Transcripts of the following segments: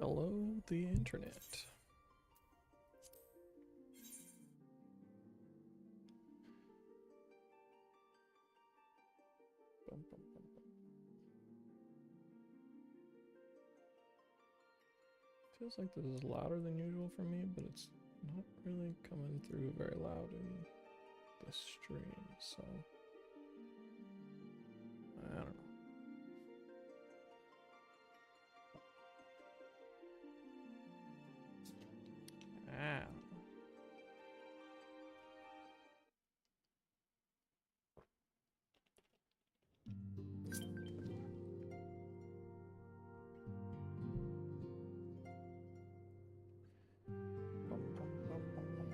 Hello, the internet. Bum, bum, bum, bum. Feels like this is louder than usual for me, but it's not really coming through very loud in the stream, so I don't know. Ah. Bum, bum, bum, bum, bum.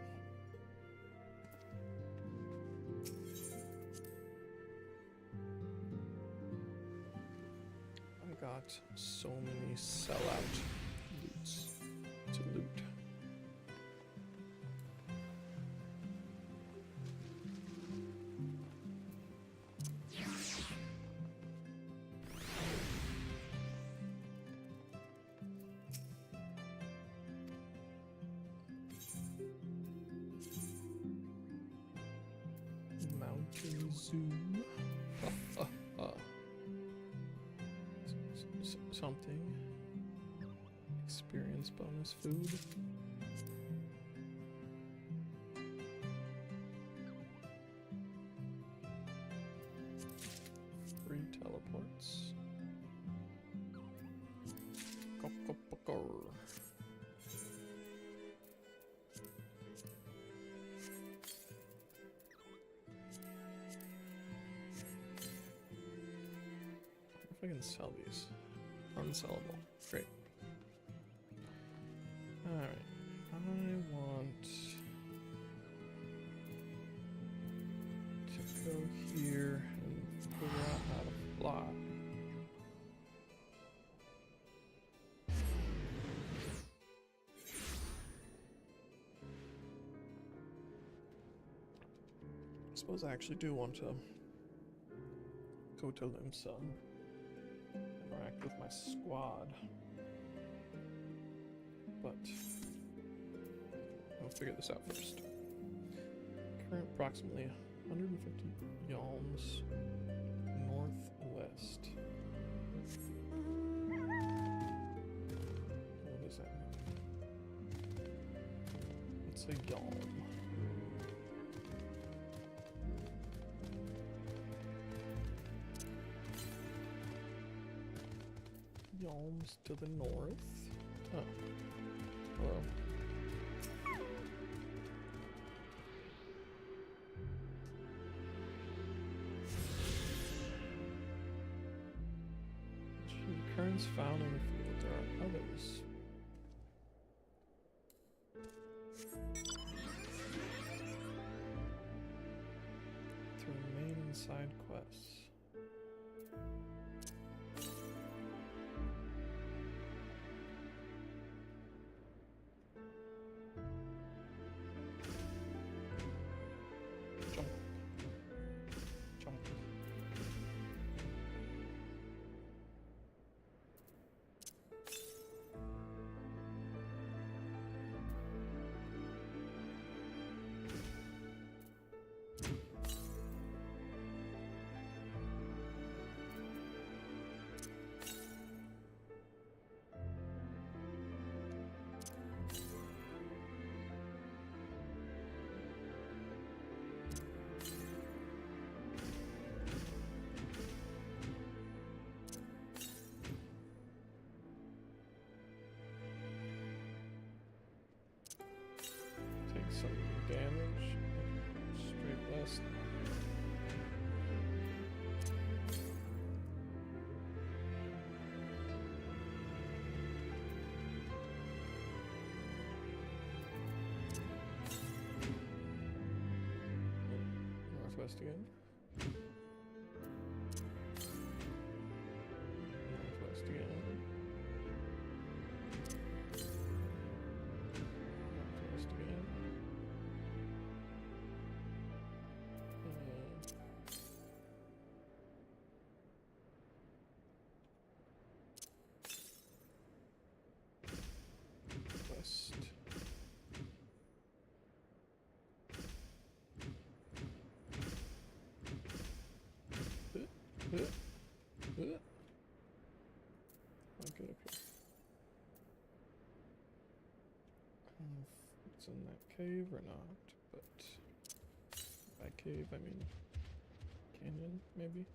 I got so many sellout loots to loot. Mountain Zoom. Something. Experience bonus food. Free teleports. If I can sell these. Unsellable. Great. Alright. I want to go here and figure out how to fly. I suppose I actually do want to go to Limsa, interact with my squad, but I'll figure this out first. Current approximately 150 yalms northwest. What does that mean? What's a yalm? Yalms to the north. Oh. Hello. Currents found in the field. There are others. To remain in side quests. Jump. Jump. Take some damage. Straight west. Northwest again. Northwest again. Northwest again. I'll get up here. I don't know if it's in that cave or not, but by cave I mean canyon, maybe?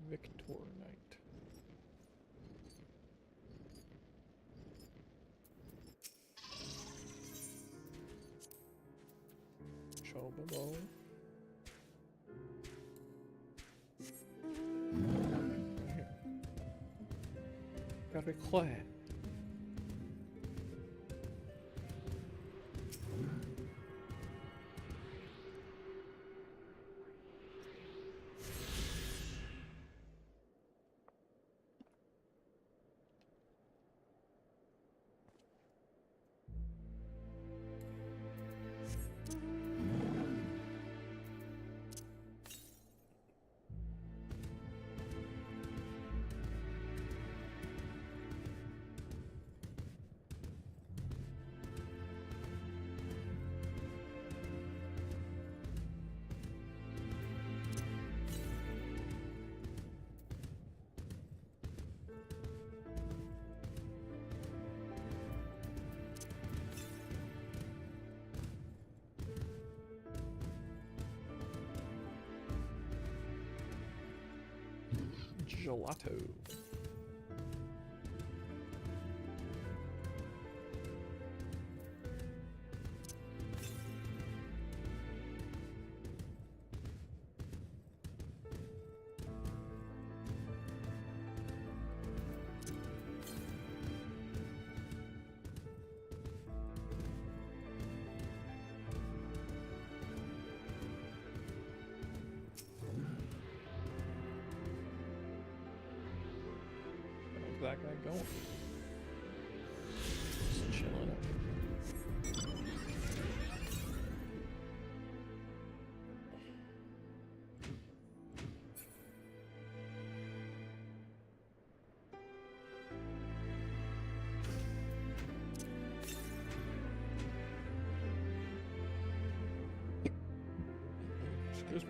Victor Knight. Chobabo. Right here. Gotta be quiet. Gelato. That guy going? Just chilling. Excuse me.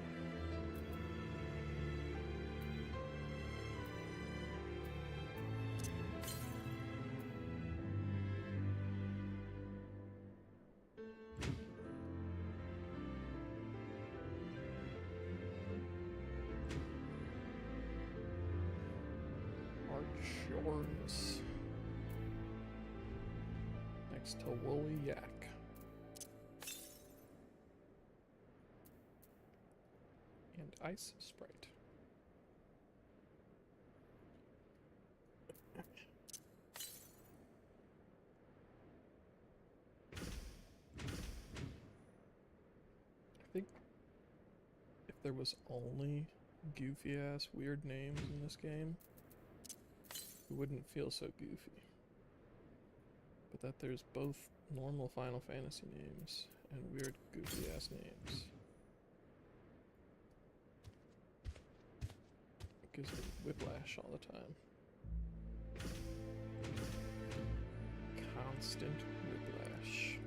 Yorns. Next to Woolly Yak. And Ice Sprite. I think if there was only goofy ass weird names in this game, it wouldn't feel so goofy. But that there's both normal Final Fantasy names and weird goofy ass names gives me whiplash all the time. Constant whiplash.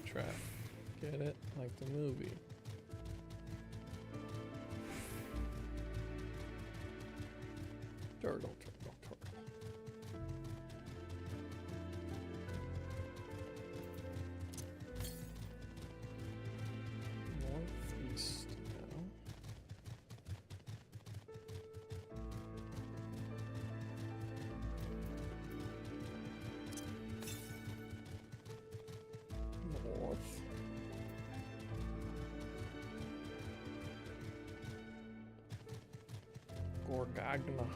Trap. Get it? Like the movie. Turtle, turtle, turtle. Northeast now. North. Gorgagna.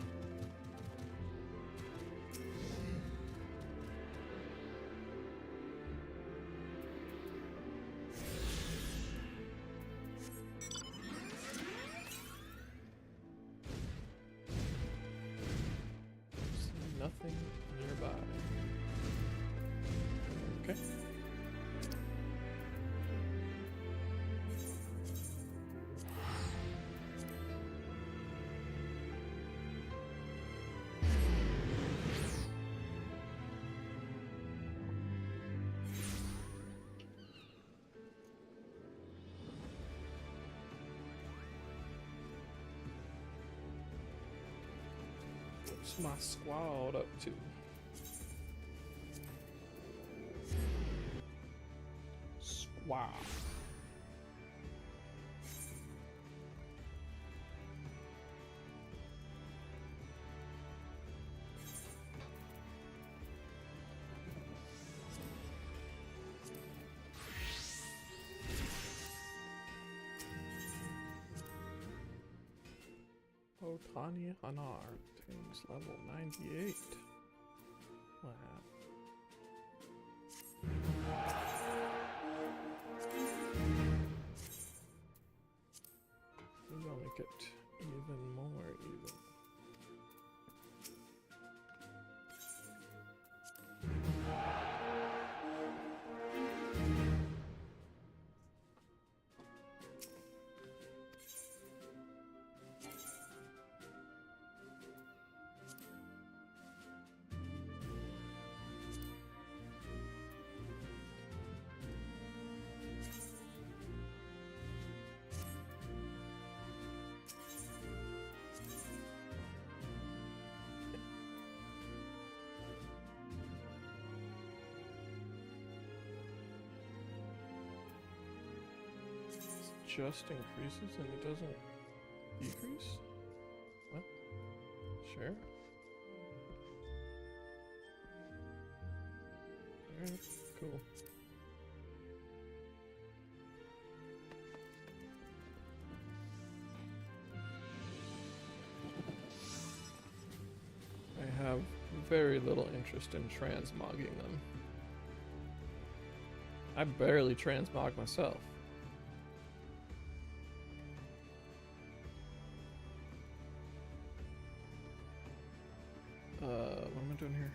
See nothing nearby. Okay. What's my squad up to? Squad. Otani Hanar attains level 98. What happened? Maybe I'll make it even more even. Just increases and it doesn't decrease? What? Sure. Alright, cool. I have very little interest in transmogging them. I barely transmog myself. What am I doing here?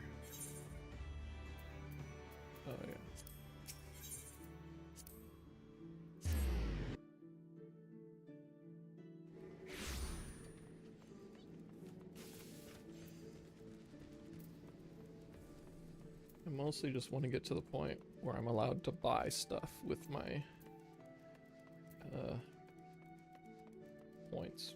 Oh, yeah. I mostly just want to get to the point where I'm allowed to buy stuff with my points.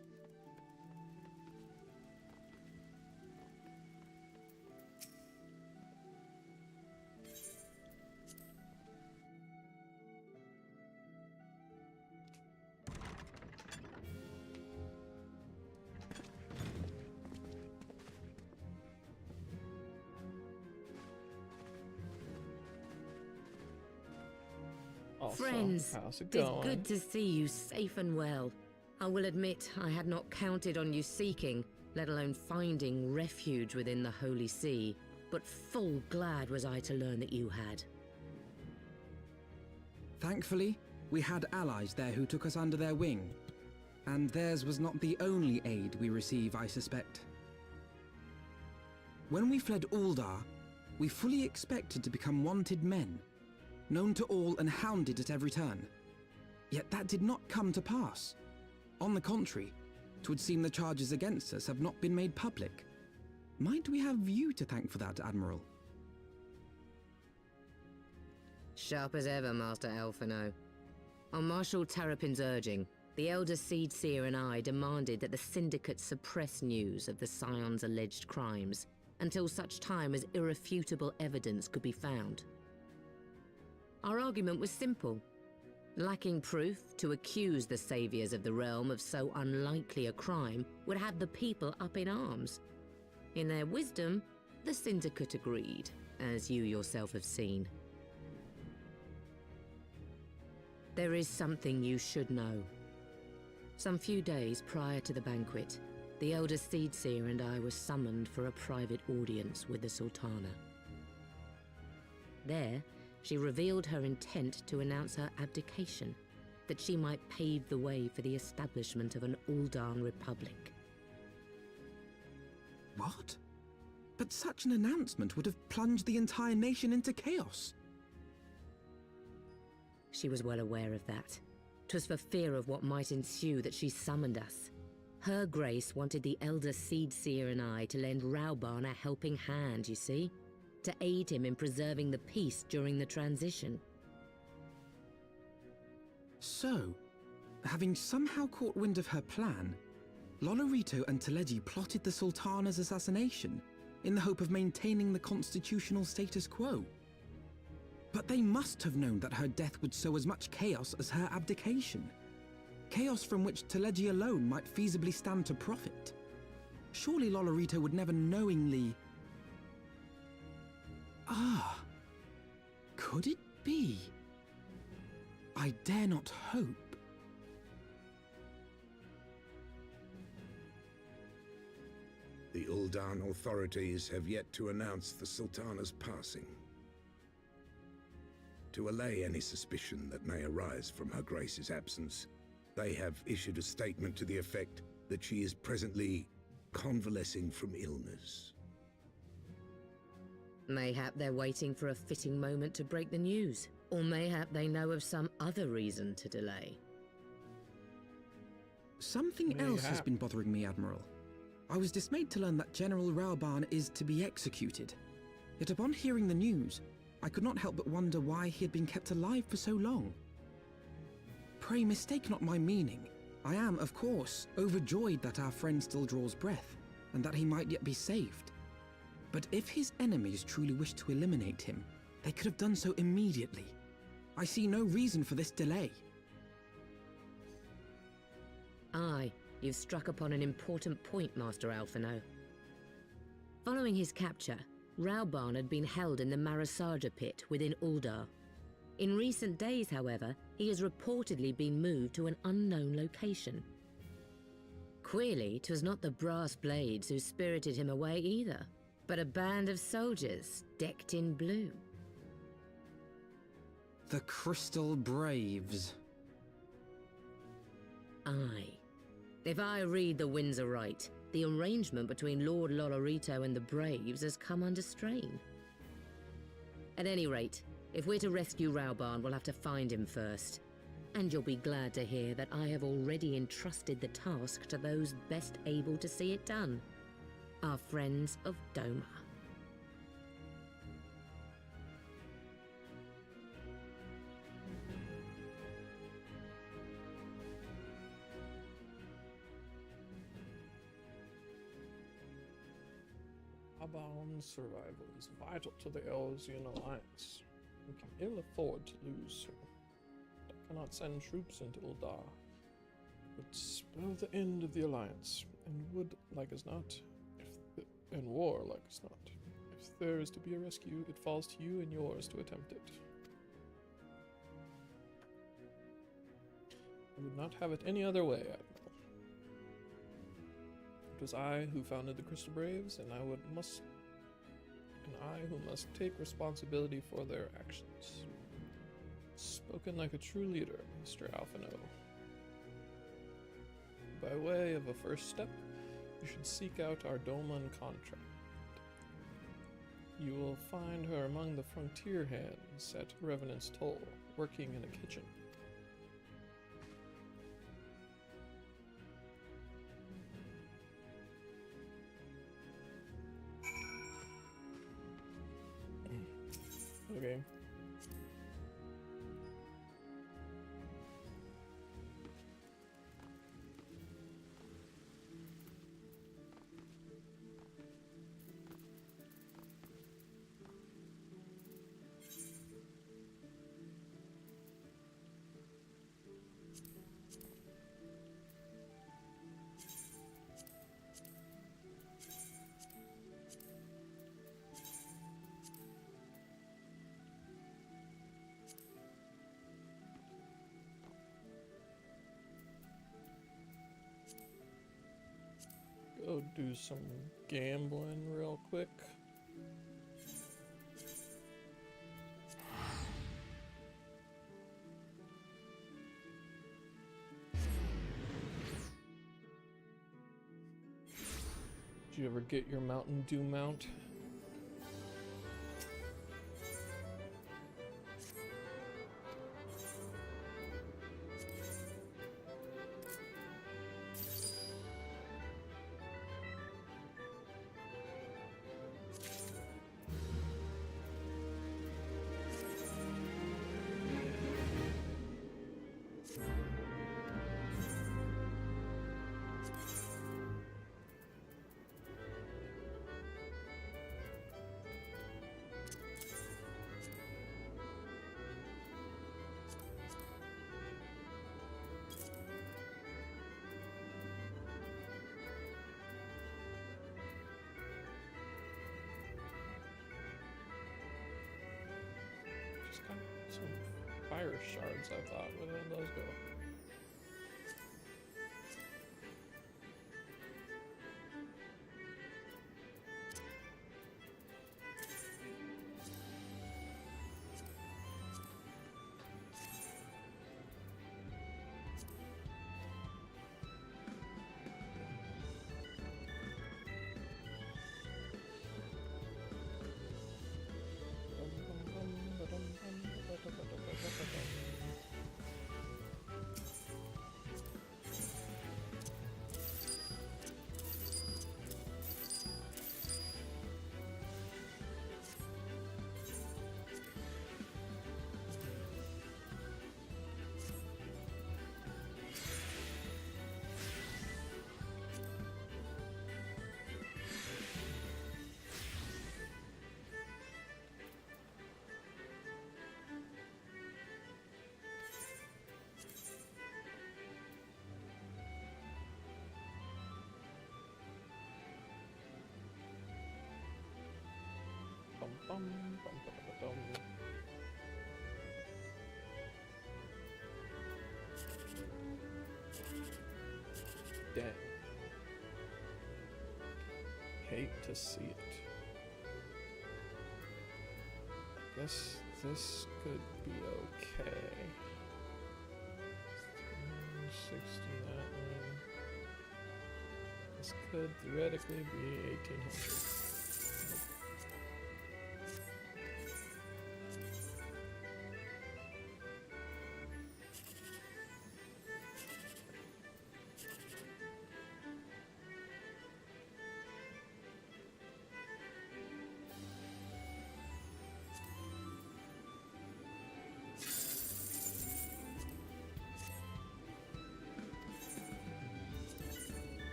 Friends, how's it it is going? good to see you safe and well. I will admit I had not counted on you seeking, let alone finding refuge within the Holy See, but full glad was I to learn that you had. Thankfully, we had allies there who took us under their wing. And theirs was not the only aid we receive, I suspect. When we fled Uldar, we fully expected to become wanted men, known to all and hounded at every turn. Yet that did not come to pass. On the contrary, 'twould seem the charges against us have not been made public. Might we have you to thank for that, Admiral? Sharp as ever, Master Elfino. On Marshal Terrapin's urging, the Elder Seedseer and I demanded that the Syndicate suppress news of the Scion's alleged crimes until such time as irrefutable evidence could be found. Our argument was simple. Lacking proof, to accuse the saviors of the realm of so unlikely a crime would have the people up in arms. In their wisdom, the Syndicate agreed, as you yourself have seen. There is something you should know. Some few days prior to the banquet, the Elder Seedseer and I were summoned for a private audience with the Sultana. There, she revealed her intent to announce her abdication, that she might pave the way for the establishment of an Uldan Republic. What? But such an announcement would have plunged the entire nation into chaos. She was well aware of that. 'Twas for fear of what might ensue that she summoned us. Her Grace wanted the Elder Seedseer and I to lend Rauban a helping hand, you see? To aid him in preserving the peace during the transition. So, having somehow caught wind of her plan, Lolorito and Teleji plotted the Sultana's assassination in the hope of maintaining the constitutional status quo. But they must have known that her death would sow as much chaos as her abdication. Chaos from which Teleji alone might feasibly stand to profit. Surely Lolorito would never knowingly... Ah, could it be? I dare not hope. The Uldan authorities have yet to announce the Sultana's passing. To allay any suspicion that may arise from Her Grace's absence, they have issued a statement to the effect that she is presently convalescing from illness. Mayhap they're waiting for a fitting moment to break the news, or mayhap they know of some other reason to delay. Something else has been bothering me, Admiral. I was dismayed to learn that General Rauban is to be executed. Yet upon hearing the news, I could not help but wonder why he had been kept alive for so long. Pray mistake not my meaning. I am, of course, overjoyed that our friend still draws breath, and that he might yet be saved. But if his enemies truly wished to eliminate him, they could have done so immediately. I see no reason for this delay. Aye, you've struck upon an important point, Master Alphino. Following his capture, Rauban had been held in the Marasaja pit within Uldar. In recent days, however, he has reportedly been moved to an unknown location. Queerly, 'twas not the brass blades who spirited him away either, but a band of soldiers decked in blue. The Crystal Braves. Aye. If I read the winds aright, The arrangement between Lord Lolorito and the Braves has come under strain. At any rate, if we're to rescue Raobarn, we'll have to find him first. And you'll be glad to hear that I have already entrusted the task to those best able to see it done. Our friends of Doma. Raobarn's survival is vital to the Elsian alliance. We can ill afford to lose her. I cannot send troops into Uldar. It would spell the end of the alliance, and would, like as not, and war, like as not. If there is to be a rescue, it falls to you and yours to attempt it. I would not have it any other way, Admiral. It was I who founded the Crystal Braves, and I who must take responsibility for their actions. Spoken like a true leader, Mr. Alphino. By way of a first step, you should seek out our Doman contract. You will find her among the frontier hands at Revenant's Toll, working in a kitchen. Okay. Go do some gambling real quick. Did you ever get your Mountain Dew mount? Just got some fire shards, I thought. Where did those go? Bum, bum, ba-da-ba-dum. Dang. Hate to see it. I guess this could be okay. 60 that one. This could theoretically be 1800.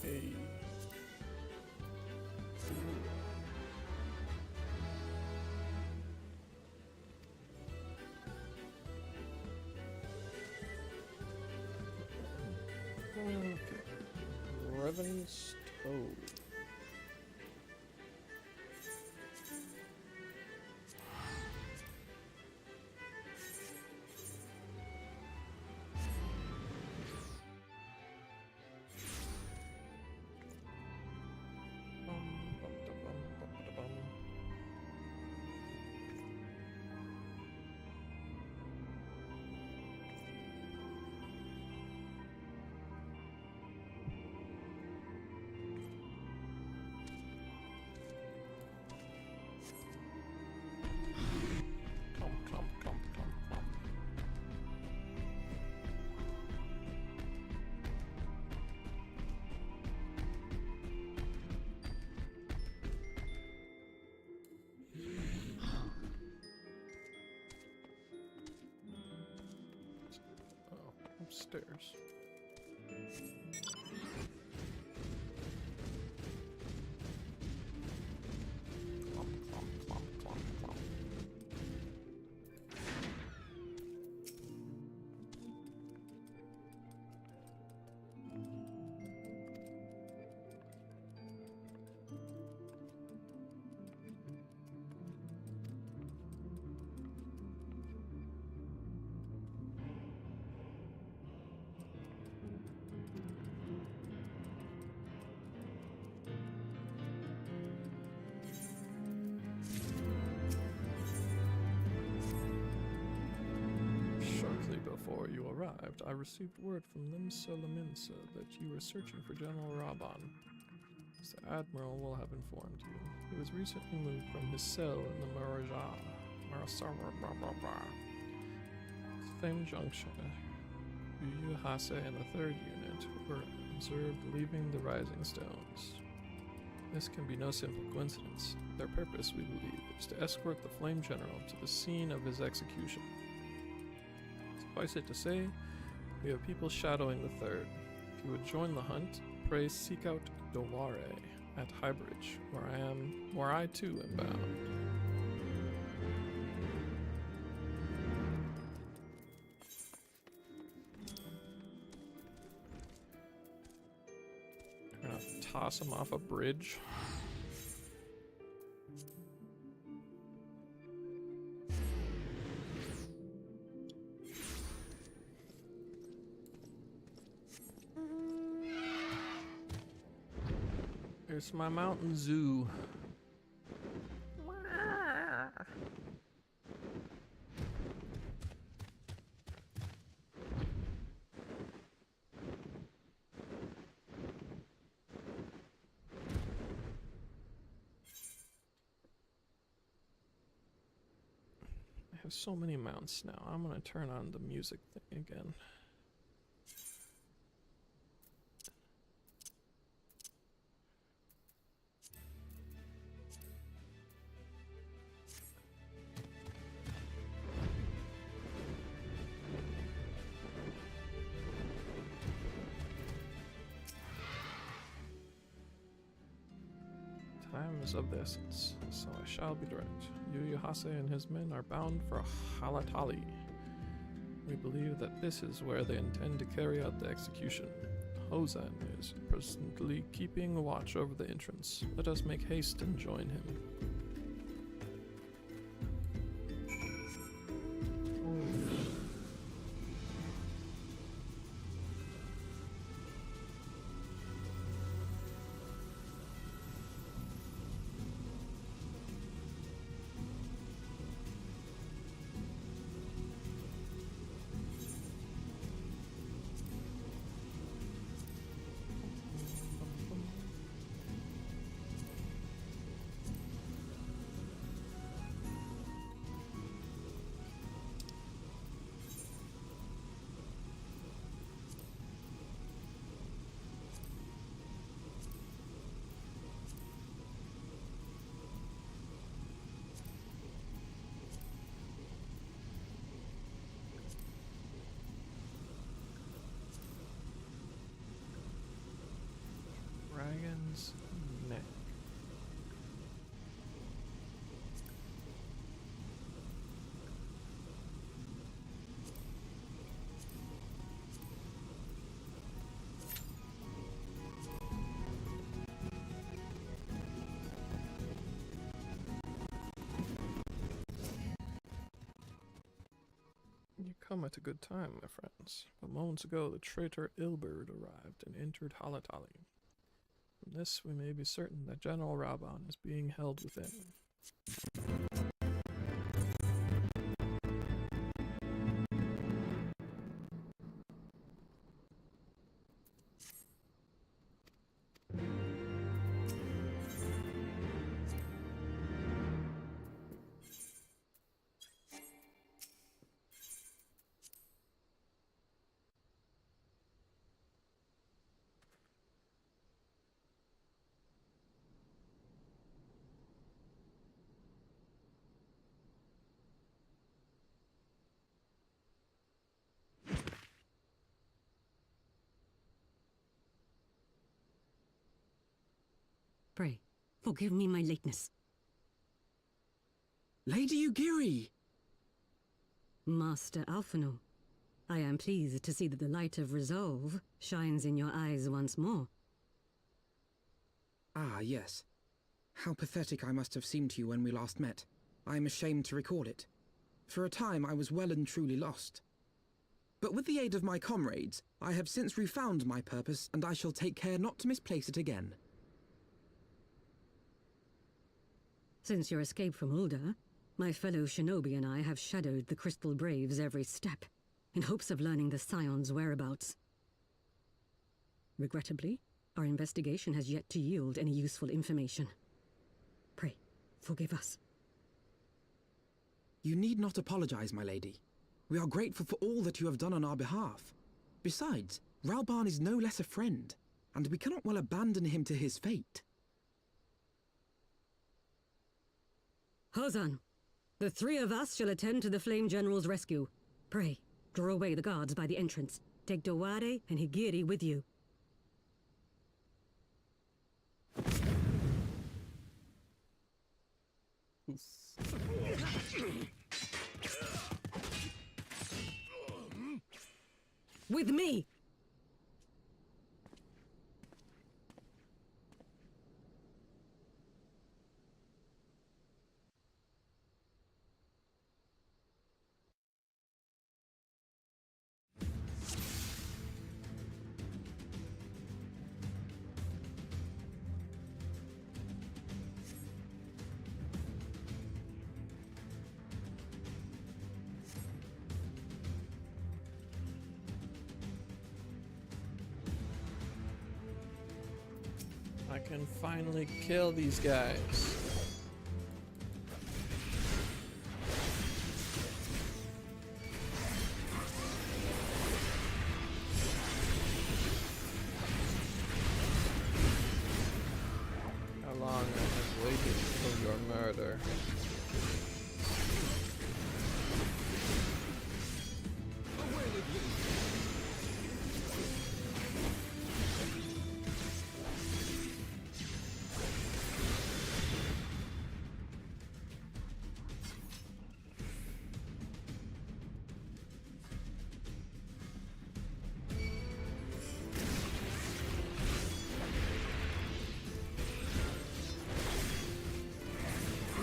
Hey. Okay. Reven's Toad. Upstairs. Clomp, clomp, clomp, clomp, clomp. Shortly before you arrived, I received word from Limsa Laminsa that you were searching for General Raban. The Admiral will have informed you. He was recently moved from his cell in the Flame Junction. Yu Hase and the 3rd Unit were observed leaving the Rising Stones. This can be no simple coincidence. Their purpose, we believe, is to escort the Flame General to the scene of his execution. Suffice it to say, we have people shadowing the 3rd. If you would join the hunt, pray seek out Doware at Highbridge, where I too am bound. You're gonna toss him off a bridge. Here's my mountain zoo. I have so many mounts now. I'm gonna turn on the music thing again. Time is of the essence, so I shall be direct. Yu Hase and his men are bound for Halatali. We believe that this is where they intend to carry out the execution. Hozan is presently keeping watch over the entrance. Let us make haste and join him. come at a good time, my friends. But moments ago, the traitor Ilberd arrived and entered Halatali. From this, we may be certain that General Raban is being held within. Pray, forgive me my lateness. Lady Ugiri! Master Alphino, I am pleased to see that the light of resolve shines in your eyes once more. Ah, yes. How pathetic I must have seemed to you when we last met. I am ashamed to recall it. For a time I was well and truly lost. But with the aid of my comrades, I have since refound my purpose, and I shall take care not to misplace it again. Since your escape from Ulda, my fellow shinobi and I have shadowed the Crystal Braves every step, in hopes of learning the Scion's whereabouts. Regrettably, our investigation has yet to yield any useful information. Pray, forgive us. You need not apologize, my lady. We are grateful for all that you have done on our behalf. Besides, Ralban is no less a friend, and we cannot well abandon him to his fate. Hozan, the three of us shall attend to the Flame General's rescue. Pray, draw away the guards by the entrance. Take Dowade and Higiri with you. With me! I can finally kill these guys. How long I have waited for your murder.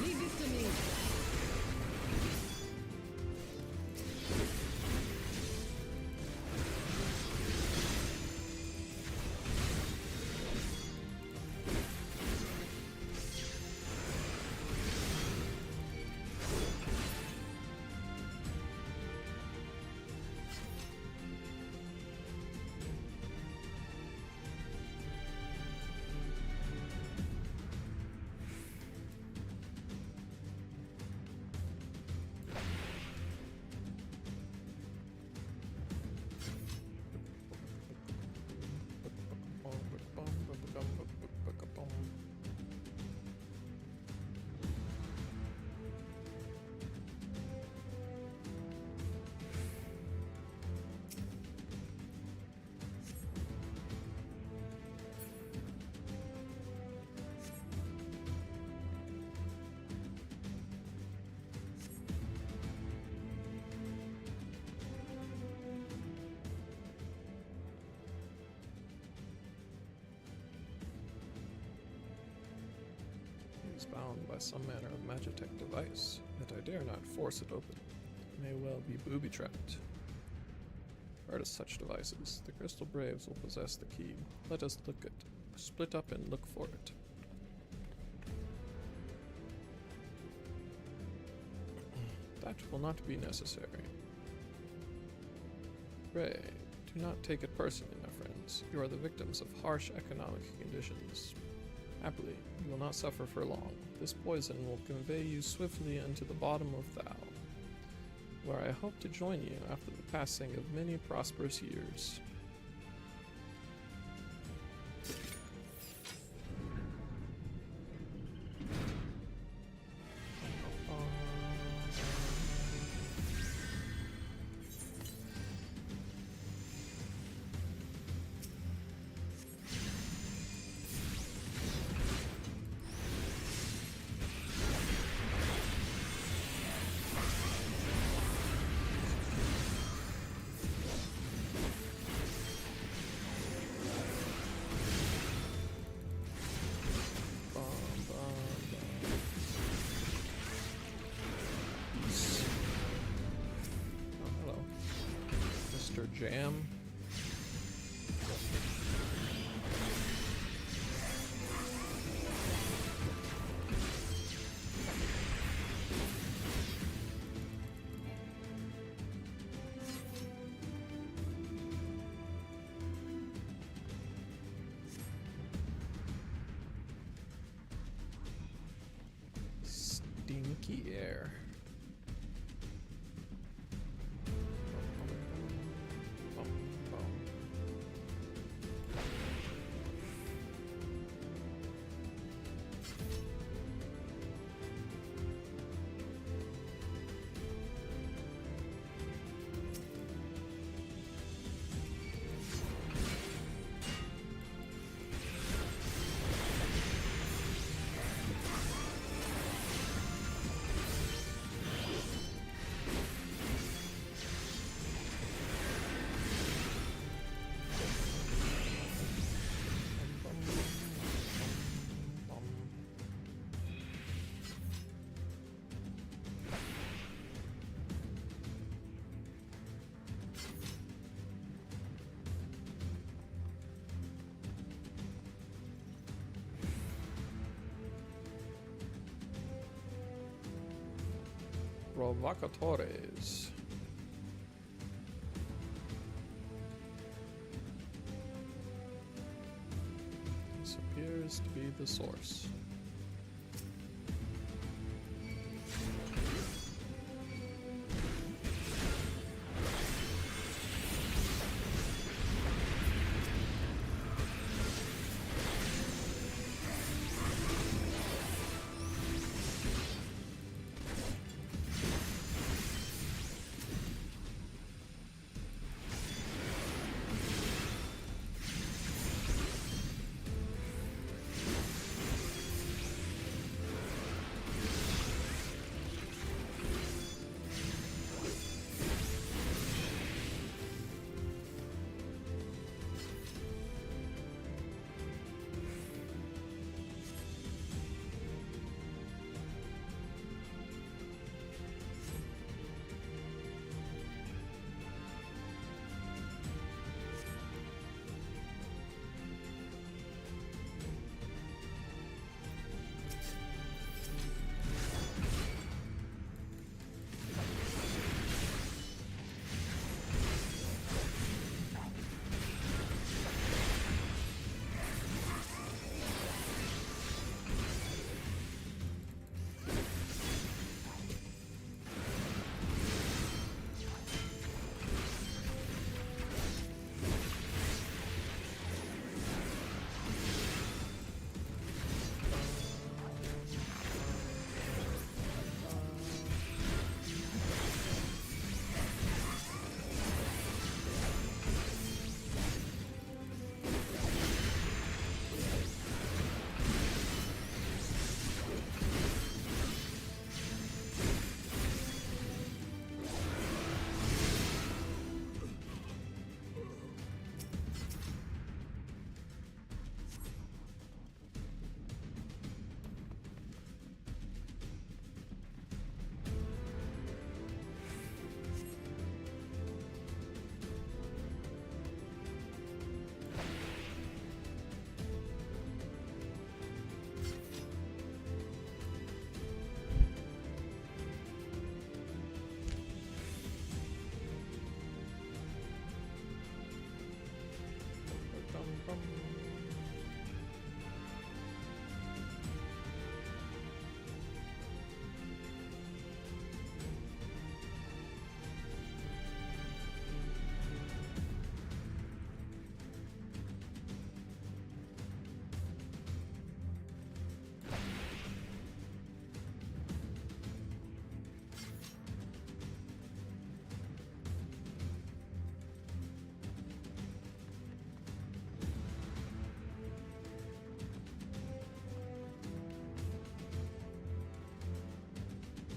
Leave this to me! Bound by some manner of magitech device, yet I dare not force it open. It may well be booby-trapped. are to such devices. The Crystal Braves will possess the key. Let us split up and look for it. That will not be necessary. Ray, do not take it personally, my friends. You are the victims of harsh economic conditions. Happily, you will not suffer for long. This poison will convey you swiftly into the bottom of Thou, where I hope to join you after the passing of many prosperous years. Jam. Stinky air. Provocatores. This appears to be the source.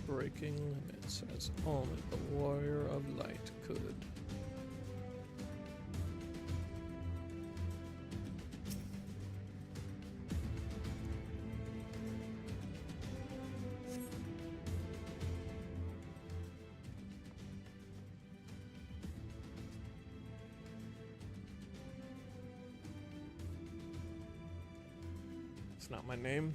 breaking limits as only the Warrior of Light could. It's not my name.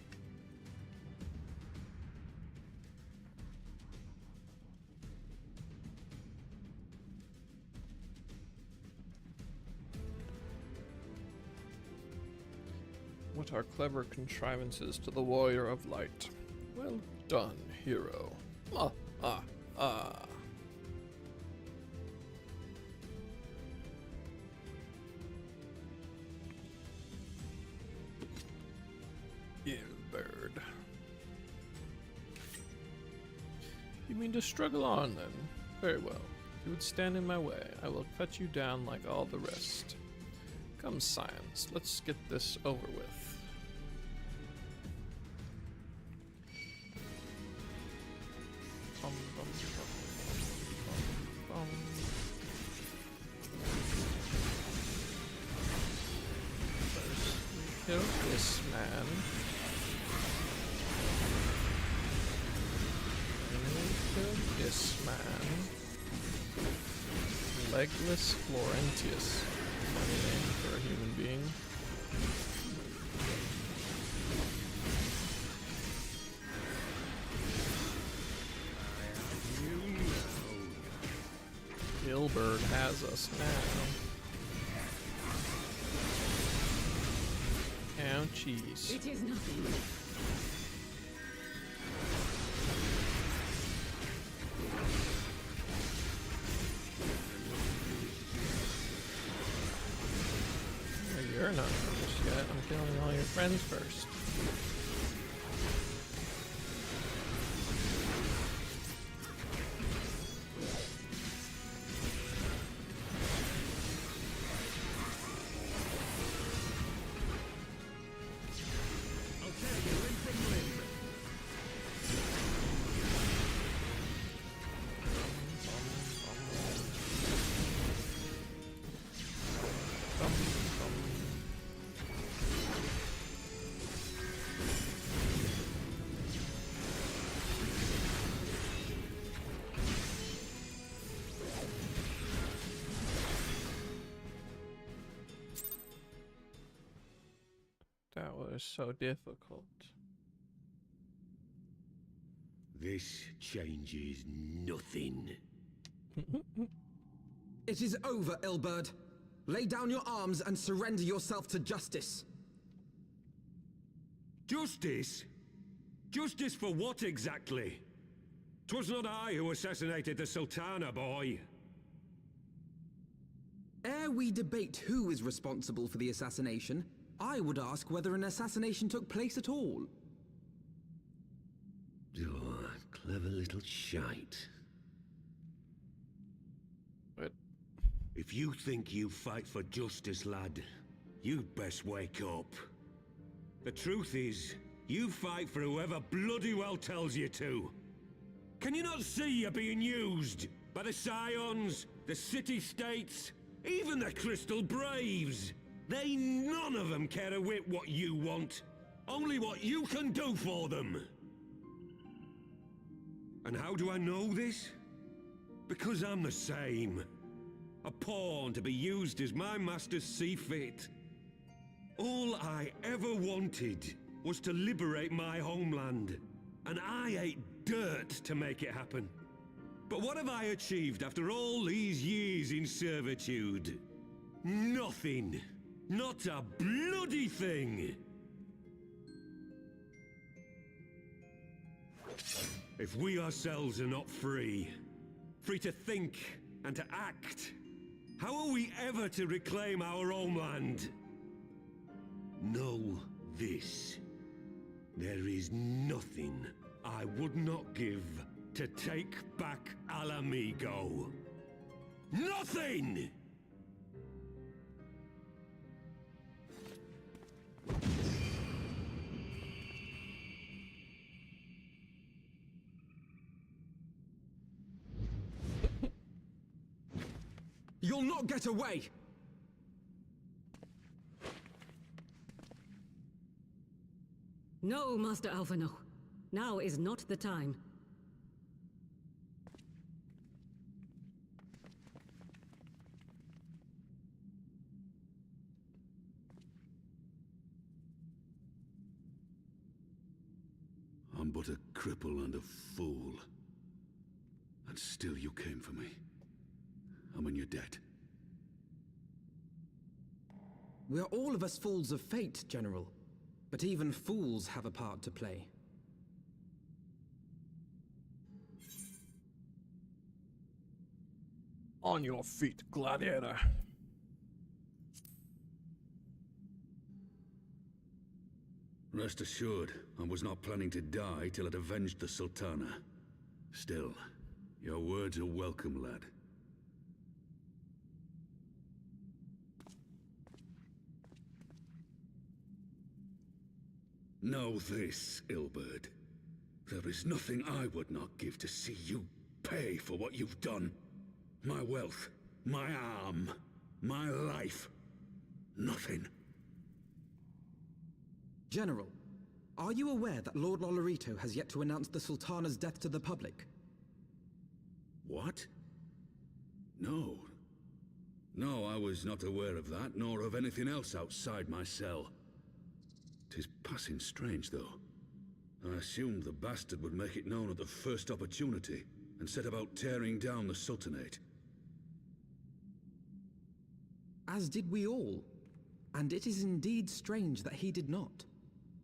What are clever contrivances to the Warrior of Light? Well done, hero. Ah, ah, ah. You bird. You mean to struggle on, then? Very well. If you would stand in my way, I will cut you down like all the rest. Come, science, let's get this over with. Bum, bum, bum, bum, bum. First, we kill this man. And we kill this man. Legless Florentius. Funny name for a human being. Gilbert has us now. Ouchies. It is nothing. You're not finished yet. I'm killing all your friends first. That was so difficult. This changes nothing. It is over, Ilberd. Lay down your arms and surrender yourself to justice. Justice? Justice for what exactly? 'Twas not I who assassinated the Sultana, boy. Ere we debate who is responsible for the assassination, I would ask whether an assassination took place at all. Oh, clever little shite. But If you think you fight for justice, lad, you'd best wake up. The truth is, you fight for whoever bloody well tells you to. Can you not see you're being used? By the Scions, the City-States, even the Crystal Braves? They none of them care a whit what you want. Only what you can do for them. And how do I know this? Because I'm the same. A pawn to be used as my masters see fit. All I ever wanted was to liberate my homeland. And I ate dirt to make it happen. But what have I achieved after all these years in servitude? Nothing. Not a bloody thing! If we ourselves are not free, free to think and to act, how are we ever to reclaim our homeland? Know this. There is nothing I would not give to take back Alamigo. Nothing! You'll not get away! No, Master Alphino. Now is not the time. I'm but a cripple and a fool. And still you came for me. I'm in your debt. We are all of us fools of fate, General. But even fools have a part to play. On your feet, gladiator. Rest assured, I was not planning to die till I'd avenged the Sultana. Still, your words are welcome, lad. Know this, Ilberd. There is nothing I would not give to see you pay for what you've done. My wealth, my arm, my life. Nothing. General, are you aware that Lord Lolorito has yet to announce the Sultana's death to the public? What? No. No, I was not aware of that, nor of anything else outside my cell. 'Tis passing strange, though. I assumed the bastard would make it known at the first opportunity, and set about tearing down the Sultanate. As did we all. And it is indeed strange that he did not.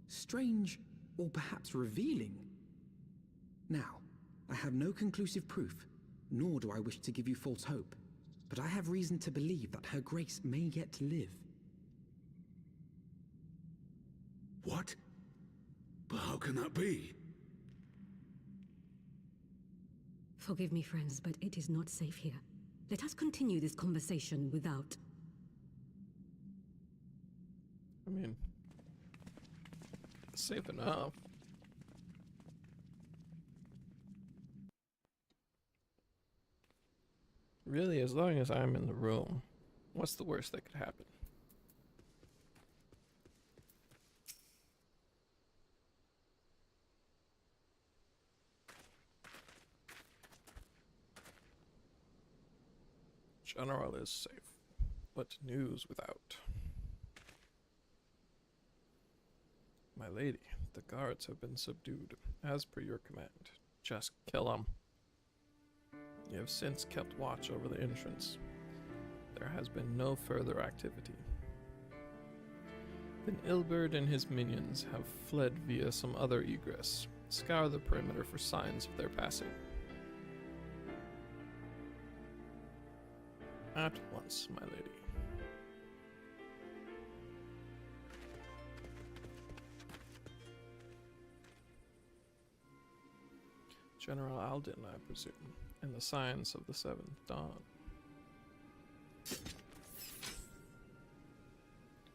Strange, or perhaps revealing. Now, I have no conclusive proof, nor do I wish to give you false hope, but I have reason to believe that Her Grace may yet live. What? But how can that be? Forgive me, friends, but it is not safe here. Let us continue this conversation without. I mean, safe enough. Really, as long as I'm in the room, what's the worst that could happen? General is safe, but news without. My lady, the guards have been subdued, as per your command. Just kill them. You have since kept watch over the entrance. There has been no further activity. Then Ilberd and his minions have fled via some other egress. Scour the perimeter for signs of their passing. At once, my lady. General Alden, I presume, and the signs of the Seventh Dawn.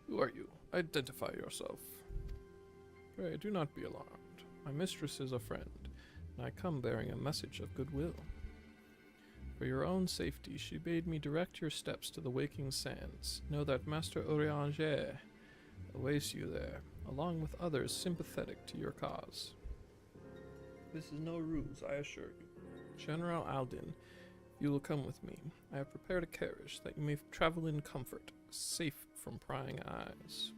Who are you? Identify yourself. Pray, do not be alarmed. My mistress is a friend, and I come bearing a message of goodwill. For your own safety, she bade me direct your steps to the Waking Sands. Know that Master Orianger awaits you there, along with others sympathetic to your cause. This is no ruse, I assure you. General Alden, you will come with me. I have prepared a carriage that you may travel in comfort, safe from prying eyes.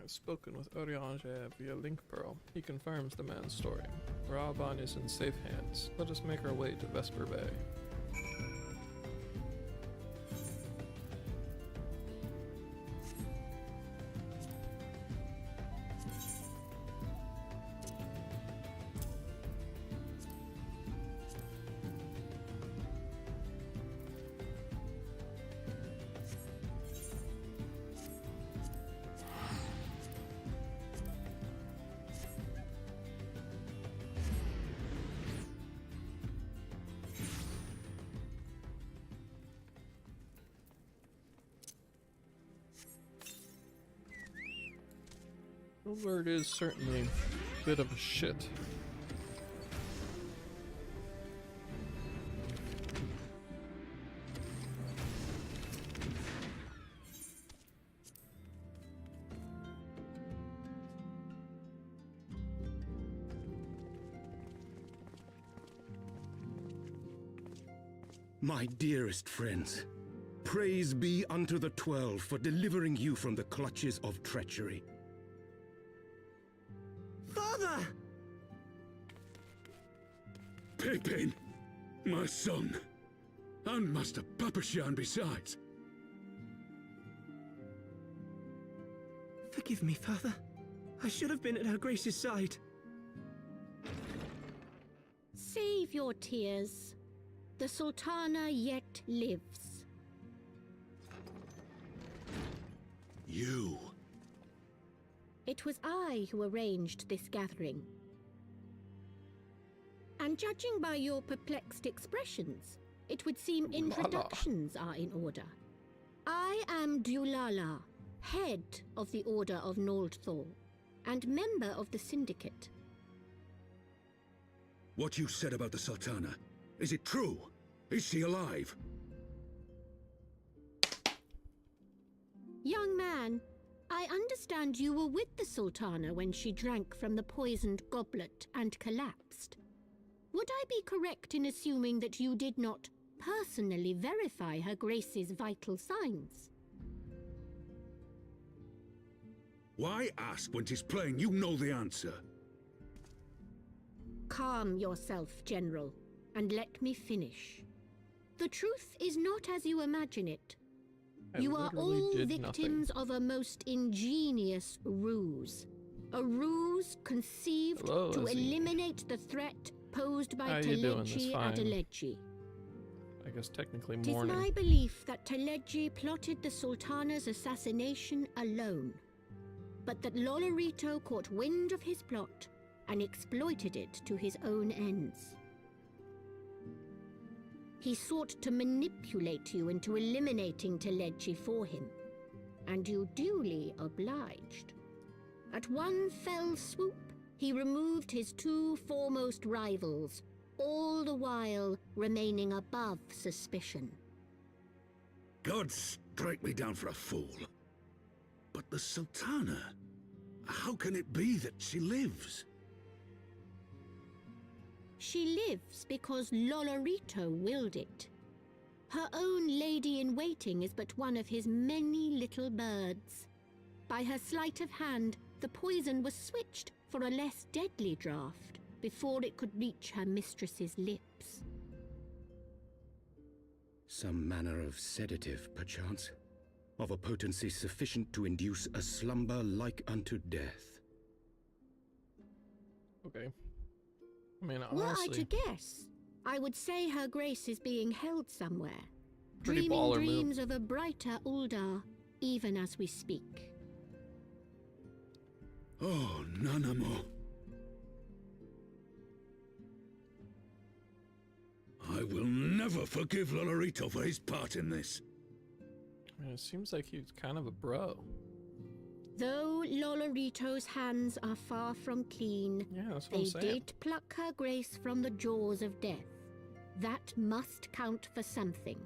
I've spoken with Orianger via Link Pearl. He confirms the man's story. Raban is in safe hands. Let us make our way to Vesper Bay. Lord is certainly a bit of a shit. My dearest friends, praise be unto the 12 for delivering you from the clutches of treachery. Father! Pippin, my son, and Master Papashan besides. Forgive me, Father. I should have been at Her Grace's side. Save your tears. The Sultana yet lives. You. It was I who arranged this gathering. And judging by your perplexed expressions, it would seem introductions are in order. I am Dulala, head of the Order of Noldthor, and member of the Syndicate. What you said about the Sultana, is it true? Is she alive? Young man, I understand you were with the Sultana when she drank from the poisoned goblet and collapsed. Would I be correct in assuming that you did not personally verify Her Grace's vital signs? Why ask when 'tis plain you know the answer? Calm yourself, General, and let me finish. The truth is not as you imagine it. You are all victims of a most ingenious ruse. A ruse conceived to eliminate the threat posed by Teledji Adeledji. I guess technically It is morning. my belief that Teledji plotted the Sultana's assassination alone, but that Lolorito caught wind of his plot and exploited it to his own ends. He sought to manipulate you into eliminating Teledji for him, and you duly obliged. At one fell swoop, he removed his two foremost rivals, all the while remaining above suspicion. God strike me down for a fool. But the Sultana, how can it be that she lives? She lives because Lolorito willed it. Her own lady-in-waiting is but one of his many little birds. By her sleight of hand, the poison was switched for a less deadly draught before it could reach her mistress's lips. Some manner of sedative, perchance? Of a potency sufficient to induce a slumber like unto death. Okay. I mean, Were I honestly, to guess, I would say Her Grace is being held somewhere, Pretty dreaming baller dreams of a brighter Uldar, even as we speak. Oh, Nanamo. I will never forgive Lolorito for his part in this. I mean, it seems like he's kind of a bro. Though Lolorito's hands are far from clean, Yeah, that's what they I'm saying. did pluck Her Grace from the jaws of death. That must count for something.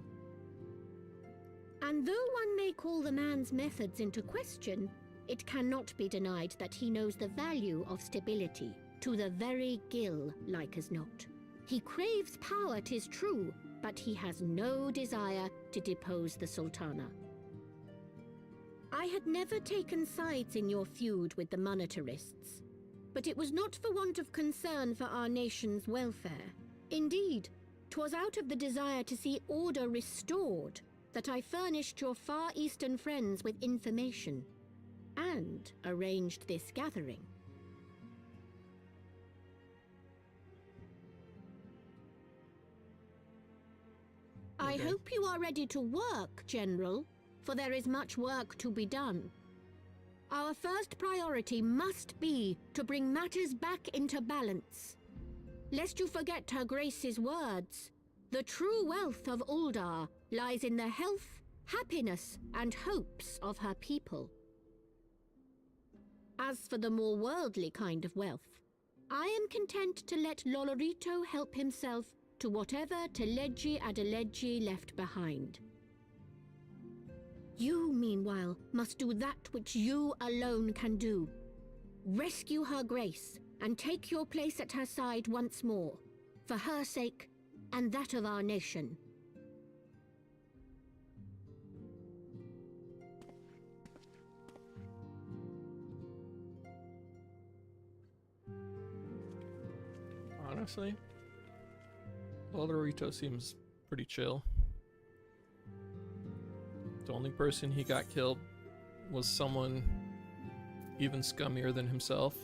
And though one may call the man's methods into question, it cannot be denied that he knows the value of stability, to the very gill, like as not. He craves power, 'tis true, but he has no desire to depose the Sultana. I had never taken sides in your feud with the monetarists, but it was not for want of concern for our nation's welfare. Indeed, 'twas out of the desire to see order restored that I furnished your Far Eastern friends with information, and arranged this gathering. I hope you are ready to work, General, for there is much work to be done. Our first priority must be to bring matters back into balance. Lest you forget Her Grace's words, the true wealth of Uldar lies in the health, happiness, and hopes of her people. As for the more worldly kind of wealth, I am content to let Lolorito help himself to whatever Teledji Adeledji left behind. You, meanwhile, must do that which you alone can do. Rescue Her Grace, and take your place at her side once more, for her sake and that of our nation. Honestly, Lolorito seems pretty chill. The only person he got killed was someone even scummier than himself.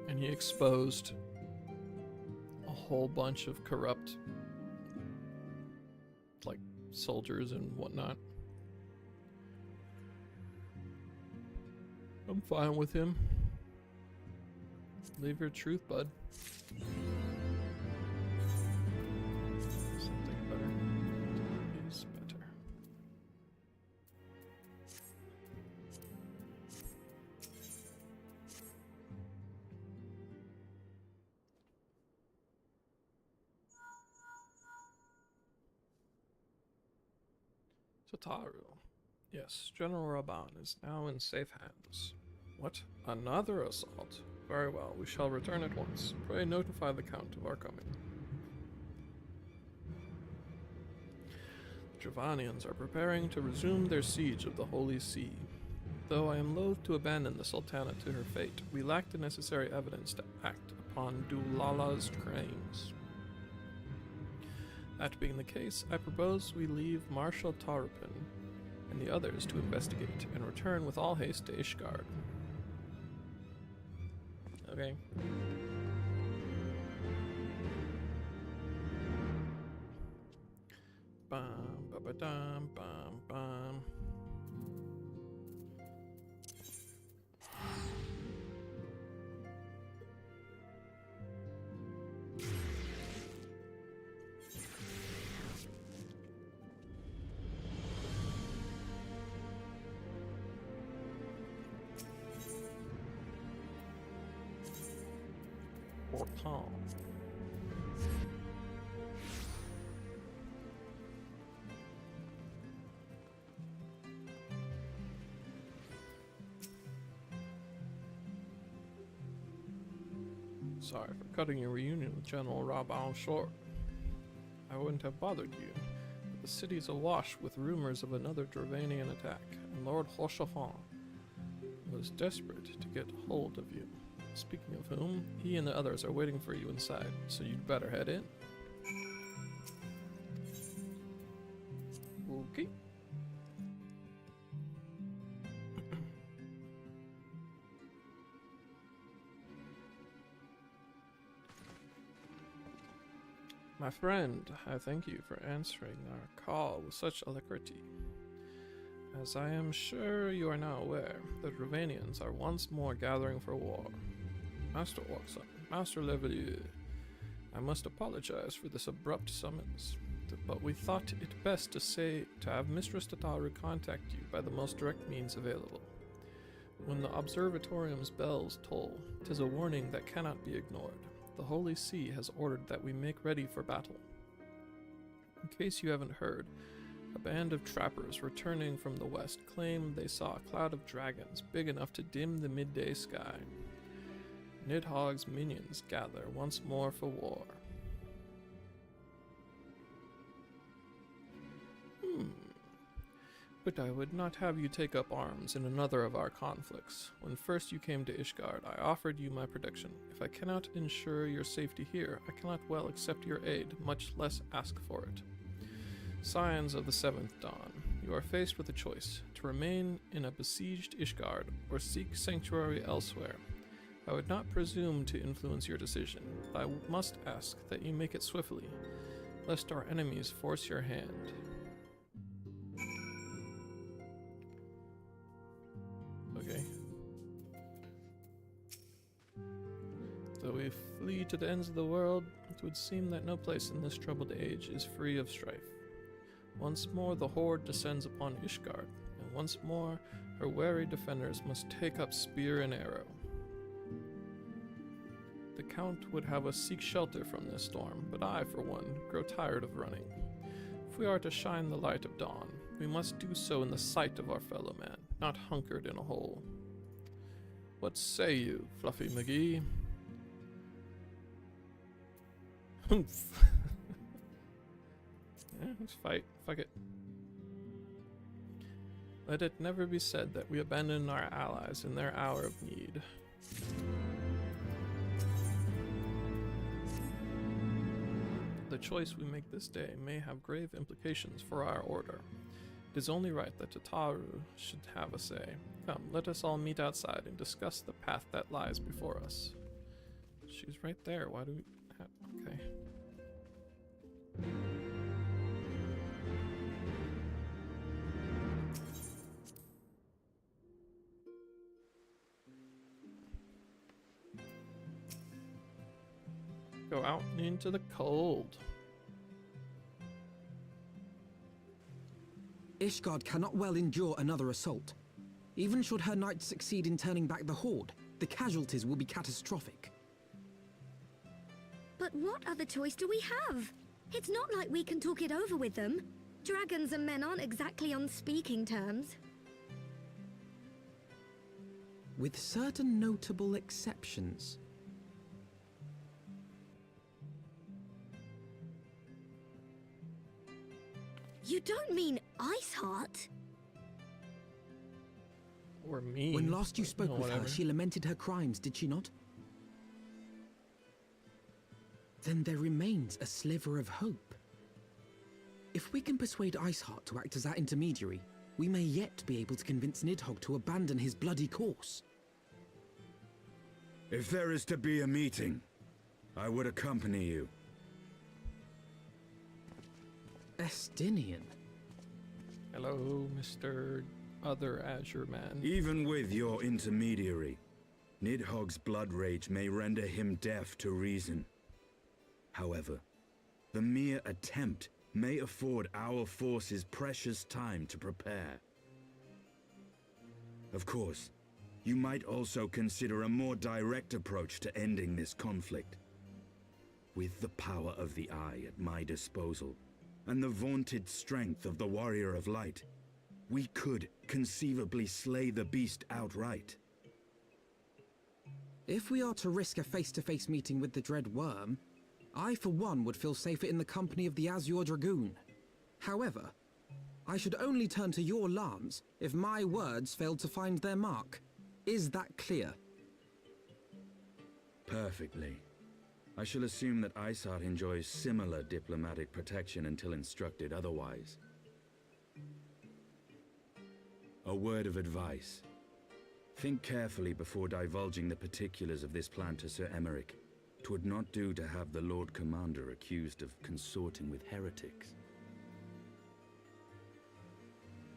And he exposed a whole bunch of corrupt, like, soldiers and whatnot. I'm fine with him. Live your truth, bud. Something better is better. Tataru. Yes, General Raban is now in safe hands. What? Another assault? Very well, we shall return at once. Pray notify the Count of our coming. The Dravanians are preparing to resume their siege of the Holy See. Though I am loath to abandon the Sultana to her fate, we lack the necessary evidence to act upon Dulala's claims. That being the case, I propose we leave Marshal Tarupin and the others to investigate, and return with all haste to Ishgard. Okay. Bum, ba ba dum, bum, bum. Portal. Sorry for cutting your reunion with General Raban short. I wouldn't have bothered you, but the city's awash with rumors of another Dravanian attack, and Lord Hoshafan was desperate to get hold of you. Speaking of whom, he and the others are waiting for you inside, so you'd better head in. Okay. My friend, I thank you for answering our call with such alacrity. As I am sure you are now aware, the Dravanians are once more gathering for war. Master Orkson, Master Levelier, I must apologize for this abrupt summons, but we thought it best to have Mistress Tataru contact you by the most direct means available. When the Observatorium's bells toll, 'tis a warning that cannot be ignored. The Holy See has ordered that we make ready for battle. In case you haven't heard, a band of trappers returning from the west claim they saw a cloud of dragons big enough to dim the midday sky. Nidhogg's minions gather once more for war. But I would not have you take up arms in another of our conflicts. When first you came to Ishgard, I offered you my protection. If I cannot ensure your safety here, I cannot well accept your aid, much less ask for it. Scions of the Seventh Dawn, you are faced with a choice, to remain in a besieged Ishgard or seek sanctuary elsewhere. I would not presume to influence your decision, but I must ask that you make it swiftly, lest our enemies force your hand. Okay. Though we flee to the ends of the world, it would seem that no place in this troubled age is free of strife. Once more the horde descends upon Ishgard, and once more her wary defenders must take up spear and arrow. The Count would have us seek shelter from this storm, but I, for one, grow tired of running. If we are to shine the light of dawn, we must do so in the sight of our fellow man, not hunkered in a hole. What say you, Fluffy McGee? Humph. Yeah, let's fight. Fuck it. Let it never be said that we abandon our allies in their hour of need. The choice we make this day may have grave implications for our order. It is only right that Tataru should have a say. Come, let us all meet outside and discuss the path that lies before us. She's right there. Why do we have... Okay. Go out into the cold. Ishgard cannot well endure another assault. Even should her knights succeed in turning back the horde, the casualties will be catastrophic. But what other choice do we have? It's not like we can talk it over with them. Dragons and men aren't exactly on speaking terms. With certain notable exceptions. You don't mean Iceheart? Or me. When last you spoke with whatever. her, she lamented her crimes, did she not? Then there remains a sliver of hope. If we can persuade Iceheart to act as our intermediary, we may yet be able to convince Nidhogg to abandon his bloody course. If there is to be a meeting, I would accompany you. Estinian. Hello, Mr. Other Azure Man. Even with your intermediary, Nidhogg's blood rage may render him deaf to reason. However, the mere attempt may afford our forces precious time to prepare. Of course, you might also consider a more direct approach to ending this conflict. With the power of the Eye at my disposal, and the vaunted strength of the Warrior of Light, we could conceivably slay the beast outright. If we are to risk a face-to-face meeting with the Dread Worm, I for one would feel safer in the company of the Azure Dragoon. However, I should only turn to your lance if my words failed to find their mark. Is that clear? Perfectly. I shall assume that Iceheart enjoys similar diplomatic protection until instructed otherwise. A word of advice. Think carefully before divulging the particulars of this plan to Sir Emmerich. 'Twould not do to have the Lord Commander accused of consorting with heretics.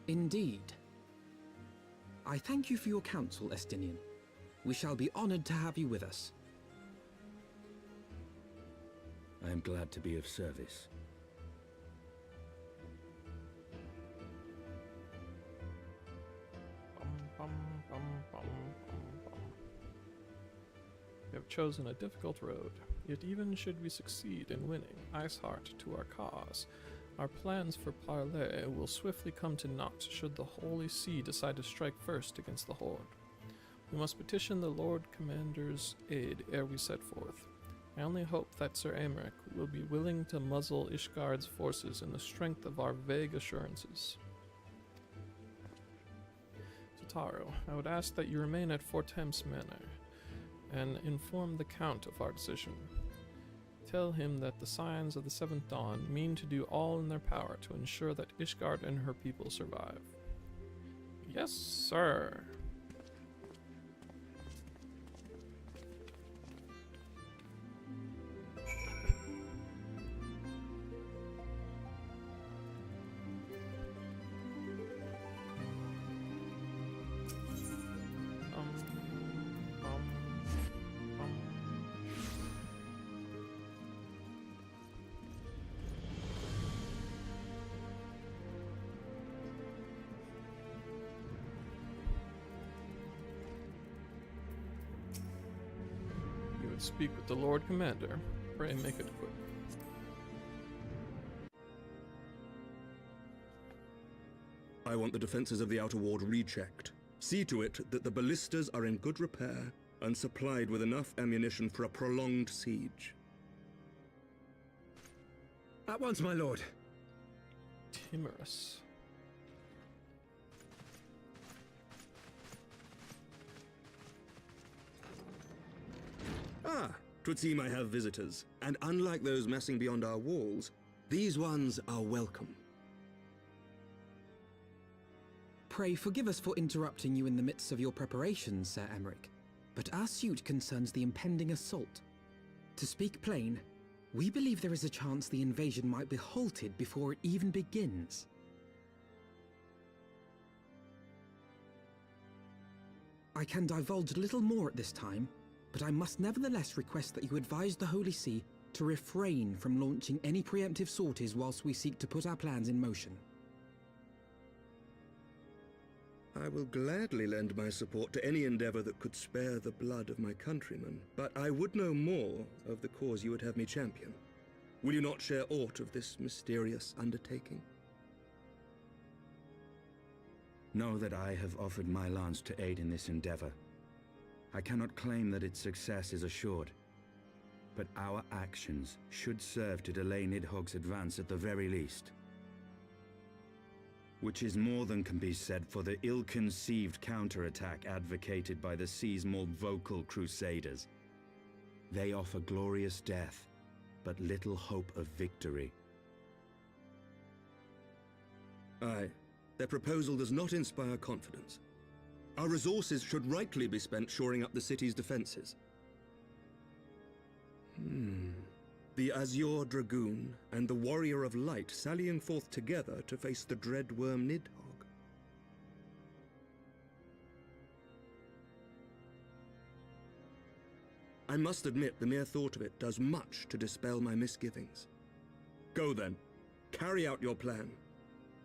Indeed. I thank you for your counsel, Estinian. We shall be honored to have you with us. I am glad to be of service. We have chosen a difficult road, yet even should we succeed in winning Iceheart to our cause, our plans for parley will swiftly come to naught should the Holy See decide to strike first against the Horde. We must petition the Lord Commander's aid ere we set forth. I only hope that Sir Emmerich will be willing to muzzle Ishgard's forces in the strength of our vague assurances. Tataru, I would ask that you remain at Fort Thames Manor and inform the Count of our decision. Tell him that the Scions of the Seventh Dawn mean to do all in their power to ensure that Ishgard and her people survive. Yes, sir. Speak with the Lord Commander. Pray make it quick. I want the defenses of the outer ward rechecked. See to it that the ballistas are in good repair and supplied with enough ammunition for a prolonged siege. At once, my lord. Timorous. Ah, 'twould seem I have visitors, and unlike those messing beyond our walls, these ones are welcome. Pray forgive us for interrupting you in the midst of your preparations, Sir Emmerich, but our suit concerns the impending assault. To speak plain, we believe there is a chance the invasion might be halted before it even begins. I can divulge little more at this time, but I must nevertheless request that you advise the Holy See to refrain from launching any preemptive sorties whilst we seek to put our plans in motion. I will gladly lend my support to any endeavor that could spare the blood of my countrymen, but I would know more of the cause you would have me champion. Will you not share aught of this mysterious undertaking? Know that I have offered my lance to aid in this endeavor. I cannot claim that its success is assured, but our actions should serve to delay Nidhogg's advance at the very least. Which is more than can be said for the ill-conceived counterattack advocated by the sea's more vocal crusaders. They offer glorious death, but little hope of victory. Aye, their proposal does not inspire confidence. Our resources should rightly be spent shoring up the city's defenses. The Azure Dragoon and the Warrior of Light sallying forth together to face the dread worm Nidhogg. I must admit the mere thought of it does much to dispel my misgivings. Go then, carry out your plan.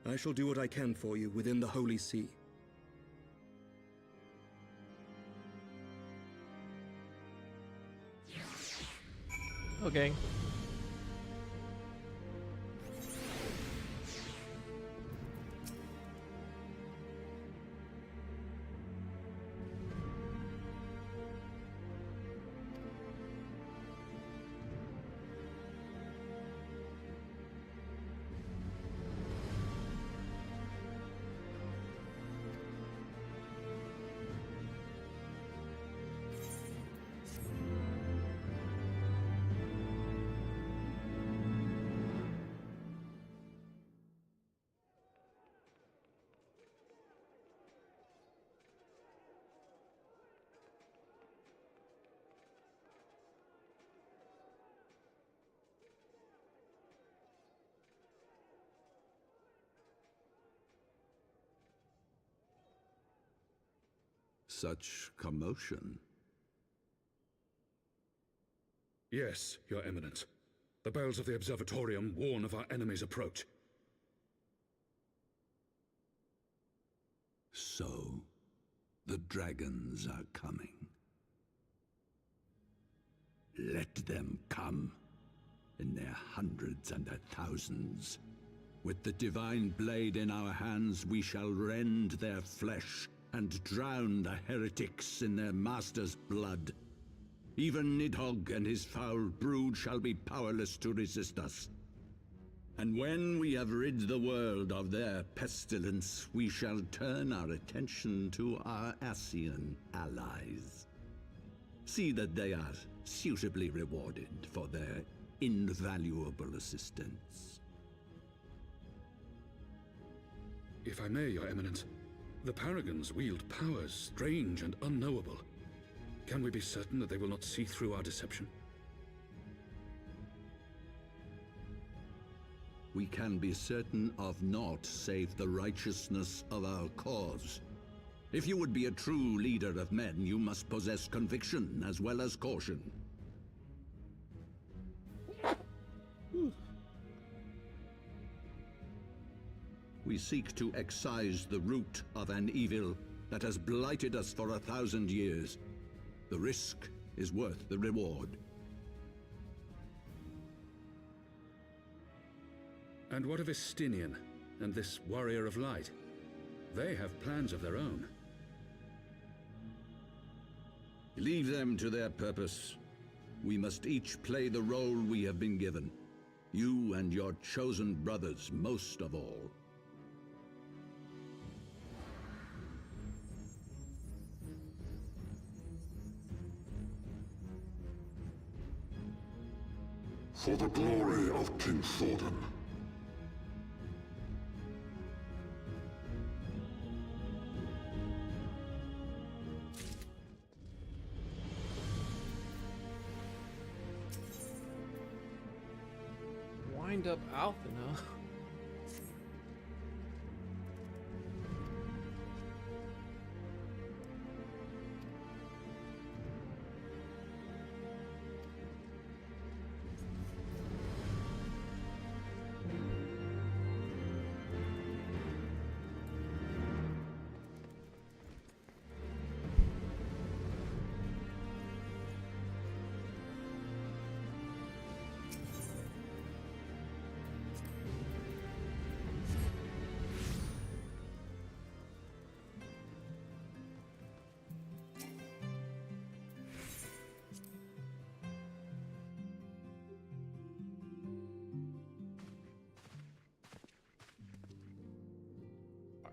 I shall do what I can for you within the Holy See. Okay. Such commotion. Yes, Your Eminence. The bells of the Observatorium warn of our enemy's approach. So, the dragons are coming. Let them come, in their hundreds and their thousands. With the divine blade in our hands, we shall rend their flesh and drown the heretics in their master's blood. Even Nidhogg and his foul brood shall be powerless to resist us. And when we have rid the world of their pestilence, we shall turn our attention to our Ascian allies. See that they are suitably rewarded for their invaluable assistance. If I may, Your Eminence, the Paragons wield powers strange and unknowable. Can we be certain that they will not see through our deception? We can be certain of naught save the righteousness of our cause. If you would be a true leader of men, you must possess conviction as well as caution. We seek to excise the root of an evil that has blighted us for 1,000 years. The risk is worth the reward. And what of Estinian and this Warrior of Light? They have plans of their own. Leave them to their purpose. We must each play the role we have been given. You and your chosen brothers most of all. For the glory of King Thordan. Wind up Alphina.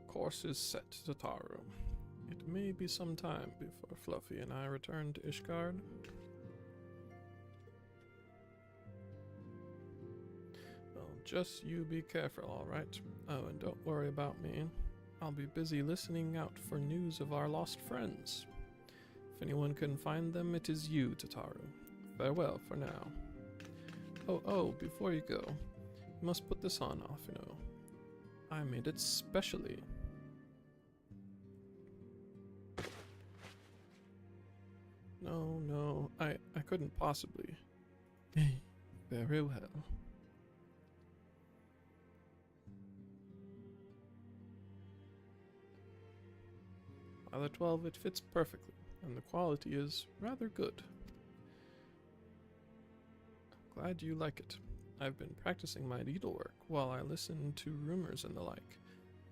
Course is set to Taru. It may be some time before Fluffy and I return to Ishgard. Well, just you be careful, alright? Oh, and don't worry about me. I'll be busy listening out for news of our lost friends. If anyone can find them, it is you, Tataru. Farewell for now. Oh, before you go, you must put this on, Alphino. I made it specially. No, I couldn't possibly. Very well. By the 12, it fits perfectly, and the quality is rather good. I'm glad you like it. I've been practicing my needlework while I listen to rumors and the like.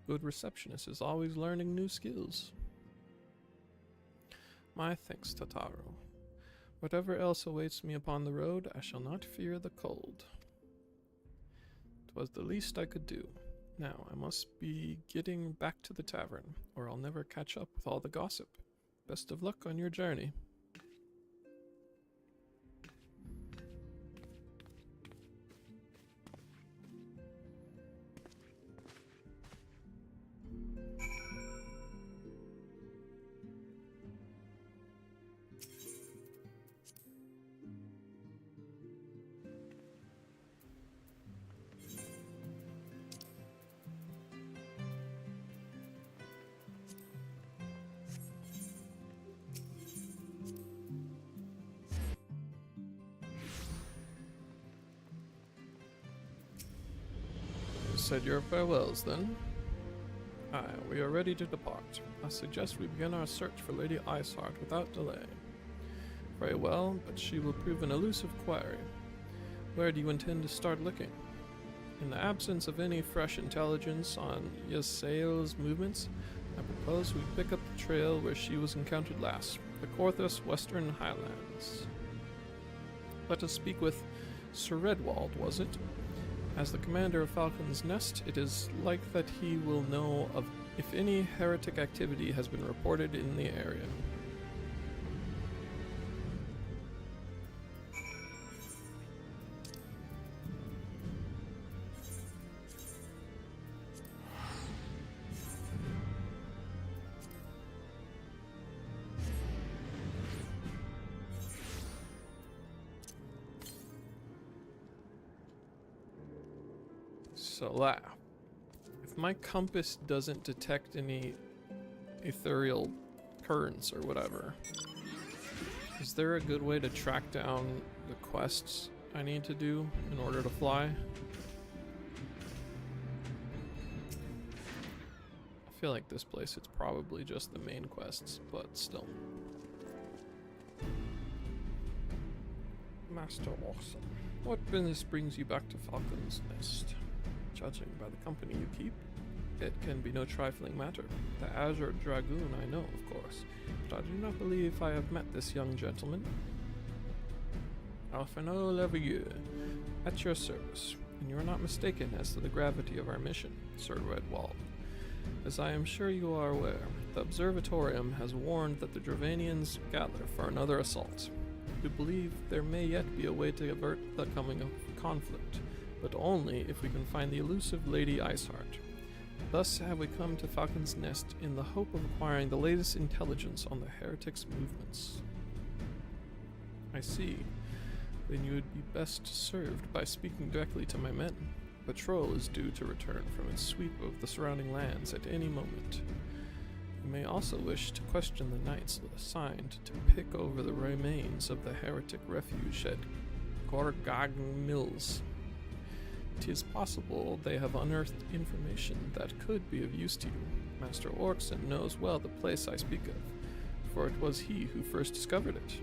Good receptionist is always learning new skills. My thanks, Tataru. Whatever else awaits me upon the road, I shall not fear the cold. 'Twas the least I could do. Now I must be getting back to the tavern, or I'll never catch up with all the gossip. Best of luck on your journey. Said your farewells, then. Aye, we are ready to depart. I suggest we begin our search for Lady Iceheart without delay. Very well, but she will prove an elusive quarry. Where do you intend to start looking? In the absence of any fresh intelligence on Ysael's movements, I propose we pick up the trail where she was encountered last, the Korthus Western Highlands. Let us speak with Sir Redwald, was it? As the commander of Falcon's Nest, it is like that he will know of if any heretic activity has been reported in the area. So, if my compass doesn't detect any ethereal currents or whatever, is there a good way to track down the quests I need to do in order to fly? I feel like this place, it's probably just the main quests, but still. Master Awesome, what business brings you back to Falcon's Nest? Judging by the company you keep, it can be no trifling matter. The Azure Dragoon I know, of course, but I do not believe I have met this young gentleman. Alphinaud Levieux, at your service, and you are not mistaken as to the gravity of our mission, Sir Redwald. As I am sure you are aware, the Observatorium has warned that the Dravanians gather for another assault. We believe there may yet be a way to avert the coming of conflict, but only if we can find the elusive Lady Iceheart. Thus have we come to Falcon's Nest in the hope of acquiring the latest intelligence on the heretics' movements. I see. Then you would be best served by speaking directly to my men. A patrol is due to return from its sweep of the surrounding lands at any moment. You may also wish to question the knights assigned to pick over the remains of the heretic refuge at Gorgagn Mills. It is possible they have unearthed information that could be of use to you. Master Orkson knows well the place I speak of, for it was he who first discovered it.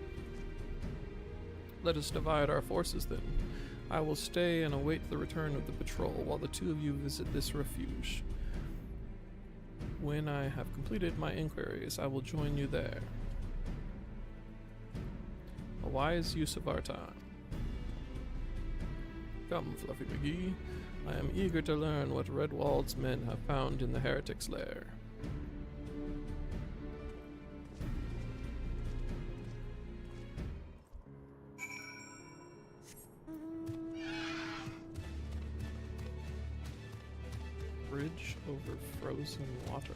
Let us divide our forces then. I will stay and await the return of the patrol while the two of you visit this refuge. When I have completed my inquiries, I will join you there. A wise use of our time. Come, Fluffy McGee. I am eager to learn what Redwald's men have found in the heretic's lair. Bridge over frozen water.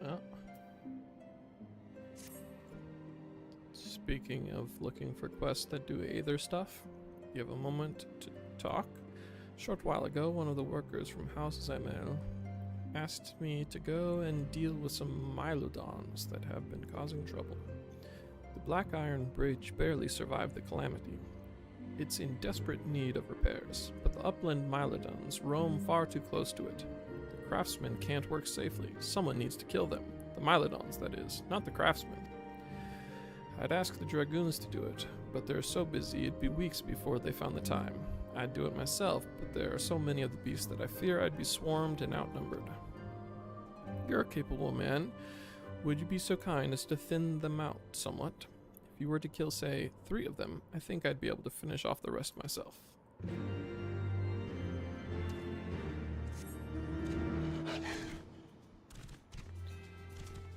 Oh. Speaking of looking for quests that do Aether stuff, you have a moment to talk? A short while ago, one of the workers from House Zamel asked me to go and deal with some Mylodons that have been causing trouble. The Black Iron Bridge barely survived the calamity. It's in desperate need of repairs, but the upland Mylodons roam far too close to it. The craftsmen can't work safely. Someone needs to kill them. The Mylodons, that is, not the craftsmen. I'd ask the Dragoons to do it, but they're so busy it'd be weeks before they found the time. I'd do it myself, but there are so many of the beasts that I fear I'd be swarmed and outnumbered. You're a capable man. Would you be so kind as to thin them out somewhat? If you were to kill, say, 3 of them, I think I'd be able to finish off the rest myself.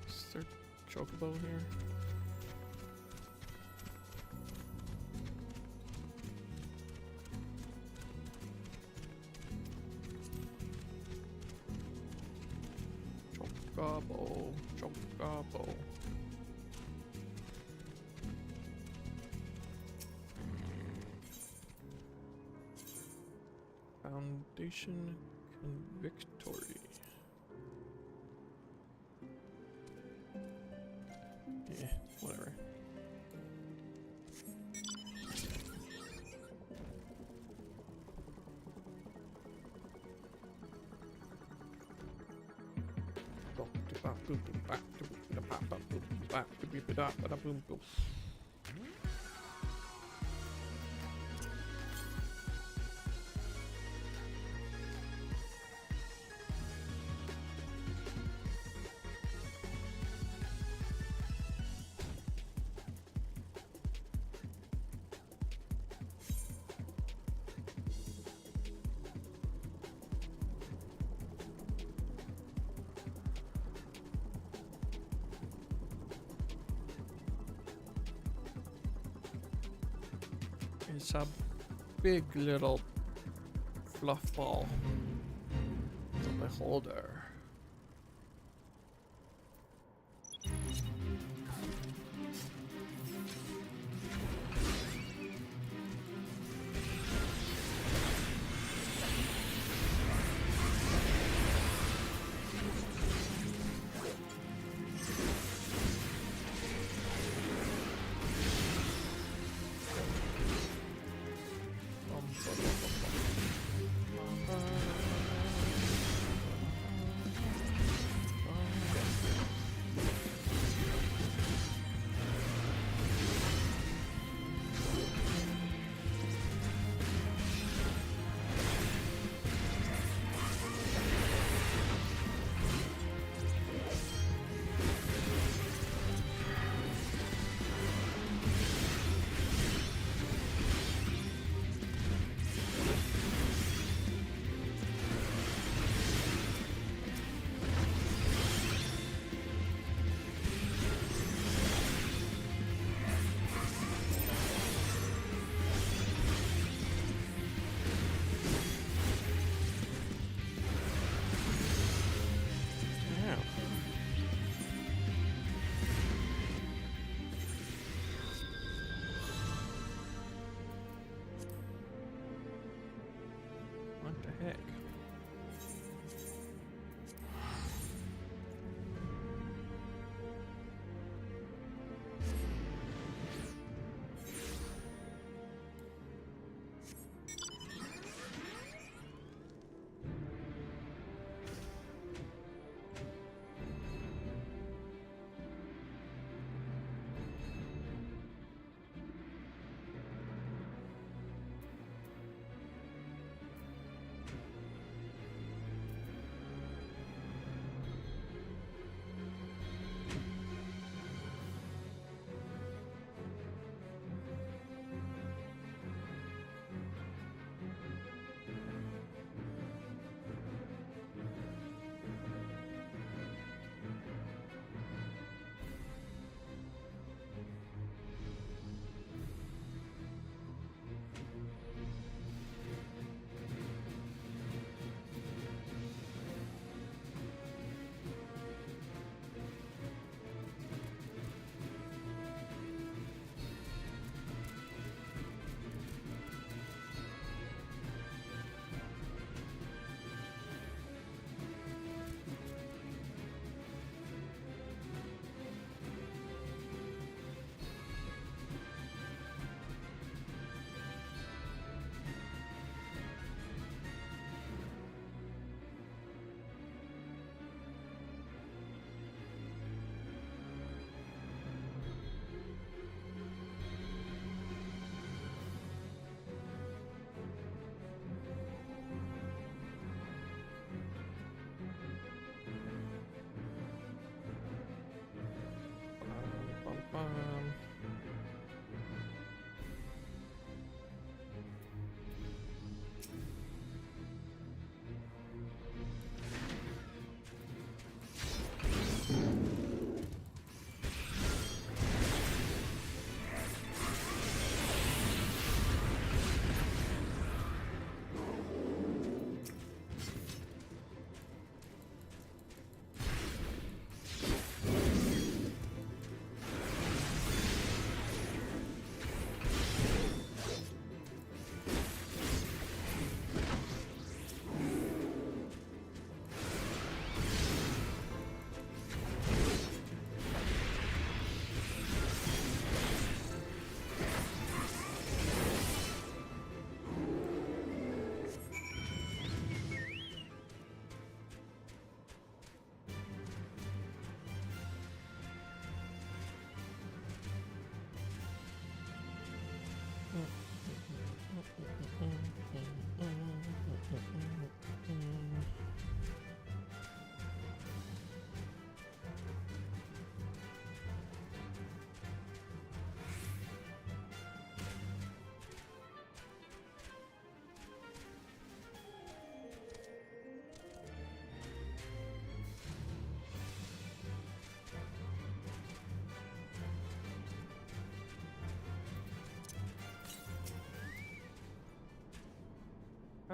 Is there a chocobo here? Chocobo, chocobo. Foundation Convictory. Yeah, whatever. It's a big little fluff ball. The beholder.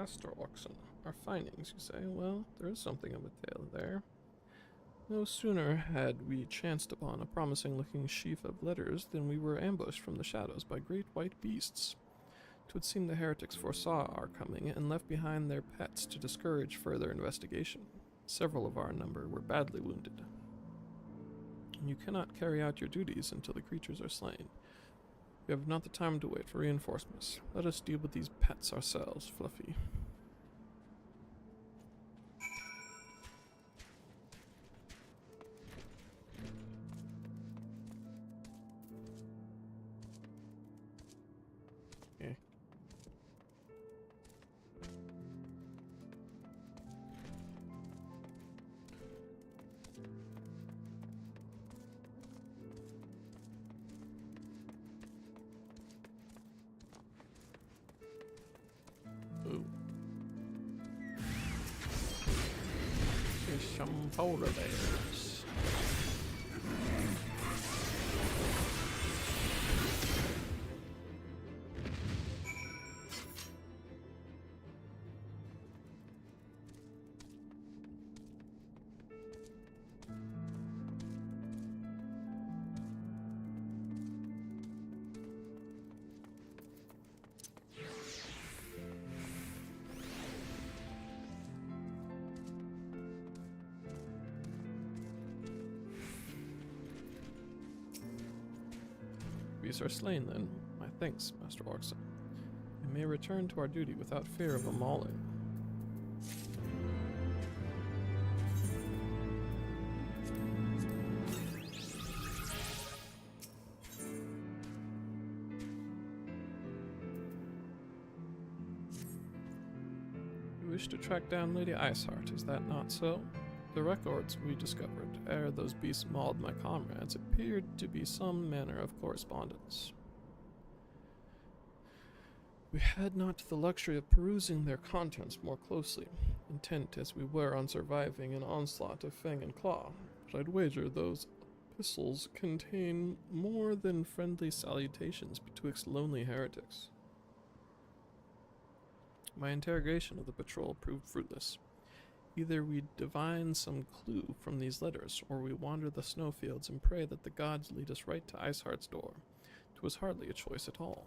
Master Oxen. Our findings, you say? Well, there is something of a tale there. No sooner had we chanced upon a promising-looking sheaf of letters than we were ambushed from the shadows by great white beasts. 'Twould seem the heretics foresaw our coming and left behind their pets to discourage further investigation. Several of our number were badly wounded. You cannot carry out your duties until the creatures are slain. We have not the time to wait for reinforcements. Let us deal with these pets ourselves, Fluffy. Okay. Some polar bears. Beasts are slain, then. My thanks, Master Oxen. We may return to our duty without fear of a mauling. You wish to track down Lady Iceheart, is that not so? The records we discovered, ere those beasts mauled my comrades, appeared to be some manner of correspondence. We had not the luxury of perusing their contents more closely, intent as we were on surviving an onslaught of fang and claw, but I'd wager those epistles contain more than friendly salutations betwixt lonely heretics. My interrogation of the patrol proved fruitless. Either we divine some clue from these letters, or we wander the snowfields and pray that the gods lead us right to Iceheart's door. 'Twas hardly a choice at all.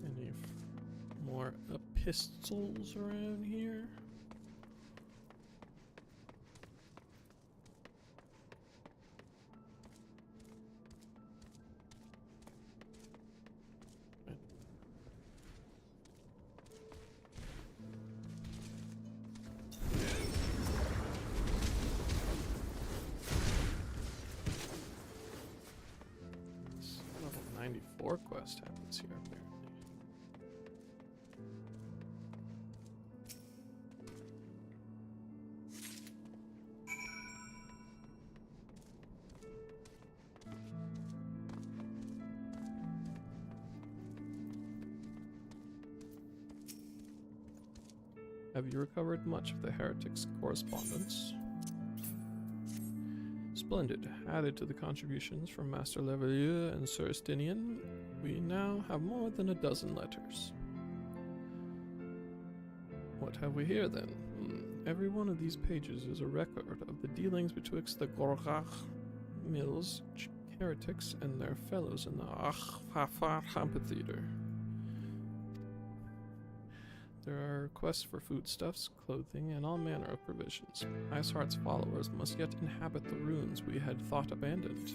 Any more epistles around here? This level 94 quest happens here, apparently. Have you recovered much of the heretics' correspondence? Splendid. Added to the contributions from Master Levelieu and Sir Estinian, we now have more than a dozen letters. What have we here, then? Every one of these pages is a record of the dealings betwixt the Gorgach Mills heretics and their fellows in the Achfafar amphitheater. There are requests for foodstuffs, clothing, and all manner of provisions. Iceheart's followers must yet inhabit the ruins we had thought abandoned.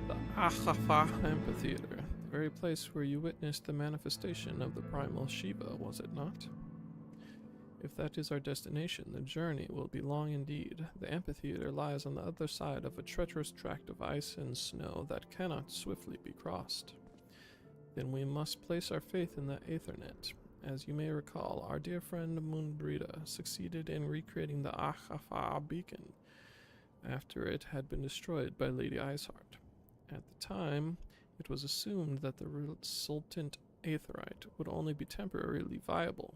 The Achafa Amphitheater. The very place where you witnessed the manifestation of the primal Shiva, was it not? If that is our destination, the journey will be long indeed. The amphitheater lies on the other side of a treacherous tract of ice and snow that cannot swiftly be crossed. Then we must place our faith in the Aethernet. As you may recall, our dear friend Moonbrita succeeded in recreating the Achafa beacon after it had been destroyed by Lady Iceheart. At the time, it was assumed that the resultant aetherite would only be temporarily viable.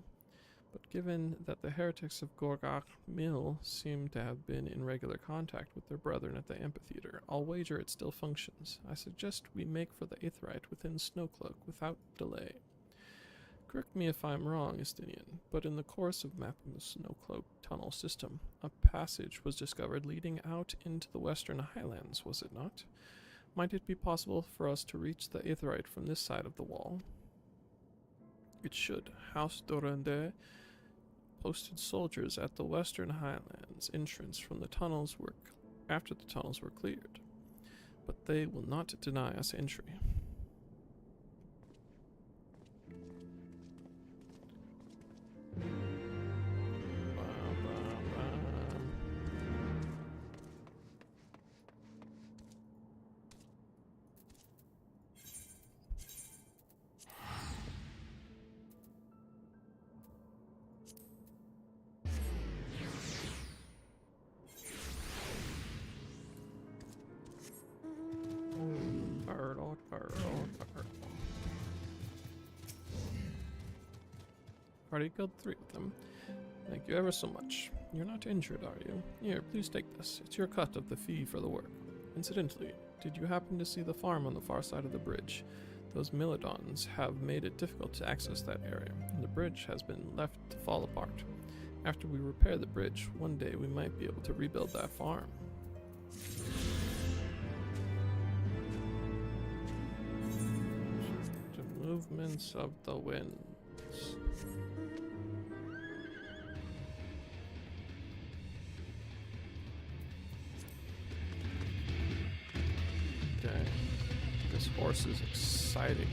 But given that the heretics of Gorgach Mill seem to have been in regular contact with their brethren at the amphitheater, I'll wager it still functions. I suggest we make for the aetherite within Snowcloak without delay. Correct me if I'm wrong, Estinian, but in the course of mapping the Snowcloak tunnel system, a passage was discovered leading out into the western highlands, was it not? Might it be possible for us to reach the aetherite from this side of the wall? It should. House Dorande posted soldiers at the western highlands entrance from the tunnels after the tunnels were cleared, but they will not deny us entry. Already killed 3 of them. Thank you ever so much. You're not injured, are you? Here, please take this. It's your cut of the fee for the work. Incidentally, did you happen to see the farm on the far side of the bridge? Those Milodons have made it difficult to access that area, and the bridge has been left to fall apart. After we repair the bridge, one day we might be able to rebuild that farm. The movements of the winds. Okay. This horse is exciting.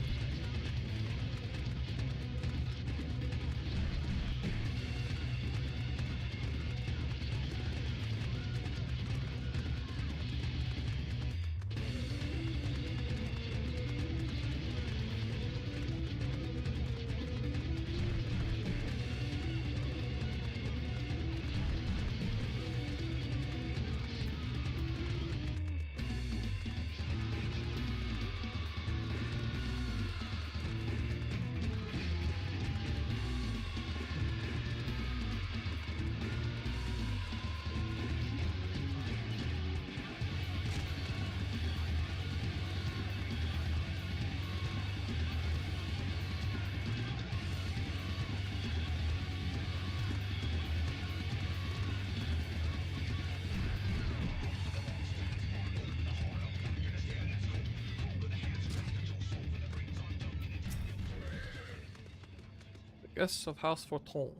Guests of House Forton,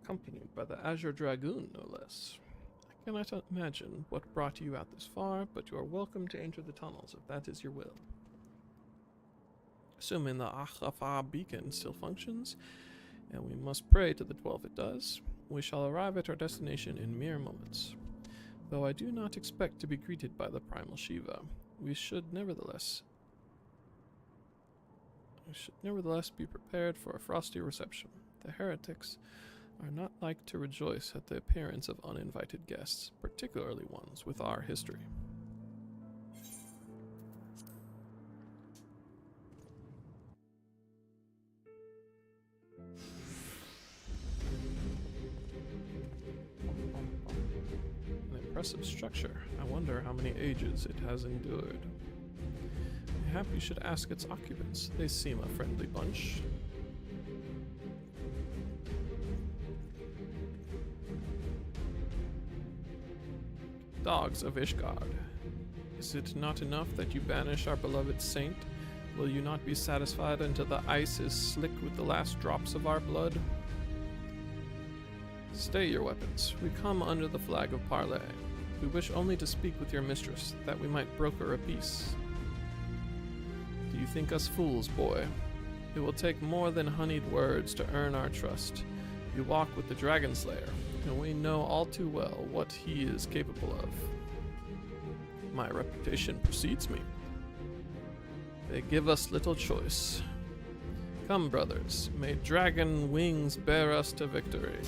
accompanied by the Azure Dragoon, no less. I cannot imagine what brought you out this far, but you are welcome to enter the tunnels if that is your will. Assuming the Achafa beacon still functions, and we must pray to the 12 it does, we shall arrive at our destination in mere moments. Though I do not expect to be greeted by the primal Shiva, we should nevertheless be prepared for a frosty reception. The heretics are not like to rejoice at the appearance of uninvited guests, particularly ones with our history. An impressive structure. I wonder how many ages it has endured. Perhaps you should ask its occupants. They seem a friendly bunch. Dogs of Ishgard. Is it not enough that you banish our beloved saint? Will you not be satisfied until the ice is slick with the last drops of our blood? Stay your weapons. We come under the flag of parley. We wish only to speak with your mistress, that we might broker a peace. Do You think us fools, boy. It will take more than honeyed words to earn our trust. You walk with the Dragon Slayer, and we know all too well what he is capable of. My reputation precedes me. They give us little choice. Come, brothers, may dragon wings bear us to victory.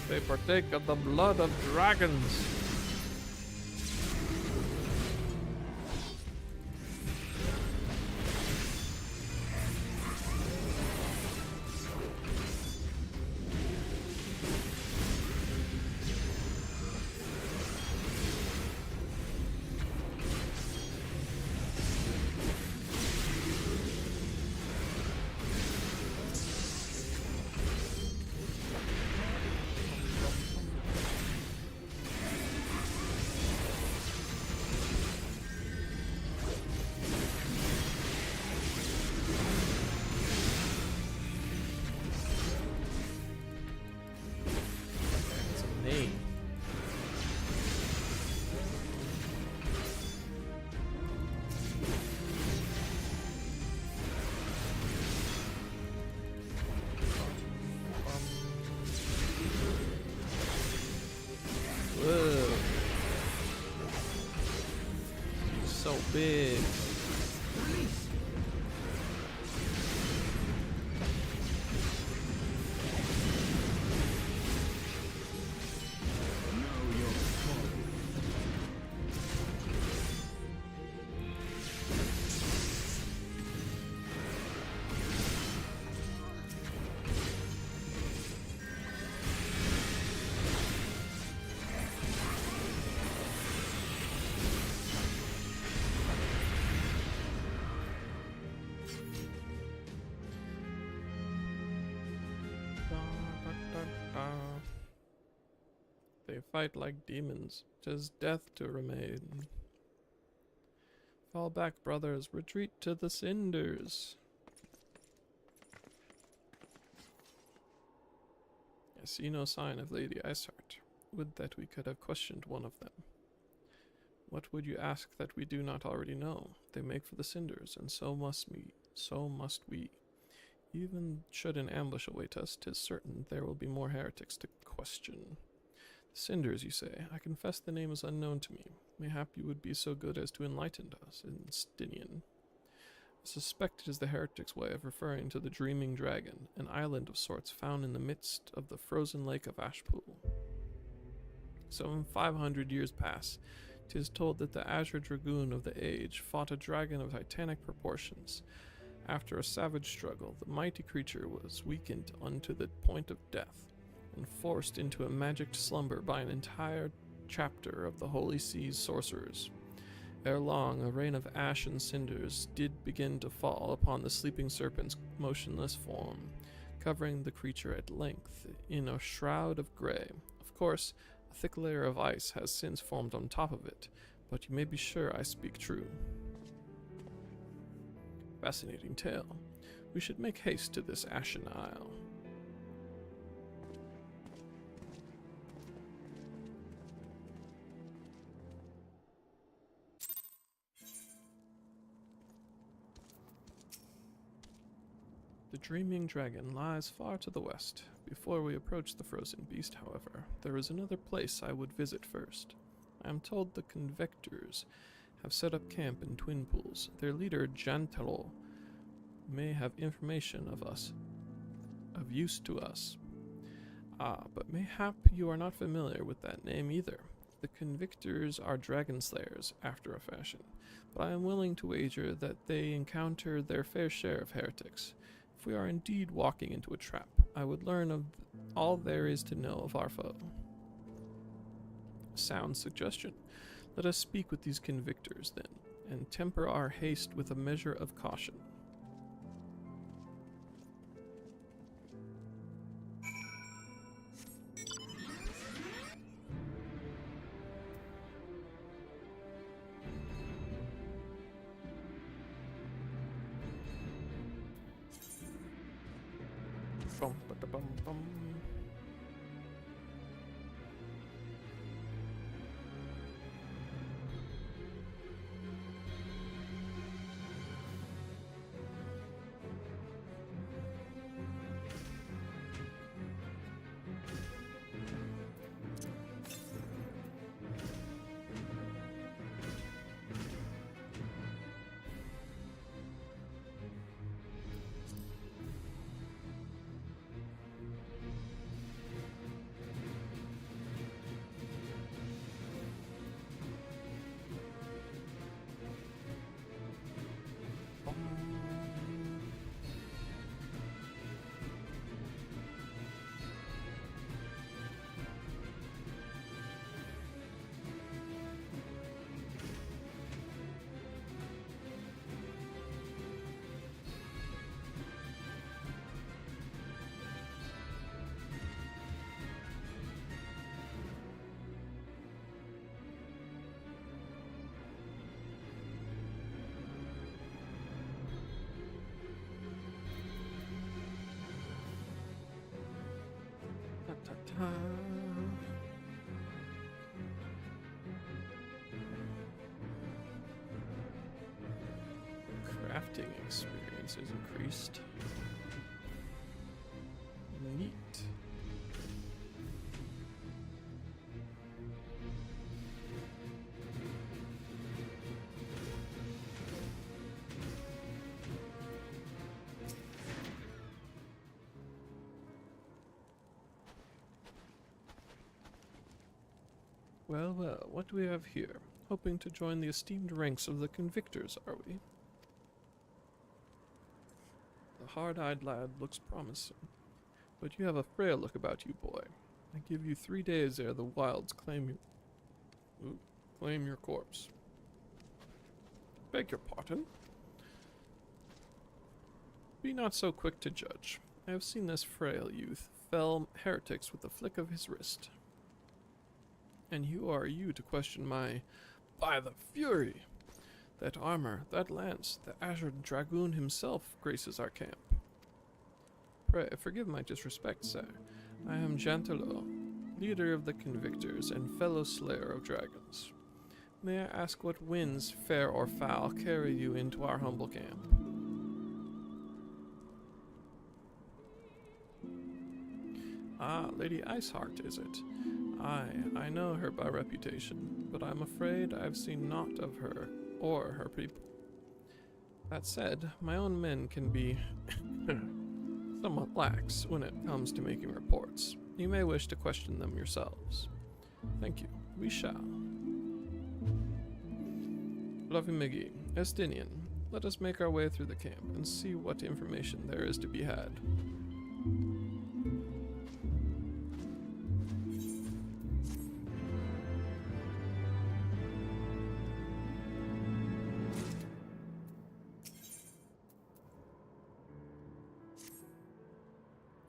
They partake of the blood of dragons. Whoa. He's so big. They fight like demons, 'tis death to remain. Fall back, brothers, retreat to the cinders. I see no sign of Lady Iceheart. Would that we could have questioned one of them. What would you ask that we do not already know? They make for the cinders, and so must we. Even should an ambush await us, 'tis certain there will be more heretics to question. The cinders, you say? I confess the name is unknown to me. Mayhap you would be so good as to enlighten us in Stinian. I suspect it is the heretics' way of referring to the Dreaming Dragon, an island of sorts found in the midst of the frozen lake of Ashpool. Some 500 years pass. 'Tis told that the Azure Dragoon of the age fought a dragon of titanic proportions. After a savage struggle, the mighty creature was weakened unto the point of death, and forced into a magic slumber by an entire chapter of the Holy Sea's sorcerers. Ere long, a rain of ash and cinders did begin to fall upon the sleeping serpent's motionless form, covering the creature at length in a shroud of grey. Of course, a thick layer of ice has since formed on top of it, but you may be sure I speak true. Fascinating tale. We should make haste to this Ashen Isle. The Dreaming Dragon lies far to the west. Before we approach the frozen beast, however, there is another place I would visit first. I am told the Convectors have set up camp in Twin Pools. Their leader, Jantelo, may have information of use to us. Ah, but mayhap you are not familiar with that name either. The Convictors are dragon slayers, after a fashion, but I am willing to wager that they encounter their fair share of heretics. If we are indeed walking into a trap, I would learn of all there is to know of our foe. Sound suggestion. Let us speak with these Convictors, then, and temper our haste with a measure of caution. Bum, ba-da-bum, bum. Ta-ta-ta. Crafting experience is increased. Neat. Well, well, what do we have here? Hoping to join the esteemed ranks of the Convictors, are we? The hard-eyed lad looks promising, but you have a frail look about you, boy. I give you 3 days ere the wilds claim your corpse. Beg your pardon? Be not so quick to judge. I have seen this frail youth fell heretics with the flick of his wrist. And who are you to question my... By the Fury! That armor, that lance, the Azure Dragoon himself graces our camp. Pray, forgive my disrespect, sir. I am Jantelo, leader of the Convictors and fellow slayer of dragons. May I ask what winds, fair or foul, carry you into our humble camp? Ah, Lady Iceheart, is it? I know her by reputation, but I'm afraid I've seen naught of her or her people. That said, my own men can be somewhat lax when it comes to making reports. You may wish to question them yourselves. Thank you. We shall. Fluffy McGee, Estinian, let us make our way through the camp and see what information there is to be had.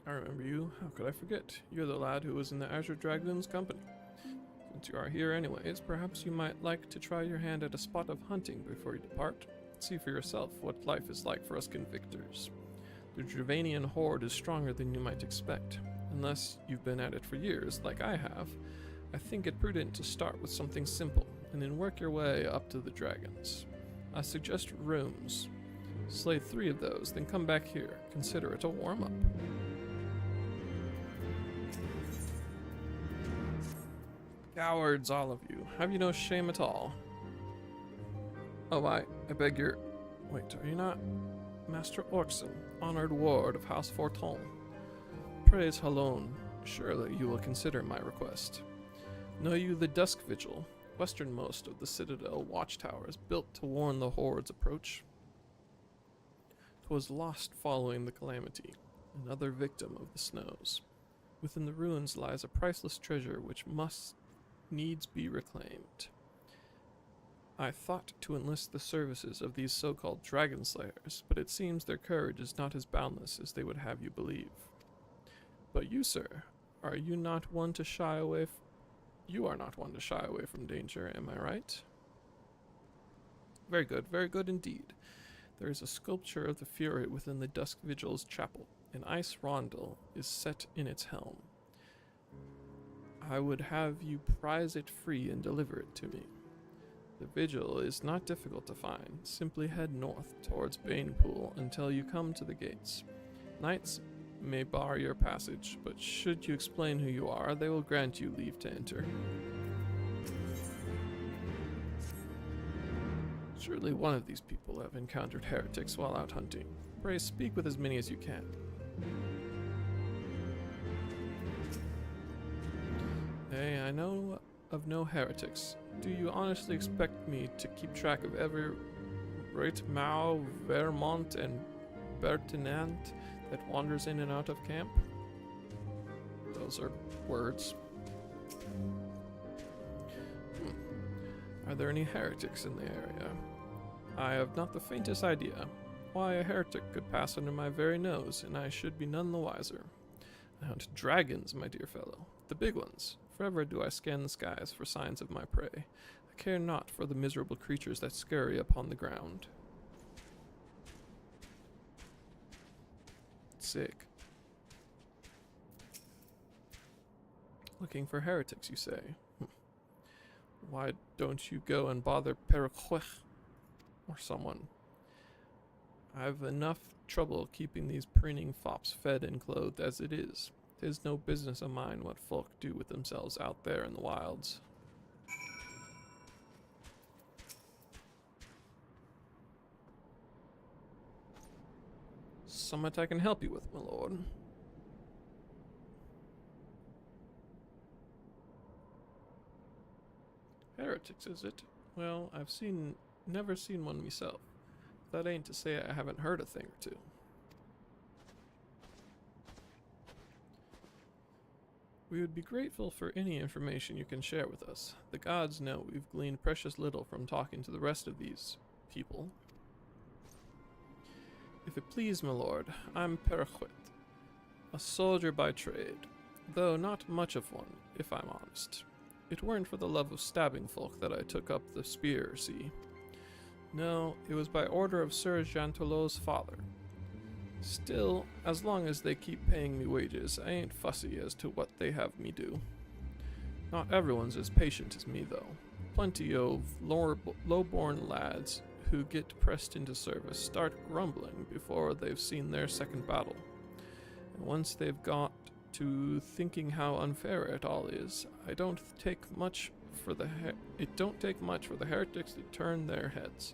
I remember you. How could I forget? You're the lad who was in the Azure Dragoon's company. Since you are here anyways, perhaps you might like to try your hand at a spot of hunting before you depart. See for yourself what life is like for us Convictors. The Dravanian horde is stronger than you might expect. Unless you've been at it for years, like I have, I think it prudent to start with something simple, and then work your way up to the dragons. I suggest rooms. Slay 3 of those, then come back here. Consider it a warm-up. Cowards, all of you. Have you no shame at all? Oh, I beg your... Wait, are you not? Master Orkson, honored ward of House Forton. Praise Halone, Surely you will consider my request. Know you the Dusk Vigil, westernmost of the Citadel watchtowers, built to warn the Horde's approach? 'Twas lost following the calamity, another victim of the snows. Within the ruins lies a priceless treasure which must needs be reclaimed. I thought to enlist the services of these so-called dragon slayers, but it seems their courage is not as boundless as they would have you believe. But you, sir, are you not one to shy away you are not one to shy away from danger, am I right? Very good indeed. There is a sculpture of the Fury within the Dusk Vigil's chapel. An ice rondel is set in its helm. I would have you prize it free and deliver it to me. The vigil is not difficult to find. Simply head north towards Banepool until you come to the gates. Knights may bar your passage, but should you explain who you are, they will grant you leave to enter. Surely one of these people have encountered heretics while out hunting. Pray speak with as many as you can. Nay, I know of no heretics. Do you honestly expect me to keep track of every Reitmau, Vermont, and Bertinant that wanders in and out of camp? Those are words. Are there any heretics in the area? I have not the faintest idea. Why a heretic could pass under my very nose, and I should be none the wiser. I hunt dragons, my dear fellow. The big ones. Forever do I scan the skies for signs of my prey. I care not for the miserable creatures that scurry upon the ground. Sick. Looking for heretics, you say? Why don't you go and bother Periquech or someone? I've enough trouble keeping these preening fops fed and clothed as it is. 'Tis no business of mine what folk do with themselves out there in the wilds. Somewhat I can help you with, my lord. Heretics, is it? Well, I've never seen one myself. That ain't to say I haven't heard a thing or two. We would be grateful for any information you can share with us. The gods know we've gleaned precious little from talking to the rest of these people. If it please, my lord, I'm Periquet, a soldier by trade, though not much of one, if I'm honest. It weren't for the love of stabbing folk that I took up the spear, see. No, it was by order of Sir Jantolot's father. Still, as long as they keep paying me wages, I ain't fussy as to what they have me do. Not everyone's as patient as me, though. Plenty of low-born lads who get pressed into service start grumbling before they've seen their second battle. And once they've got to thinking how unfair it all is, it don't take much for the heretics to turn their heads.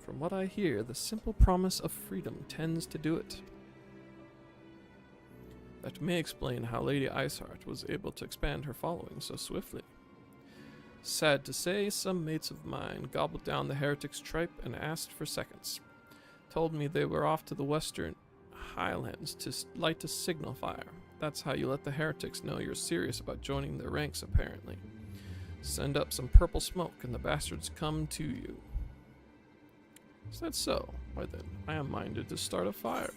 From what I hear, the simple promise of freedom tends to do it. That may explain how Lady Iceheart was able to expand her following so swiftly. Sad to say, some mates of mine gobbled down the heretics' tripe and asked for seconds. Told me they were off to the western highlands to light a signal fire. That's how you let the heretics know you're serious about joining their ranks, apparently. Send up some purple smoke and the bastards come to you. Is that so? Why then, I am minded to start a fire.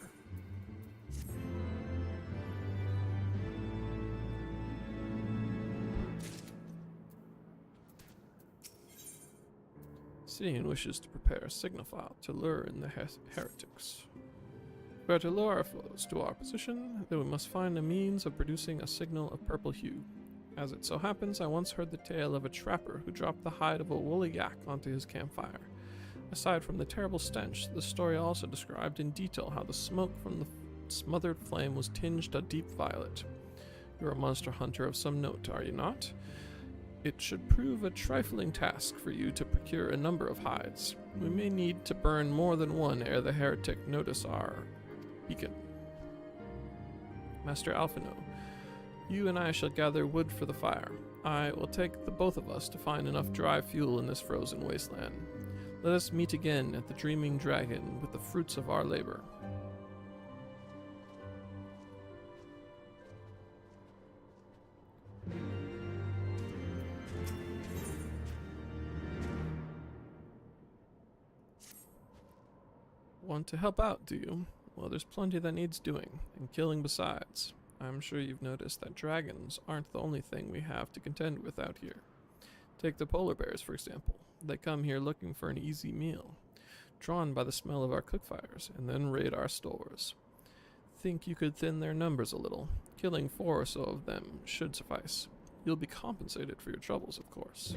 Sidian wishes to prepare a signal file to lure in the heretics. If we are to lure our foes to our position, then we must find a means of producing a signal of purple hue. As it so happens, I once heard the tale of a trapper who dropped the hide of a woolly yak onto his campfire. Aside from the terrible stench, the story also described in detail how the smoke from the smothered flame was tinged a deep violet. You're a monster hunter of some note, are you not? It should prove a trifling task for you to procure a number of hides. We may need to burn more than one ere the heretic notice our beacon. Master Alphino, You and I shall gather wood for the fire. I will take the both of us to find enough dry fuel in this frozen wasteland. Let us meet again at the Dreaming Dragon with the fruits of our labor. Want to help out, do you? Well, there's plenty that needs doing, and killing besides. I'm sure you've noticed that dragons aren't the only thing we have to contend with out here. Take the polar bears, for example. They come here looking for an easy meal, drawn by the smell of our cookfires, and then raid our stores. Think you could thin their numbers a little. Killing 4 or so of them should suffice. You'll be compensated for your troubles, of course.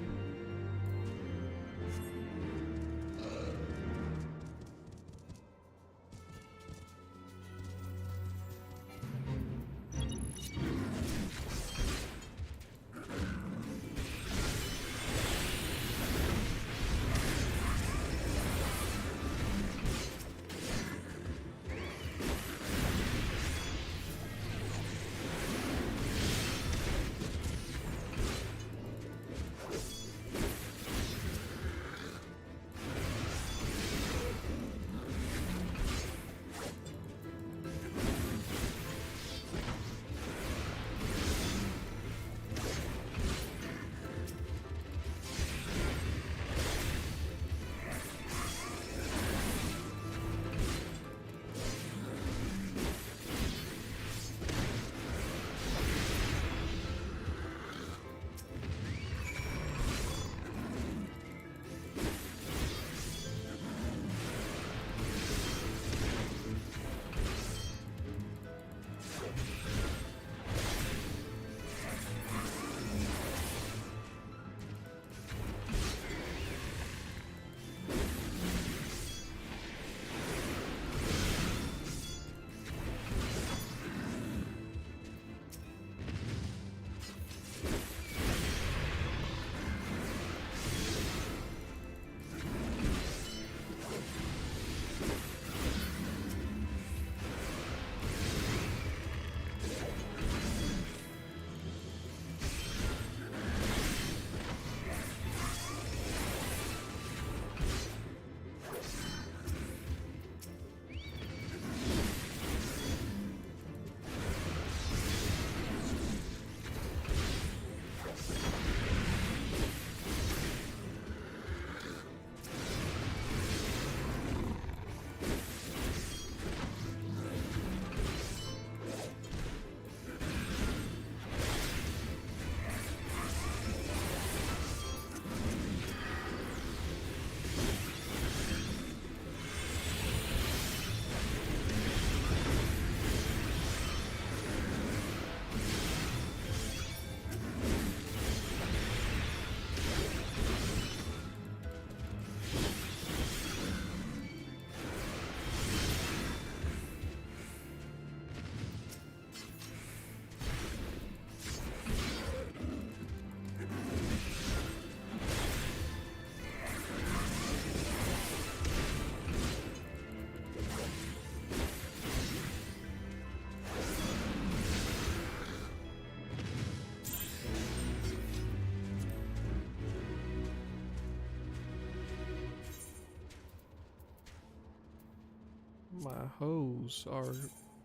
My hoes are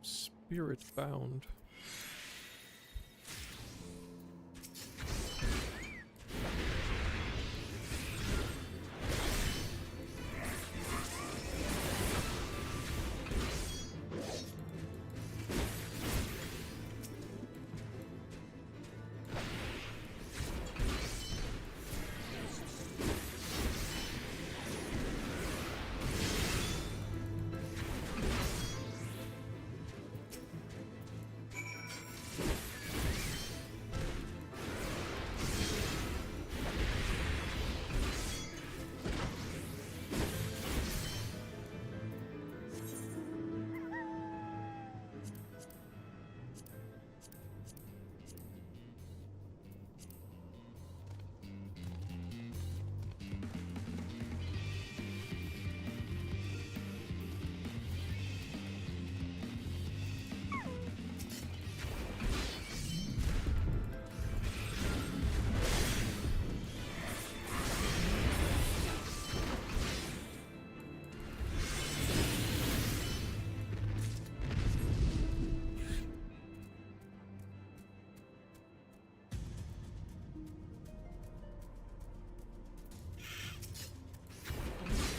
spirit bound.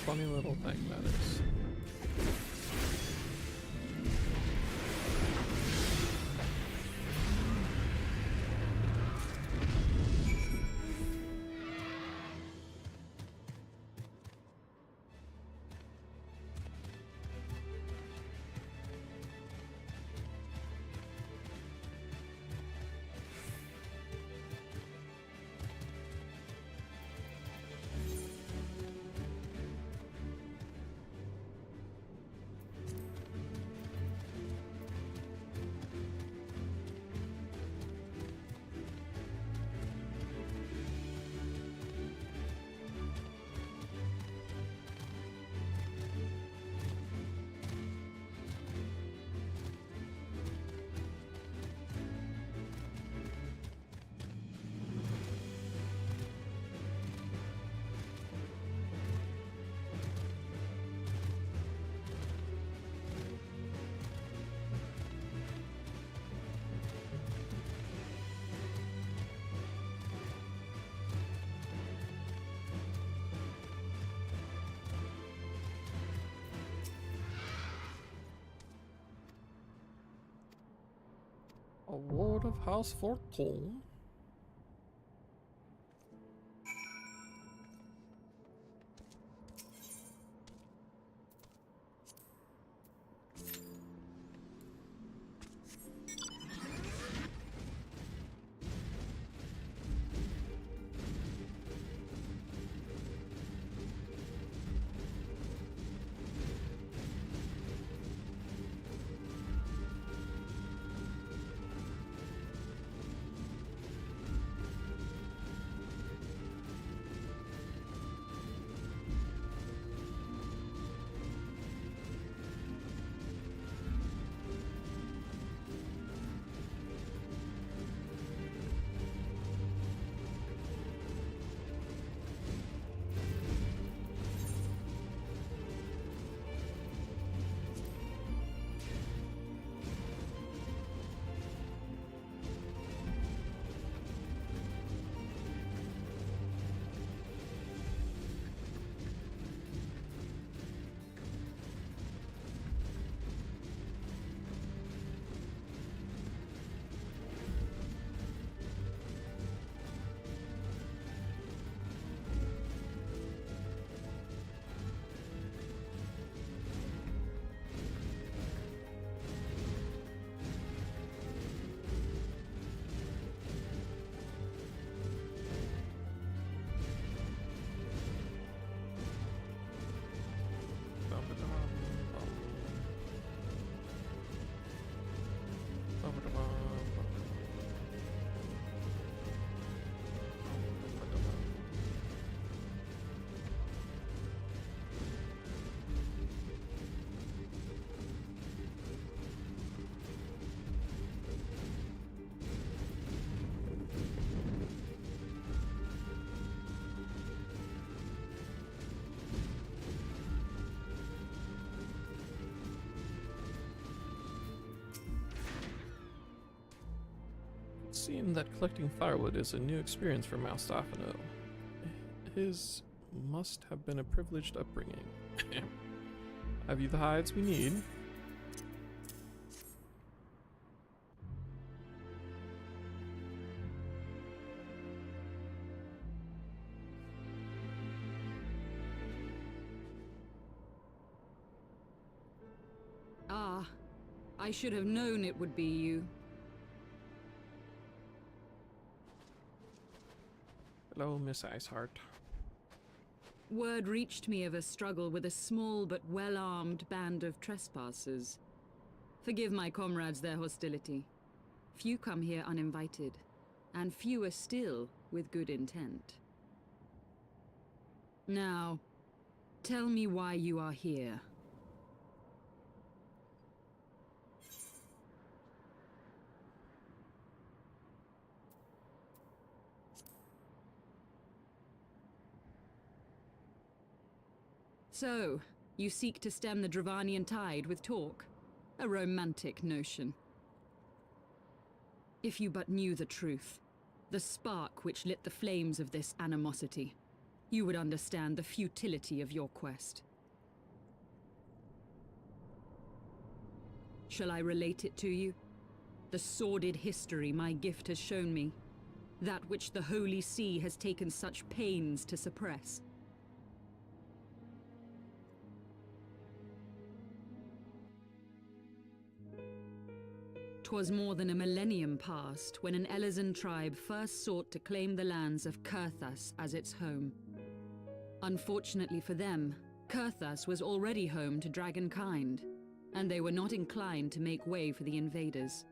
funny little thing that is. A ward of House Fortune. It seemed that collecting firewood is a new experience for Malstafano. His must have been a privileged upbringing. Have you the hides we need? Ah, I should have known it would be you. Hello, Miss Iceheart. Word reached me of a struggle with a small but well-armed band of trespassers. Forgive my comrades their hostility. Few come here uninvited, and fewer still with good intent. Now, tell me why you are here. So, you seek to stem the Dravanian tide with talk? A romantic notion. If you but knew the truth, the spark which lit the flames of this animosity, you would understand the futility of your quest. Shall I relate it to you? The sordid history my gift has shown me. That which the Holy See has taken such pains to suppress. 'Twas more than a millennium past when an Elezen tribe first sought to claim the lands of Kurthas as its home. Unfortunately for them, Kurthas was already home to dragonkind, and they were not inclined to make way for the invaders.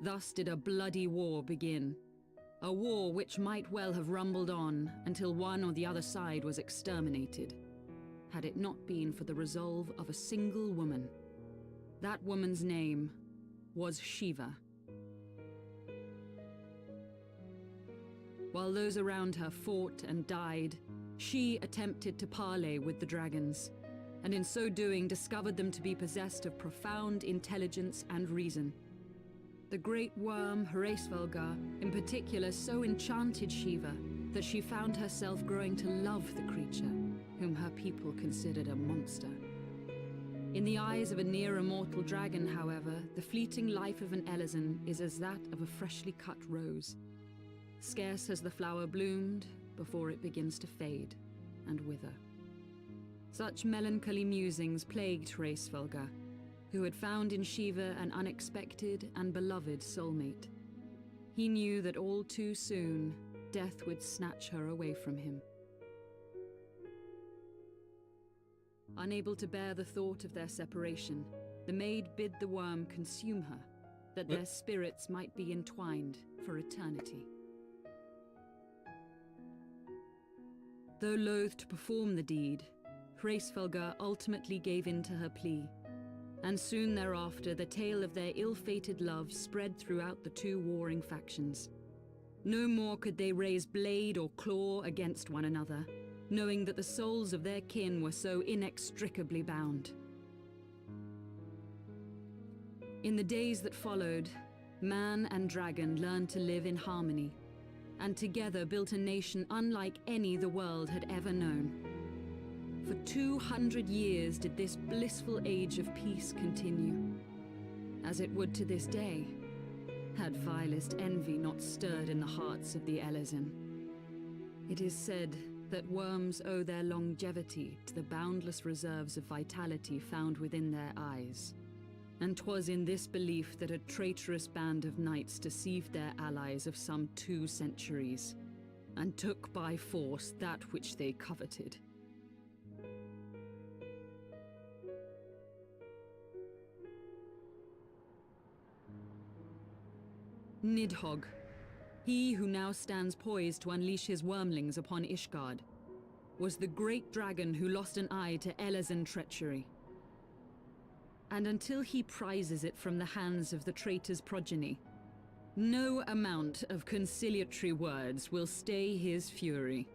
Thus did a bloody war begin. A war which might well have rumbled on until one or the other side was exterminated, had it not been for the resolve of a single woman. That woman's name was Shiva. While those around her fought and died, she attempted to parley with the dragons, and in so doing discovered them to be possessed of profound intelligence and reason. The great worm Hraesvelgar in particular so enchanted Shiva that she found herself growing to love the creature, whom her people considered a monster. In the eyes of a near-immortal dragon, however, the fleeting life of an Elezen is as that of a freshly cut rose. Scarce has the flower bloomed before it begins to fade and wither. Such melancholy musings plagued Hraesvelgar, who had found in Shiva an unexpected and beloved soulmate. He knew that all too soon, death would snatch her away from him. Unable to bear the thought of their separation, the maid bid the worm consume her, that their spirits might be entwined for eternity. Though loath to perform the deed, Hraesvelgar ultimately gave in to her plea, and soon thereafter the tale of their ill-fated love spread throughout the two warring factions. No more could they raise blade or claw against one another, knowing that the souls of their kin were so inextricably bound. In the days that followed, man and dragon learned to live in harmony, and together built a nation unlike any the world had ever known. For 200 years did this blissful age of peace continue, as it would to this day, had vilest envy not stirred in the hearts of the Elezen. It is said that worms owe their longevity to the boundless reserves of vitality found within their eyes. And 'twas in this belief that a traitorous band of knights deceived their allies of some 2 centuries, and took by force that which they coveted. Nidhogg, he who now stands poised to unleash his wormlings upon Ishgard, was the great dragon who lost an eye to Elezen treachery. And until he prizes it from the hands of the traitor's progeny, no amount of conciliatory words will stay his fury.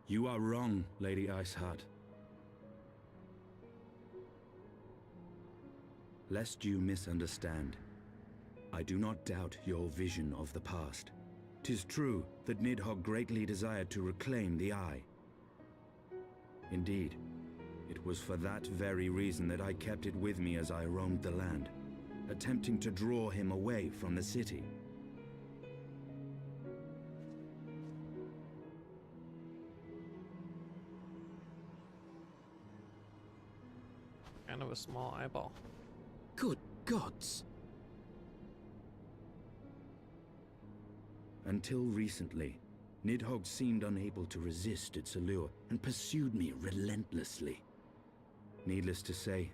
You are wrong, Lady Iceheart. Lest you misunderstand, I do not doubt your vision of the past. 'Tis true that Nidhogg greatly desired to reclaim the Eye. Indeed, it was for that very reason that I kept it with me as I roamed the land, attempting to draw him away from the city. Kind of a small eyeball. Good gods! Until recently, Nidhogg seemed unable to resist its allure and pursued me relentlessly. Needless to say,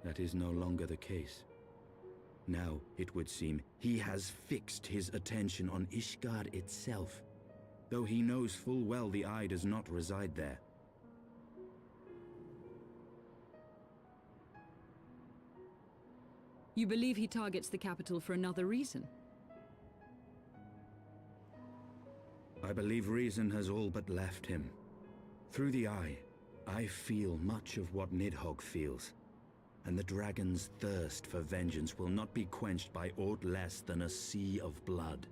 that is no longer the case. Now, it would seem, he has fixed his attention on Ishgard itself, though he knows full well the Eye does not reside there. You believe he targets the capital for another reason? I believe reason has all but left him. Through the Eye, I feel much of what Nidhogg feels, and the dragon's thirst for vengeance will not be quenched by aught less than a sea of blood.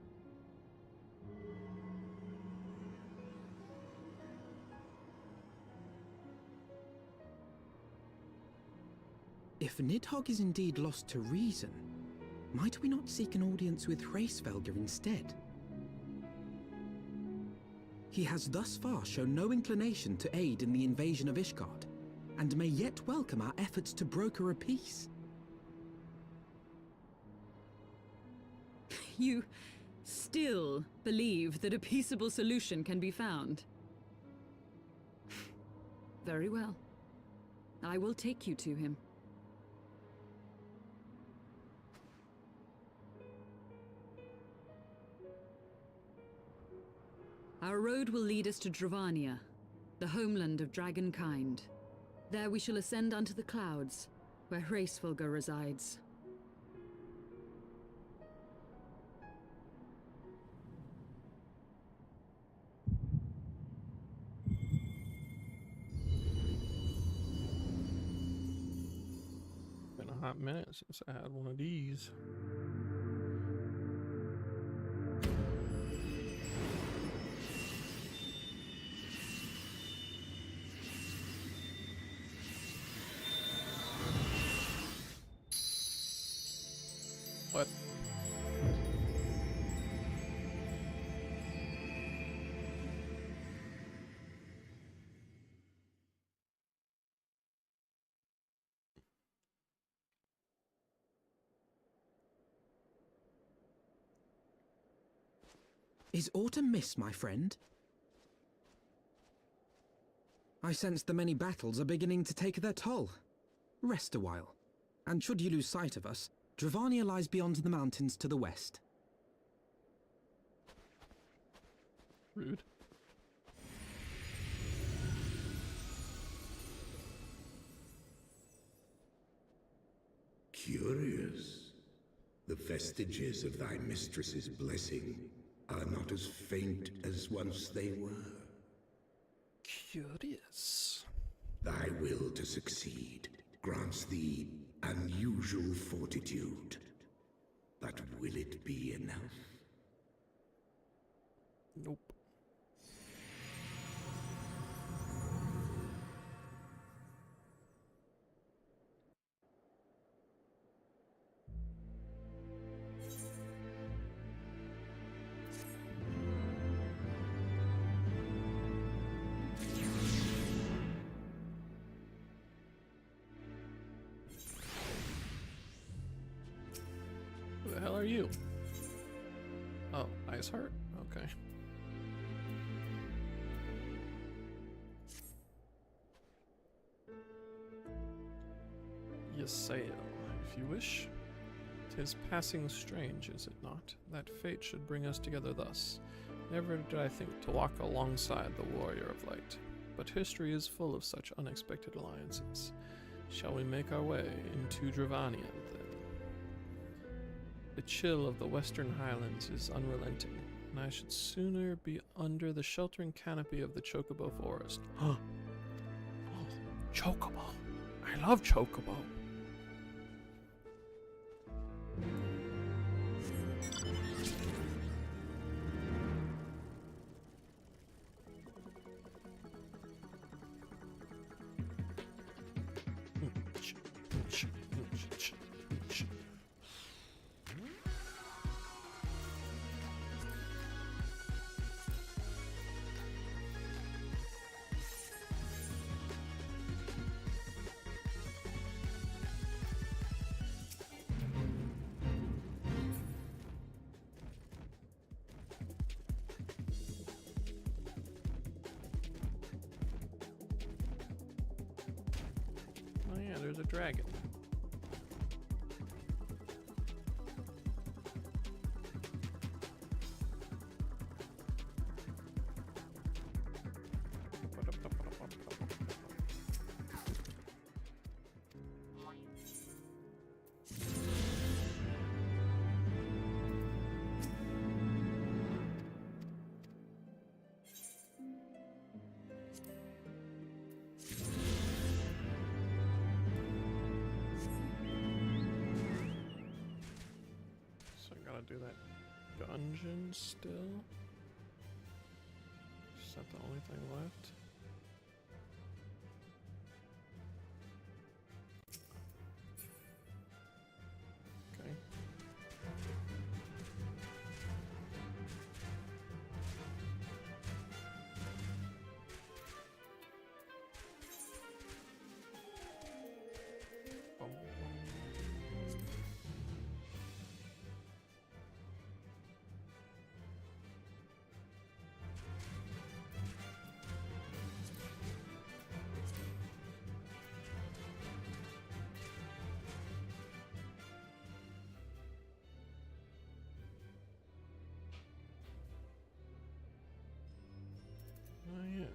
If Nidhogg is indeed lost to reason, might we not seek an audience with Hraesvelgr instead? He has thus far shown no inclination to aid in the invasion of Ishgard, and may yet welcome our efforts to broker a peace. You still believe that a peaceable solution can be found? Very well. I will take you to him. Our road will lead us to Dravania, the homeland of dragonkind. There we shall ascend unto the clouds, where Hraesvelgr resides. Been a hot minute since I had one of these. What? Is autumn mist, my friend? I sense the many battles are beginning to take their toll. Rest a while, and should you lose sight of us, Dravania lies beyond the mountains to the west. Rude. Curious. The vestiges of thy mistress's blessing are not as faint as once they were. Curious. Thy will to succeed grants thee unusual fortitude. But will it be enough? Nope. Who the hell are you? Oh, Iceheart? Okay. Yes, sail, if you wish. 'Tis passing strange, is it not, that fate should bring us together thus. Never did I think to walk alongside the warrior of light, but history is full of such unexpected alliances. Shall we make our way into Dravania, then? The chill of the western highlands is unrelenting, and I should sooner be under the sheltering canopy of the Chocobo forest. Oh, Chocobo! I love Chocobo! Oh yeah, there's a dragon. So I gotta do that dungeon still? Is that the only thing left? Oh yeah.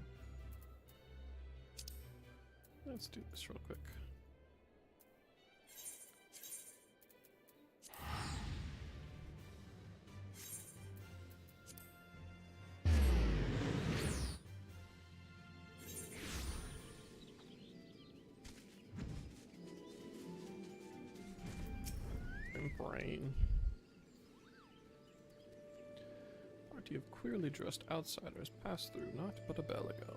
Let's do this real quick. Brain. Party of queerly dressed outsiders passed through not but a bell ago.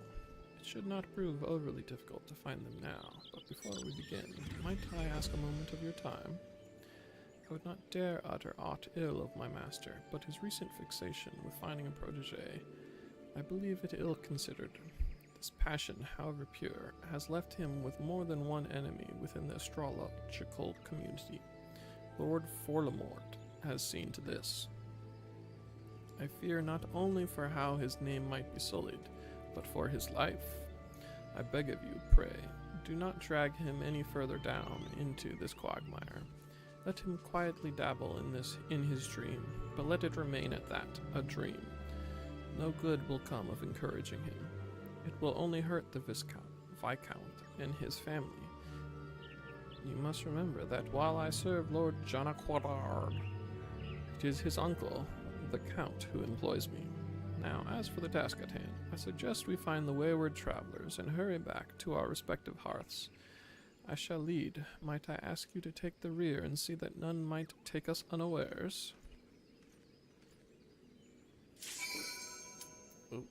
It should not prove overly difficult to find them now, but before we begin, might I ask a moment of your time? I would not dare utter aught ill of my master, but his recent fixation with finding a protege, I believe it ill considered. This passion, however pure, has left him with more than one enemy within the astrological community. Lord Forlamort has seen to this. I fear not only for how his name might be sullied, but for his life. I beg of you, pray, do not drag him any further down into this quagmire. Let him quietly dabble in his dream, but let it remain at that, a dream. No good will come of encouraging him. It will only hurt the Viscount, and his family. You must remember that while I serve Lord Janaquadard, it is his uncle, the Count, who employs me. Now, as for the task at hand, I suggest we find the wayward travelers and hurry back to our respective hearths. I shall lead. Might I ask you to take the rear and see that none might take us unawares? Oh.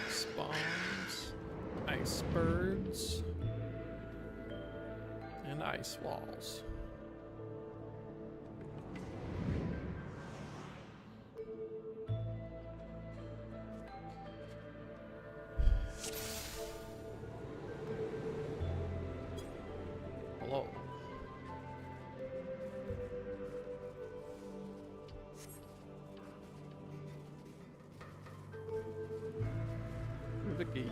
Ice bombs, ice birds, and ice walls. Hello. The key.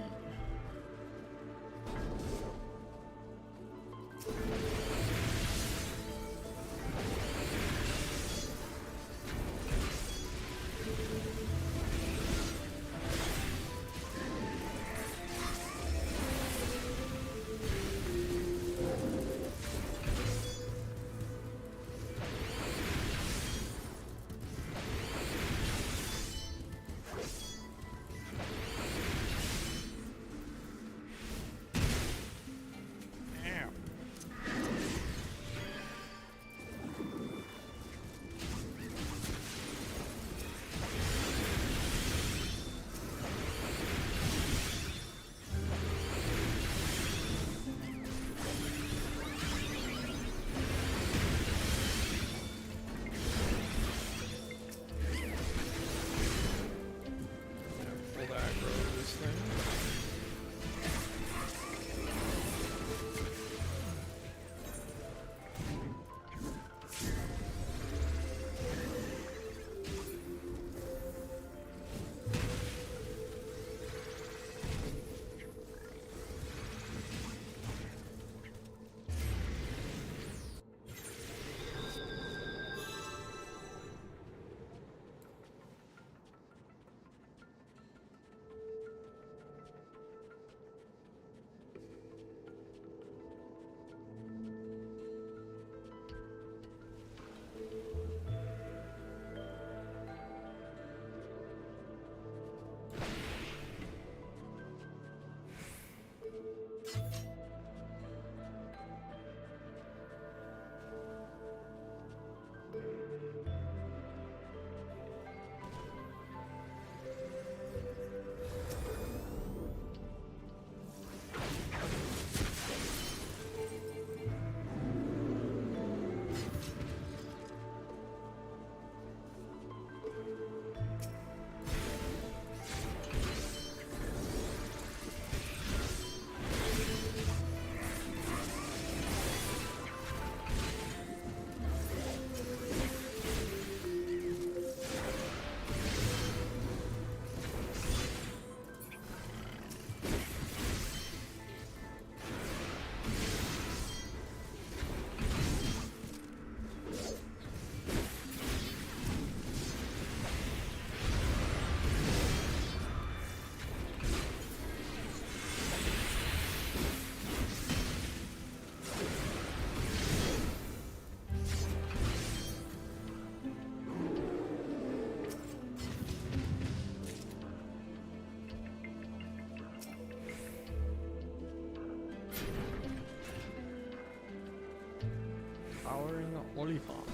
Oliphant.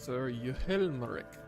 Sir Yhilmeric.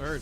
Heard.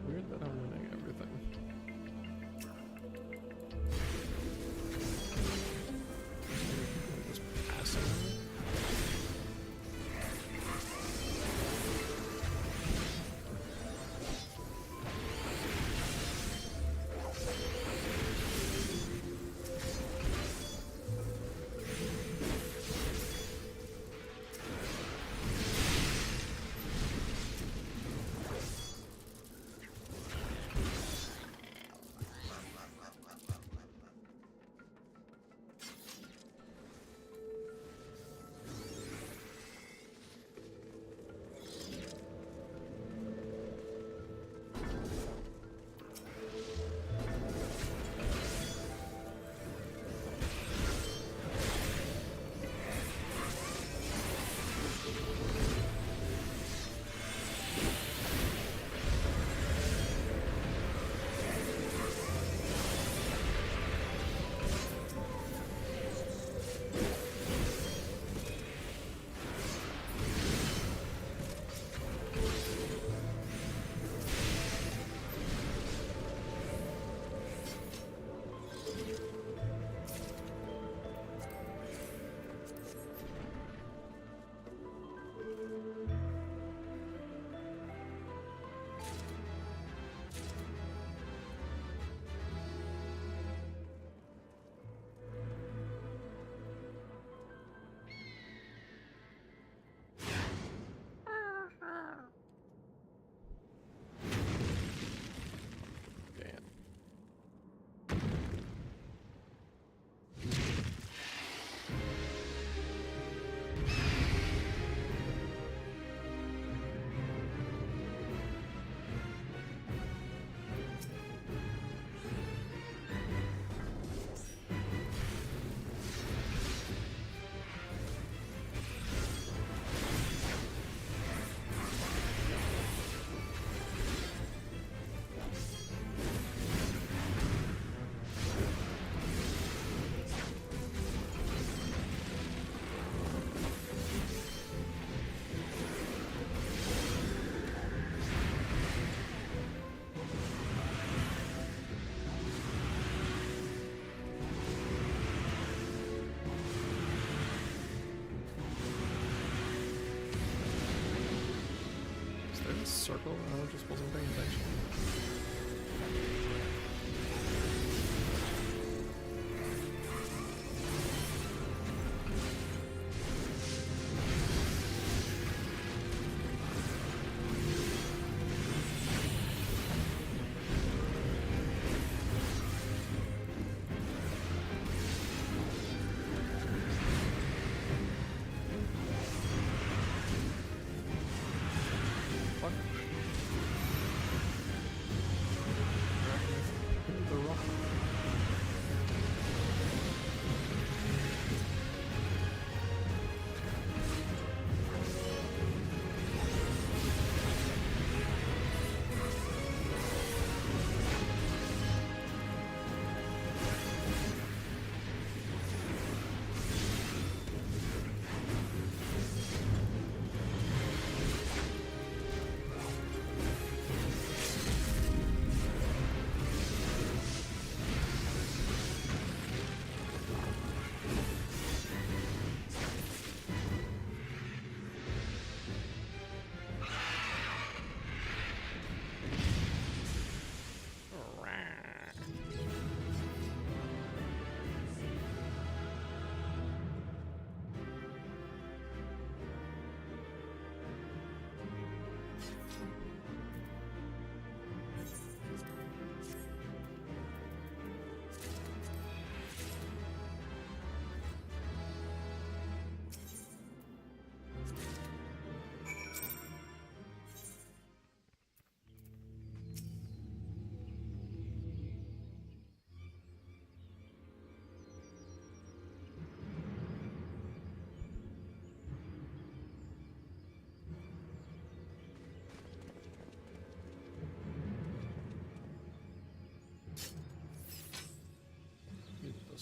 Weird that I'm winning everything. Just passing. Circle, I just wasn't paying attention.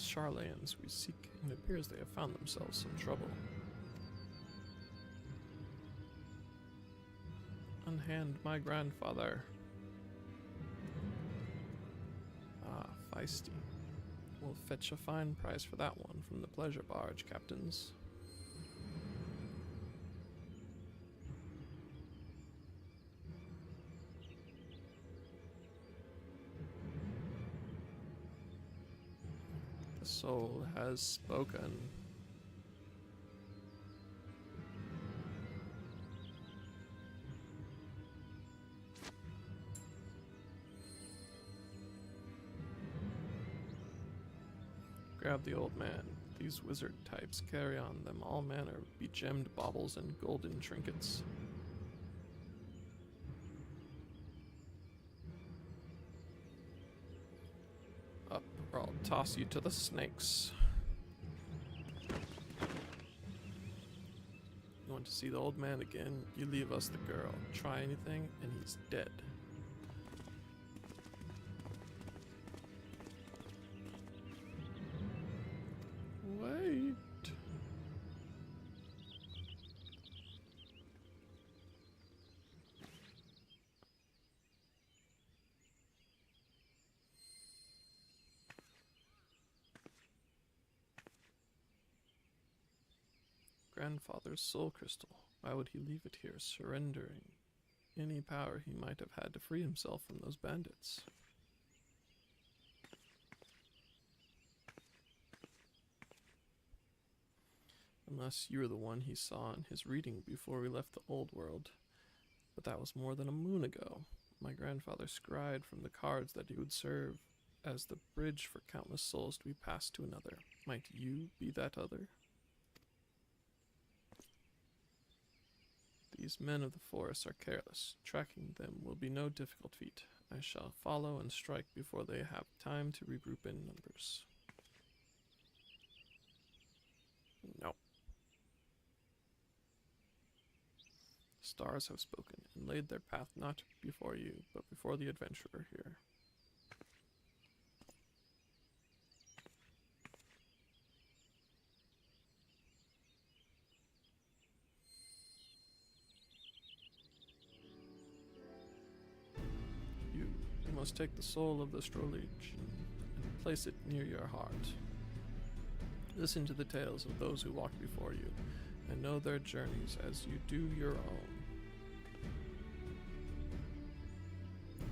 Charlayans we seek, and it appears they have found themselves some trouble. Unhand my grandfather. Ah, feisty. We'll fetch a fine price for that one from the pleasure barge, captains. The soul has spoken. Grab the old man. These wizard types carry on them all manner of begemmed baubles and golden trinkets. Up, or I'll toss you to the snakes. You want to see the old man again? You leave us the girl. Try anything, and he's dead. Wait. Grandfather's soul crystal. Why would he leave it here, surrendering any power he might have had to free himself from those bandits? Unless you were the one he saw in his reading before we left the old world. But that was more than a moon ago. My grandfather scried from the cards that he would serve as the bridge for countless souls to be passed to another. Might you be that other? These men of the forest are careless. Tracking them will be no difficult feat. I shall follow and strike before they have time to regroup in numbers. No. Stars have spoken and laid their path not before you, but before the adventurer here. You must take the soul of the Strolage and place it near your heart. Listen to the tales of those who walked before you, and know their journeys as you do your own.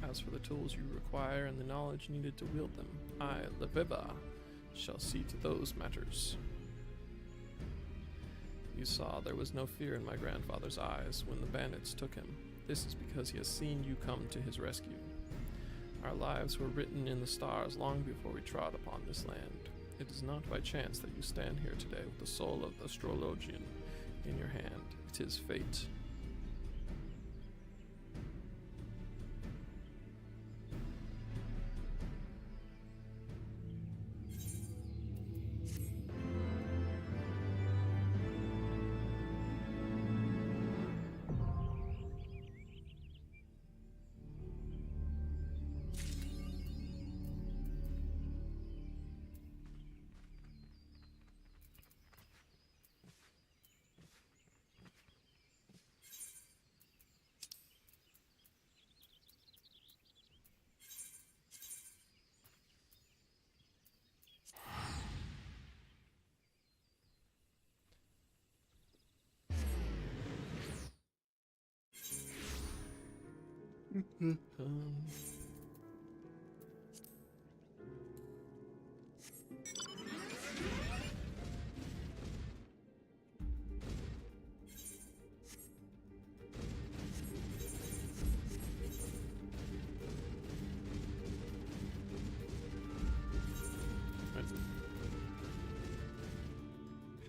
As for the tools you require and the knowledge needed to wield them, I, Leviva, shall see to those matters. You saw there was no fear in my grandfather's eyes when the bandits took him. This is because he has seen you come to his rescue. Our lives were written in the stars long before we trod upon this land. It is not by chance that you stand here today with the soul of the Strologian in your hand. It is fate.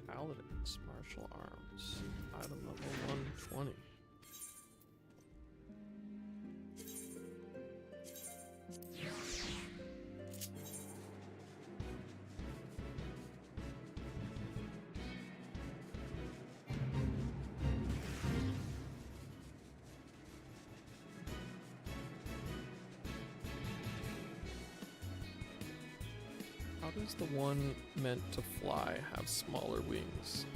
Paladins, martial arms, item level 120. How does the one meant to fly have smaller wings?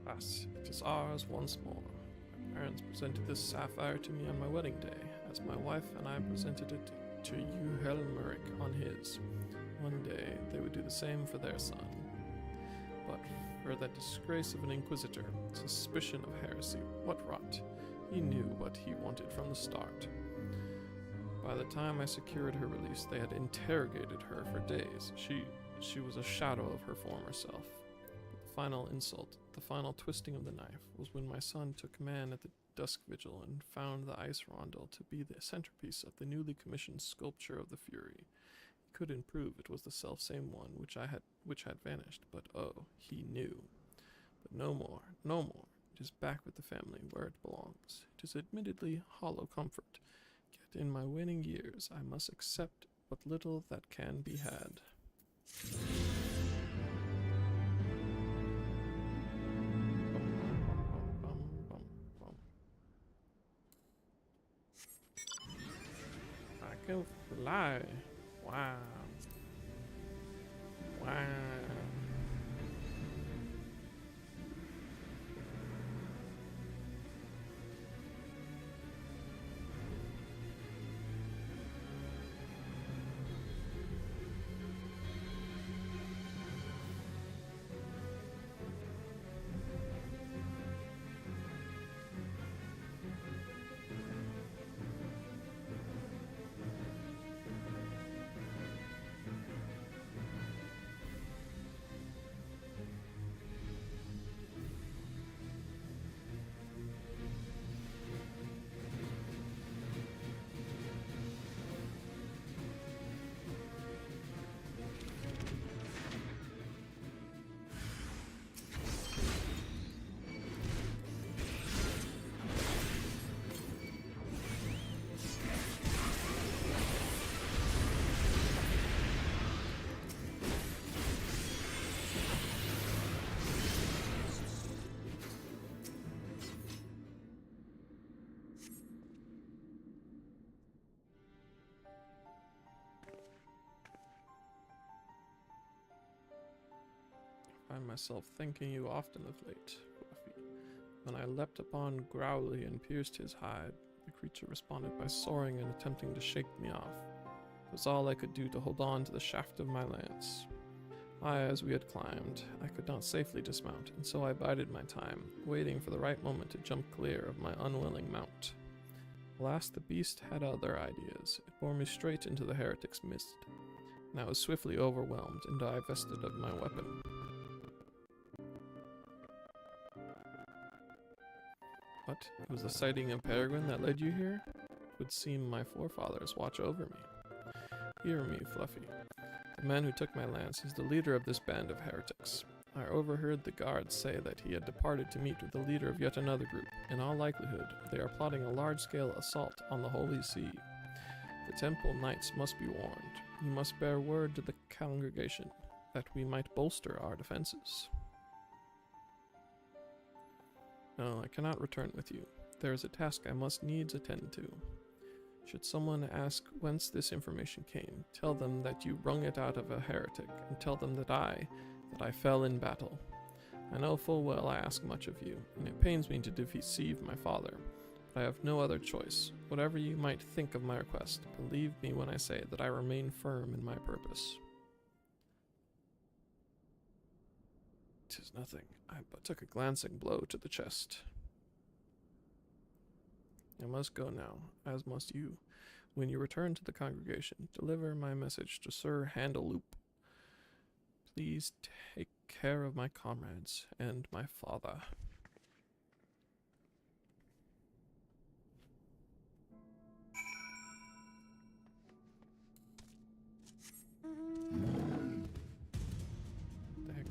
Thus, it is ours once more. My parents presented this sapphire to me on my wedding day, as my wife and I presented it to Helmeric on his. One day, they would do the same for their son. But for that disgrace of an inquisitor, suspicion of heresy, what rot! He knew what he wanted from the start. By the time I secured her release, they had interrogated her for days. She was a shadow of her former self. The final insult, the final twisting of the knife, was when my son took command at the dusk vigil and found the ice rondel to be the centerpiece of the newly commissioned sculpture of the Fury. He couldn't prove it was the self-same one which had vanished, but oh, he knew. But no more, no more. It is back with the family where it belongs. It is admittedly hollow comfort, yet in my waning years I must accept what little that can be had. I can fly. Wow. Wow. I find myself thanking you often of late, Fluffy. When I leapt upon Growly and pierced his hide, the creature responded by soaring and attempting to shake me off. It was all I could do to hold on to the shaft of my lance. As we had climbed, I could not safely dismount, and so I bided my time, waiting for the right moment to jump clear of my unwilling mount. Alas, the beast had other ideas. It bore me straight into the heretic's midst, and I was swiftly overwhelmed and divested of my weapon. What? It was the sighting of Peregrine that led you here? It would seem my forefathers watch over me. Hear me, Fluffy. The man who took my lance is the leader of this band of heretics. I overheard the guards say that he had departed to meet with the leader of yet another group. In all likelihood, they are plotting a large-scale assault on the Holy See. The temple knights must be warned. You must bear word to the congregation that we might bolster our defenses. No, I cannot return with you. There is a task I must needs attend to. Should someone ask whence this information came, tell them that you wrung it out of a heretic, and tell them that I fell in battle. I know full well I ask much of you, and it pains me to deceive my father, but I have no other choice. Whatever you might think of my request, believe me when I say that I remain firm in my purpose. 'Tis nothing. I but took a glancing blow to the chest. I must go now, as must you. When you return to the congregation, deliver my message to Sir Handleloop. Please take care of my comrades and my father. The heck?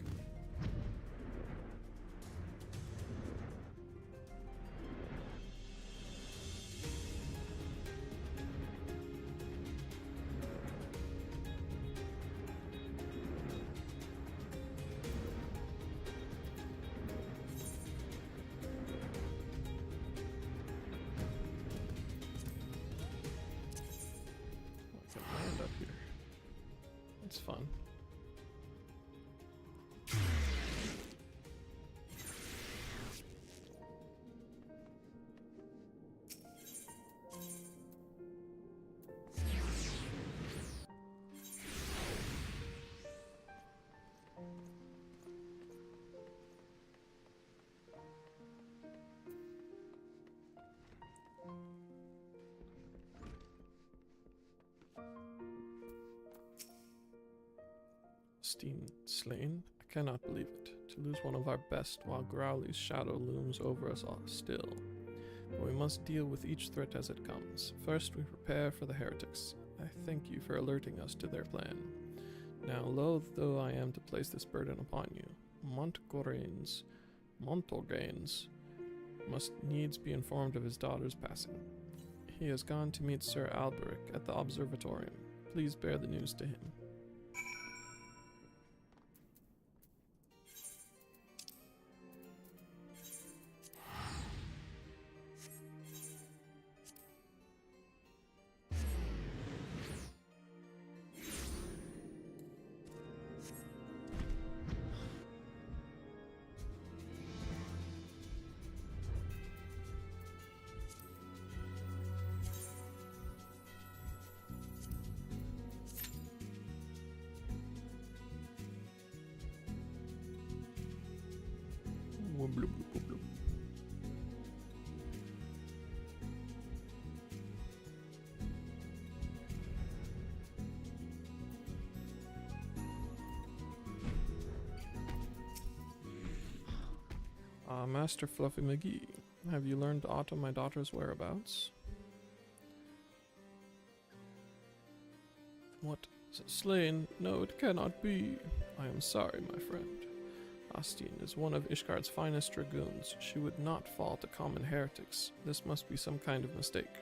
I can land up here. It's fun. Steen slain? I cannot believe it. To lose one of our best while Growly's shadow looms over us all still. But we must deal with each threat as it comes. First, we prepare for the heretics. I thank you for alerting us to their plan. Now, loath though I am to place this burden upon you, Montgoraines must needs be informed of his daughter's passing. He has gone to meet Sir Alberic at the observatorium. Please bear the news to him. Master Fluffy McGee, have you learned aught of my daughter's whereabouts? What? Slain? No, it cannot be. I am sorry, my friend. Astine is one of Ishgard's finest dragoons. She would not fall to common heretics. This must be some kind of mistake.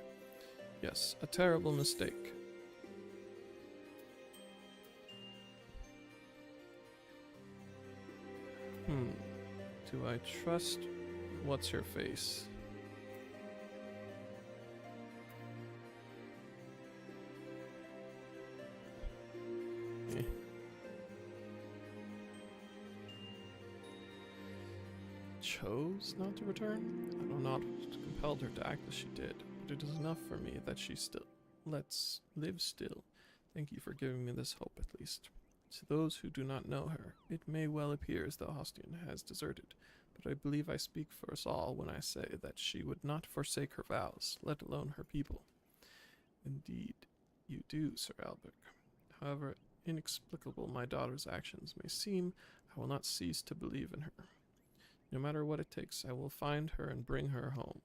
Yes, a terrible mistake. Do I trust what's her face? Eh. Chose not to return? I know not what compelled her to act as she did, but it is enough for me that she lets live still. Thank you for giving me this hope at least. To those who do not know her, it may well appear as though Hostian has deserted, but I believe I speak for us all when I say that she would not forsake her vows, let alone her people. Indeed, you do, Sir Albert. However inexplicable my daughter's actions may seem, I will not cease to believe in her. No matter what it takes, I will find her and bring her home.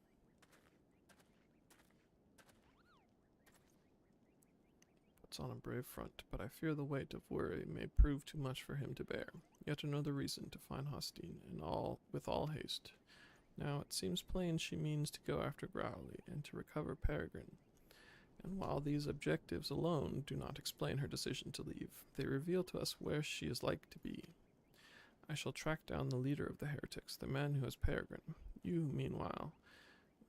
Puts on a brave front, but I fear the weight of worry may prove too much for him to bear. Yet another reason to find Hostine, with all haste. Now it seems plain she means to go after Growly and to recover Peregrine. And while these objectives alone do not explain her decision to leave, they reveal to us where she is like to be. I shall track down the leader of the heretics, the man who has Peregrine. You, meanwhile,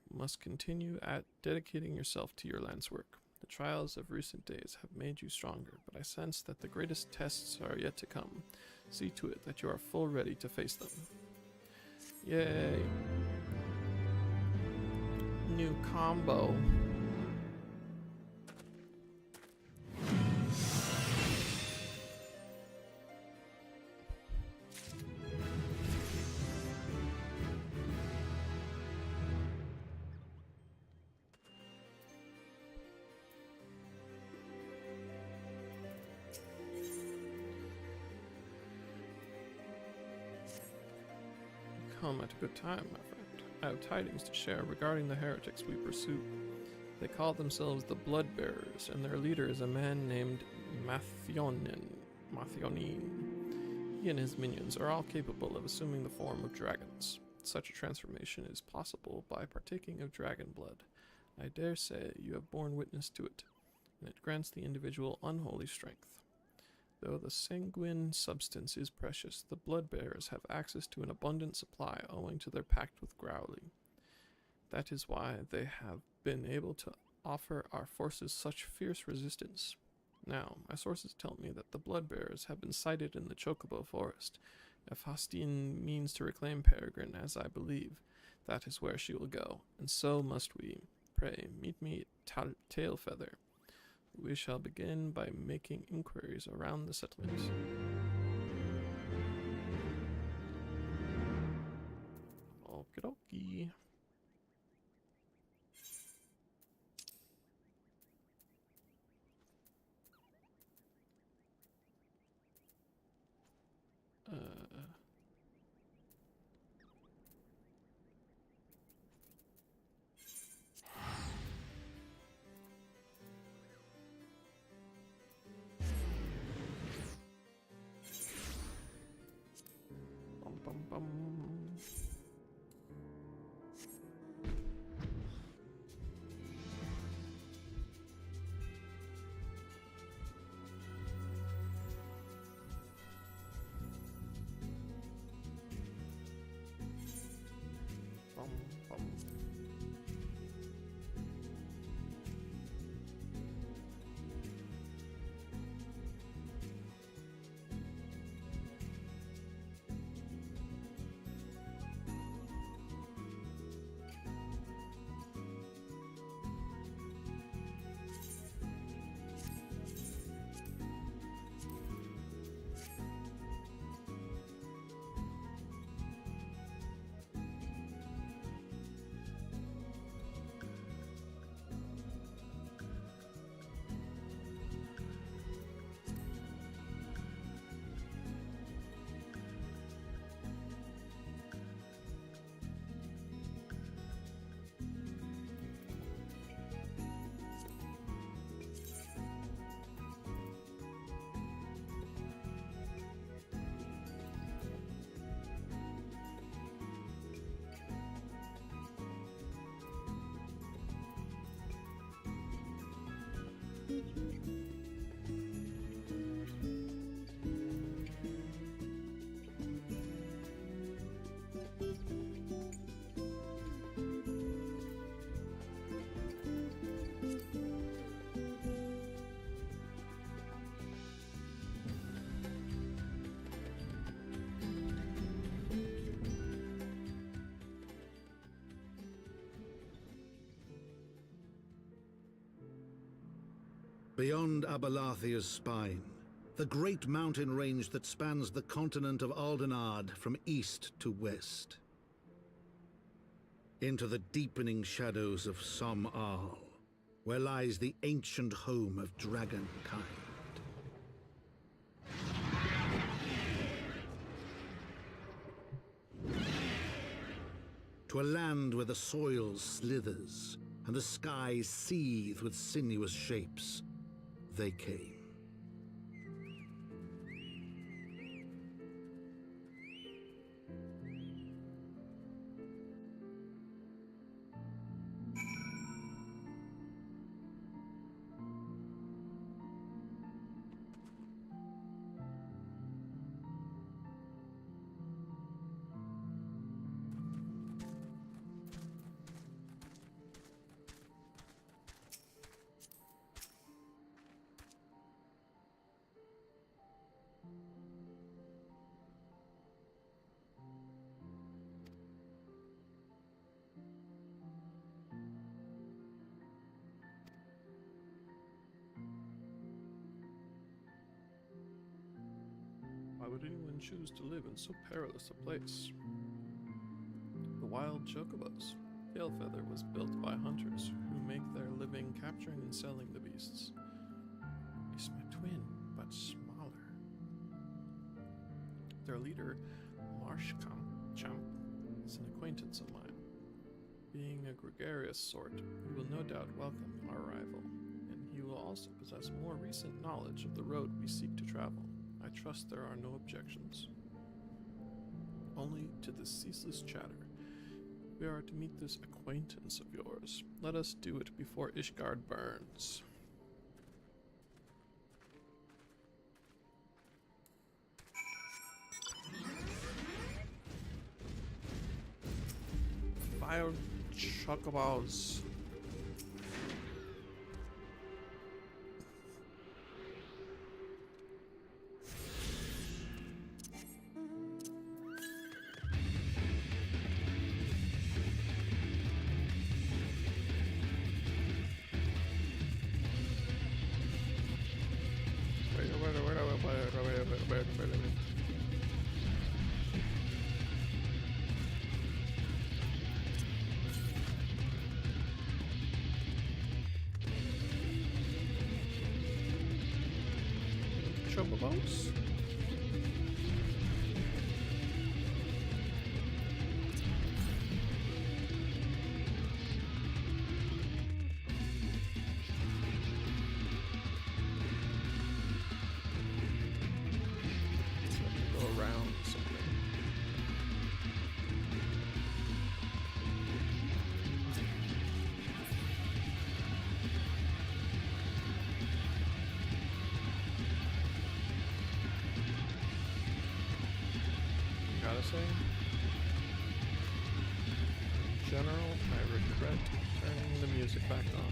must continue at dedicating yourself to your lance work. The trials of recent days have made you stronger, but I sense that the greatest tests are yet to come. See to it that you are full ready to face them. Yay! New combo. home at a good time, my friend. I have tidings to share regarding the heretics we pursue. They call themselves the Bloodbearers, and their leader is a man named Mathionin. He and his minions are all capable of assuming the form of dragons. Such a transformation is possible by partaking of dragon blood. I dare say you have borne witness to it, and it grants the individual unholy strength. Though the sanguine substance is precious, the Bloodbearers have access to an abundant supply owing to their pact with Growly. That is why they have been able to offer our forces such fierce resistance. Now, my sources tell me that the Bloodbearers have been sighted in the Chocobo Forest. If Hastine means to reclaim Peregrine, as I believe, that is where she will go, and so must we. Pray, meet me at Tailfeather. We shall begin by making inquiries around the settlement. Okie dokie. Bum bum. Bum bum. Beyond Abalathia's spine, the great mountain range that spans the continent of Aldenard from east to west. Into the deepening shadows of Som-Al, where lies the ancient home of dragonkind. To a land where the soil slithers and the skies seethe with sinuous shapes, they came. Why would anyone choose to live in so perilous a place? The wild chocobos. Tailfeather was built by hunters who make their living capturing and selling the beasts. It's my twin, but smaller. Their leader, Champ, is an acquaintance of mine. Being a gregarious sort, he will no doubt welcome our arrival, and he will also possess more recent knowledge of the road we seek to travel. I trust there are no objections. Only to this ceaseless chatter. We are to meet this acquaintance of yours. Let us do it before Ishgard burns. Fire chocobos. Chocobos? Go around something. Gotta say, General, I regret turning the music back on.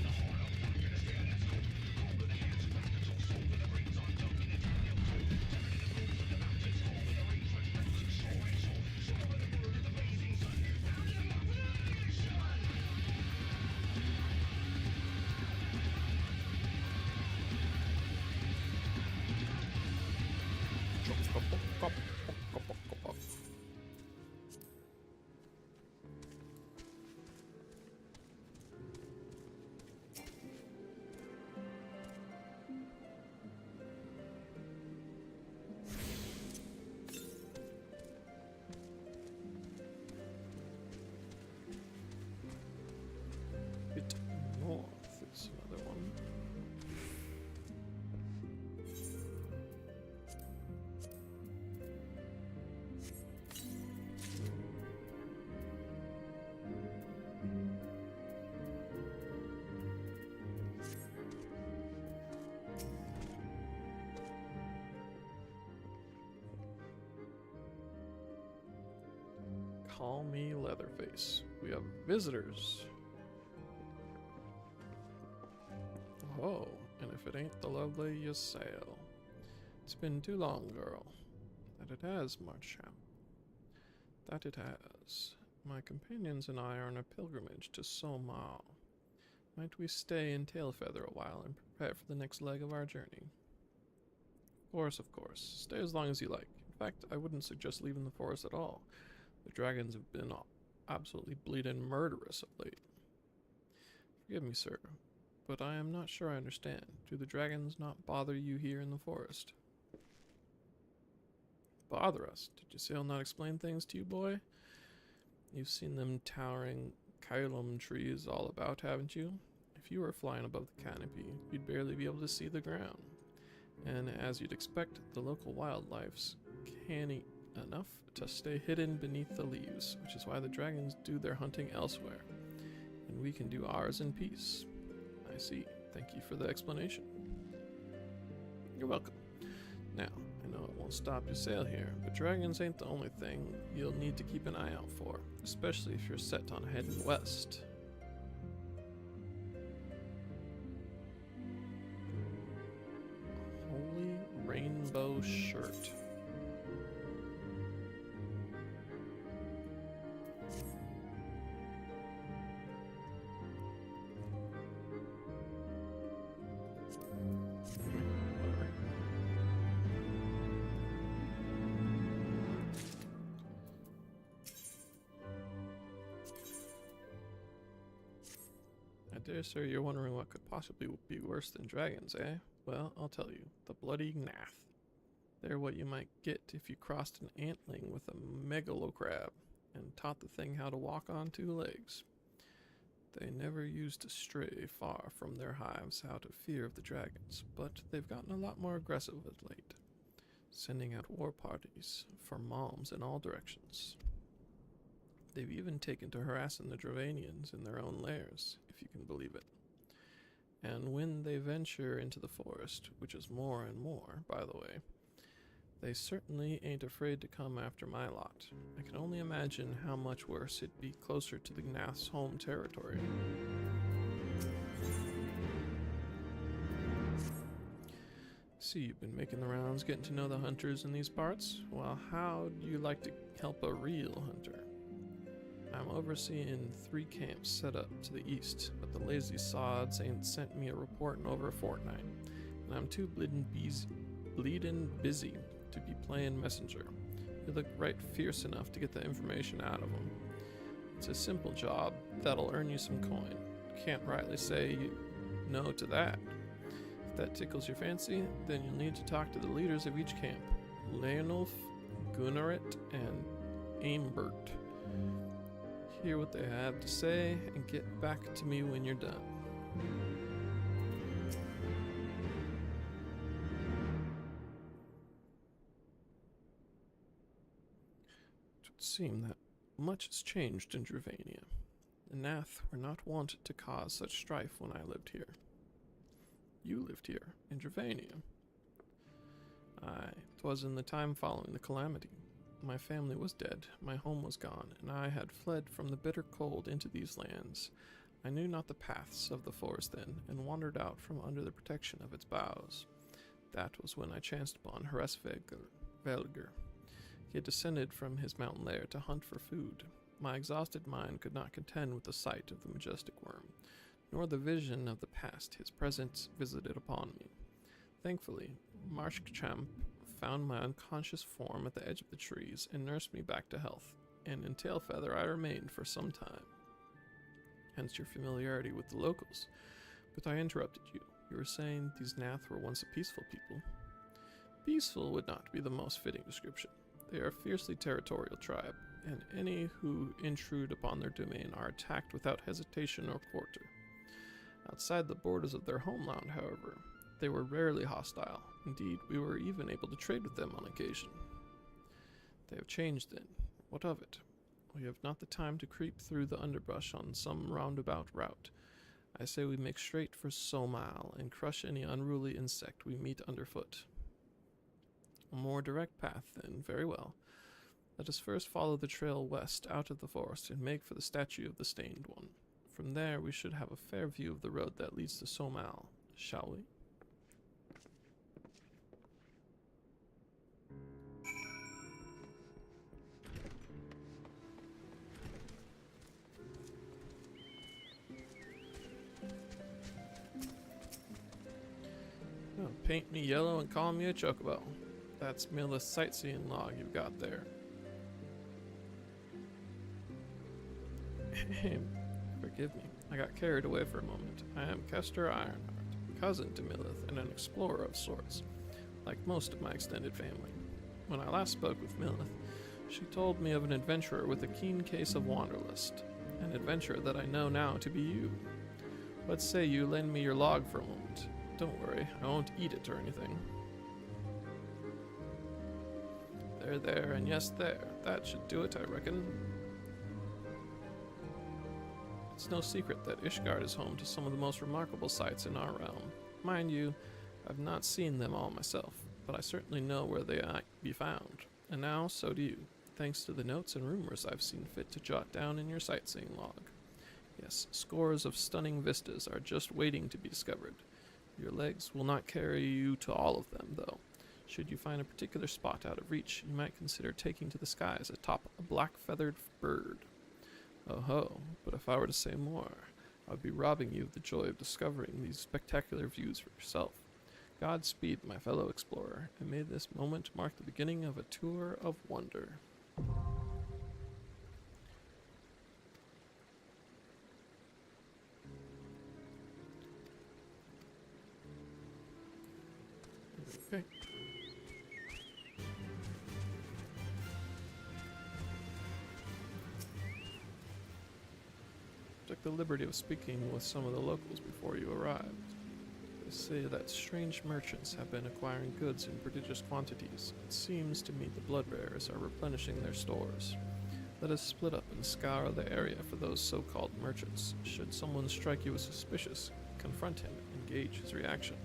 Bit north is another one. Call me Leatherface. We have visitors. Oh, and if it ain't the lovely Ysael. It's been too long, girl. That it has, Marcham. That it has. My companions and I are on a pilgrimage to Somao. Might we stay in Tailfeather a while and prepare for the next leg of our journey? Of course. Stay as long as you like. In fact, I wouldn't suggest leaving the forest at all. The dragons have been absolutely bleeding murderous of late. Forgive me, sir, but I am not sure I understand. Do the dragons not bother you here in the forest? Bother us? Did Ysael not explain things to you, boy? You've seen them towering Kylum trees all about, haven't you? If you were flying above the canopy, you'd barely be able to see the ground. And as you'd expect, the local wildlife's canny enough to stay hidden beneath the leaves, which is why the dragons do their hunting elsewhere, and we can do ours in peace. I see. Thank you for the explanation. You're welcome. Now, I know it won't stop your sail here, but dragons ain't the only thing you'll need to keep an eye out for, especially if you're set on heading west. Holy rainbow shirt. I dare say you're wondering what could possibly be worse than dragons, eh? Well, I'll tell you. The bloody Gnath. They're what you might get if you crossed an antling with a megalocrab. and taught the thing how to walk on two legs. They never used to stray far from their hives out of fear of the dragons, but they've gotten a lot more aggressive of late, sending out war parties for moms in all directions. They've even taken to harassing the Dravanians in their own lairs, if you can believe it. And when they venture into the forest, which is more and more, by the way, they certainly ain't afraid to come after my lot. I can only imagine how much worse it'd be closer to the Gnath's home territory. See, you've been making the rounds, getting to know the hunters in these parts. Well, how do you like to help a real hunter? I'm overseeing 3 camps set up to the east, but the lazy sods ain't sent me a report in over a fortnight, and I'm too bleedin' busy to be playing messenger. You look right fierce enough to get the information out of them. It's a simple job that'll earn you some coin. Can't rightly say no to that. If that tickles your fancy, then you'll need to talk to the leaders of each camp, Leonulf, Gunnarit, and Aimbert. Hear what they have to say, and get back to me when you're done. It would seem that much has changed in Dravania. The Gnath were not wont to cause such strife when I lived here. You lived here, in Dravania. Aye, 'twas in the time following the calamity. My family was dead, my home was gone, and I had fled from the bitter cold into these lands. I knew not the paths of the forest then, and wandered out from under the protection of its boughs. That was when I chanced upon Velger. He had descended from his mountain lair to hunt for food. My exhausted mind could not contend with the sight of the majestic worm, nor the vision of the past his presence visited upon me. Thankfully, Marshchamp found my unconscious form at the edge of the trees and nursed me back to health, and in Tailfeather I remained for some time. Hence your familiarity with the locals. But I interrupted you. You were saying these Gnath were once a peaceful people. Peaceful would not be the most fitting description. They are a fiercely territorial tribe, and any who intrude upon their domain are attacked without hesitation or quarter. Outside the borders of their homeland, however, they were rarely hostile. Indeed, we were even able to trade with them on occasion. They have changed then. What of it? We have not the time to creep through the underbrush on some roundabout route. I say we make straight for Somal and crush any unruly insect we meet underfoot. A more direct path, then. Very well. Let us first follow the trail west out of the forest and make for the statue of the Stained One. From there we should have a fair view of the road that leads to Somal, shall we? Oh, paint me yellow and call me a chocobo. That's Milith's sightseeing log you've got there. Forgive me, I got carried away for a moment. I am Kester Ironheart, cousin to Milith and an explorer of sorts, like most of my extended family. When I last spoke with Milith, she told me of an adventurer with a keen case of wanderlust, an adventurer that I know now to be you. What say you lend me your log for a moment? Don't worry, I won't eat it or anything. There, and yes, there. That should do it, I reckon. It's no secret that Ishgard is home to some of the most remarkable sights in our realm. Mind you, I've not seen them all myself, but I certainly know where they might be found. And now, so do you, thanks to the notes and rumors I've seen fit to jot down in your sightseeing log. Yes, scores of stunning vistas are just waiting to be discovered. Your legs will not carry you to all of them, though. Should you find a particular spot out of reach, you might consider taking to the skies atop a black-feathered bird. Oh ho, but if I were to say more, I would be robbing you of the joy of discovering these spectacular views for yourself. Godspeed, my fellow explorer, and may this moment mark the beginning of a tour of wonder. Okay. took the liberty of speaking with some of the locals before you arrived. They say that strange merchants have been acquiring goods in prodigious quantities. It seems to me the blood-bearers are replenishing their stores. Let us split up and scour the area for those so-called merchants. Should someone strike you as suspicious, confront him and gauge his reaction.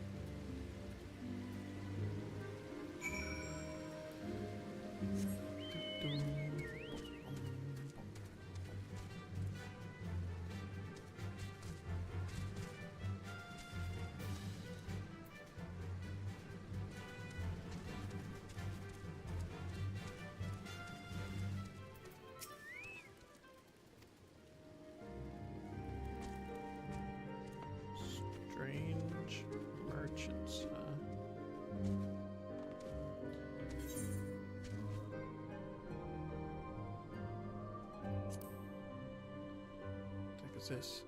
Strange merchants, huh? What the heck is this?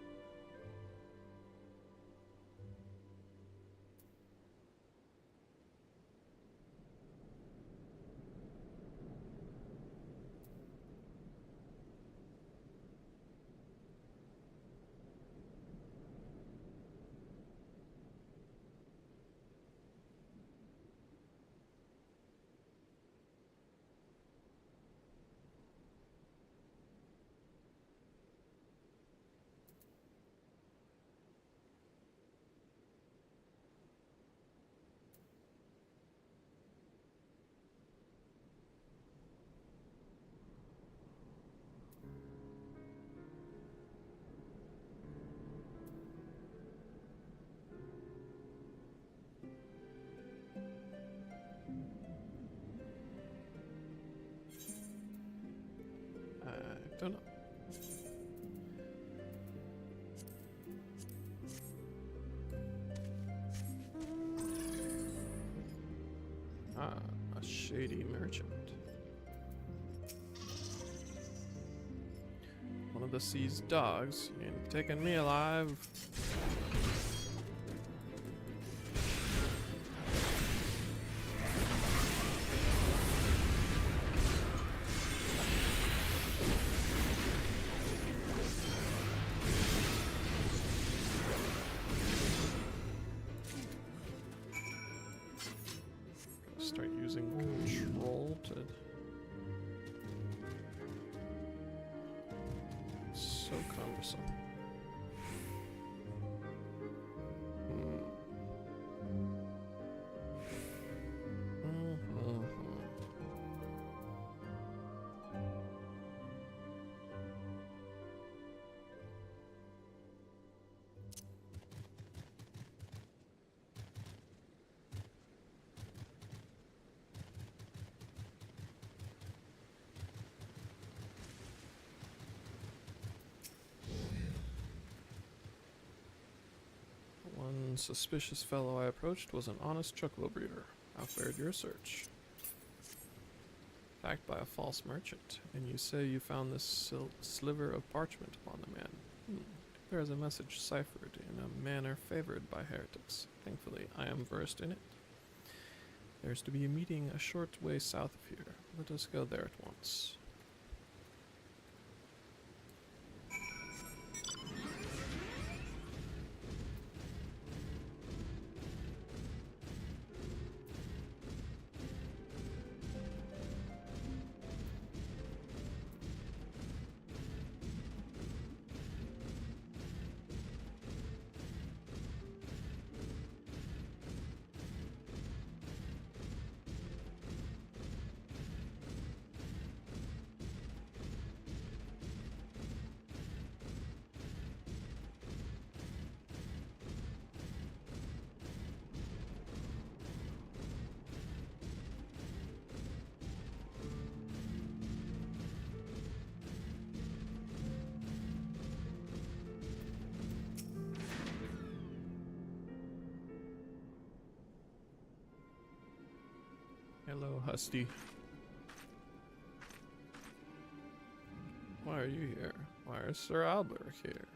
I don't know. Ah, a shady merchant. One of the sea's dogs. You ain't taking me alive. Start using control to... So cumbersome. One suspicious fellow I approached was an honest chuckle breeder. How fared your search? Backed by a false merchant, and you say you found this sliver of parchment upon the man. There is a message ciphered in a manner favored by heretics. Thankfully, I am versed in it. There's to be a meeting a short way south of here. Let us go there at once. Hello, Husty. Why are you here? Why is Sir Albert here?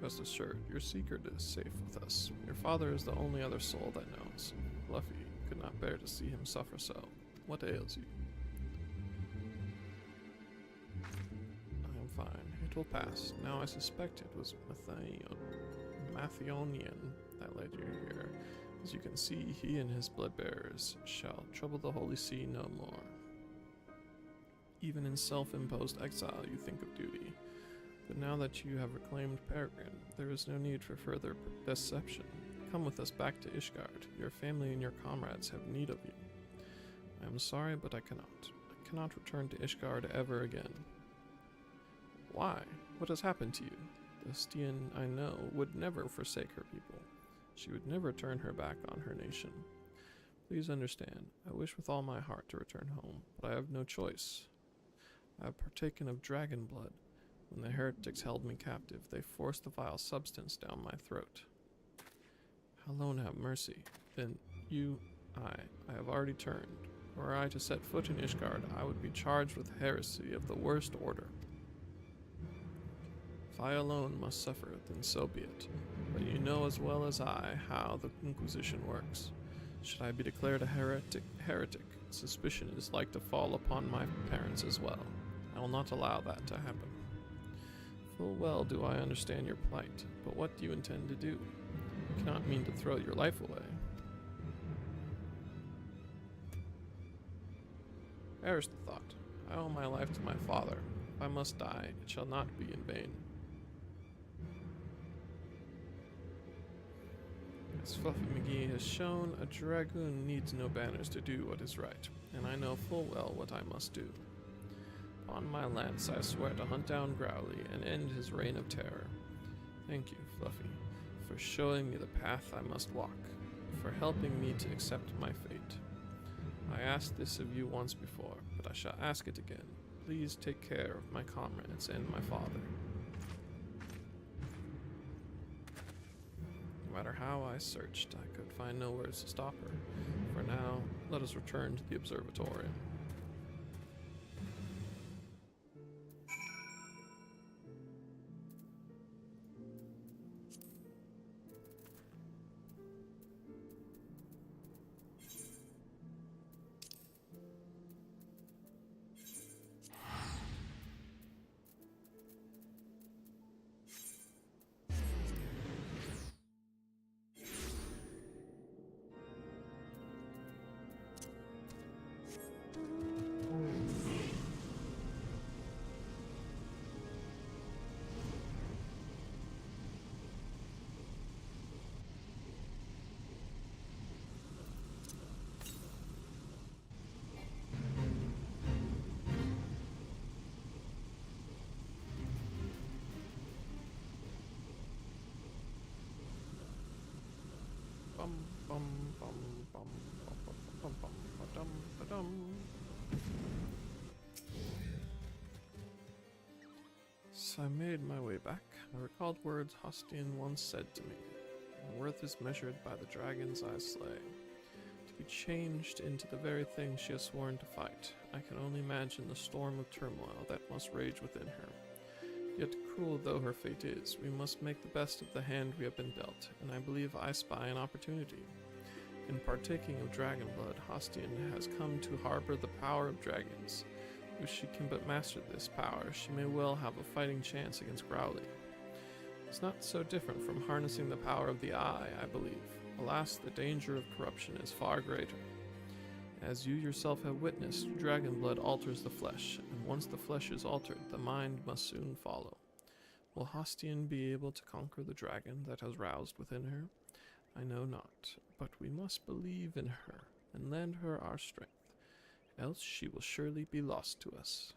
Rest assured, your secret is safe with us. Your father is the only other soul that knows. Fluffy could not bear to see him suffer so. What ails you? fine. It will pass. Now I suspect it was Mathionian that led you here. As you can see, he and his blood-bearers shall trouble the Holy See no more. Even in self-imposed exile you think of duty. But now that you have reclaimed Peregrine, there is no need for further deception. Come with us back to Ishgard. Your family and your comrades have need of you. I am sorry, but I cannot. I cannot return to Ishgard ever again. Why? What has happened to you? The Stian I know would never forsake her people. She would never turn her back on her nation. Please understand, I wish with all my heart to return home, but I have no choice. I have partaken of dragon blood. When the heretics held me captive, they forced the vile substance down my throat. Alone have mercy. Then I have already turned. Were I to set foot in Ishgard, I would be charged with heresy of the worst order. If I alone must suffer, then so be it. But you know as well as I how the Inquisition works. Should I be declared a heretic, suspicion is like to fall upon my parents as well. I will not allow that to happen. Full well do I understand your plight, but what do you intend to do? You cannot mean to throw your life away. Perish the thought. I owe my life to my father. If I must die, it shall not be in vain. As Fluffy McGee has shown, a dragoon needs no banners to do what is right, and I know full well what I must do. Upon my lance I swear to hunt down Growly and end his reign of terror. Thank you, Fluffy, for showing me the path I must walk, for helping me to accept my fate. I asked this of you once before, but I shall ask it again. Please take care of my comrades and my father. No matter how I searched, I could find no words to stop her. For now, let us return to the observatorium. So I made my way back. I recalled words Hostian once said to me. Worth is measured by the dragons I slay. To be changed into the very thing she has sworn to fight, I can only imagine the storm of turmoil that must rage within her. Yet cruel though her fate is, we must make the best of the hand we have been dealt, and I believe I spy an opportunity. In partaking of dragon blood, Hostian has come to harbor the power of dragons. If she can but master this power, she may well have a fighting chance against Growly. It's not so different from harnessing the power of the eye, I believe. Alas, the danger of corruption is far greater. As you yourself have witnessed, dragon blood alters the flesh, and once the flesh is altered, the mind must soon follow. Will Hostian be able to conquer the dragon that has roused within her? I know not, but we must believe in her, and lend her our strength. Else she will surely be lost to us.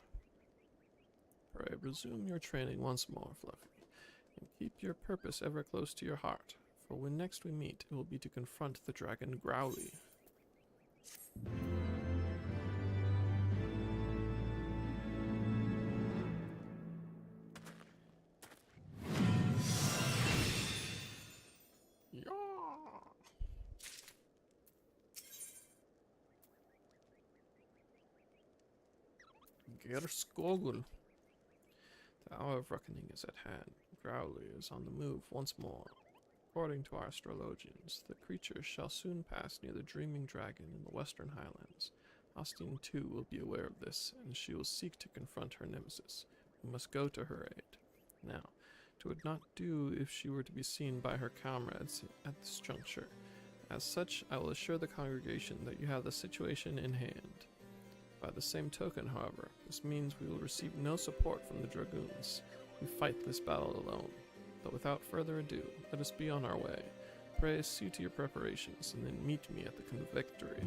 Pray resume your training once more, Fluffy, and keep your purpose ever close to your heart, for when next we meet, it will be to confront the dragon Growly. Gerskogul. The hour of reckoning is at hand. Growly is on the move once more. According to our astrologians, the creature shall soon pass near the Dreaming Dragon in the Western Highlands. Hostian too will be aware of this, and she will seek to confront her nemesis, We must go to her aid. Now, it would not do if she were to be seen by her comrades at this juncture. As such, I will assure the congregation that you have the situation in hand. By the same token, however, this means we will receive no support from the dragoons. We fight this battle alone. But without further ado, let us be on our way. Pray see to your preparations, and then meet me at the convictory.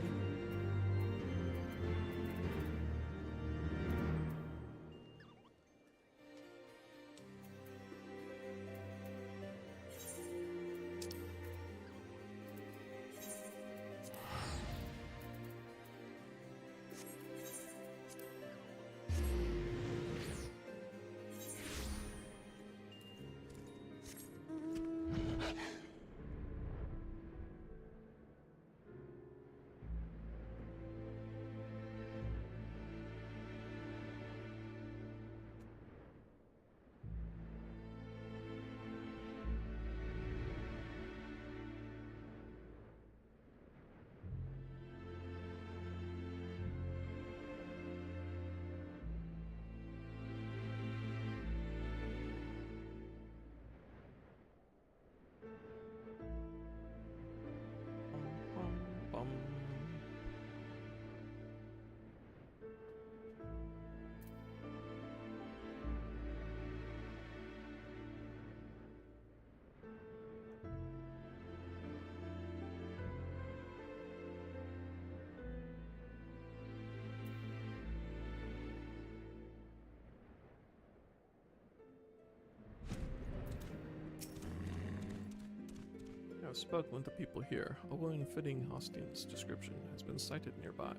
I have spoken with the people here. A woman fitting Hostine's description has been sighted nearby.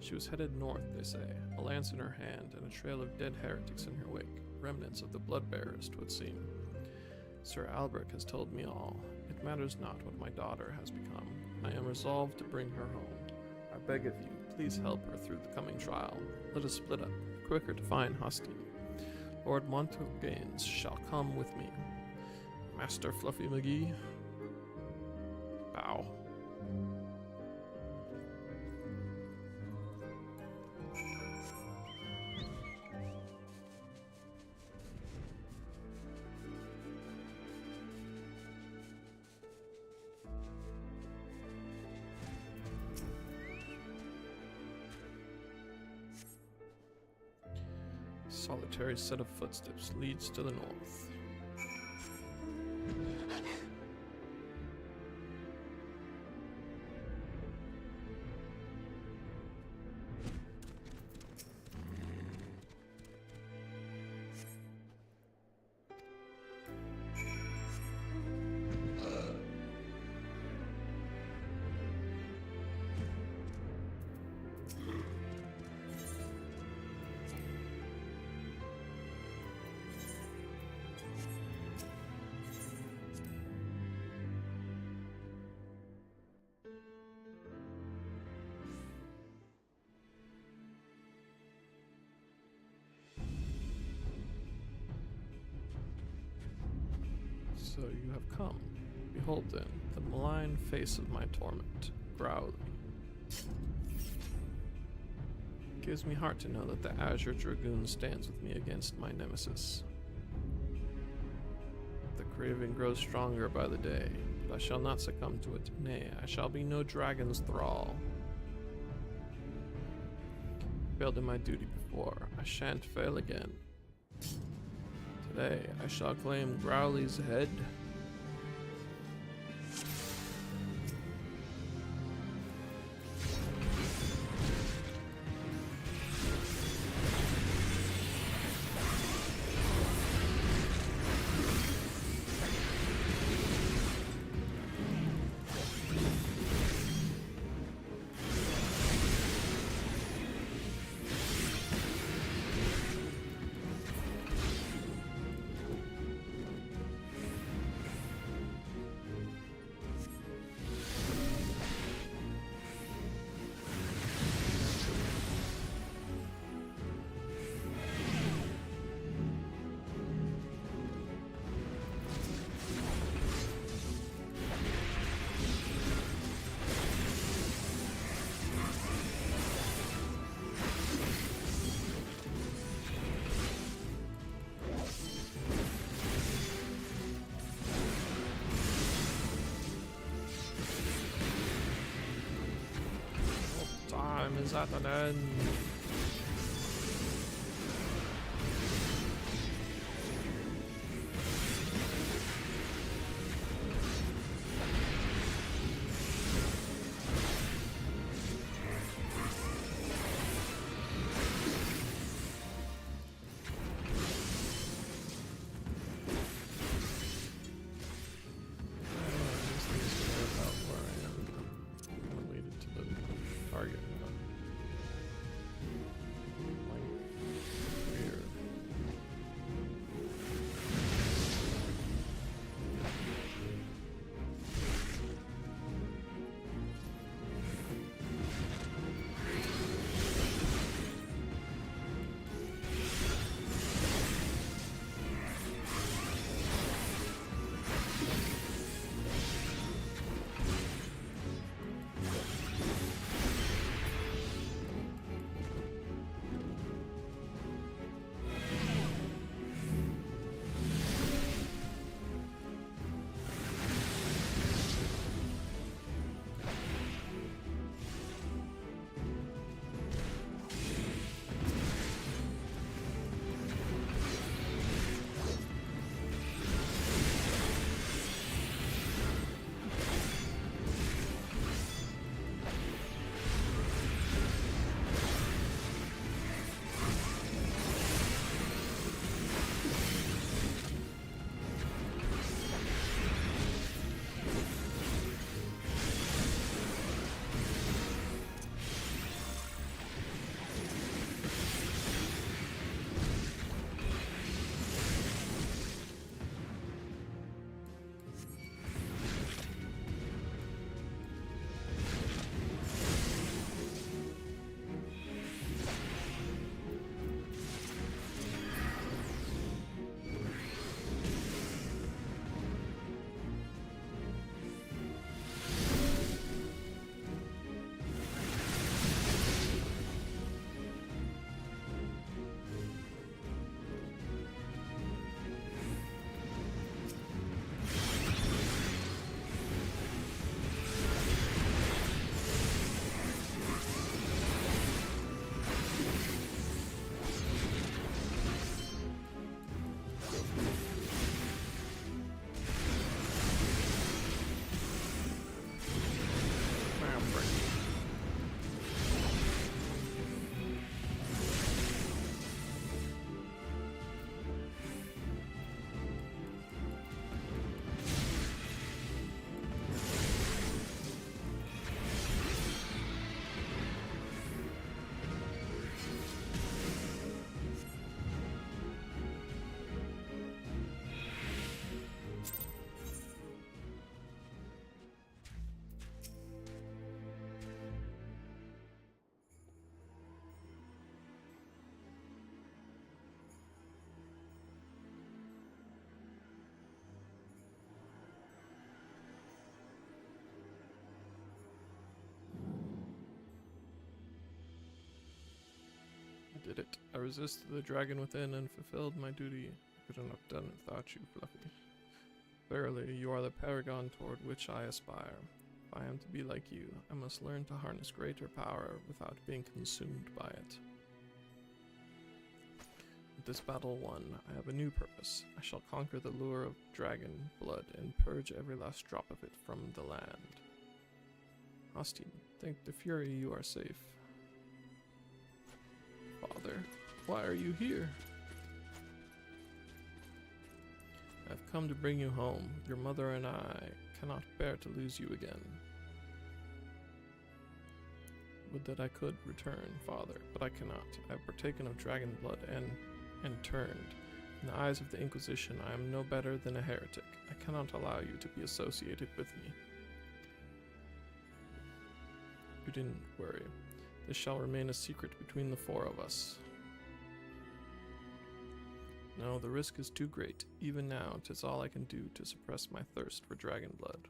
She was headed north, they say, a lance in her hand and a trail of dead heretics in her wake, remnants of the blood-bearers, 'twould seem. Sir Albrecht has told me all. It matters not what my daughter has become. I am resolved to bring her home. I beg of you, please help her through the coming trial. Let us split up, quicker to find Hostine. Lord Montaugains shall come with me. Master Fluffy McGee. Bow. Solitary set of footsteps leads to the north. So you have come. Behold then, the malign face of my torment, Growly. Gives me heart to know that the Azure Dragoon stands with me against my nemesis. The craving grows stronger by the day, but I shall not succumb to it. Nay, I shall be no dragon's thrall. Failed in my duty before, I shan't fail again. Today, I shall claim Growly's head. is at an end. Did it. I resisted the dragon within and fulfilled my duty. I couldn't have done it without you, Fluffy. Verily, you are the paragon toward which I aspire. If I am to be like you, I must learn to harness greater power without being consumed by it. With this battle won, I have a new purpose. I shall conquer the lure of dragon blood and purge every last drop of it from the land. Austin, thank the Fury you are safe. Father, why are you here? I've come to bring you home. Your mother and I cannot bear to lose you again. Would that I could return, Father, but I cannot. I have partaken of dragon blood and turned. In the eyes of the Inquisition, I am no better than a heretic. I cannot allow you to be associated with me. You didn't worry. This shall remain a secret between the four of us. No, the risk is too great. Even now, 'tis all I can do to suppress my thirst for dragon blood.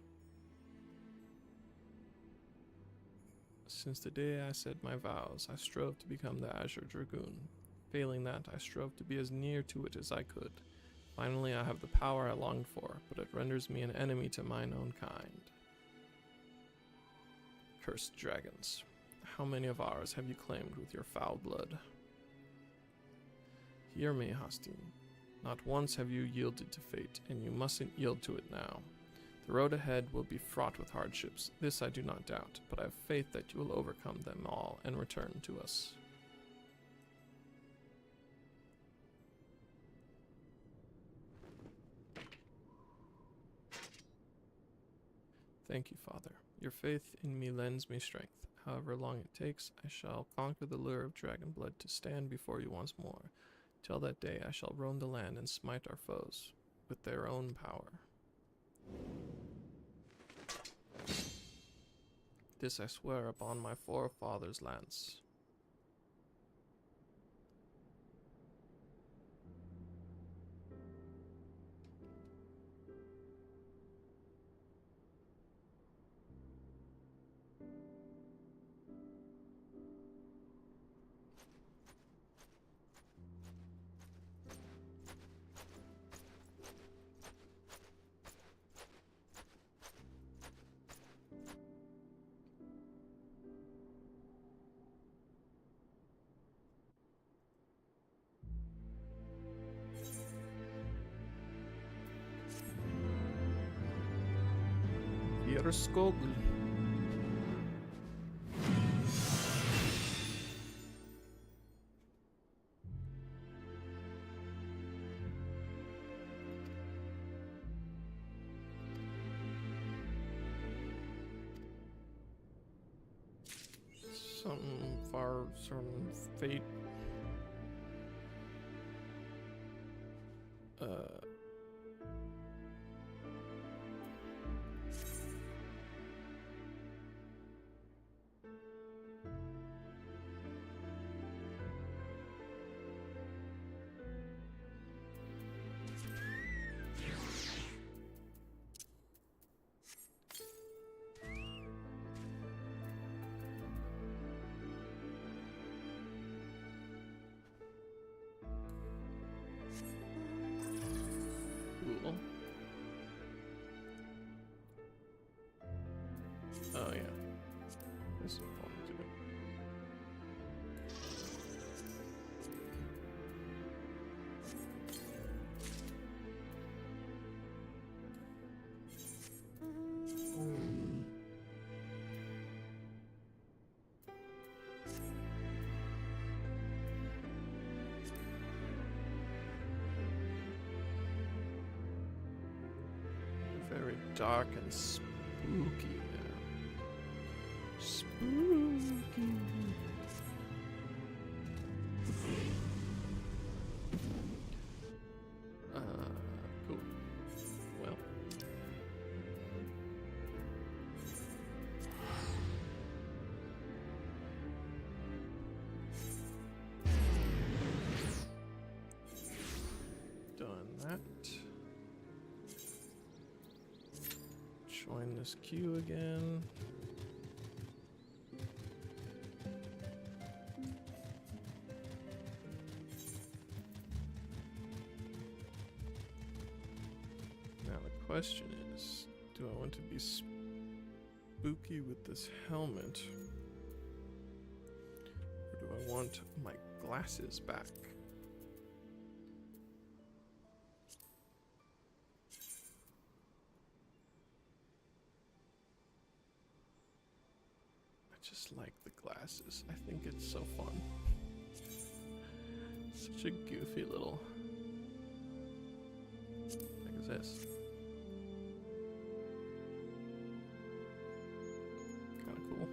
Since the day I said my vows, I strove to become the Azure Dragoon. Failing that, I strove to be as near to it as I could. Finally, I have the power I longed for, but it renders me an enemy to mine own kind. Cursed dragons. how many of ours have you claimed with your foul blood? Hear me, Hastin. Not once have you yielded to fate, and you mustn't yield to it now. The road ahead will be fraught with hardships, this I do not doubt, but I have faith that you will overcome them all and return to us. Thank you, Father. Your faith in me lends me strength. However long it takes, I shall conquer the lure of dragon blood to stand before you once more. Till that day, I shall roam the land and smite our foes with their own power. This I swear upon my forefathers' lance. Skogl. Some fate. Cool. Oh yeah. This is fun to do. Very dark and spooky now. Spooky. Cool. Well. Done that. Join this queue again. Now the question is, do I want to be spooky with this helmet? Or do I want my glasses back? Just like the glasses. I think it's so fun. Such a goofy little... What is this? Kinda cool.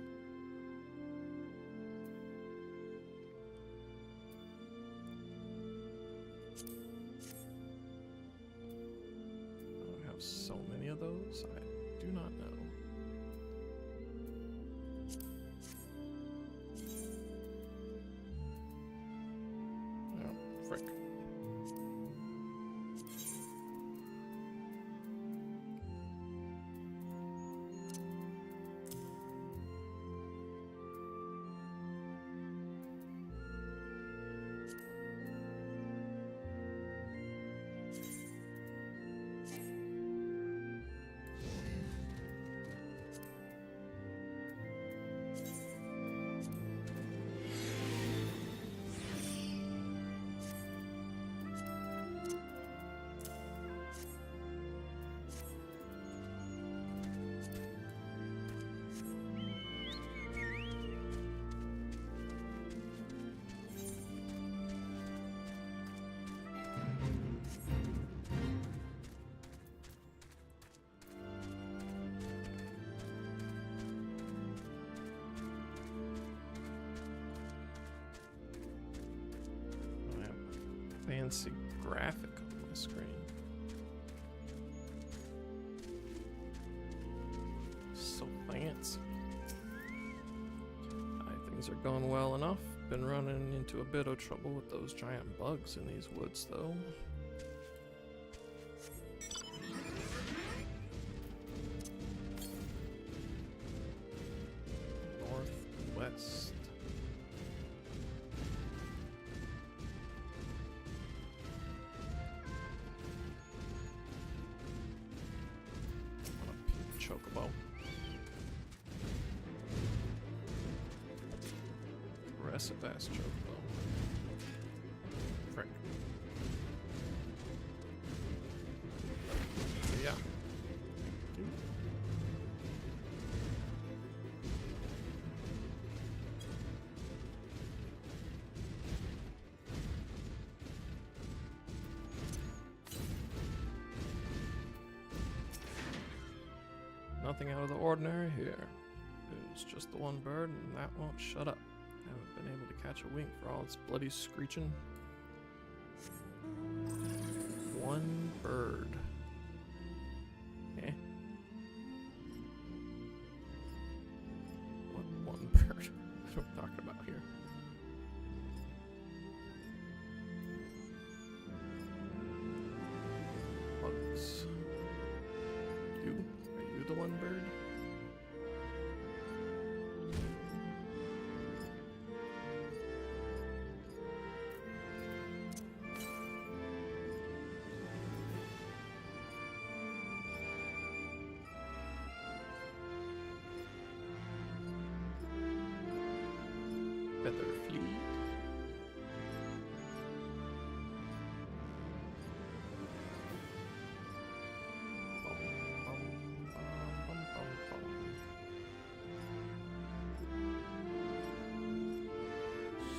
I have so many of those. I do not know. Frick. fancy graphic on my screen. So fancy. Things are going well enough. Been running into a bit of trouble with those giant bugs in these woods, though. Northwest. A pink chocobo. Aggressive ass chocobo. Frick. Yeah. Nothing out of the ordinary here. It's just the one bird, and that won't shut up. Haven't been able to catch a wink for all its bloody screeching. One bird. Eh? What one bird? What am I talking about here? Bugs. You? Are you the one bird? Feather fleet.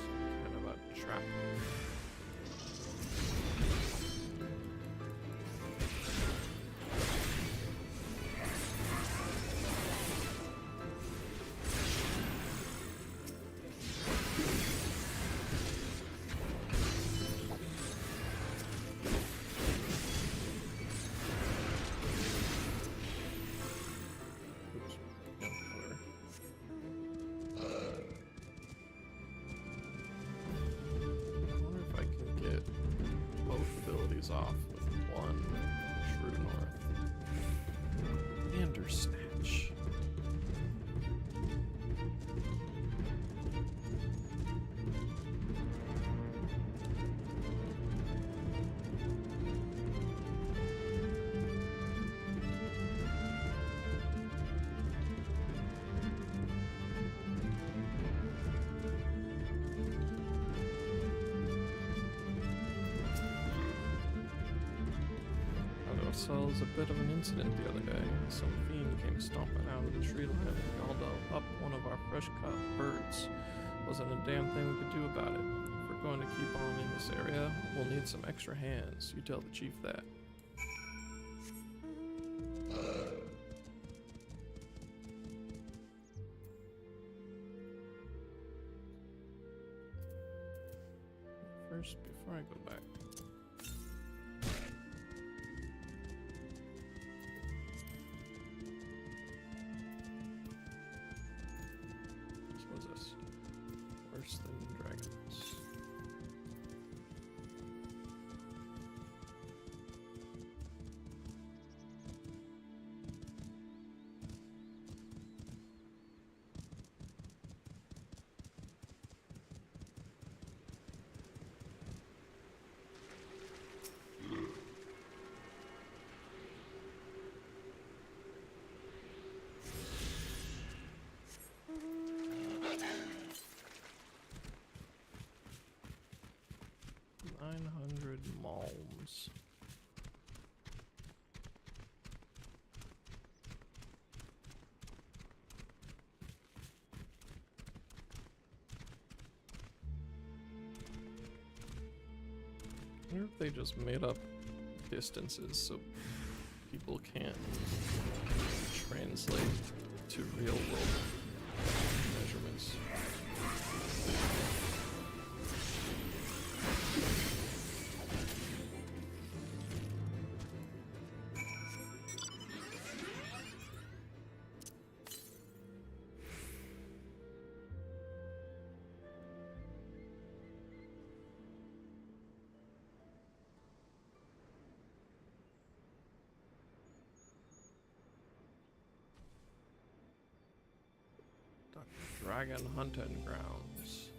Some kind of a trap. Off with one true north. And snatch. So it was a bit of an incident the other day. Some fiend came stomping out of the tree line and gobbled up one of our fresh-cut birds. Wasn't a damn thing we could do about it. If we're going to keep on in this area, we'll need some extra hands. You tell the chief that. First, before I go back. What was this? Worse than dragons. Malms. I wonder if they just made up distances so people can't translate to real world measurements. Dragon hunting grounds.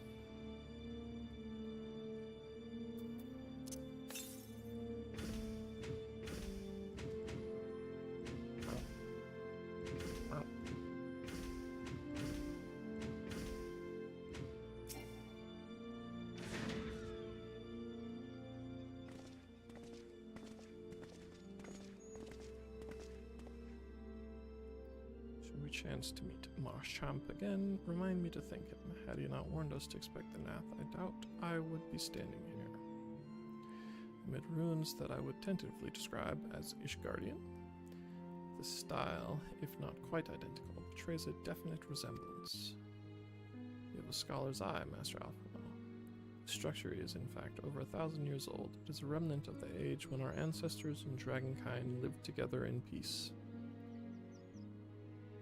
We chance to meet Marchamp again. Remind me to thank him. Had he not warned us to expect the Nath, I doubt I would be standing here. Amid ruins that I would tentatively describe as Ishgardian, the style, if not quite identical, betrays a definite resemblance. You have a scholar's eye, Master Alphino. The structure is, in fact, over 1,000 years old. It is a remnant of the age when our ancestors and dragonkind lived together in peace.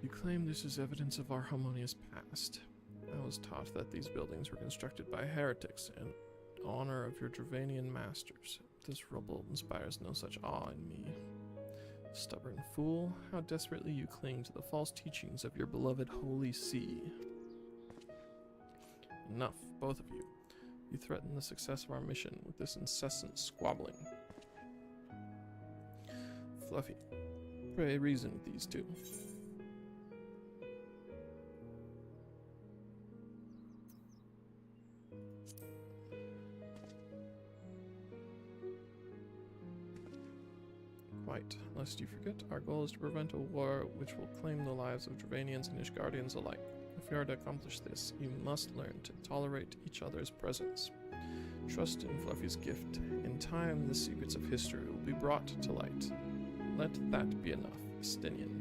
You claim this is evidence of our harmonious past. I was taught that these buildings were constructed by heretics in honor of your Dravanian masters. This rubble inspires no such awe in me. Stubborn fool, how desperately you cling to the false teachings of your beloved Holy See. Enough, both of you. You threaten the success of our mission with this incessant squabbling. Fluffy, pray reason with these two. Quite, lest you forget, our goal is to prevent a war which will claim the lives of Dravanians and Ishgardians alike. If we are to accomplish this, you must learn to tolerate each other's presence. Trust in Fluffy's gift. In time, the secrets of history will be brought to light. Let that be enough, Stinian.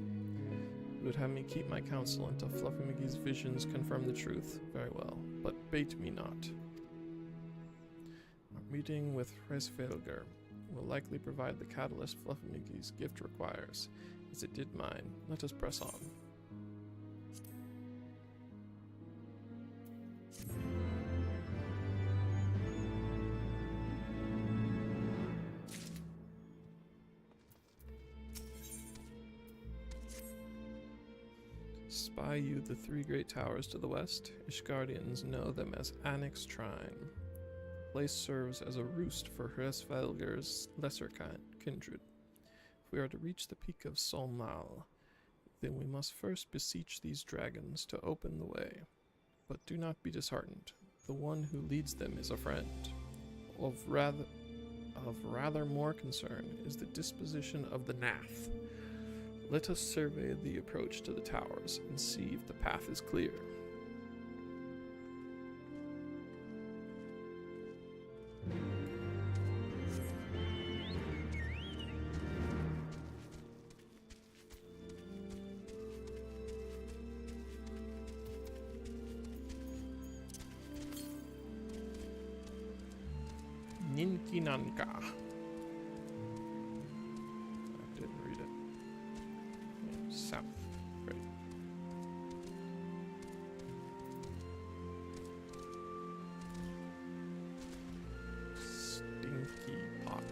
You would have me keep my counsel until Fluffy McGee's visions confirm the truth. Very well, but bait me not. Our meeting with Hresvelger will likely provide the catalyst Fluffy McGee's gift requires, as it did mine. Let us press on. Spy you the three great towers to the west. Ishgardians know them as Anix Trine. Place serves as a roost for Hresvelger's lesser kindred. If we are to reach the peak of Solnal, then we must first beseech these dragons to open the way. But do not be disheartened. The one who leads them is a friend. Of rather more concern is the disposition of the Nath. Let us survey the approach to the towers and see if the path is clear. Ninkinanka. I didn't read it. Yeah, south. Right. Stinky pot.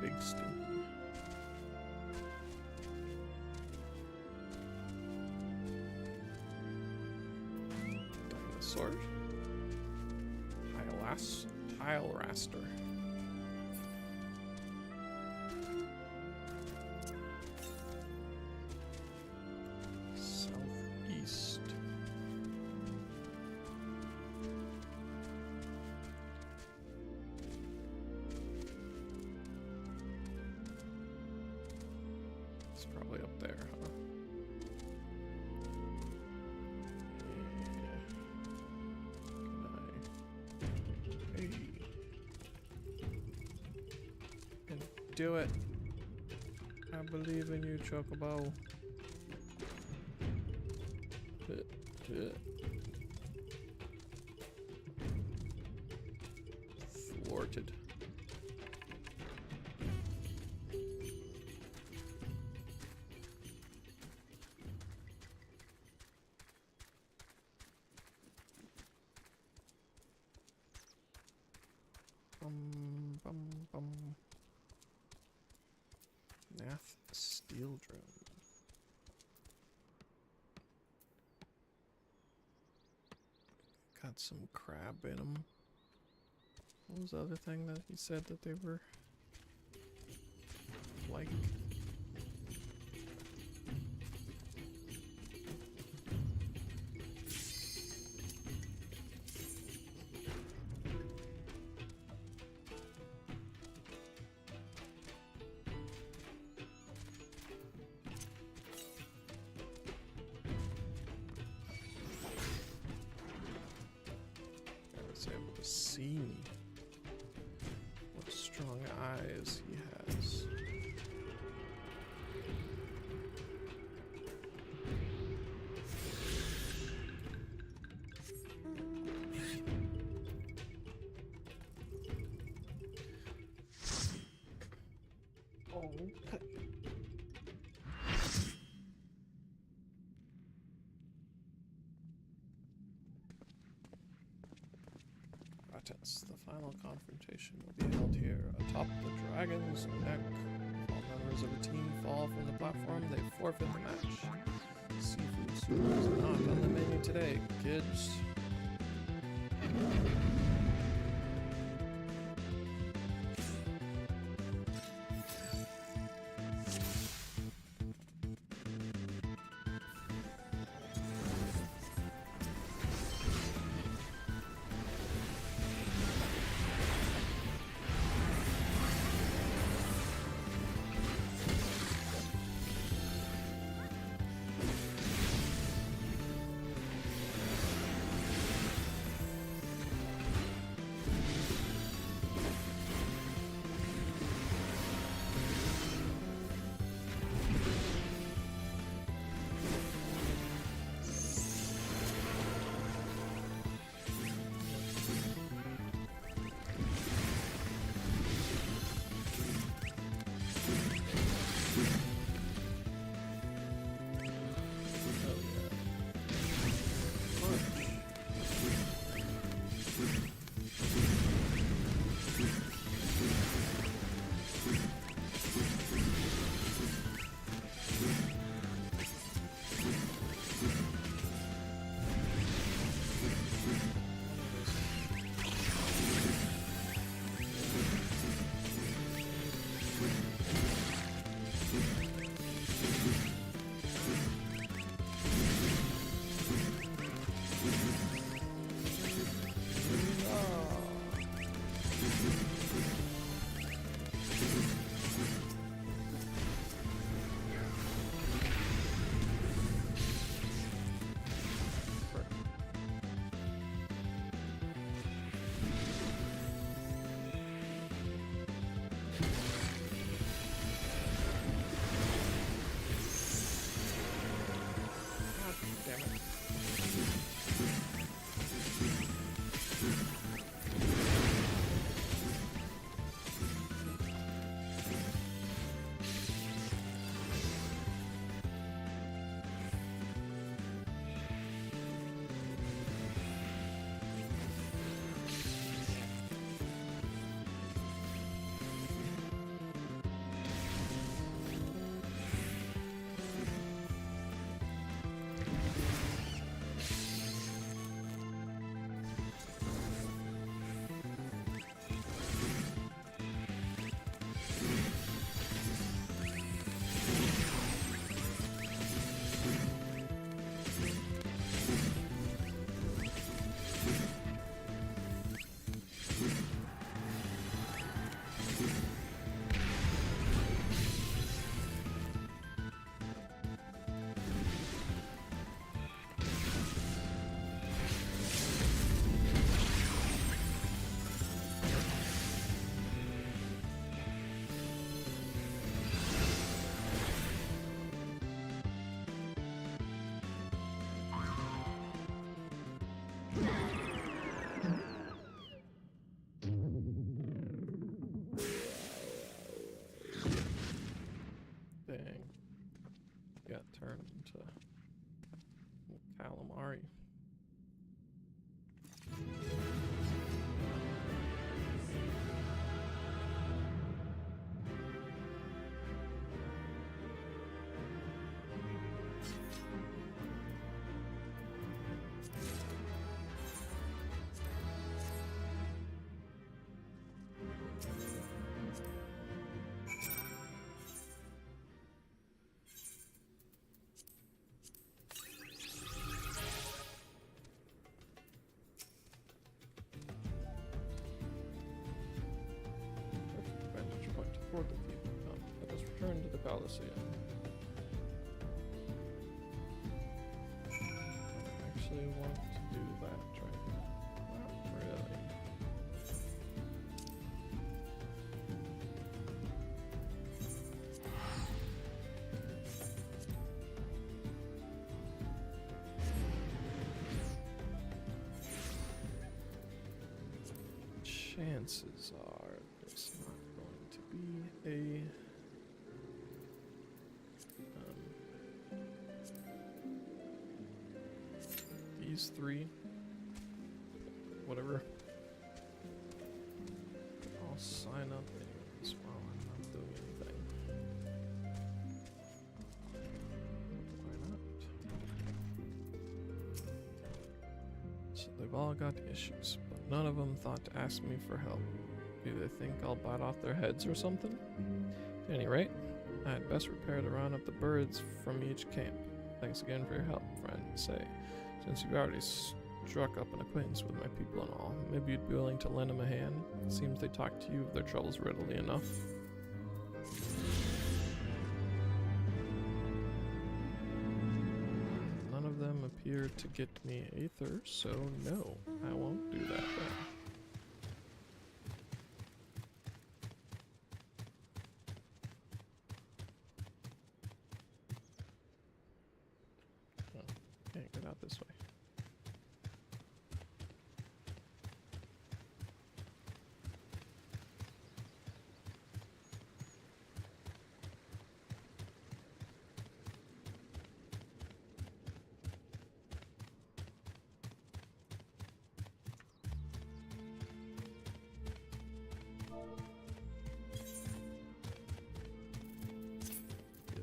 Big stinky. Dinosaur. Tile raster. Southeast. It's probably up there, huh? Yeah. Hey. Can do it. I believe in you, Chocobo. Thwarted. Nath steel drone. Got some crab in them. What was the other thing that he said that they were like? Able to see what strong eyes he has. Okay. The final confrontation will be held here atop the dragon's neck. If all members of a team fall from the platform, they forfeit the match. Seafood soup is not on the menu today, kids. Turned into calamari. Return to the Colosseum. I actually want to do that right now. Not really. Chances are there's not going to be a these three, whatever. I'll sign up anyways while I'm not doing anything. Why not? So they've all got issues, but none of them thought to ask me for help. Do they think I'll bite off their heads or something? At any rate, I had best prepare to round up the birds from each camp. Thanks again for your help, friend. Say, since you've already struck up an acquaintance with my people and all, maybe you'd be willing to lend them a hand? It seems they talk to you of their troubles readily enough. None of them appeared to get me Aether, so no, I won't do that then. Can't get out this way.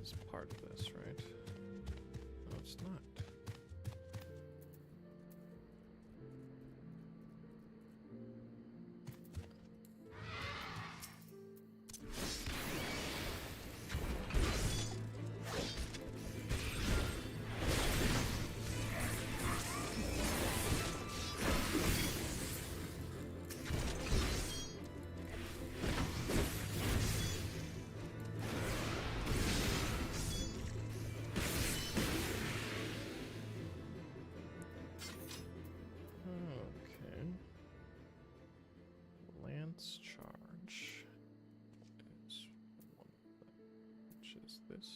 Is part of this, right? No, it's not. Charge is one of them, which is this.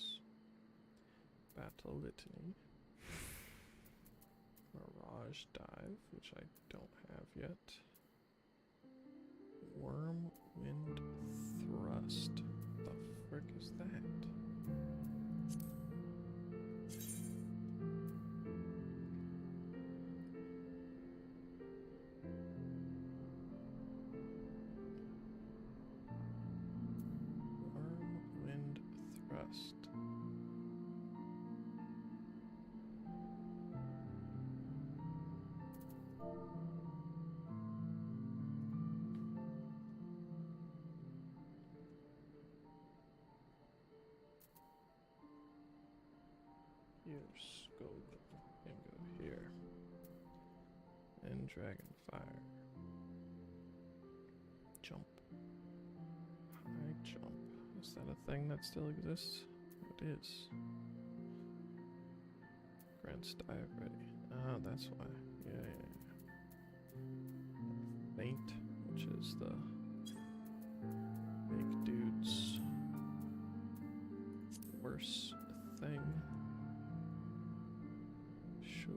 Battle Litany. Mirage Dive, which I don't have yet. Whirlwind Thrust. The frick is that? Whirlwind Thrust. Here's go and go here. And Dragon Fire. Jump. High jump. Is that a thing that still exists? It is. Grants dive ready. Ah, that's why. Yeah. Faint, which is the make dudes worse thing. Sure.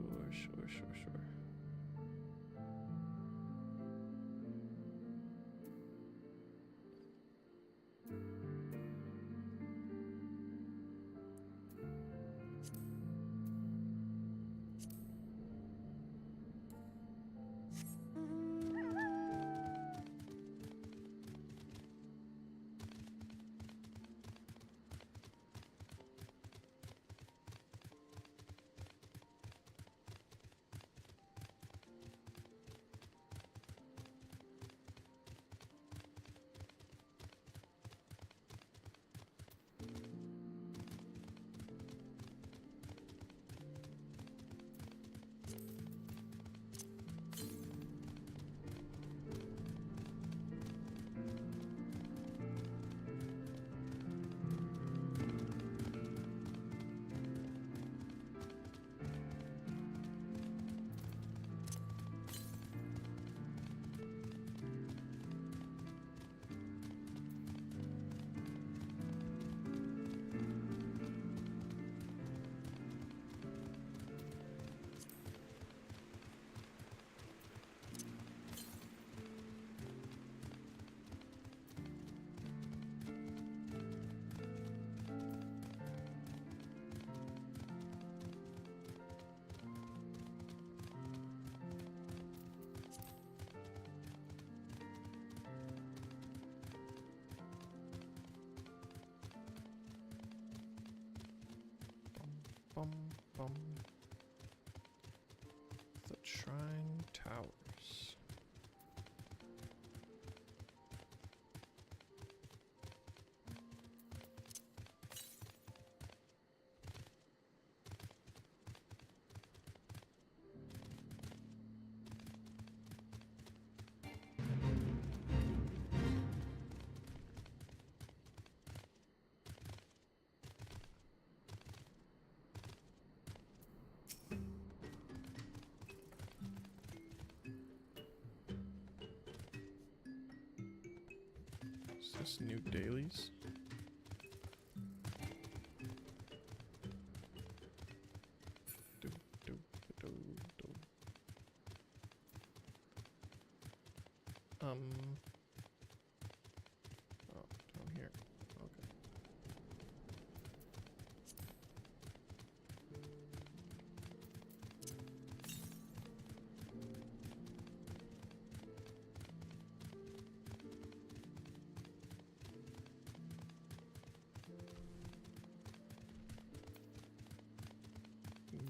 bum, bum. The Shrine Towers. Is this new dailies? Do, do, do, do. Oh, down here. Okay.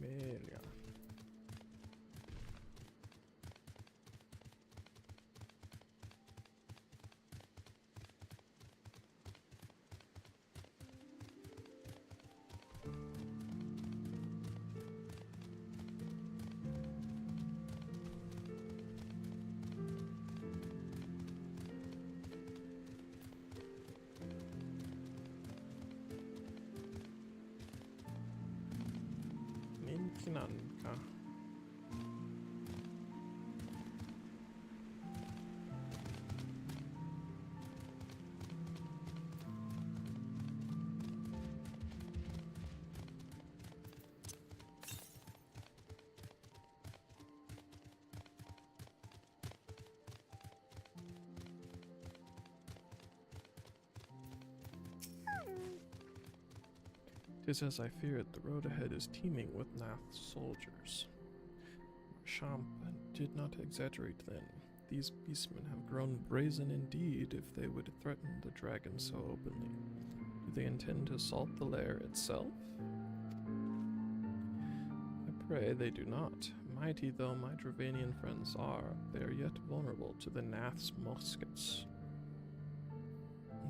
Melia. Minkinanka. Tis as I feared, the road ahead is teeming with Nath's soldiers. Champ did not exaggerate then. These beastmen have grown brazen indeed if they would threaten the dragon so openly. Do they intend to assault the lair itself? I pray they do not. Mighty though my Dravanian friends are, they are yet vulnerable to the Nath's muskets.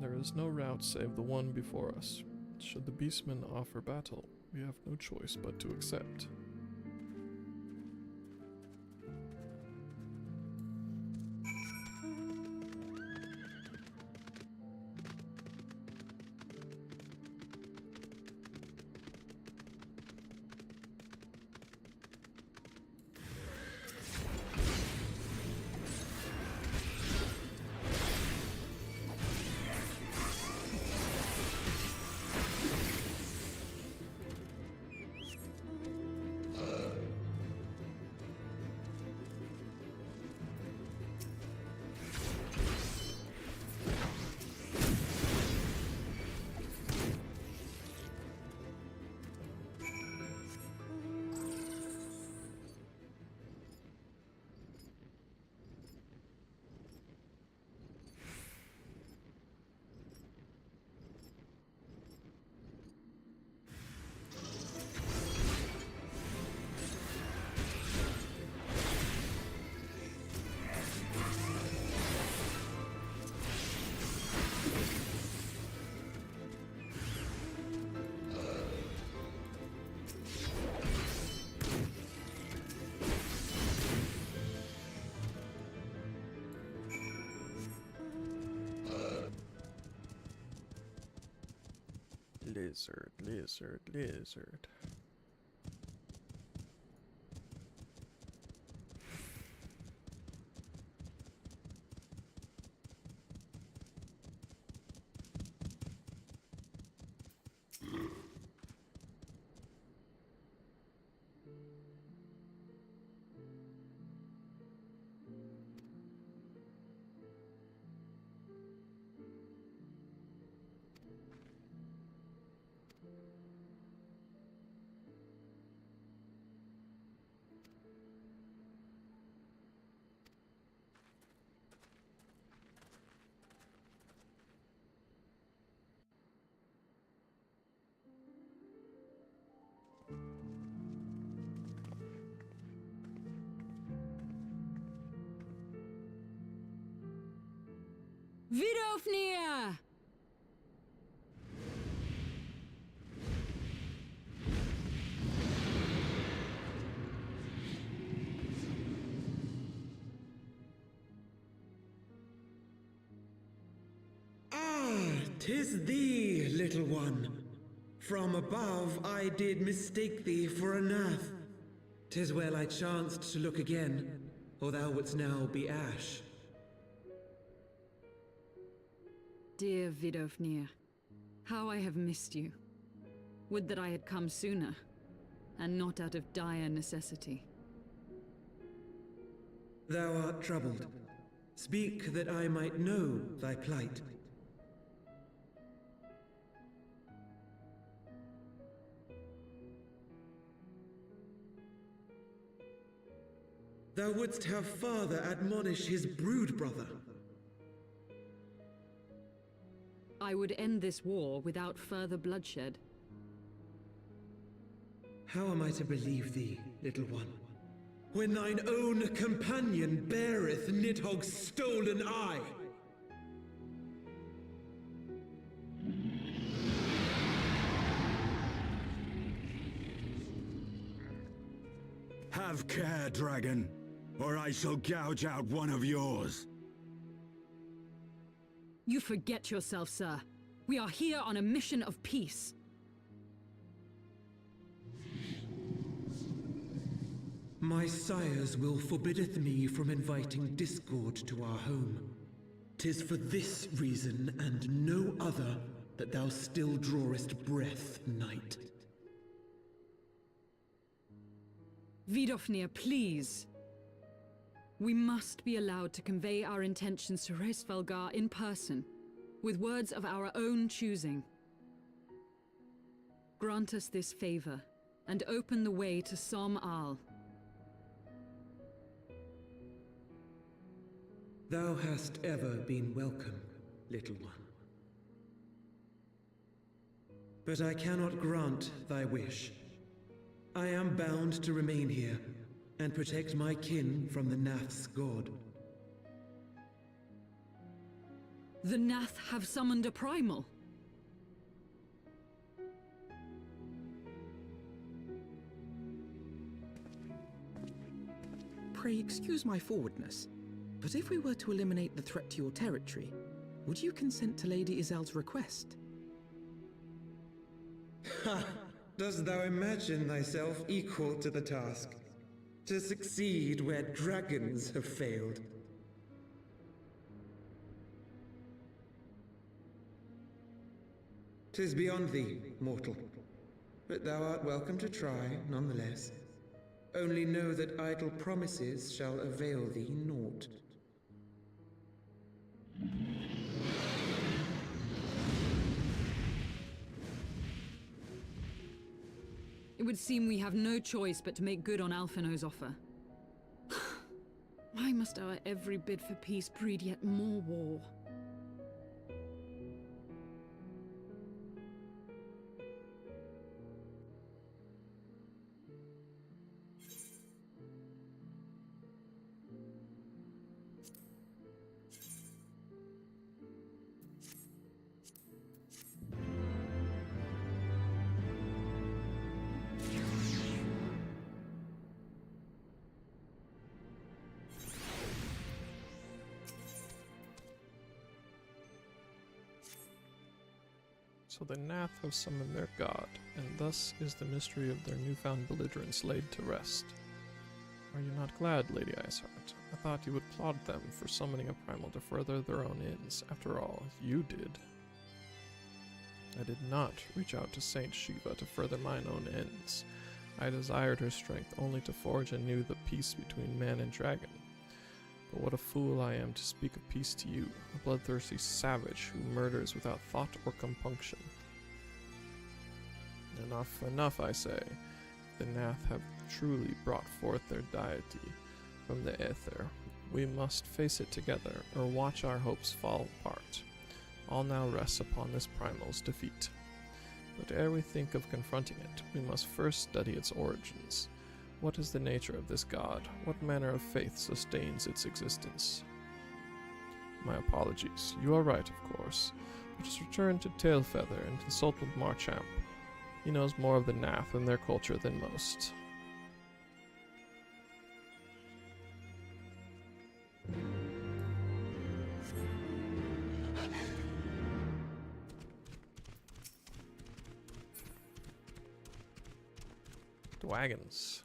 There is no route save the one before us. Should the beastmen offer battle, we have no choice but to accept. Lizard, lizard, lizard. Vidofnir! Ah, 'tis thee, little one. From above I did mistake thee for a nath. 'Tis well I chanced to look again, or thou wouldst now be ash. Dear Vidofnir, how I have missed you. Would that I had come sooner, and not out of dire necessity. Thou art troubled. Speak that I might know thy plight. Thou wouldst have father admonish his brood brother. I would end this war without further bloodshed. How am I to believe thee, little one, when thine own companion beareth Nidhogg's stolen eye? Have care, dragon, or I shall gouge out one of yours. You forget yourself, sir. We are here on a mission of peace. My sires will forbiddeth me from inviting discord to our home. 'Tis for this reason and no other that thou still drawest breath, knight. Vidofnir, please. We must be allowed to convey our intentions to Hraesvelgar in person, with words of our own choosing. Grant us this favor, and open the way to Som Al. Thou hast ever been welcome, little one. But I cannot grant thy wish. I am bound to remain here and protect my kin from the Nath's god. The Nath have summoned a primal. Pray excuse my forwardness, but if we were to eliminate the threat to your territory, would you consent to Lady Izel's request? Ha! Dost thou imagine thyself equal to the task? To succeed where dragons have failed? 'Tis beyond thee, mortal. But thou art welcome to try, nonetheless. Only know that idle promises shall avail thee naught. It would seem we have no choice but to make good on Alphino's offer. Why must our every bid for peace breed yet more war? So the Nath have summoned their god, and thus is the mystery of their newfound belligerence laid to rest. Are you not glad, Lady Iceheart? I thought you would applaud them for summoning a primal to further their own ends. After all, you did. I did not reach out to Saint Shiva to further mine own ends. I desired her strength only to forge anew the peace between man and dragon. But what a fool I am to speak of peace to you, a bloodthirsty savage who murders without thought or compunction. Enough, enough, I say. The Nath have truly brought forth their deity from the aether. We must face it together, or watch our hopes fall apart. All now rests upon this primal's defeat. But ere we think of confronting it, we must first study its origins. What is the nature of this god? What manner of faith sustains its existence? My apologies. You are right, of course. Let us return to Tailfeather and consult with Marchamp. He knows more of the Nath and their culture than most. The wagons.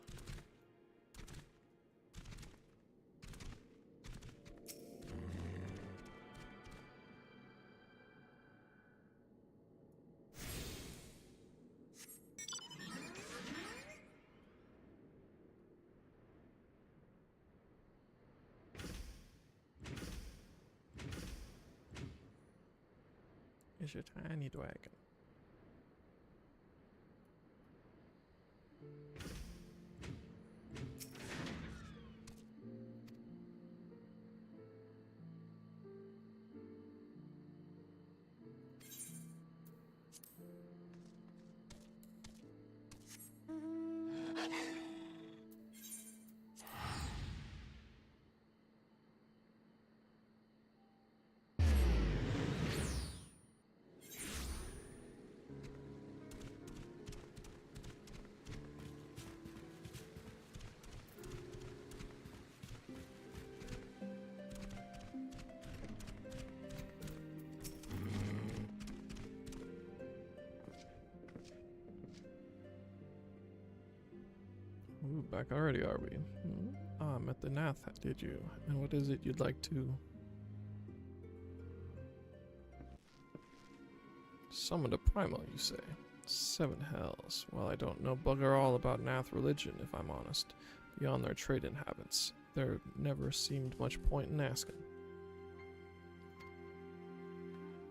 Is your tiny dragon. Ooh, back already, are we? Ah, met the Nath, did you? And what is it you'd like to... Summon a primal, you say? 7 hells. Well, I don't know bugger all about Nath religion, if I'm honest. Beyond their trading habits, there never seemed much point in asking.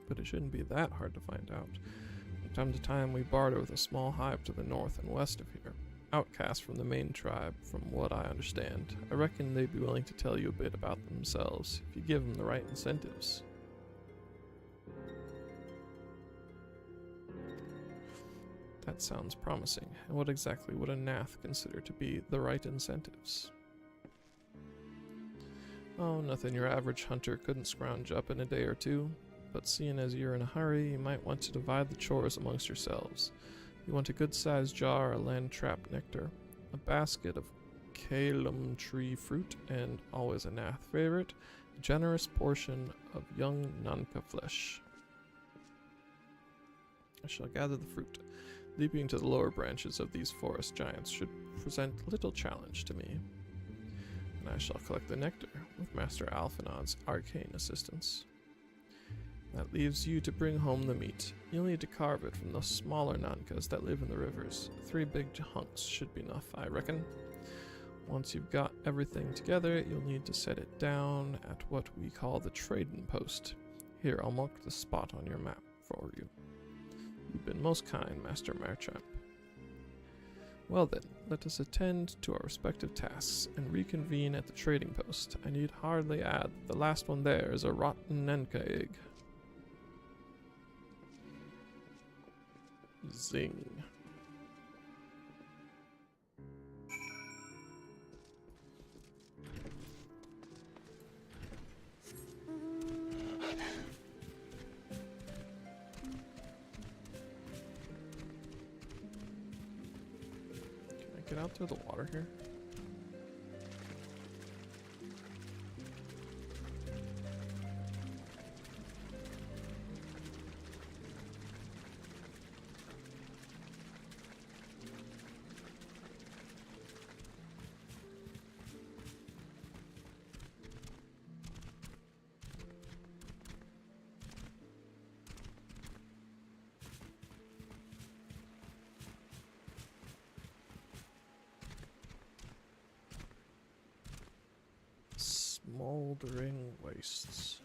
But it shouldn't be that hard to find out. From time to time, we barter with a small hive to the north and west of here. Outcasts from the main tribe, from what I understand. I reckon they'd be willing to tell you a bit about themselves, if you give them the right incentives. That sounds promising. And what exactly would a Nath consider to be the right incentives? Oh, nothing your average hunter couldn't scrounge up in a day or two. But seeing as you're in a hurry, you might want to divide the chores amongst yourselves. You want a good-sized jar of land trap nectar, a basket of Calum tree fruit, and, always a Nath favorite, a generous portion of young Nanka flesh. I shall gather the fruit. Leaping to the lower branches of these forest giants should present little challenge to me. And I shall collect the nectar, with Master Alphanod's arcane assistance. That leaves you to bring home the meat. You'll need to carve it from the smaller Nankas that live in the rivers. 3 big hunks should be enough, I reckon. Once you've got everything together, you'll need to set it down at what we call the trading post. Here, I'll mark the spot on your map for you. You've been most kind, Master Marchamp. Well then, let us attend to our respective tasks and reconvene at the trading post. I need hardly add that the last one there is a rotten Nenka egg. Zing. Can I get out through the water here? Smoldering wastes.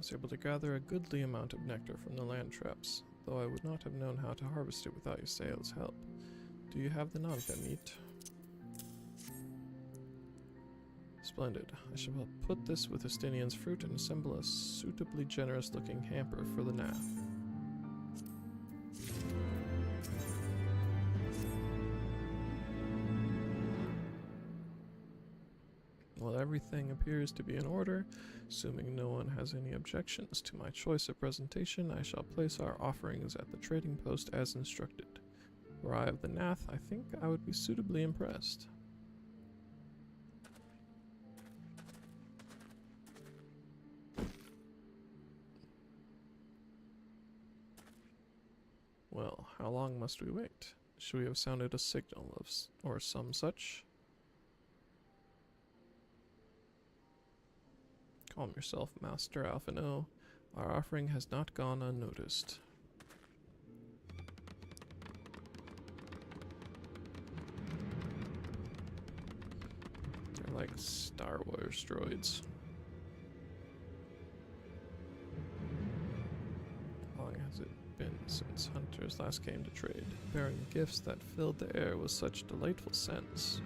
was able to gather a goodly amount of nectar from the land traps, though I would not have known how to harvest it without Ysael's help. Do you have the Nanta meat? Splendid. I shall put this with Estinian's fruit and assemble a suitably generous-looking hamper for the Nath. Well, everything appears to be in order. Assuming no one has any objections to my choice of presentation, I shall place our offerings at the trading post as instructed. Were I of the Nath, I think I would be suitably impressed. Well, how long must we wait? Should we have sounded a signal or some such? Calm yourself, Master Alphino. Our offering has not gone unnoticed. They're like Star Wars droids. How long has it been since hunters last came to trade, bearing gifts that filled the air with such delightful scents?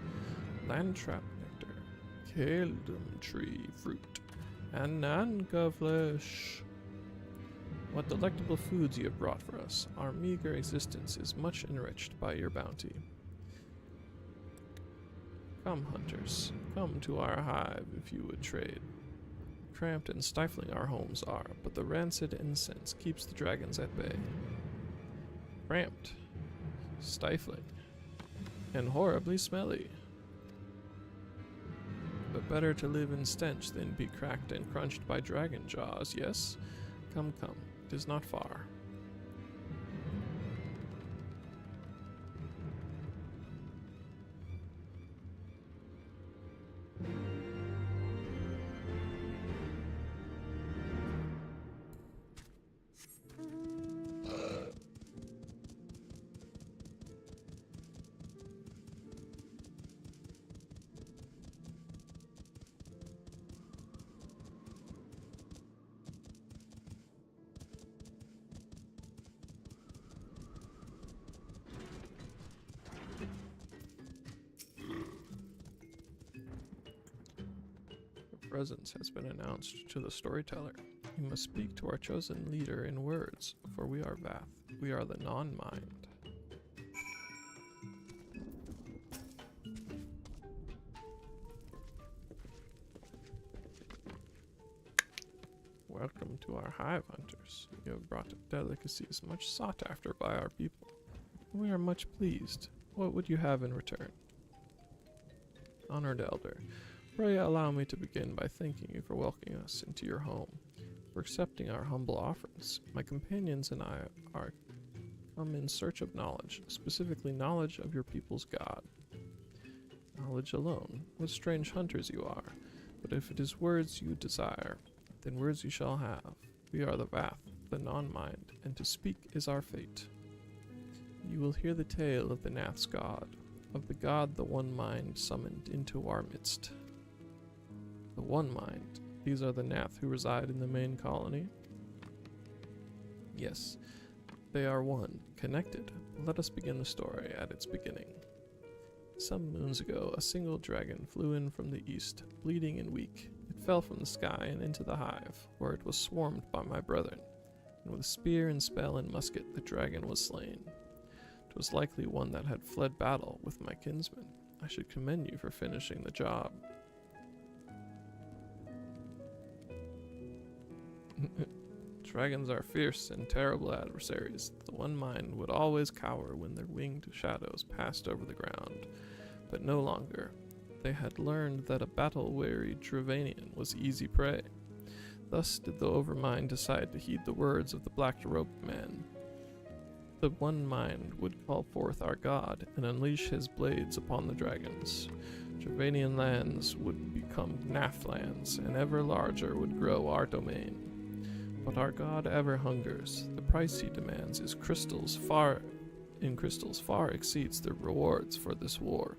Land trap nectar, Kaldum tree fruit, and Nanga flesh. What delectable foods you have brought for us. Our meager existence is much enriched by your bounty. Come, hunters, come to our hive if you would trade. Cramped and stifling our homes are, but the rancid incense keeps the dragons at bay. Cramped, stifling, and horribly smelly. But better to live in stench than be cracked and crunched by dragon jaws, yes? Come, come, it is not far. Presence has been announced to the storyteller. You must speak to our chosen leader in words, for we are Vath. We are the non-mind. Welcome to our hive, hunters. You have brought delicacies much sought after by our people. We are much pleased. What would you have in return? Honored Elder, pray allow me to begin by thanking you for welcoming us into your home, for accepting our humble offerings. My companions and I are come in search of knowledge, specifically knowledge of your people's God. Knowledge alone. What strange hunters you are. But if it is words you desire, then words you shall have. We are the Vath, the non-mind, and to speak is our fate. You will hear the tale of the Nath's God, of the God the One Mind summoned into our midst. The One Mind. These are the Nath who reside in the main colony? Yes, they are one, connected. Let us begin the story at its beginning. Some moons ago, a single dragon flew in from the east, bleeding and weak. It fell from the sky and into the hive, where it was swarmed by my brethren, and with spear and spell and musket the dragon was slain. 'Twas likely one that had fled battle with my kinsmen. I should commend you for finishing the job. Dragons are fierce and terrible adversaries. The One Mind would always cower when their winged shadows passed over the ground, but no longer. They had learned that a battle-weary Dravanian was easy prey. Thus did the Overmind decide to heed the words of the Black-robed man. The One Mind would call forth our God and unleash his blades upon the dragons. Dravanian lands would become Nath lands, and ever larger would grow our domain. But our God ever hungers. The price he demands is crystals far exceeds the rewards for this war.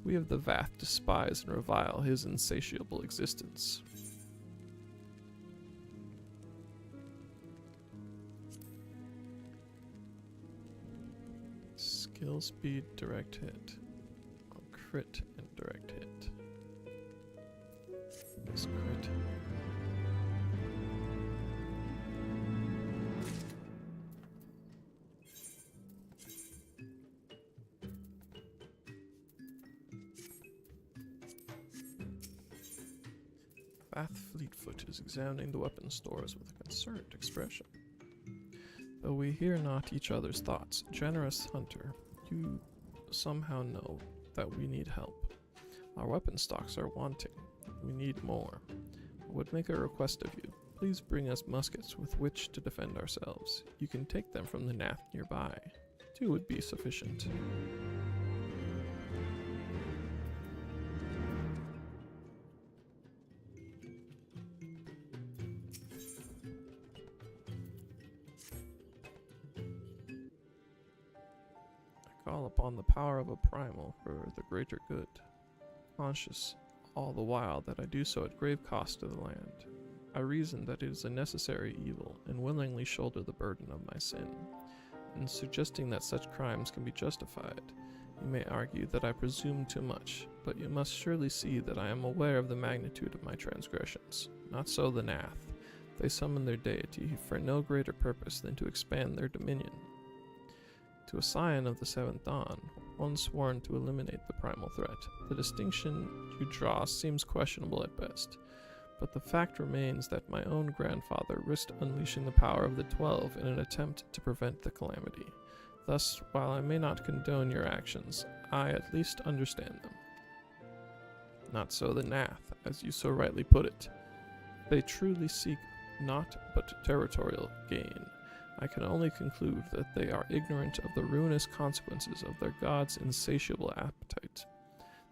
We of the Vath despise and revile his insatiable existence. Kill speed, direct hit. Oh, crit and direct hit. This crit. Bath Fleetfoot is examining the weapon stores with a concerned expression. Though we hear not each other's thoughts, generous hunter, you somehow know that we need help. Our weapon stocks are wanting. We need more. I would make a request of you. Please bring us muskets with which to defend ourselves. You can take them from the Nath nearby. 2 would be sufficient. Call upon the power of a primal for the greater good, conscious all the while that I do so at grave cost to the land. I reason that it is a necessary evil, and willingly shoulder the burden of my sin. In suggesting that such crimes can be justified, you may argue that I presume too much, but you must surely see that I am aware of the magnitude of my transgressions. Not so the Nath. They summon their deity for no greater purpose than to expand their dominion. To a scion of the Seventh Dawn, one sworn to eliminate the primal threat, the distinction you draw seems questionable at best, but the fact remains that my own grandfather risked unleashing the power of the 12 in an attempt to prevent the calamity. Thus, while I may not condone your actions, I at least understand them. Not so the Nath, as you so rightly put it. They truly seek naught but territorial gain. I can only conclude that they are ignorant of the ruinous consequences of their god's insatiable appetite.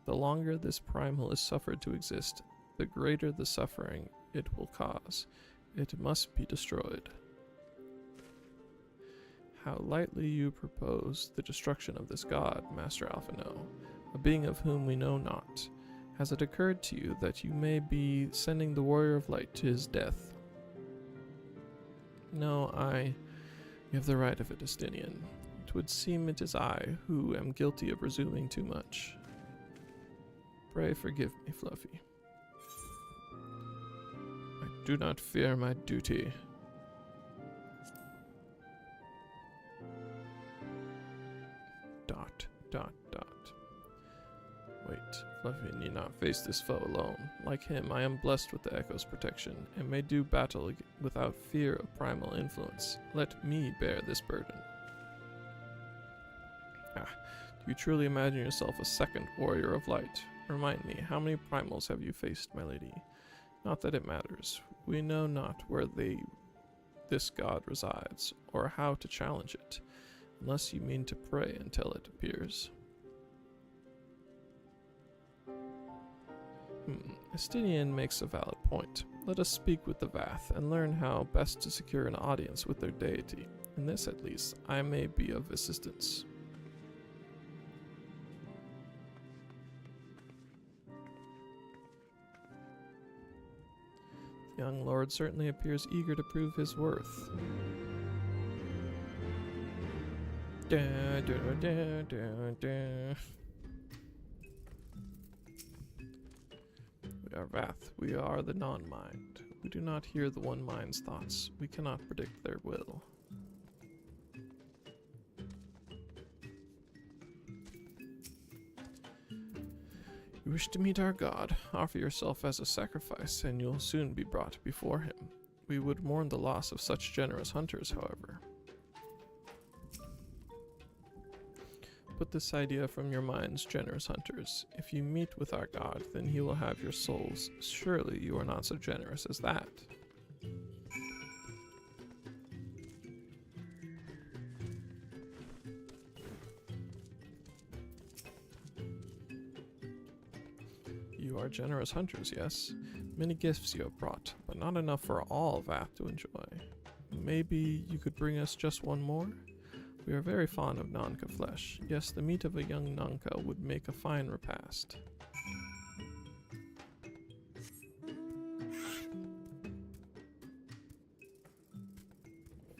The longer this primal is suffered to exist, the greater the suffering it will cause. It must be destroyed. How lightly you propose the destruction of this god, Master Alphino, a being of whom we know not. Has it occurred to you that you may be sending the Warrior of Light to his death? No, You have the right of it, Estinian. It would seem it is I who am guilty of presuming too much. Pray forgive me, Fluffy. I do not fear my duty. Dot, dot, dot. Wait, Fluffy need not face this foe alone. Like him, I am blessed with the Echo's protection, and may do battle without fear of primal influence. Let me bear this burden. Do you truly imagine yourself a second Warrior of Light? Remind me, how many primals have you faced, my lady? Not that it matters. We know not where this god resides, or how to challenge it, unless you mean to pray until it appears. Estinian makes a valid point. Let us speak with the Vath and learn how best to secure an audience with their deity. In this, at least, I may be of assistance. The young lord certainly appears eager to prove his worth. Da, da, da, da, da. We are Vath. We are the non-mind. We do not hear the one mind's thoughts. We cannot predict their will. You wish to meet our god? Offer yourself as a sacrifice, and you'll soon be brought before him. We would mourn the loss of such generous hunters, however. Put this idea from your minds, generous hunters. If you meet with our god, then he will have your souls. Surely you are not so generous as that. You are generous hunters, yes. Many gifts you have brought, but not enough for all Vath to enjoy. Maybe you could bring us just one more? We are very fond of Nanka flesh. Yes, the meat of a young Nanka would make a fine repast.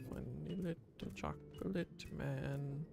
Funny little chocolate man.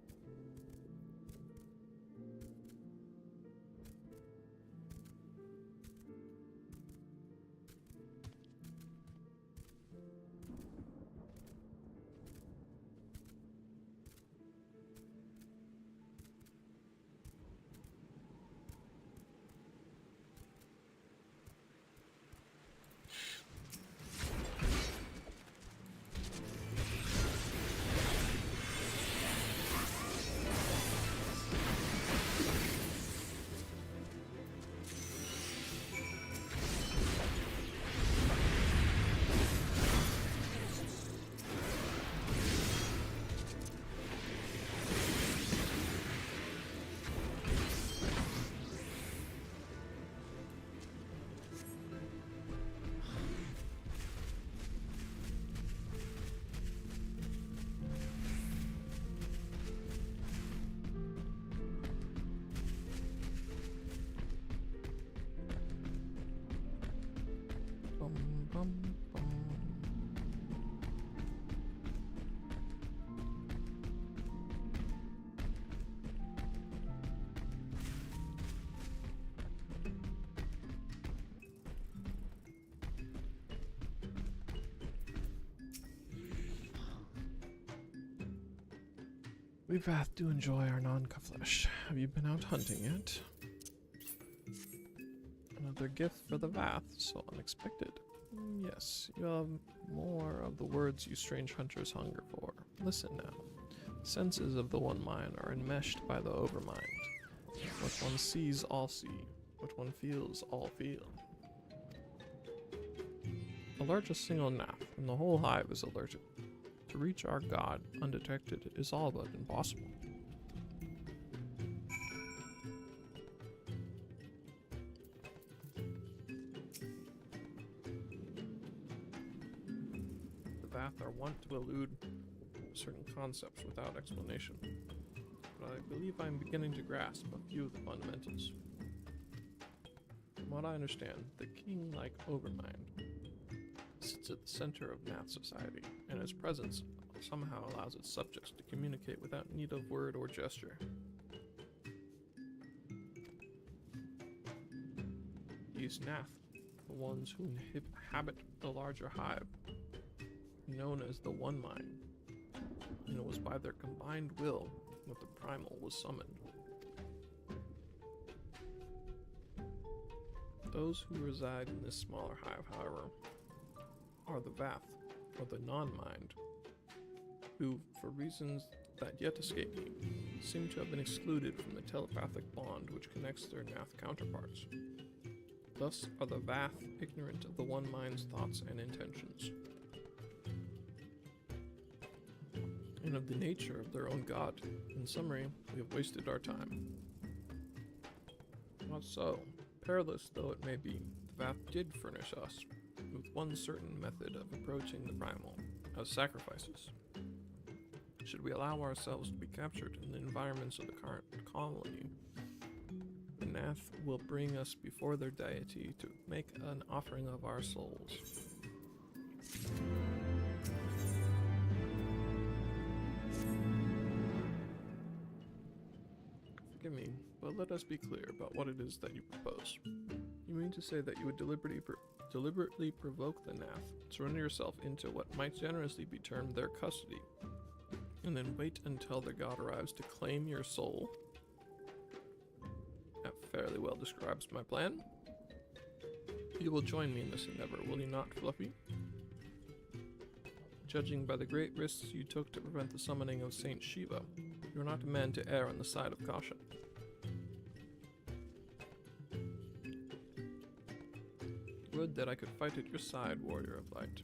We Vath do enjoy our non-flesh. Have you been out hunting yet? Another gift for the Vath, so unexpected. Yes, you have more of the words you strange hunters hunger for. Listen now. The senses of the one mind are enmeshed by the overmind. What one sees, all see. What one feels, all feel. Alert a single nap, and the whole hive is alerted. To reach our god undetected is all but impossible. The Vath are wont to elude certain concepts without explanation, but I believe I am beginning to grasp a few of the fundamentals. From what I understand, the king-like overmind sits at the center of Nath society, and its presence somehow allows its subjects to communicate without need of word or gesture. These Nath, the ones who inhabit the larger hive, are known as the One Mind, and it was by their combined will that the primal was summoned. Those who reside in this smaller hive, however, are the Vath, or the non-mind, who, for reasons that yet escape me, seem to have been excluded from the telepathic bond which connects their Nath counterparts. Thus are the Vath ignorant of the One Mind's thoughts and intentions, and of the nature of their own god. In summary, we have wasted our time. Not so. Perilous though it may be, the Vath did furnish us with one certain method of approaching the primal, as sacrifices. Should we allow ourselves to be captured in the environments of the current colony, the Nath will bring us before their deity to make an offering of our souls. Forgive me, but let us be clear about what it is that you propose. You mean to say that you would deliberately provoke the Nath, surrender yourself into what might generously be termed their custody, and then wait until their god arrives to claim your soul? That fairly well describes my plan. You will join me in this endeavor, will you not, Fluffy? Judging by the great risks you took to prevent the summoning of Saint Shiva, you are not a man to err on the side of caution. Would that I could fight at your side, warrior of light.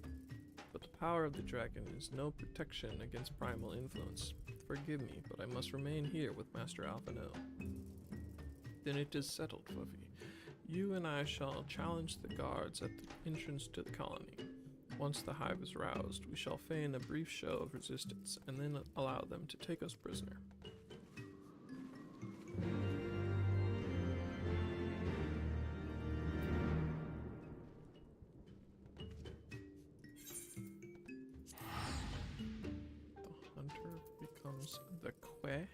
But the power of the dragon is no protection against primal influence. Forgive me, but I must remain here with Master Alphino. Then it is settled, Fluffy. You and I shall challenge the guards at the entrance to the colony. Once the hive is roused, we shall feign a brief show of resistance, and then allow them to take us prisoner. The hunter becomes the Quay.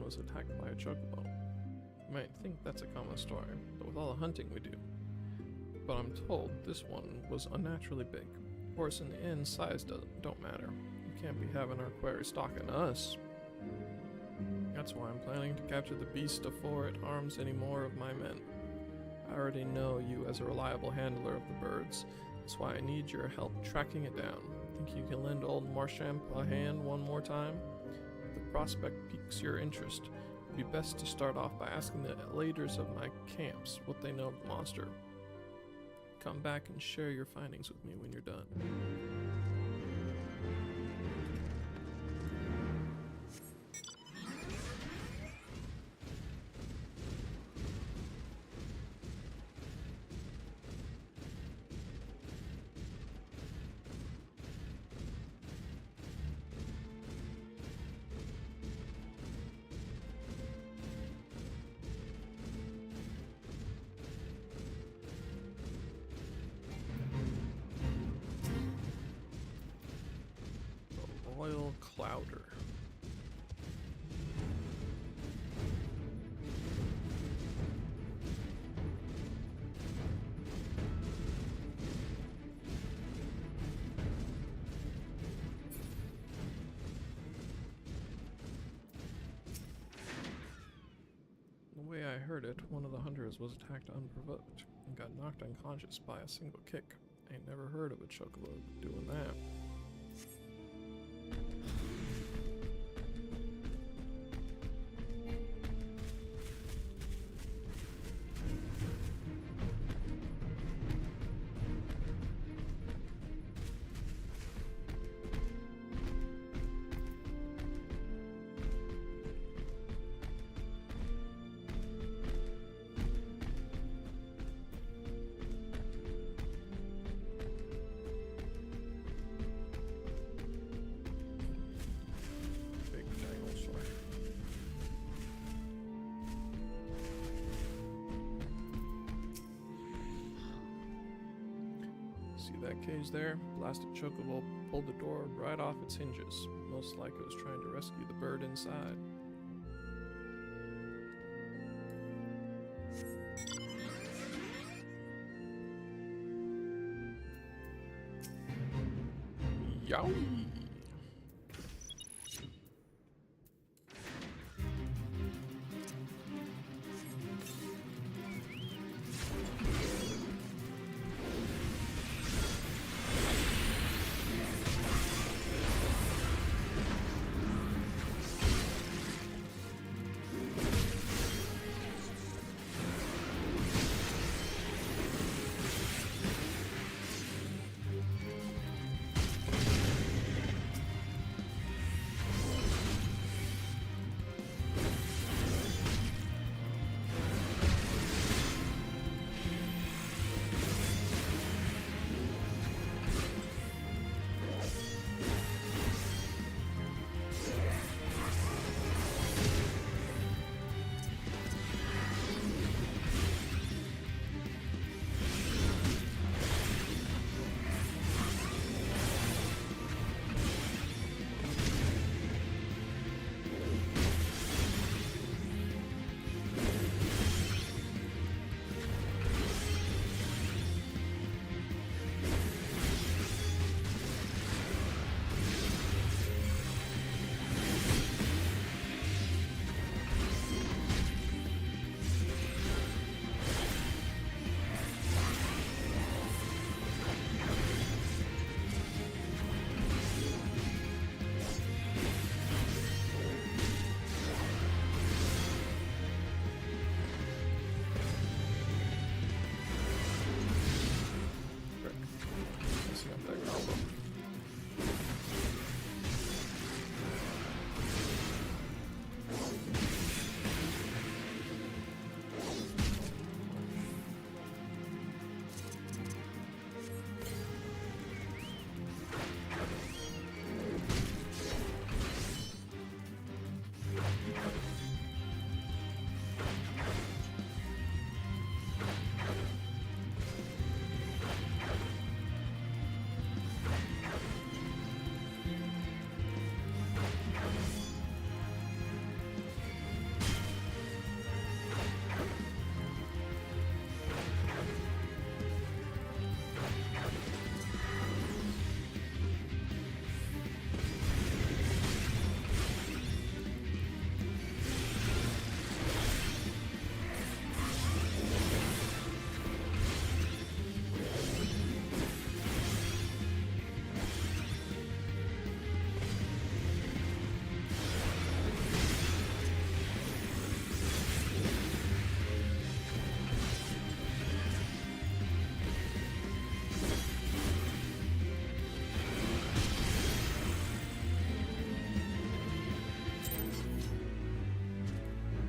Was attacked by a chocobo. You might think that's a common story, but with all the hunting we do. But I'm told this one was unnaturally big. Of course, in the end, size don't matter. You can't be having our quarry stalking us. That's why I'm planning to capture the beast before it harms any more of my men. I already know you as a reliable handler of the birds. That's why I need your help tracking it down. Think you can lend old Marchamp a hand one more time? The prospect piques your interest. It would be best to start off by asking the leaders of my camps what they know of the monster. Come back and share your findings with me when you're done. Oil Clouder. The way I heard it, one of the hunters was attacked unprovoked and got knocked unconscious by a single kick. Ain't never heard of a chocobo doing that. See that cage there? Blasted chocobo pulled the door right off its hinges. Most like it was trying to rescue the bird inside. Yowie!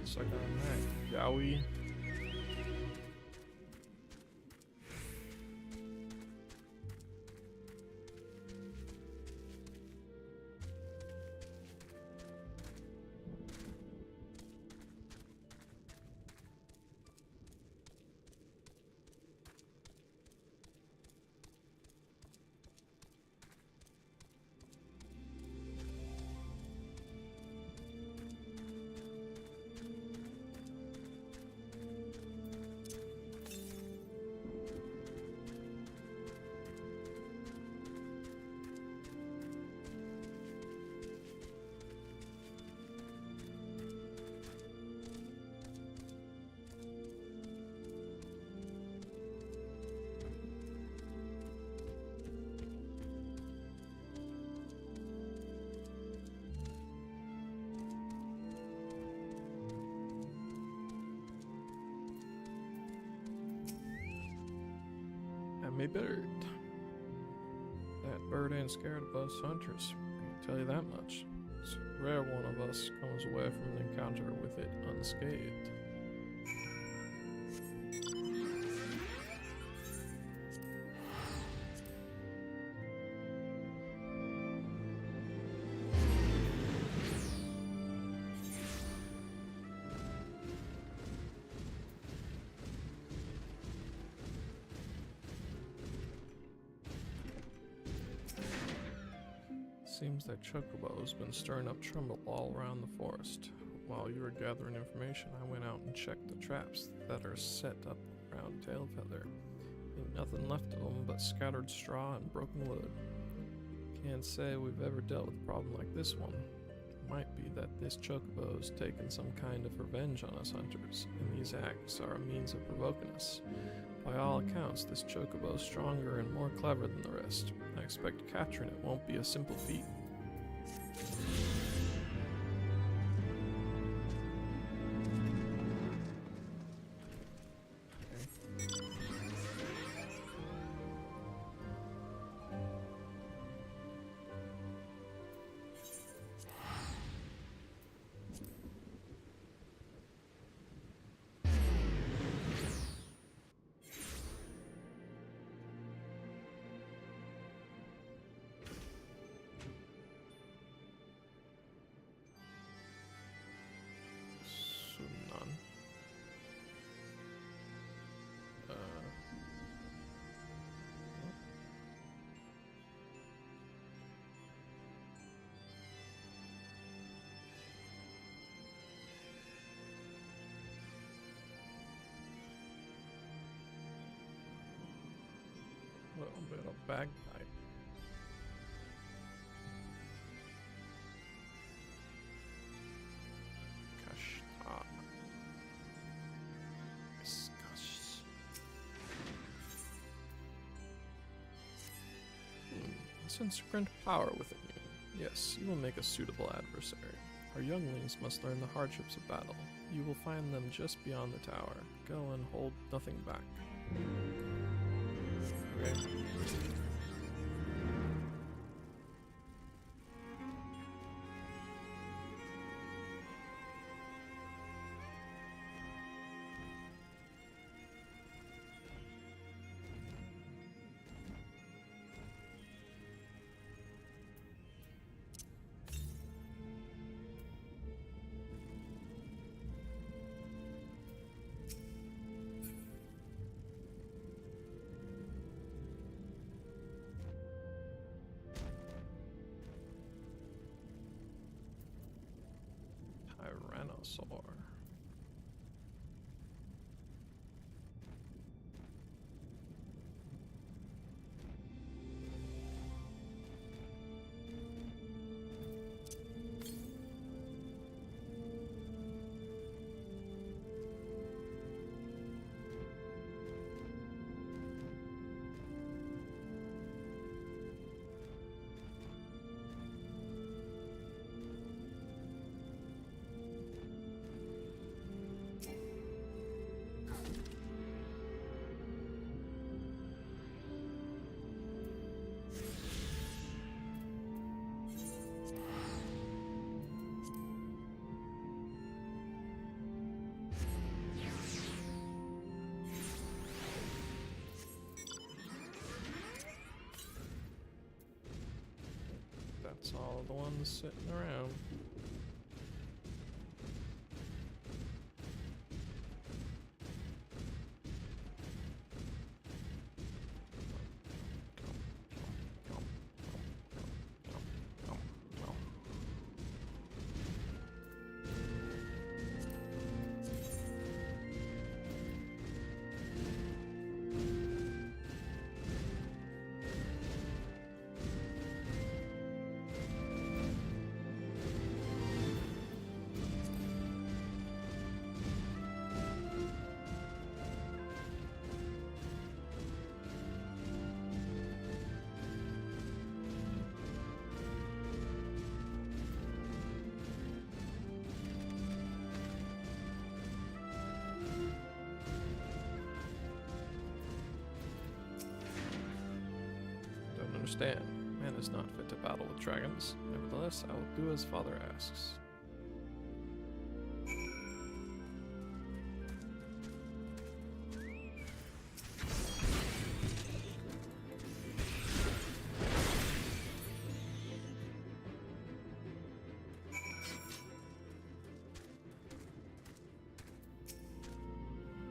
Suck on that, Yowie. bird. That bird ain't scared of us hunters, I can tell you that much. It's rare one of us comes away from an encounter with it unscathed. Seems that Chocobo's been stirring up trouble all around the forest. While you were gathering information, I went out and checked the traps that are set up around Tailfeather. Ain't nothing left of them but scattered straw and broken wood. Can't say we've ever dealt with a problem like this one. Might be that this Chocobo's taken some kind of revenge on us hunters, and these acts are a means of provoking us. By all accounts, this Chocobo's stronger and more clever than the rest. I expect capturing it won't be a simple feat. Little bit of bagpipe. Kashta. Discuss. Sense grant power within you. Yes, you will make a suitable adversary. Our younglings must learn the hardships of battle. You will find them just beyond the tower. Go and hold nothing back. Okay. Tyrannosaur. That's all the ones sitting around. understand. Man is not fit to battle with dragons. Nevertheless, I will do as father asks.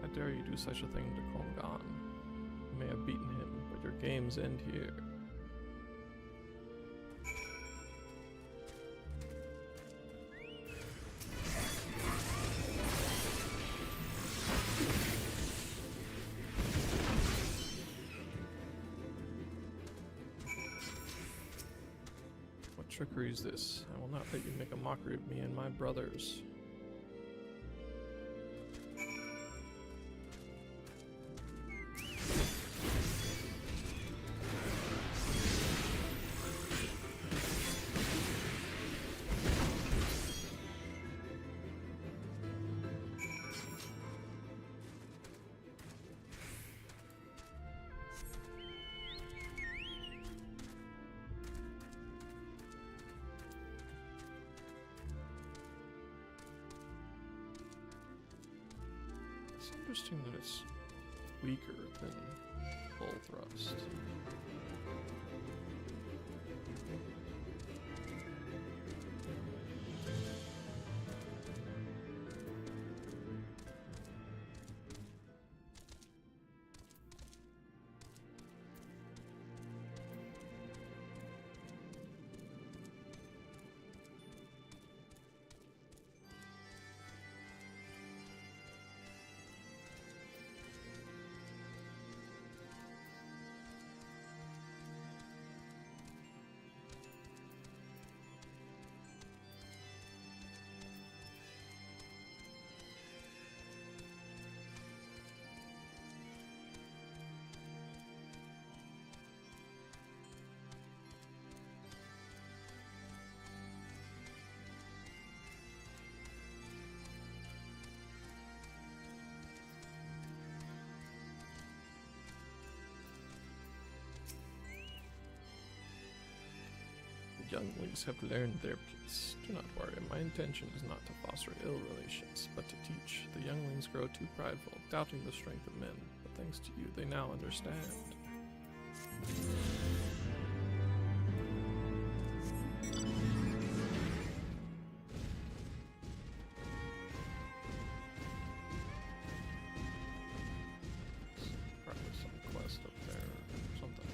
How dare you do such a thing to Kongan? You may have beaten him, but your games end here. What trickery is this? I will not let you make a mockery of me and my brothers. It's interesting that it's weaker than full thrust. Younglings have learned their place. Do not worry, my intention is not to foster ill relations, but to teach. The younglings grow too prideful, doubting the strength of men, but thanks to you, they now understand. Probably some quest up there or something.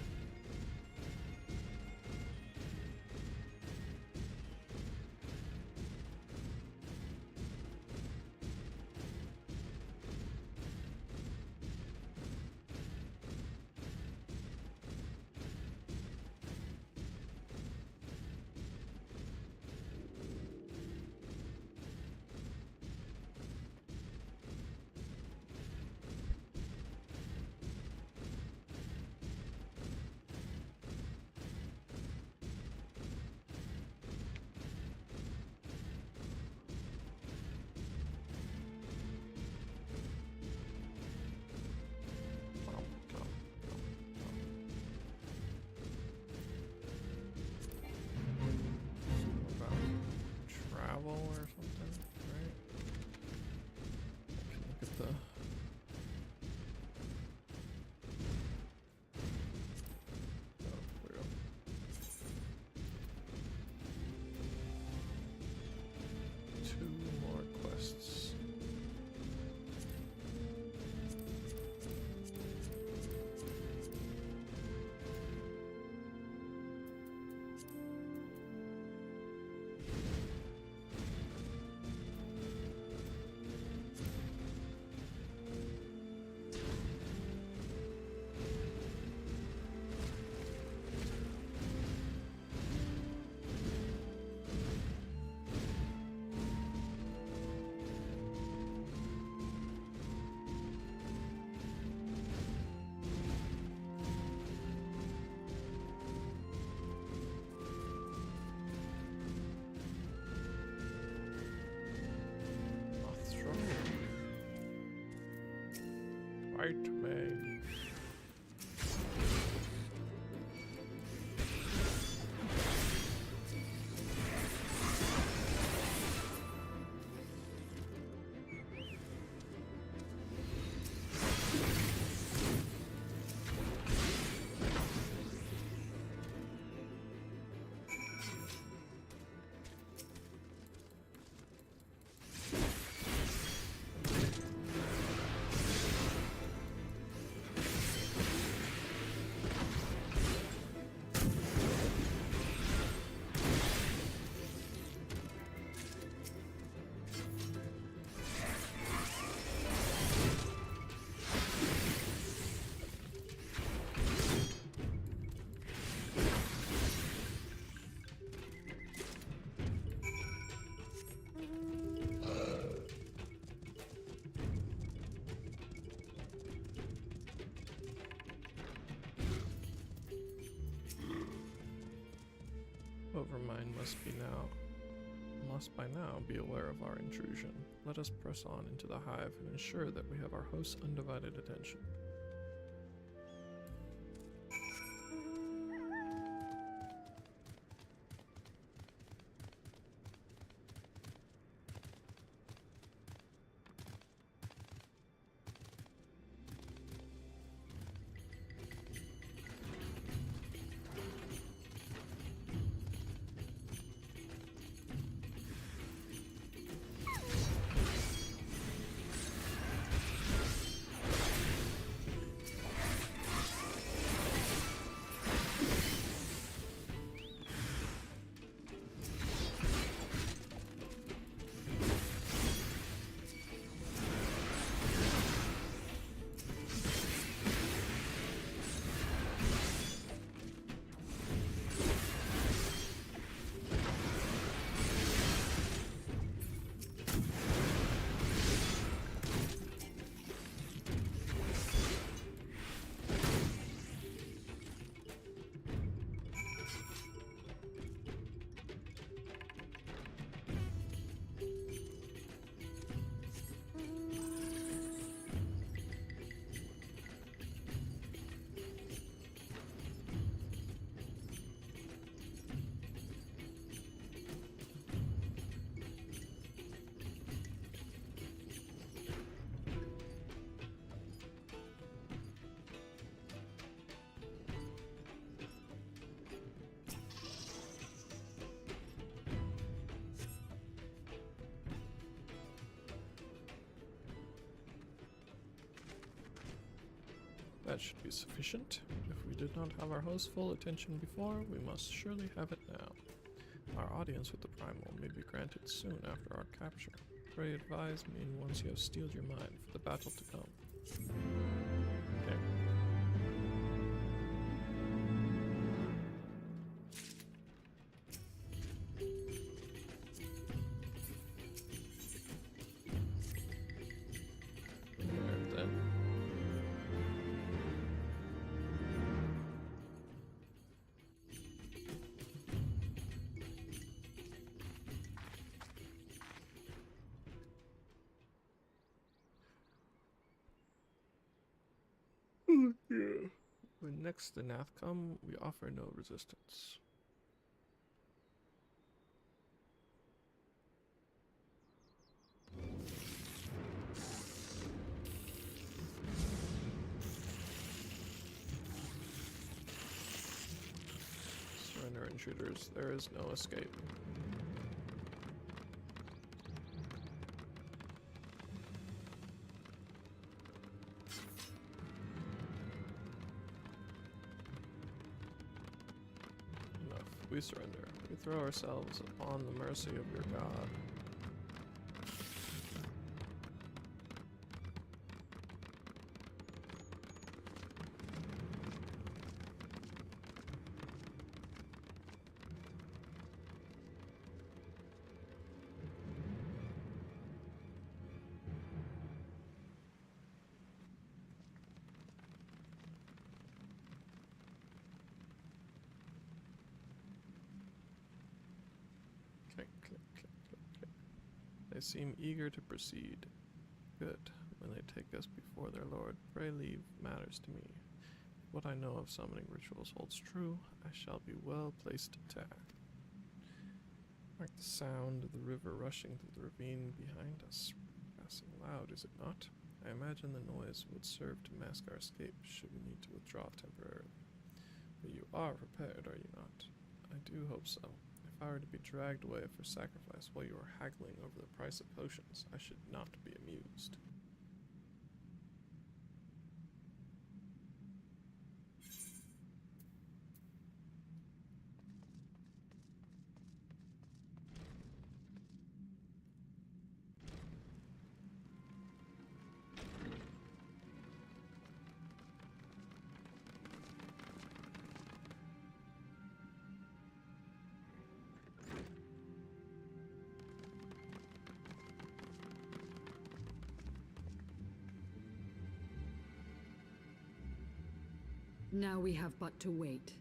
Or something, right? Can look at the there we go. Two more quests. Overmind must by now be aware of our intrusion. Let us press on into the hive and ensure that we have our host's undivided attention. That should be sufficient. If we did not have our host's full attention before, we must surely have it now. Our audience with the Primal may be granted soon after our capture. Pray advise me once you have steeled your mind for the battle to come. Okay. Alright then. Yeah. When next the Nath come, we offer no resistance. Surrender intruders, there is no escape. We surrender. We throw ourselves upon the mercy of your God. Click, click, click, click, click. They seem eager to proceed. Good. When they take us before their lord, pray leave matters to me. If what I know of summoning rituals holds true, I shall be well placed to act. Like the sound of the river rushing through the ravine behind us. Passing loud, is it not? I imagine the noise would serve to mask our escape should we need to withdraw temporarily. But you are prepared, are you not? I do hope so. If I were to be dragged away for sacrifice while you are haggling over the price of potions, I should not be amused. Now we have but to wait.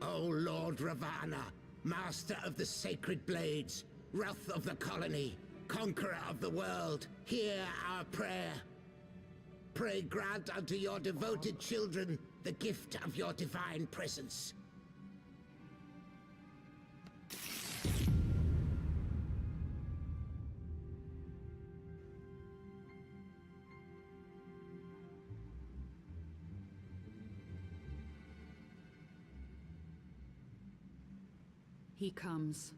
O Lord Ravana, master of the sacred blades, wrath of the colony, conqueror of the world, hear our prayer. Pray grant unto your devoted children the gift of your divine presence. He comes.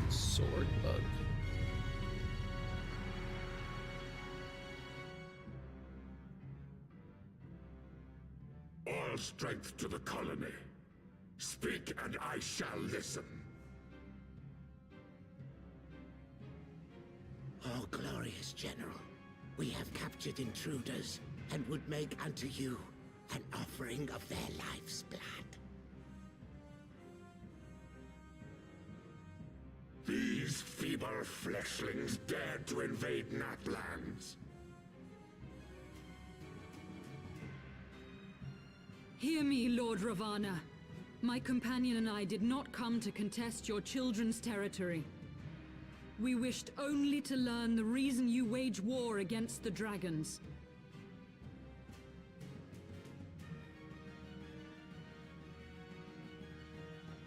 Sword bug. All strength to the colony. Speak and I shall listen. Oh, glorious General, we have captured intruders and would make unto you an offering of their life's blood. These feeble fleshlings dared to invade Natlands. Hear me, Lord Ravana. My companion and I did not come to contest your children's territory. We wished only to learn the reason you wage war against the dragons.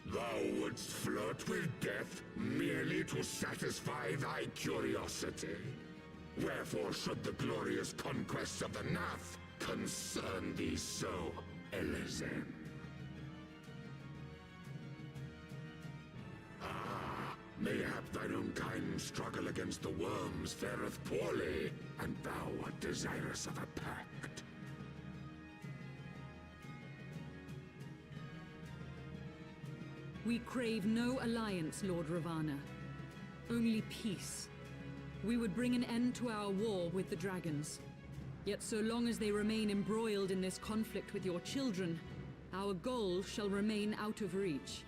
Thou wouldst flirt with death merely to satisfy thy curiosity. Wherefore should the glorious conquests of the Nath concern thee so, Elezen? Ah, mayhap thine own kind struggle against the worms fareth poorly, and thou art desirous of a pact. We crave no alliance, Lord Ravana. Only peace. We would bring an end to our war with the dragons. Yet so long as they remain embroiled in this conflict with your children, our goal shall remain out of reach.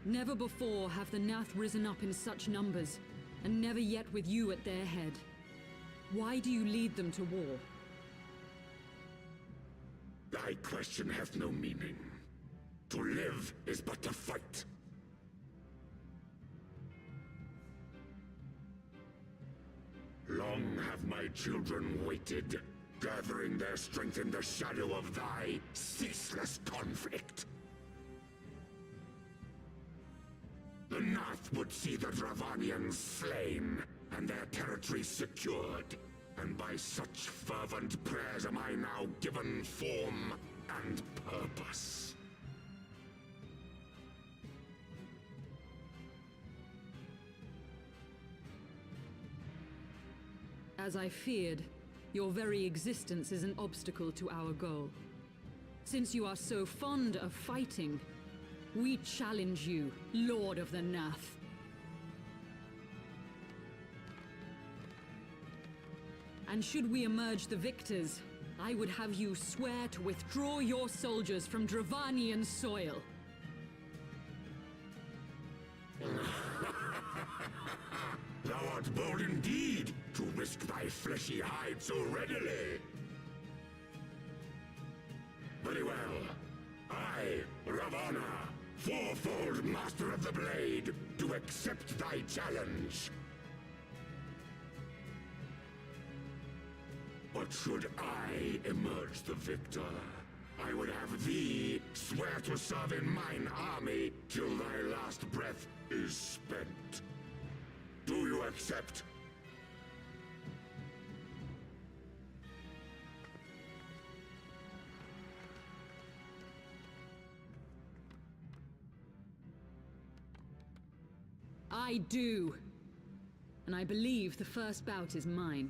Never before have the Nath risen up in such numbers, and never yet with you at their head. Why do you lead them to war? Thy question hath no meaning. To live is but to fight. Long have my children waited, gathering their strength in the shadow of thy ceaseless conflict. The Nath would see the Dravanians slain, and their territory secured. And by such fervent prayers am I now given form and purpose. As I feared, your very existence is an obstacle to our goal. Since you are so fond of fighting, we challenge you, Lord of the Nath. And should we emerge the victors, I would have you swear to withdraw your soldiers from Dravanian soil. Thou art bold indeed to risk thy fleshy hide so readily. Very well. I, Ravana, fourfold master of the blade, do accept thy challenge. But should I emerge the victor, I would have thee swear to serve in mine army till thy last breath is spent. Do you accept? I do. And I believe the first bout is mine.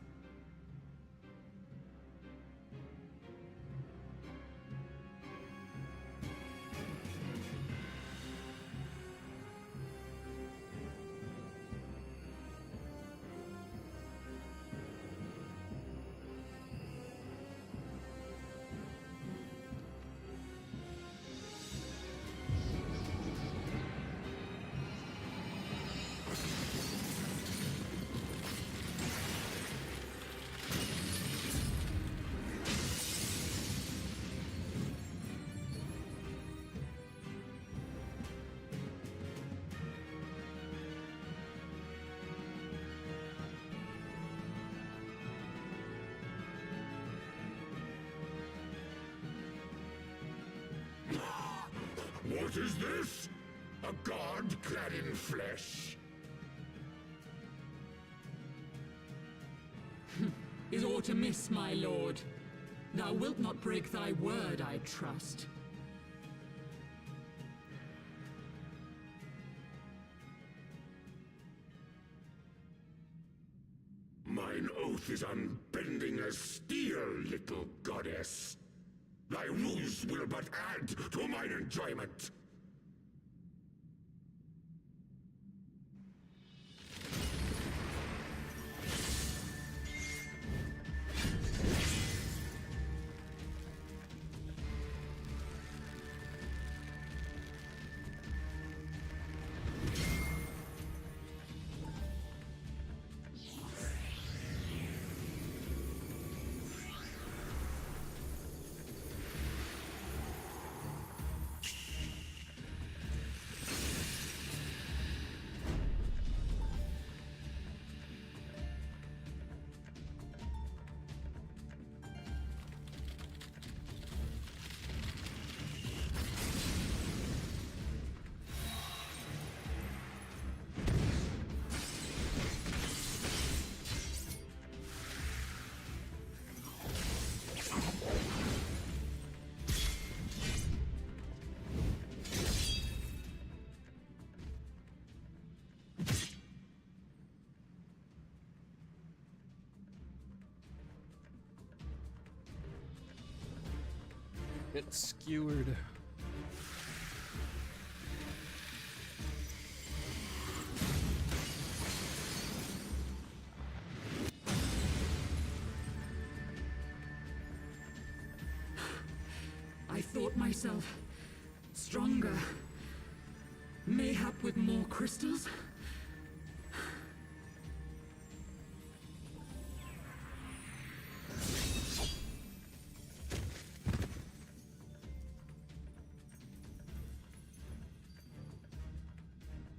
What is this? A god clad in flesh? Is aught amiss, my lord? Thou wilt not break thy word, I trust. Mine oath is unbending as steel, little goddess. Thy ruse will but add to mine enjoyment. It's skewered. I thought myself stronger. Mayhap with more crystals?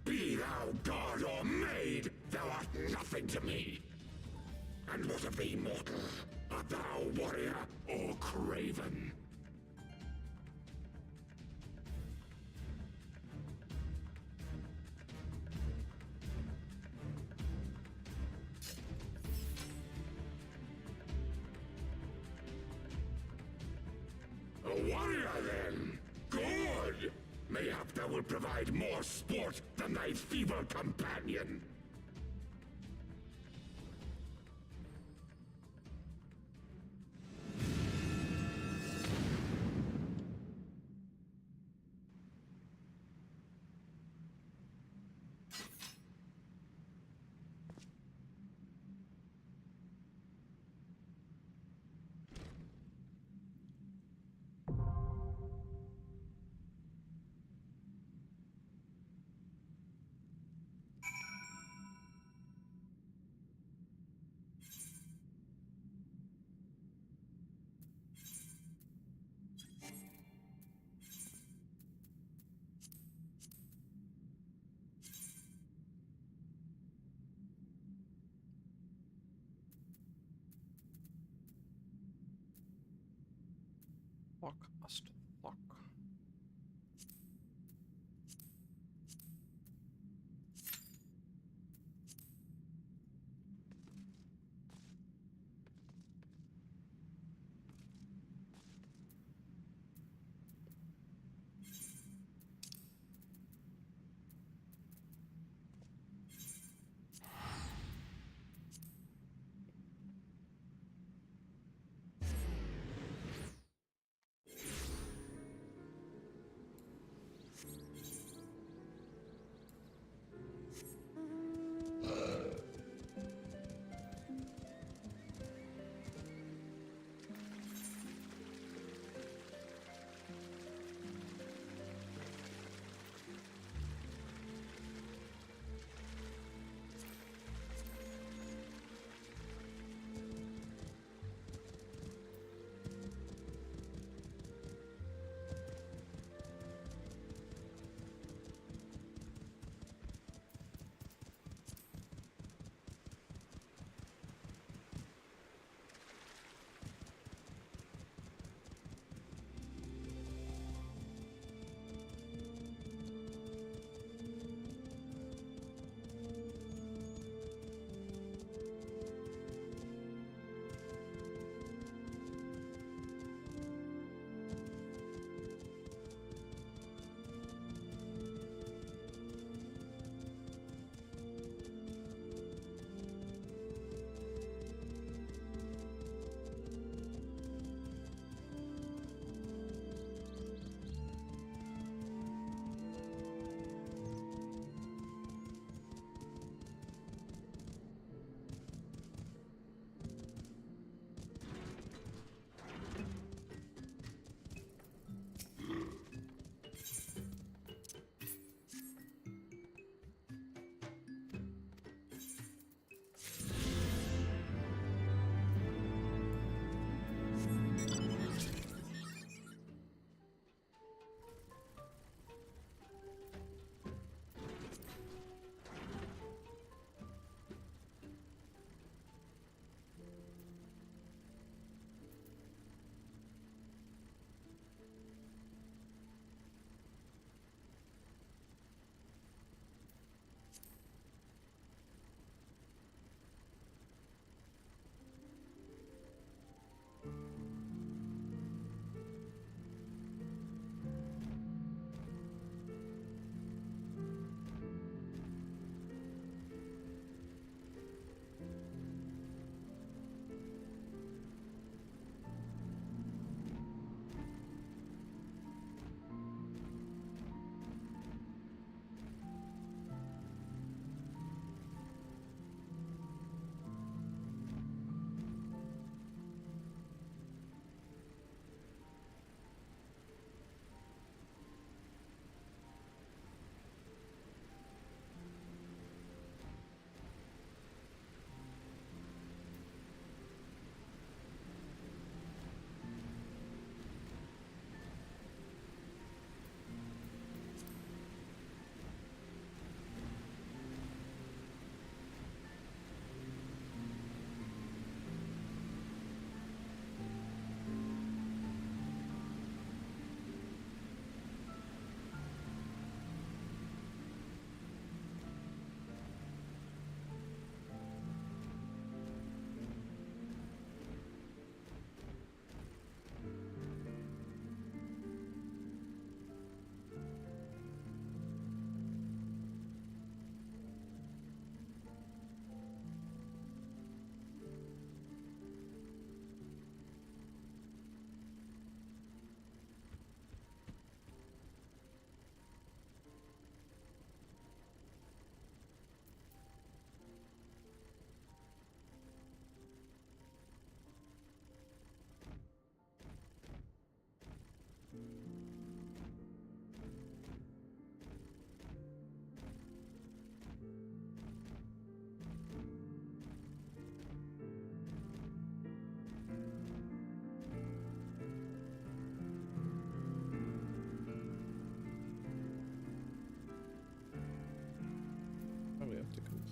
Be thou god or maid, thou art nothing to me. And what of thee, mortal? Art thou warrior or craven? A warrior, then? Good! Mayhap thou will provide more sport than thy feeble companion. Lock.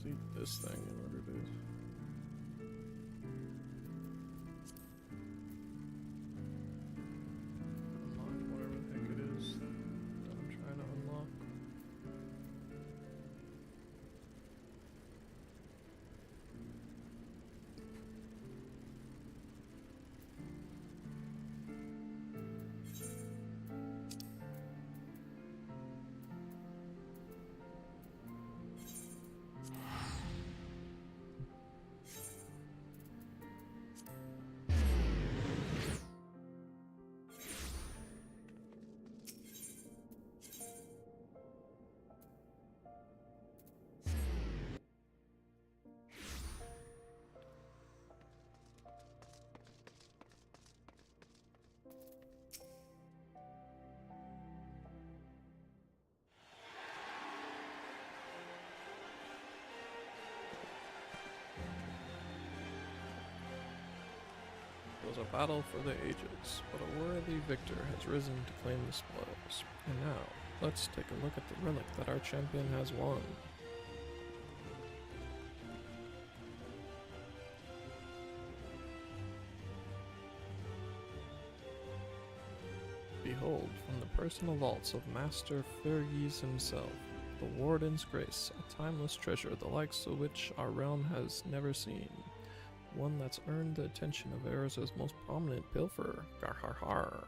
complete this thing in order to... unlock whatever the heck it is that I'm trying to unlock. It was a battle for the ages, but a worthy victor has risen to claim the spoils. And now, let's take a look at the relic that our champion has won. Behold, from the personal vaults of Master Fergus himself, the Warden's Grace, a timeless treasure the likes of which our realm has never seen. One that's earned the attention of Eris's most prominent pilferer, gar har har.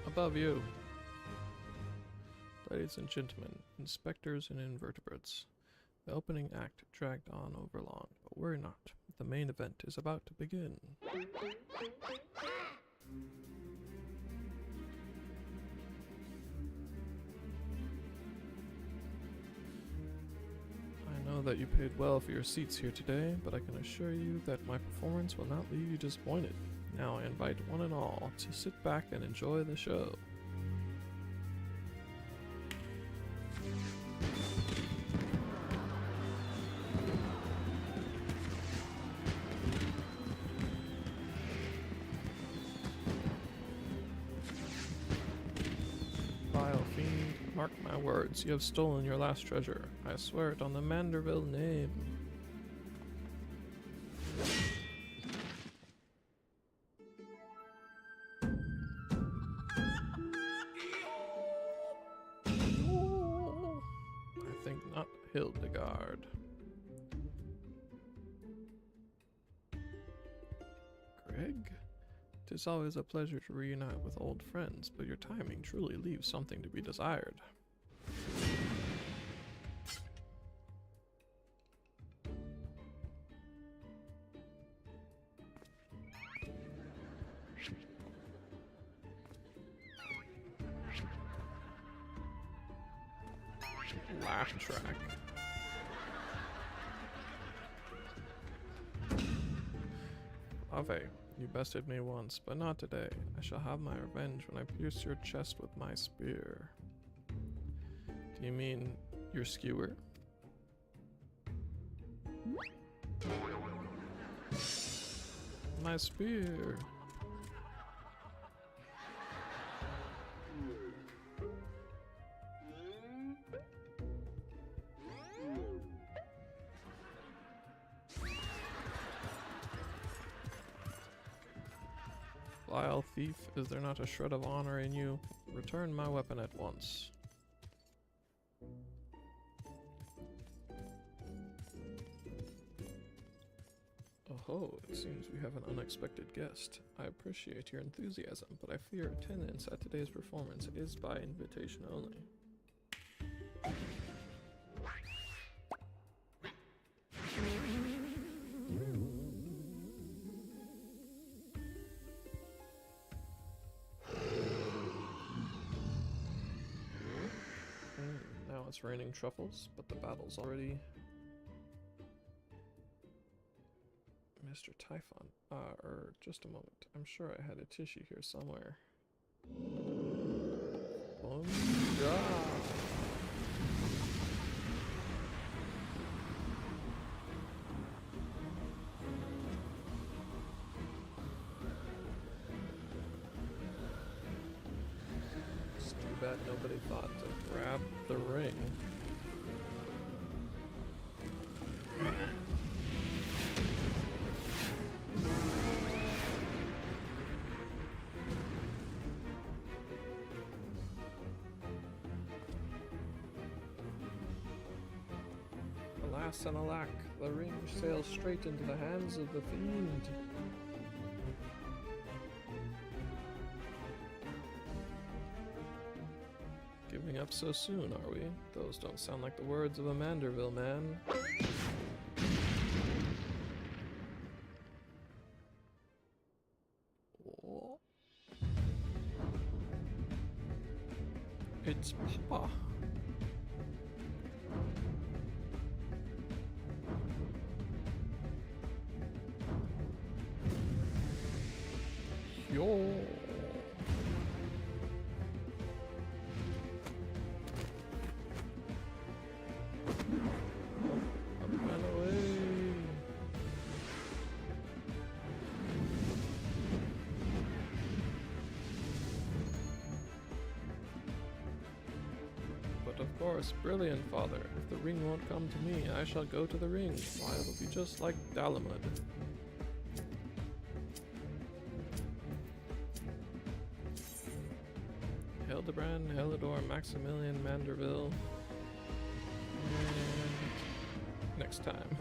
Above you. Ladies and gentlemen, inspectors and invertebrates. The opening act dragged on over long, but worry not. The main event is about to begin. I know that you paid well for your seats here today, but I can assure you that my performance will not leave you disappointed. Now I invite one and all to sit back and enjoy the show. Mark my words, you have stolen your last treasure. I swear it on the Manderville name. I think not, Hildegard. Greg? 'Tis always a pleasure to reunite with old friends, but your timing truly leaves something to be desired. Laugh track. Ave. You bested me once, but not today. I shall have my revenge when I pierce your chest with my spear. Do you mean your skewer? My spear! Vile thief, is there not a shred of honor in you? Return my weapon at once. Oh, it seems we have an unexpected guest. I appreciate your enthusiasm, but I fear attendance at today's performance is by invitation only. Now it's raining truffles, but the battle's already... Mr. Typhon. Just a moment. I'm sure I had a tissue here somewhere. Boom. that nobody thought to grab the ring. Alas and alack, the ring sails straight into the hands of the fiend. Giving up so soon, are we? Those don't sound like the words of a Manderville man. Oh. It's Papa. Yo. Run away. But of course, brilliant father. If the ring won't come to me, I shall go to the ring. Why, it'll be just like Dalamud. Hildebrand, Helidor, Maximilian, Manderville. And next time.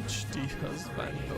HD husbando.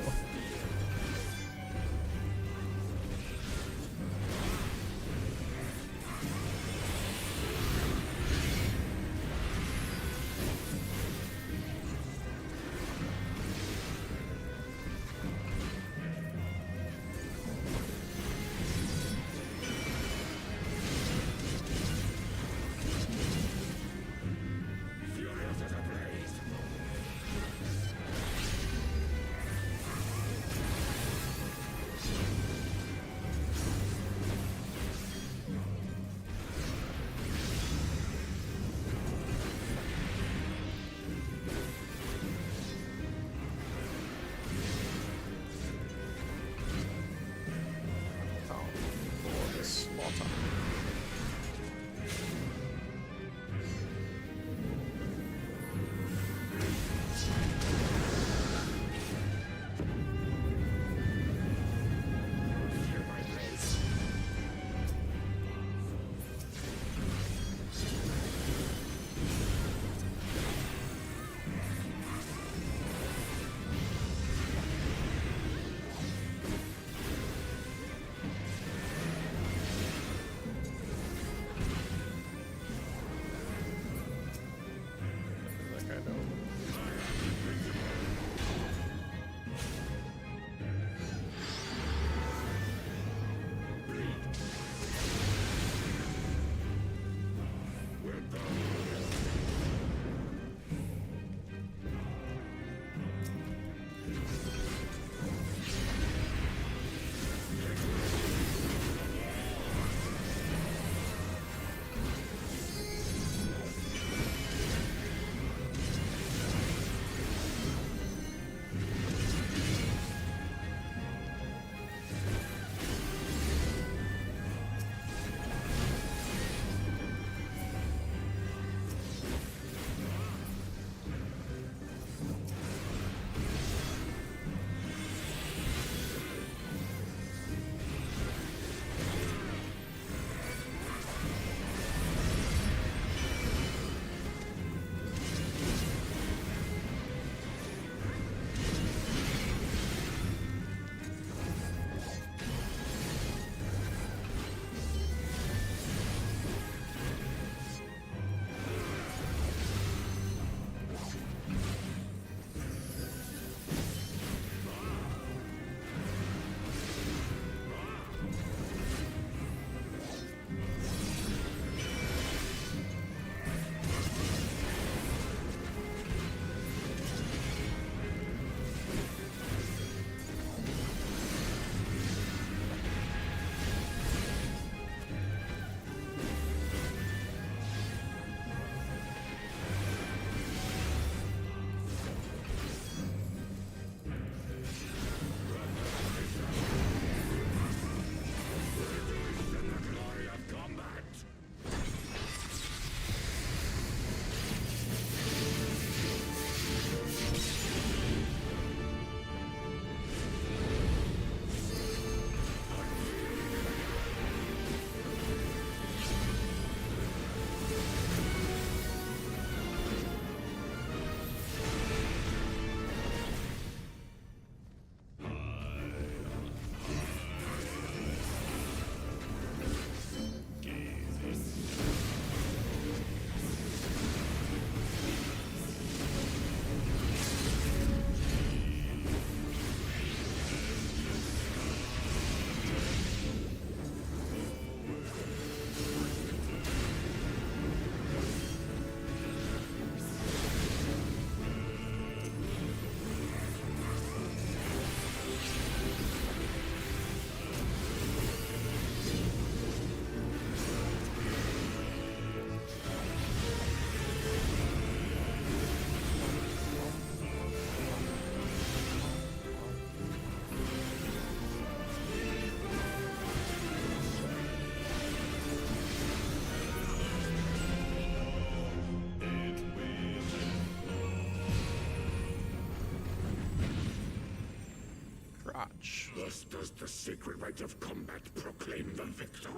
Thus does the sacred rite of combat proclaim the victor.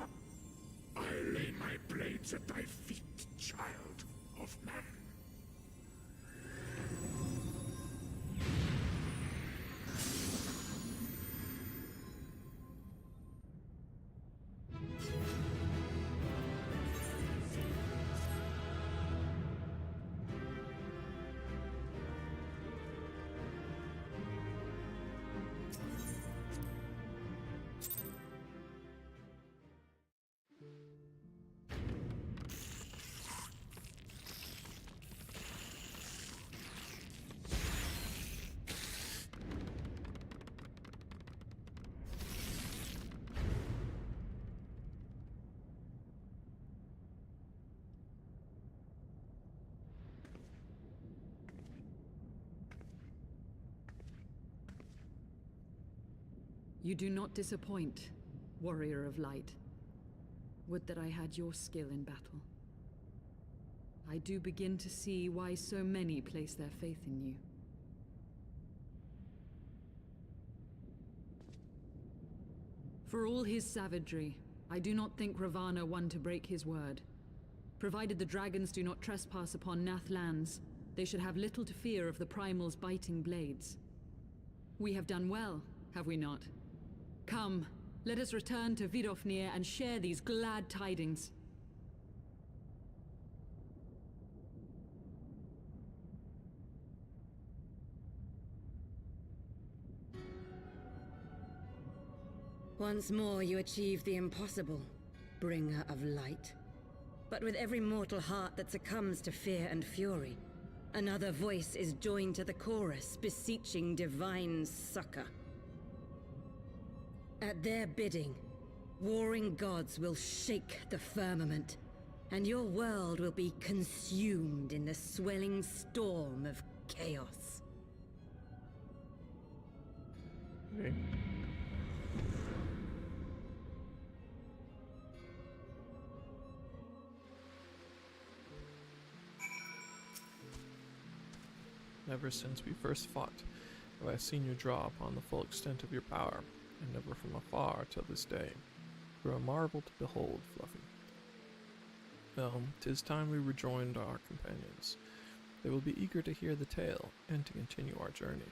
I lay my blades at thy feet, child of man. You do not disappoint, warrior of light. Would that I had your skill in battle. I do begin to see why so many place their faith in you. For all his savagery, I do not think Ravana one to break his word. Provided the dragons do not trespass upon Nath lands, they should have little to fear of the Primal's biting blades. We have done well, have we not? Come, let us return to Vidofnir and share these glad tidings. Once more you achieve the impossible, bringer of light. But with every mortal heart that succumbs to fear and fury, another voice is joined to the chorus, beseeching divine succor. At their bidding, warring gods will shake the firmament, and your world will be consumed in the swelling storm of chaos. Okay. Never since we first fought have I seen you draw upon the full extent of your power, and never from afar till this day. You're a marvel to behold, Fluffy. Well, 'tis time we rejoined our companions. They will be eager to hear the tale, and to continue our journey.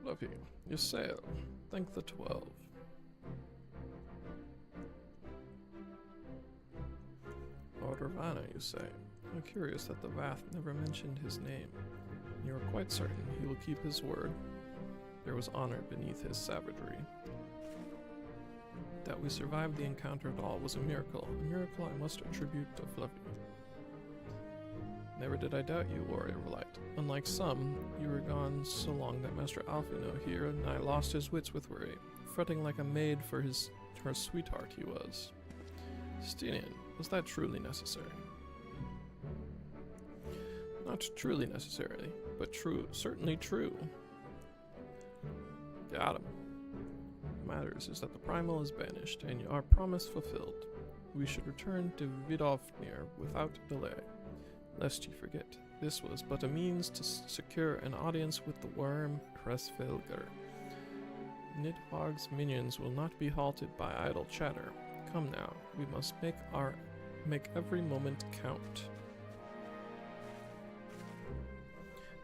Fluffy, you sail. Thank the 12. Lord Ravana, you say. I'm curious that the Vath never mentioned his name. You are quite certain he will keep his word. There was honor beneath his savagery. That we survived the encounter at all was a miracle I must attribute to Fluffy. Never did I doubt you, warrior light. Unlike some, you were gone so long that Master Alfino here and I lost his wits with worry, fretting like a maid for her sweetheart he was. Stinian, was that truly necessary? Not truly necessary, but true, certainly true. Got him. What matters is that the primal is banished, and our promise fulfilled. We should return to Vidofnir without delay. Lest you forget, this was but a means to secure an audience with the worm Kresvelger. Nidhogg's minions will not be halted by idle chatter. Come now, we must make every moment count.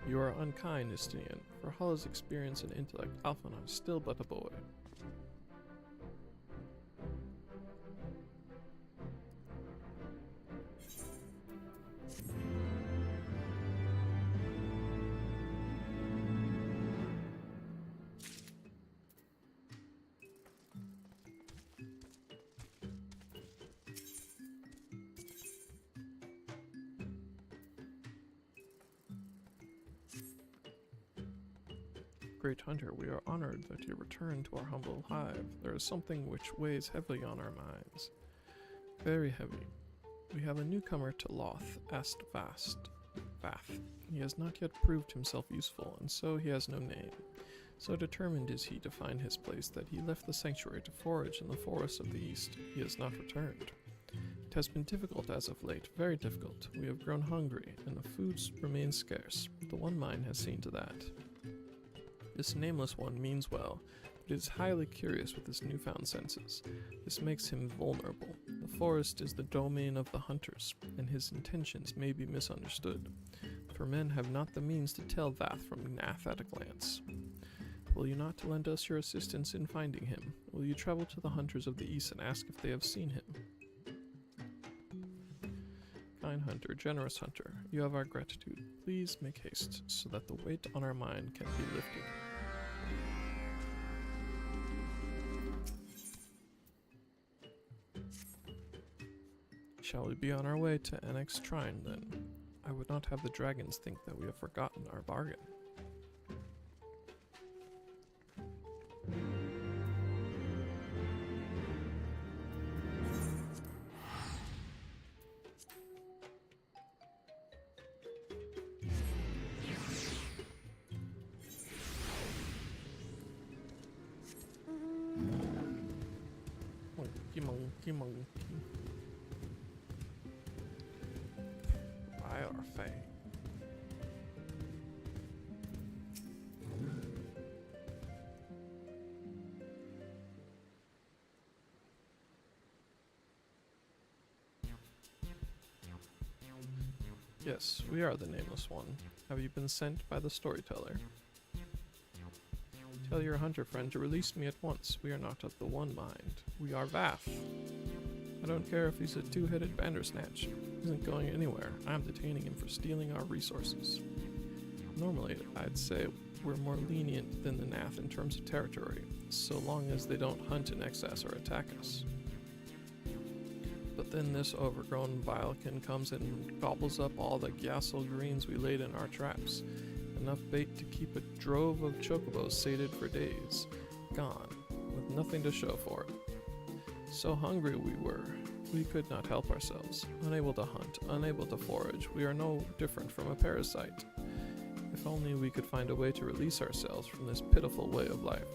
You are unkind, Estinian. For all his experience and intellect, Alphonse is still but a boy. Great Hunter, we are honored that you returned to our humble hive. There is something which weighs heavily on our minds. Very heavy. We have a newcomer to Loth, Vath. He has not yet proved himself useful, and so he has no name. So determined is he to find his place that he left the sanctuary to forage in the forests of the east. He has not returned. It has been difficult as of late, very difficult. We have grown hungry, and the foods remain scarce. The one mine has seen to that. This nameless one means well, but is highly curious with his newfound senses. This makes him vulnerable. The forest is the domain of the hunters, and his intentions may be misunderstood, for men have not the means to tell Vath from Nath at a glance. Will you not lend us your assistance in finding him? Will you travel to the hunters of the east and ask if they have seen him? Kind hunter, generous hunter, you have our gratitude. Please make haste, so that the weight on our mind can be lifted. Shall we be on our way to Annex Shrine, then? I would not have the dragons think that we have forgotten our bargain. Monkey, monkey. By our fate. Yes, we are the Nameless One. Have you been sent by the storyteller? Tell your hunter friend to release me at once. We are not of the one mind. We are Vath. I don't care if he's a two-headed bandersnatch. He isn't going anywhere. I'm detaining him for stealing our resources. Normally, I'd say we're more lenient than the Nath in terms of territory, so long as they don't hunt in excess or attack us. But then this overgrown vilekin comes and gobbles up all the gassel greens we laid in our traps. Enough bait to keep a drove of chocobos sated for days. Gone, with nothing to show for it. So hungry we were, we could not help ourselves. Unable to hunt, unable to forage, we are no different from a parasite. If only we could find a way to release ourselves from this pitiful way of life.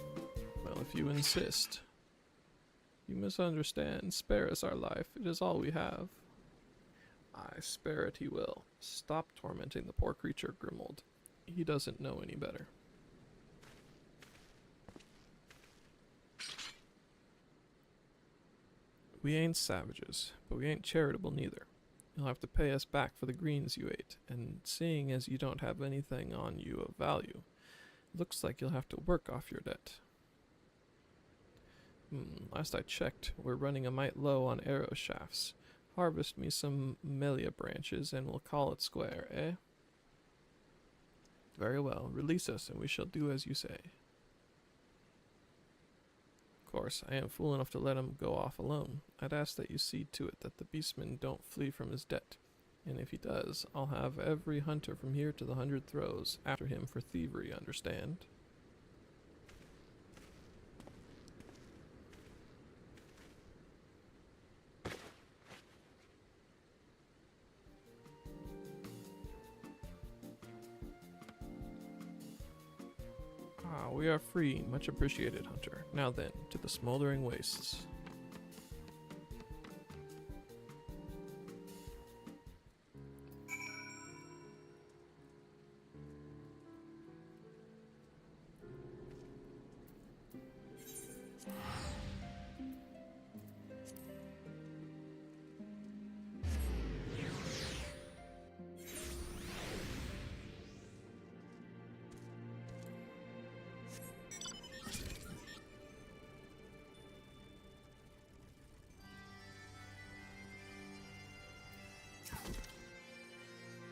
Well, if you insist. You misunderstand. Spare us our life. It is all we have. Aye, spare it he will. Stop tormenting the poor creature, Grimold. He doesn't know any better. We ain't savages, but we ain't charitable neither. You'll have to pay us back for the greens you ate, and seeing as you don't have anything on you of value, looks like you'll have to work off your debt. Last I checked, we're running a mite low on arrow shafts. Harvest me some melia branches and we'll call it square, eh? Very well, release us and we shall do as you say. course, I am fool enough to let him go off alone. I'd ask that you see to it that the beastman don't flee from his debt. And if he does, I'll have every hunter from here to the 100 Throws after him for thievery, understand? Ah, we are free. Much appreciated, hunter. Now then, to the smoldering wastes.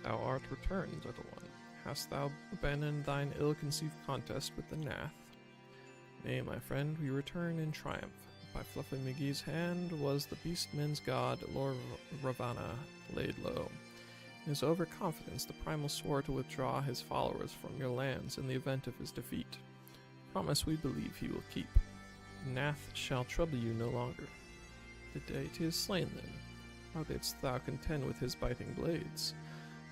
Thou art returned, little one. Hast thou abandoned thine ill-conceived contest with the Nath? Nay, my friend, we return in triumph. By Fluffy McGee's hand was the beastman's god, Lord Ravana, laid low. In his overconfidence, the primal swore to withdraw his followers from your lands in the event of his defeat. Promise we believe he will keep. Nath shall trouble you no longer. The deity is slain then. How didst thou contend with his biting blades?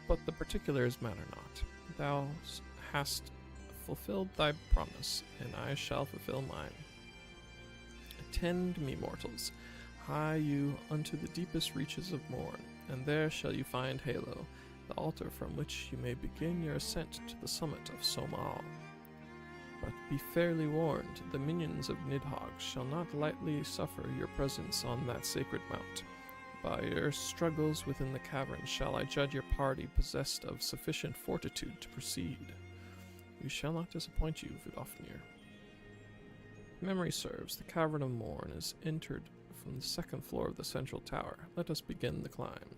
But the particulars matter not. Thou hast fulfilled thy promise, and I shall fulfill mine. Attend me, mortals. Hie you unto the deepest reaches of morn, and there shall you find Halo, the altar from which you may begin your ascent to the summit of Somal. But be fairly warned, the minions of Nidhogg shall not lightly suffer your presence on that sacred mount. By your struggles within the cavern shall I judge your party possessed of sufficient fortitude to proceed. We shall not disappoint you, Vidofnir. If memory serves, the Cavern of Morn is entered from the second floor of the central tower. Let us begin the climb.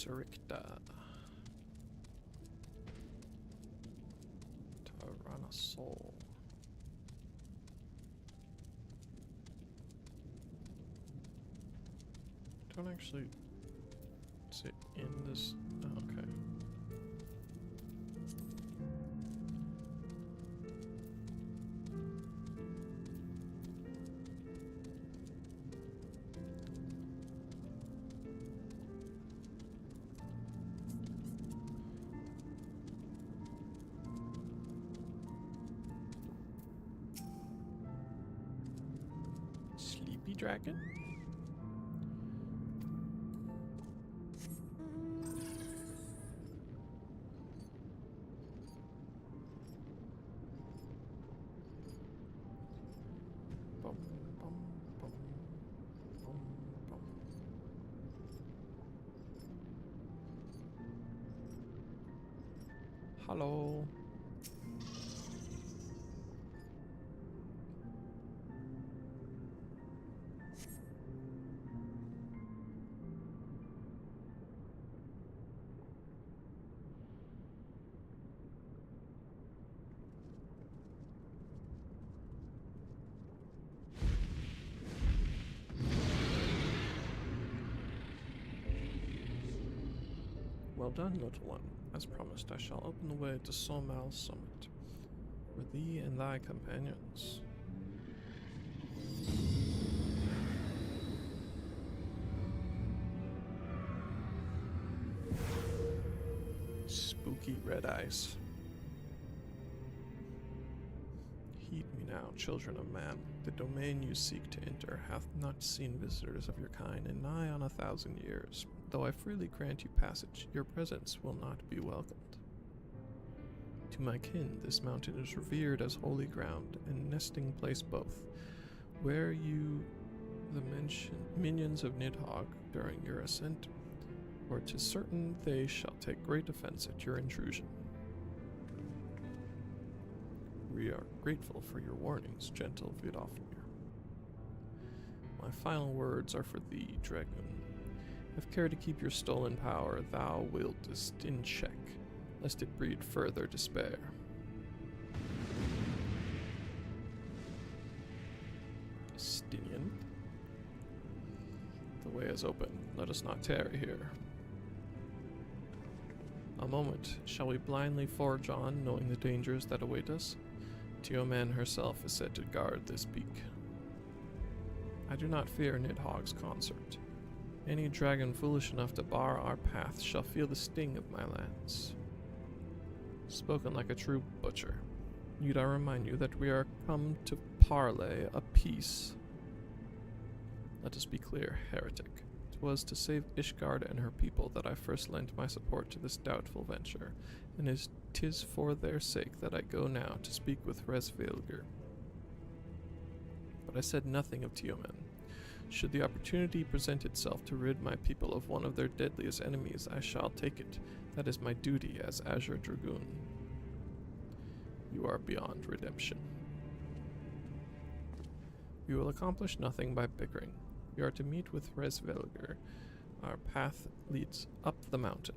Surikta. Tyrannosaur. Don't actually sit in this. Oh, okay. Sleepy dragon? Bum, bum, bum, bum, bum. Hello. Well done, little one. As promised, I shall open the way to Somal's summit, for thee and thy companions. Spooky red ice. Heed me now, children of man. The domain you seek to enter hath not seen visitors of your kind in nigh on 1,000 years. Though I freely grant you passage, your presence will not be welcomed. To my kin, this mountain is revered as holy ground and nesting place both, where you the minions of Nidhogg during your ascent, or 'tis certain they shall take great offense at your intrusion. We are grateful for your warnings, gentle Vidofnir. My final words are for thee, Dragoon. If care to keep your stolen power, thou wieldest in check, lest it breed further despair. Stinian. The way is open. Let us not tarry here. A moment. Shall we blindly forge on, knowing the dangers that await us? Tioman herself is said to guard this peak. I do not fear Nidhogg's concert. Any dragon foolish enough to bar our path shall feel the sting of my lance. Spoken like a true butcher. Need I remind you that we are come to parley a peace? Let us be clear, heretic. 'Twas to save Ishgard and her people that I first lent my support to this doubtful venture, and 'tis for their sake that I go now to speak with Resvelgr. But I said nothing of Tioman. Should the opportunity present itself to rid my people of one of their deadliest enemies, I shall take it. That is my duty as Azure Dragoon. You are beyond redemption. We will accomplish nothing by bickering. We are to meet with Resvelgr. Our path leads up the mountain.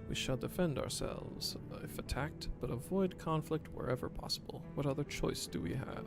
We shall defend ourselves if attacked, but avoid conflict wherever possible. What other choice do we have?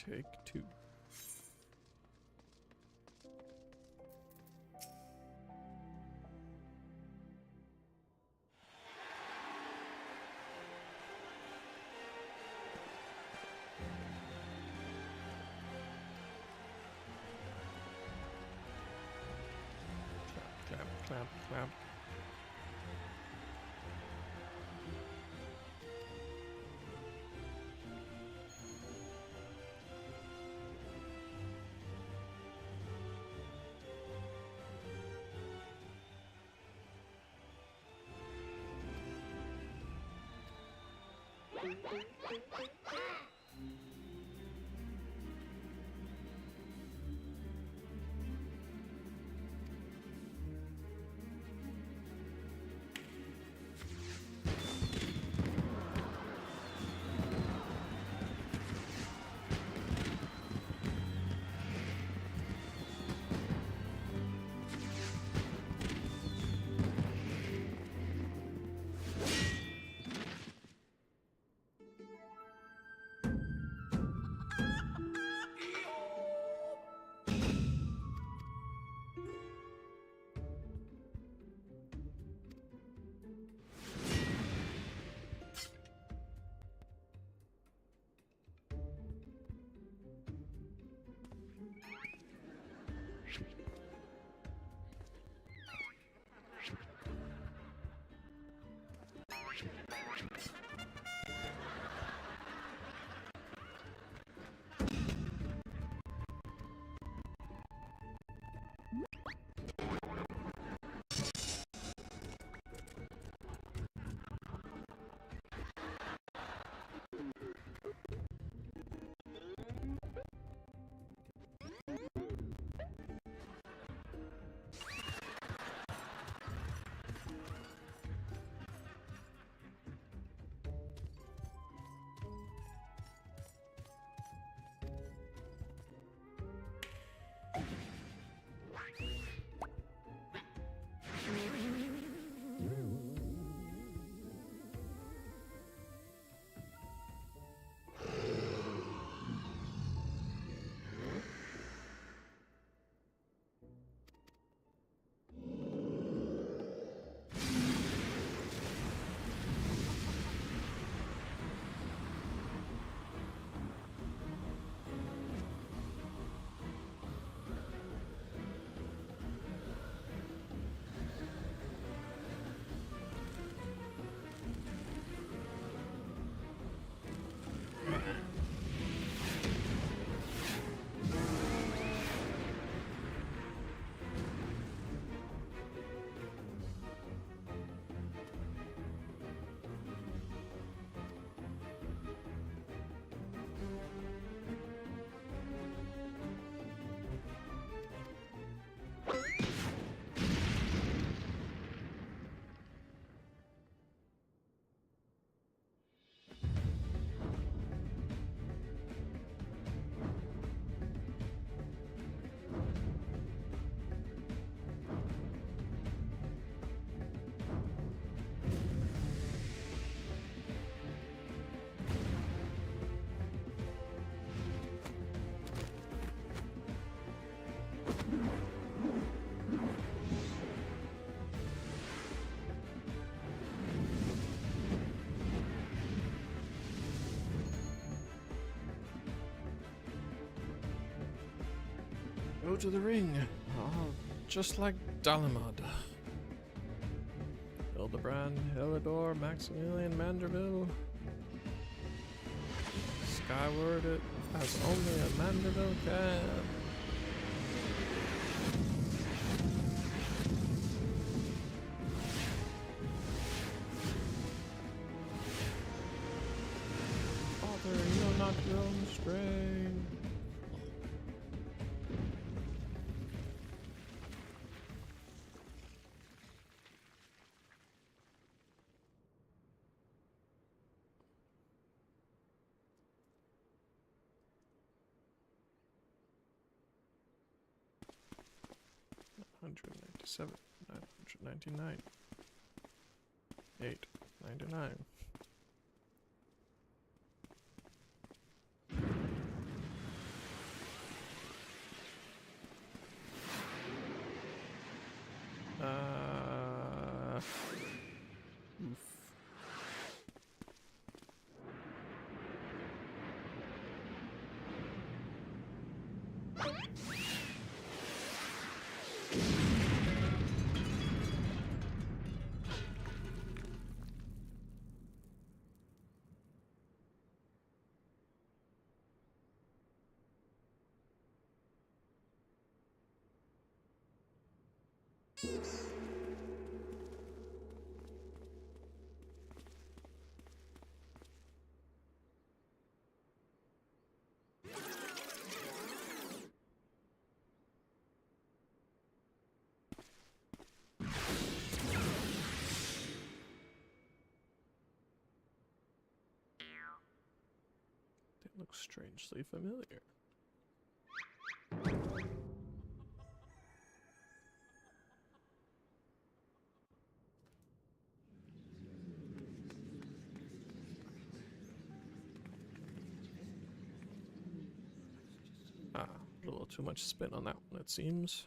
Take two. Clap, clap, clap, clap. to the ring. Oh, just like Dalamud. Hildebrand, Helidor, Maximilian Manderville. Skyward it as only a Manderville can. Father, you know not your own strength. $197, $999, $8.99. Oof. They look strangely familiar. A little too much spin on that one, it seems.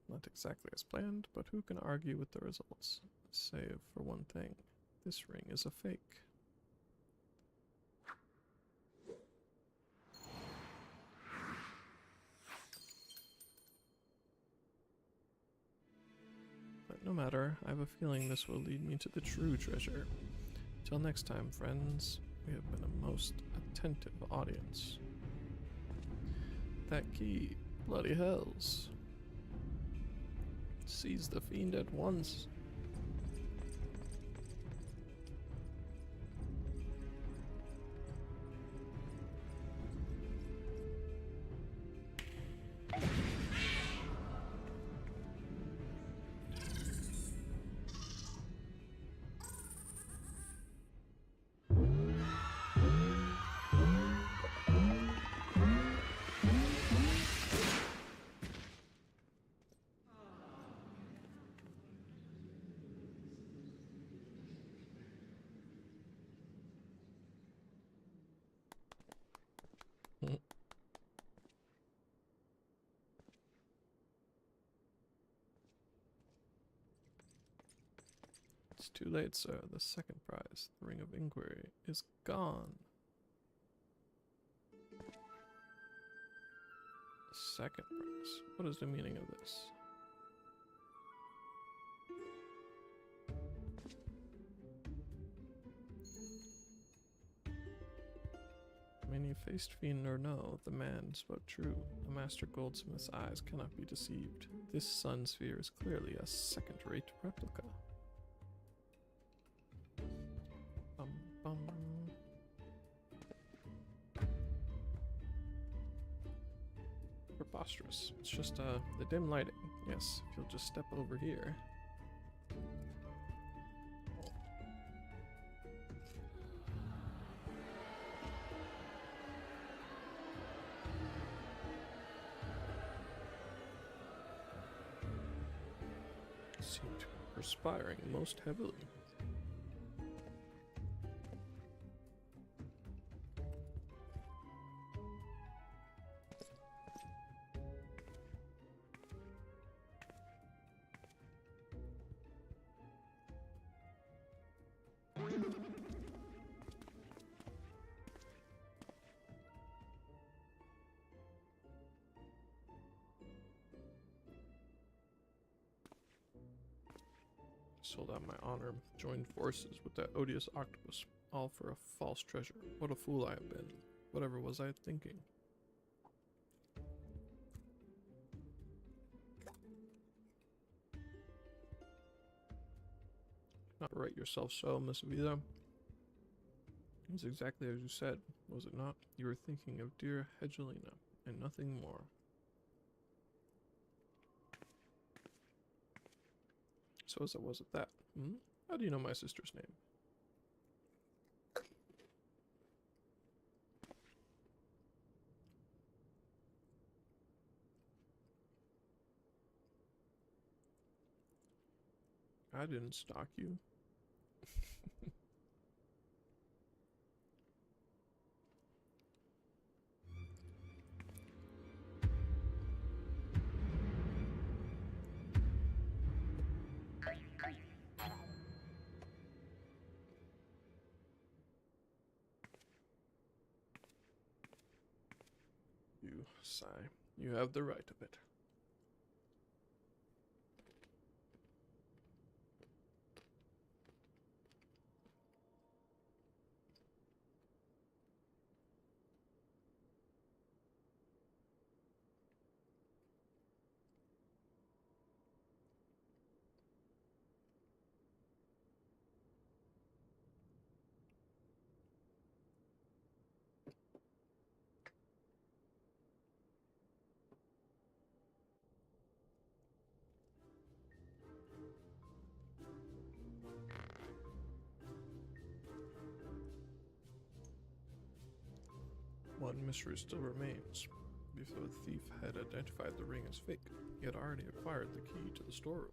Not exactly as planned, but who can argue with the results? Save for one thing, this ring is a fake. But no matter, I have a feeling this will lead me to the true treasure. Till next time, friends, we have been a most attentive audience. That key, bloody hells. Seize the fiend at once. It's too late, sir. The second prize, the Ring of Inquiry, is gone. Second prize? What is the meaning of this? Many-faced fiend or no, the man spoke true. The master goldsmith's eyes cannot be deceived. This sun sphere is clearly a second-rate replica. Bum. Preposterous. It's just the dim lighting. Yes, if you'll just step over here. Seem to be perspiring most heavily. Sold out my honor, joined forces with that odious octopus, all for a false treasure. What a fool I have been. Whatever was I thinking? Not right yourself so, Miss Vida. It was exactly as you said, was it not? You were thinking of dear Hedgelina, and nothing more. So as it was at that. Hmm? How do you know my sister's name? I didn't stalk you. You sigh. You have the right of it. One mystery still remains. Before the thief had identified the ring as fake, he had already acquired the key to the storeroom.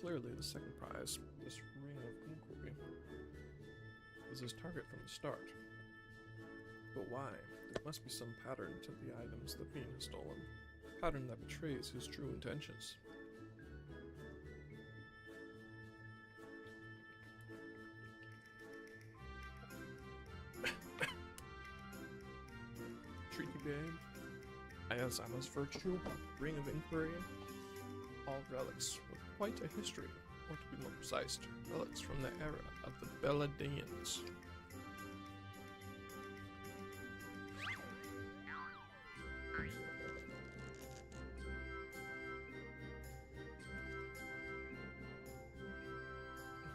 Clearly, the second prize, this ring of inquiry, was his target from the start. But why? There must be some pattern to the items the fiend has stolen. A pattern that betrays his true intentions. Treaty babe, Ayazama's virtue, ring of inquiry, all relics with quite a history, or to be more precise, relics from the era of the Belladanians.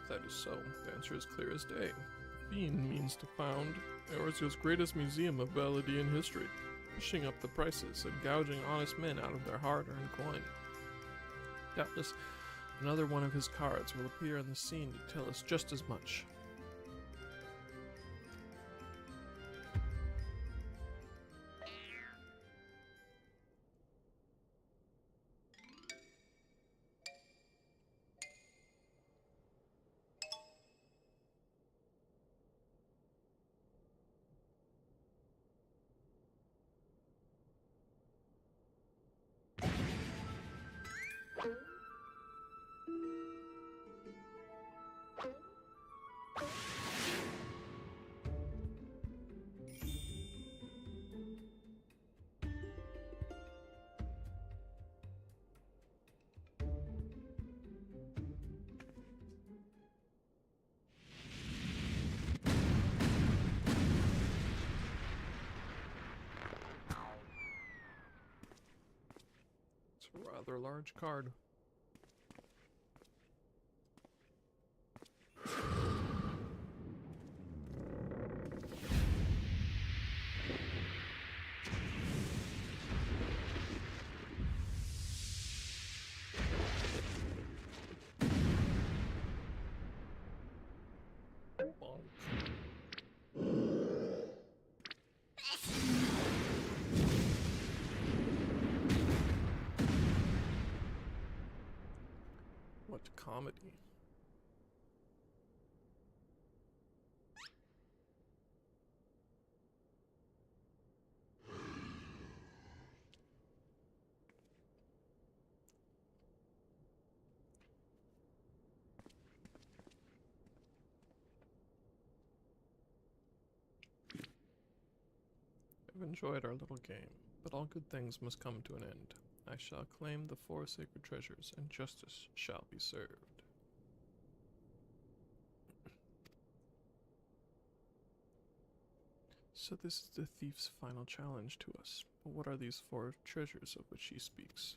If that is so, the answer is clear as day. Fiend means to found Eorzeal's greatest museum of Belladian history, pushing up the prices and gouging honest men out of their hard-earned coin. Doubtless, another one of his cards will appear on the scene to tell us just as much. It's a rather large card. I've enjoyed our little game, but all good things must come to an end. I shall claim the 4 sacred treasures, and justice shall be served. So this is the thief's final challenge to us. But what are these 4 treasures of which he speaks?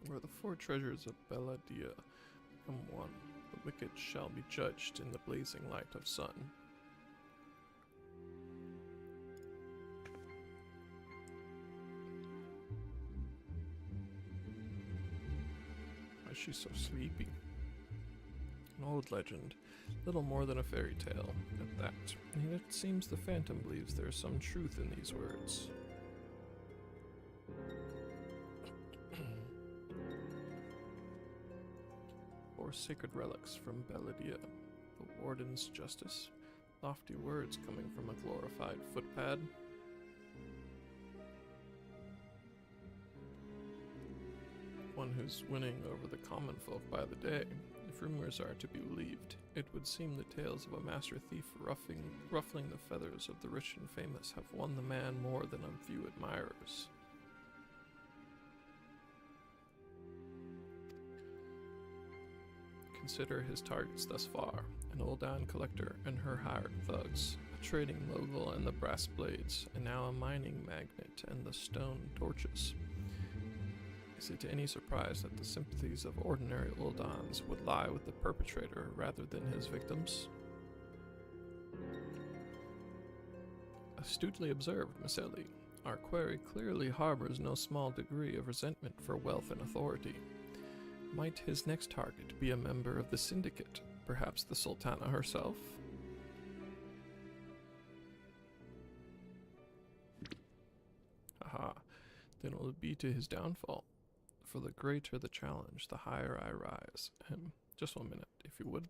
Where the 4 treasures of Belladia become one, the wicked shall be judged in the blazing light of sun. Why is she so sleepy? An old legend, little more than a fairy tale, at that, and yet it seems the Phantom believes there is some truth in these words. Four sacred relics from Belladia, the Warden's justice, lofty words coming from a glorified footpad. One who's winning over the common folk by the day. If rumors are to be believed, it would seem the tales of a master thief ruffling the feathers of the rich and famous have won the man more than a few admirers. Consider his targets thus far, an Uldan collector and her hired thugs, a trading mogul and the brass blades, and now a mining magnate and the stone torches. Is it any surprise that the sympathies of ordinary Uldans would lie with the perpetrator rather than his victims? Astutely observed, Miseli. Our query clearly harbors no small degree of resentment for wealth and authority. Might his next target be a member of the syndicate, perhaps the Sultana herself? Aha, then it will be to his downfall. For the greater the challenge, the higher I rise. Just 1 minute, if you would.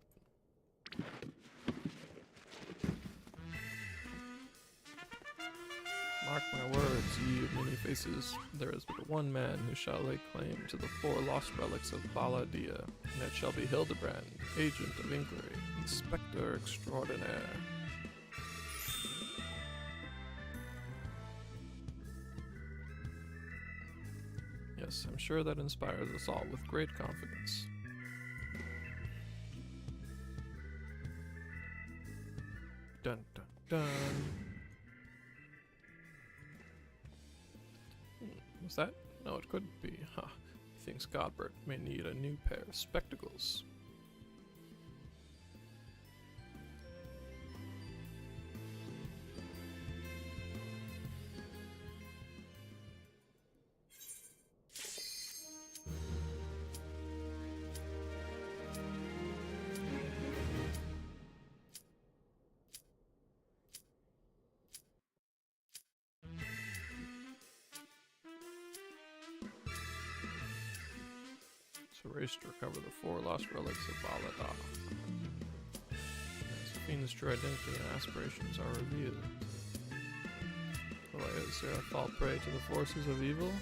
Mark my words, ye of many faces, there is but one man who shall lay claim to the 4 lost relics of Belladia, and it shall be Hildebrand, agent of inquiry, inspector extraordinaire. Yes, I'm sure that inspires us all with great confidence. Dun dun dun. Was that? No, it couldn't be. Huh. He thinks Godbert may need a new pair of spectacles. Race to recover the 4 lost relics of Balada. As the fiend's true identity and aspirations are revealed. Will Aesir fall prey to the forces of evil?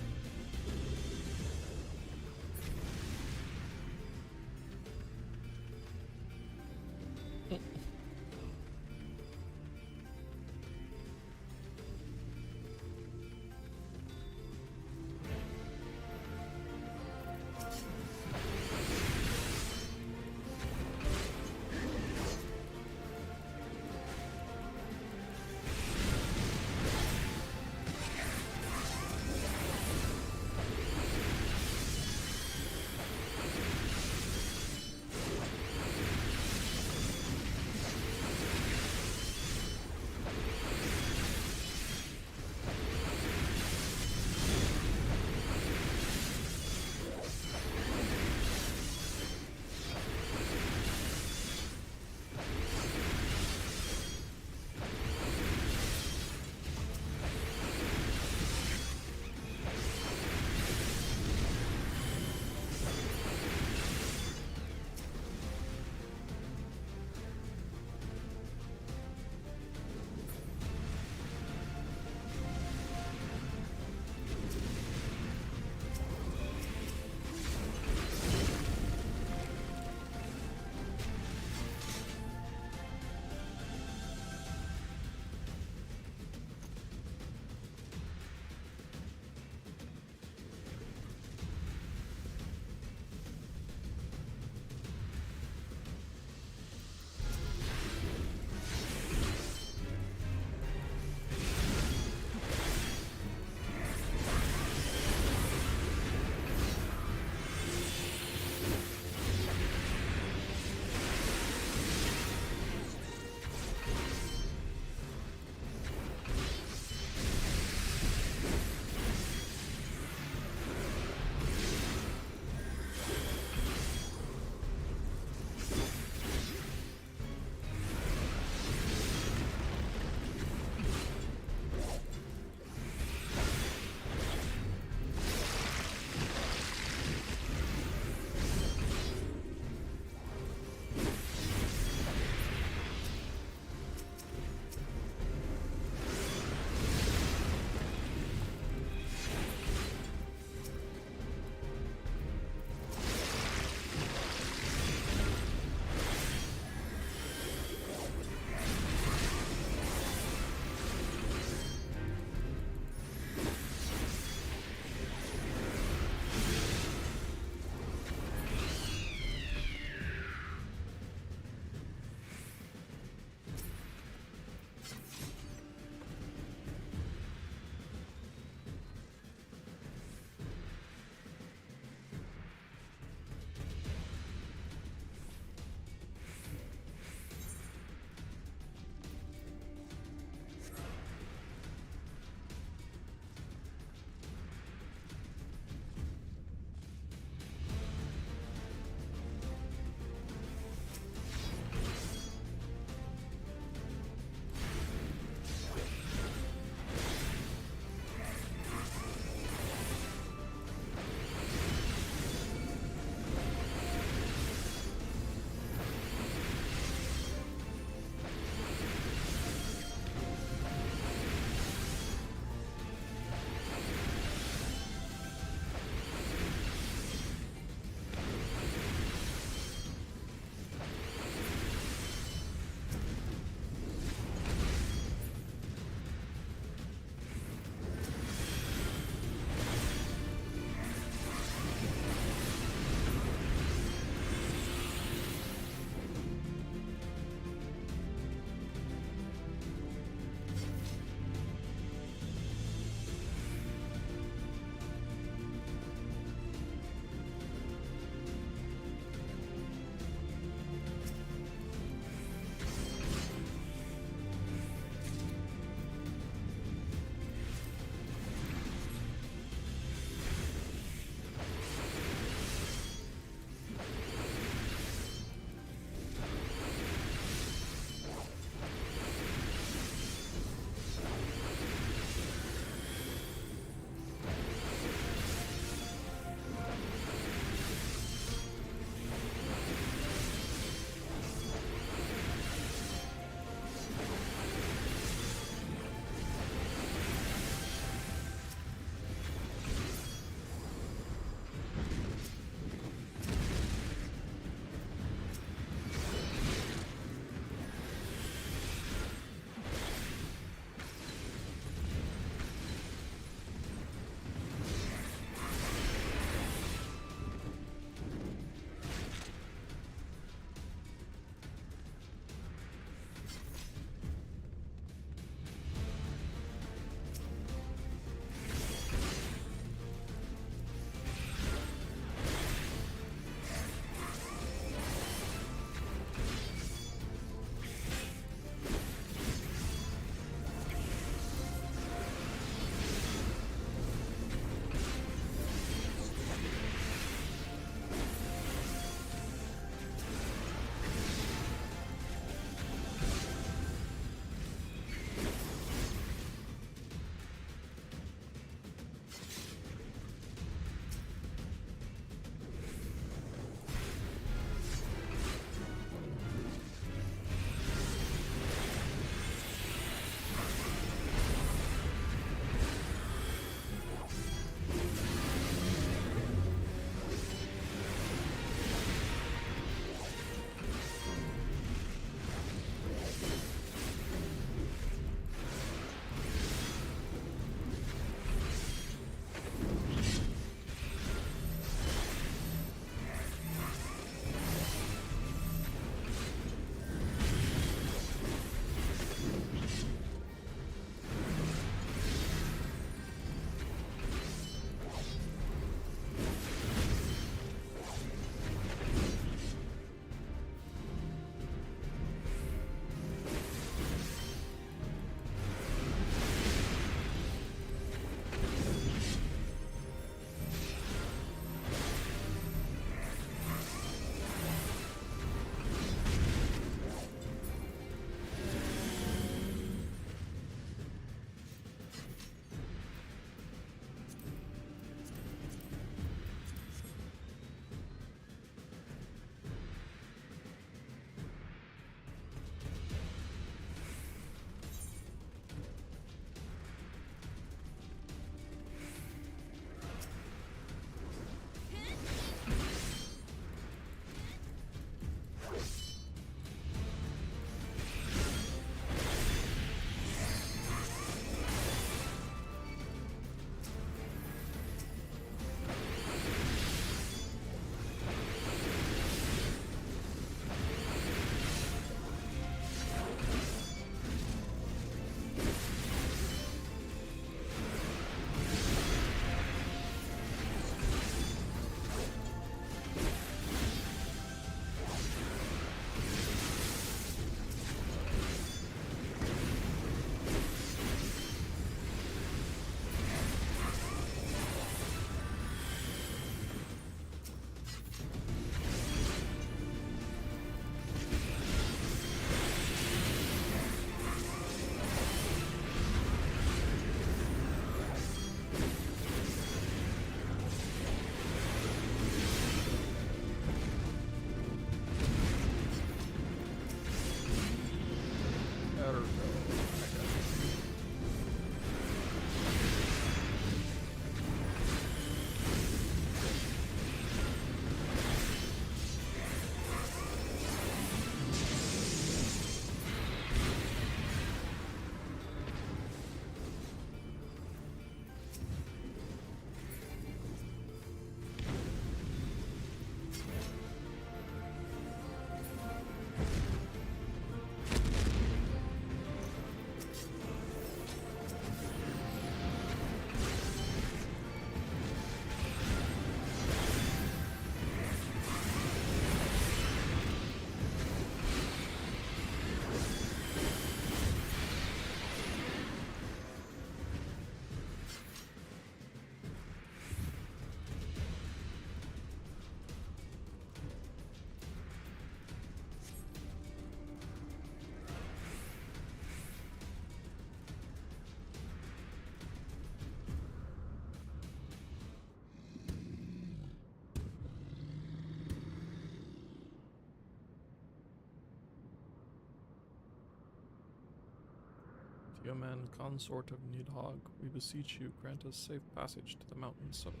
Tioman, consort of Nidhogg, we beseech you, grant us safe passage to the mountain summit.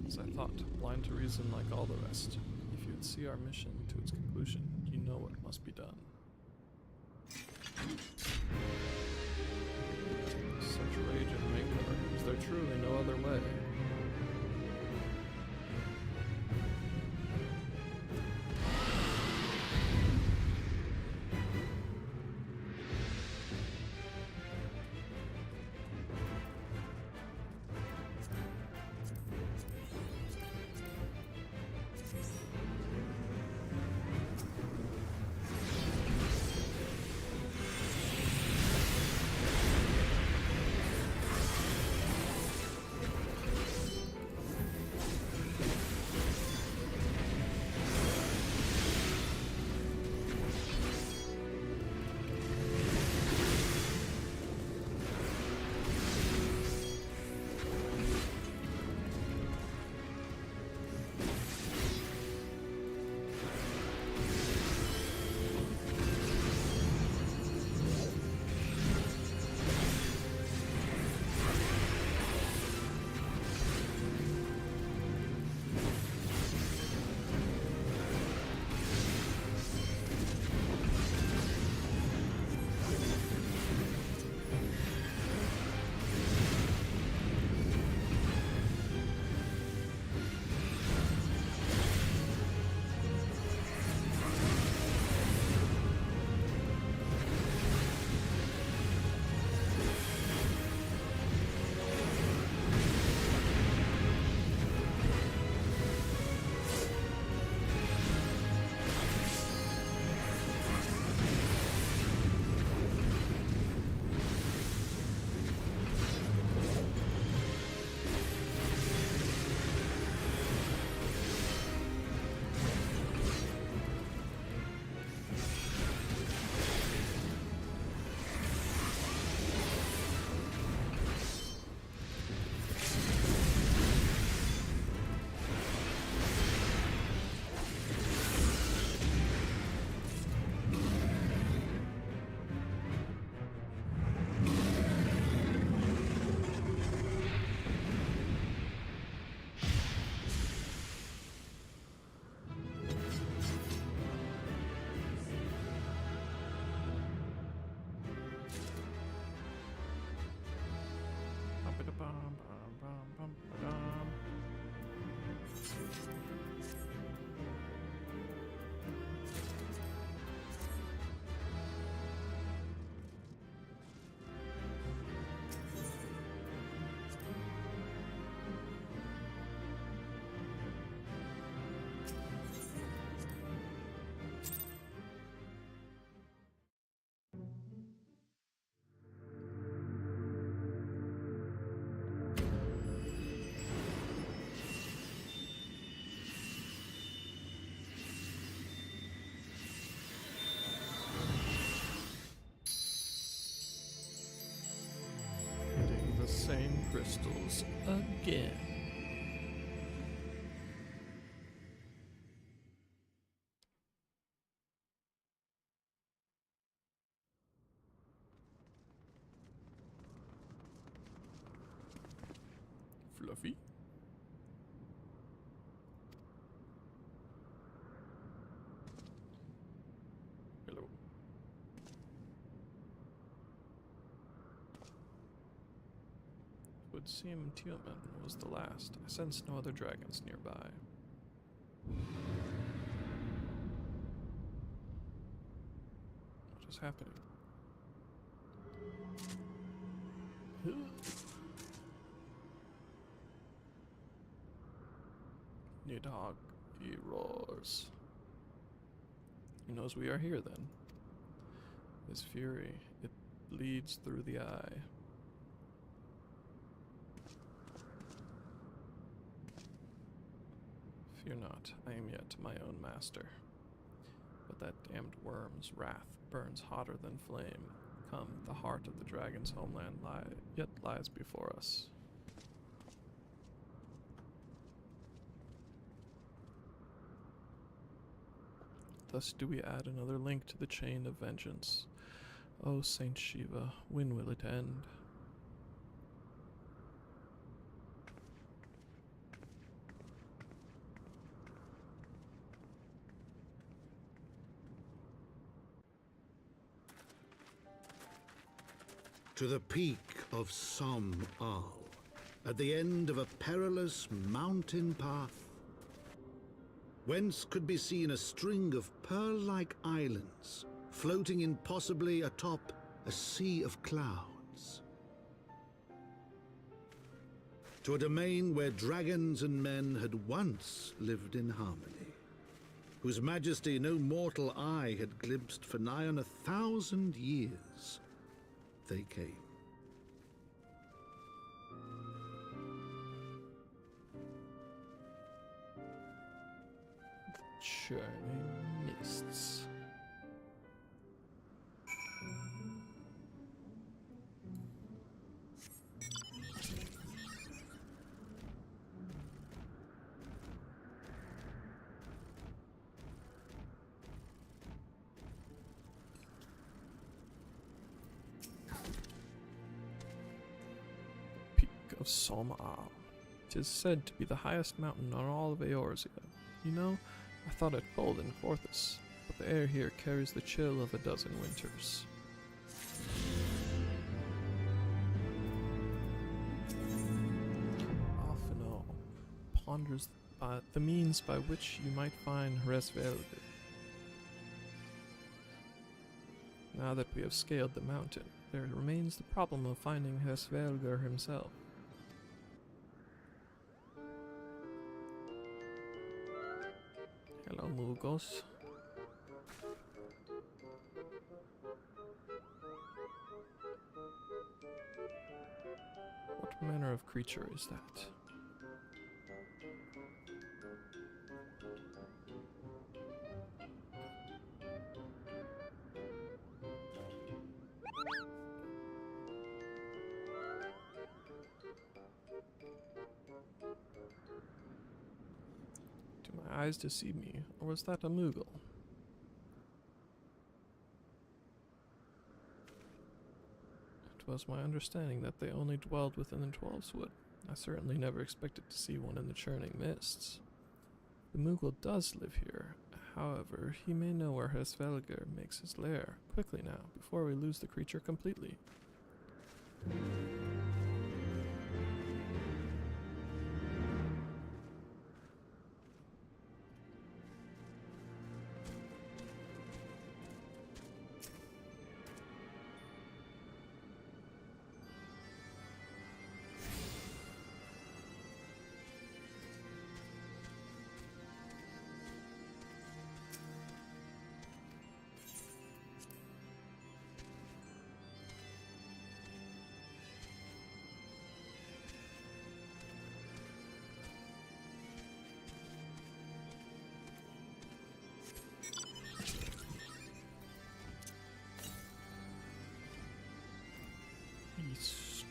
As I thought, blind to reason like all the rest. If you'd see our mission to its conclusion, you know what must be done. Such rage and rancor, is there truly no other way? Same crystals again. Fluffy. Hello. Would seem Tioman was the last. I sense no other dragons nearby. What is happening? Nidhogg, he roars. He knows we are here then. His fury, it bleeds through the eye. Fear not, I am yet my own master. But that damned worm's wrath burns hotter than flame. Come, the heart of the dragon's homeland yet lies before us. Thus do we add another link to the chain of vengeance. O Saint Shiva, when will it end? To the peak of Som Al, at the end of a perilous mountain path, whence could be seen a string of pearl-like islands floating impossibly atop a sea of clouds. To a domain where dragons and men had once lived in harmony, whose majesty no mortal eye had glimpsed for nigh on 1,000 years, they came. Churning mists. Peak of Som Al. 'Tis said to be the highest mountain on all of Eorzea. You know, I thought it cold in Quarthus, but the air here carries the chill of a dozen winters. Alphino ponders the means by which you might find Hresvelger. Now that we have scaled the mountain, there remains the problem of finding Hresvelger himself. Hello, Mugos. What manner of creature is that? My eyes deceive me, or was that a Moogle? It was my understanding that they only dwelled within the 12's I certainly never expected to see one in the churning mists. The Moogle does live here. However, he may know where Hresvelger makes his lair. Quickly now, before we lose the creature completely. East.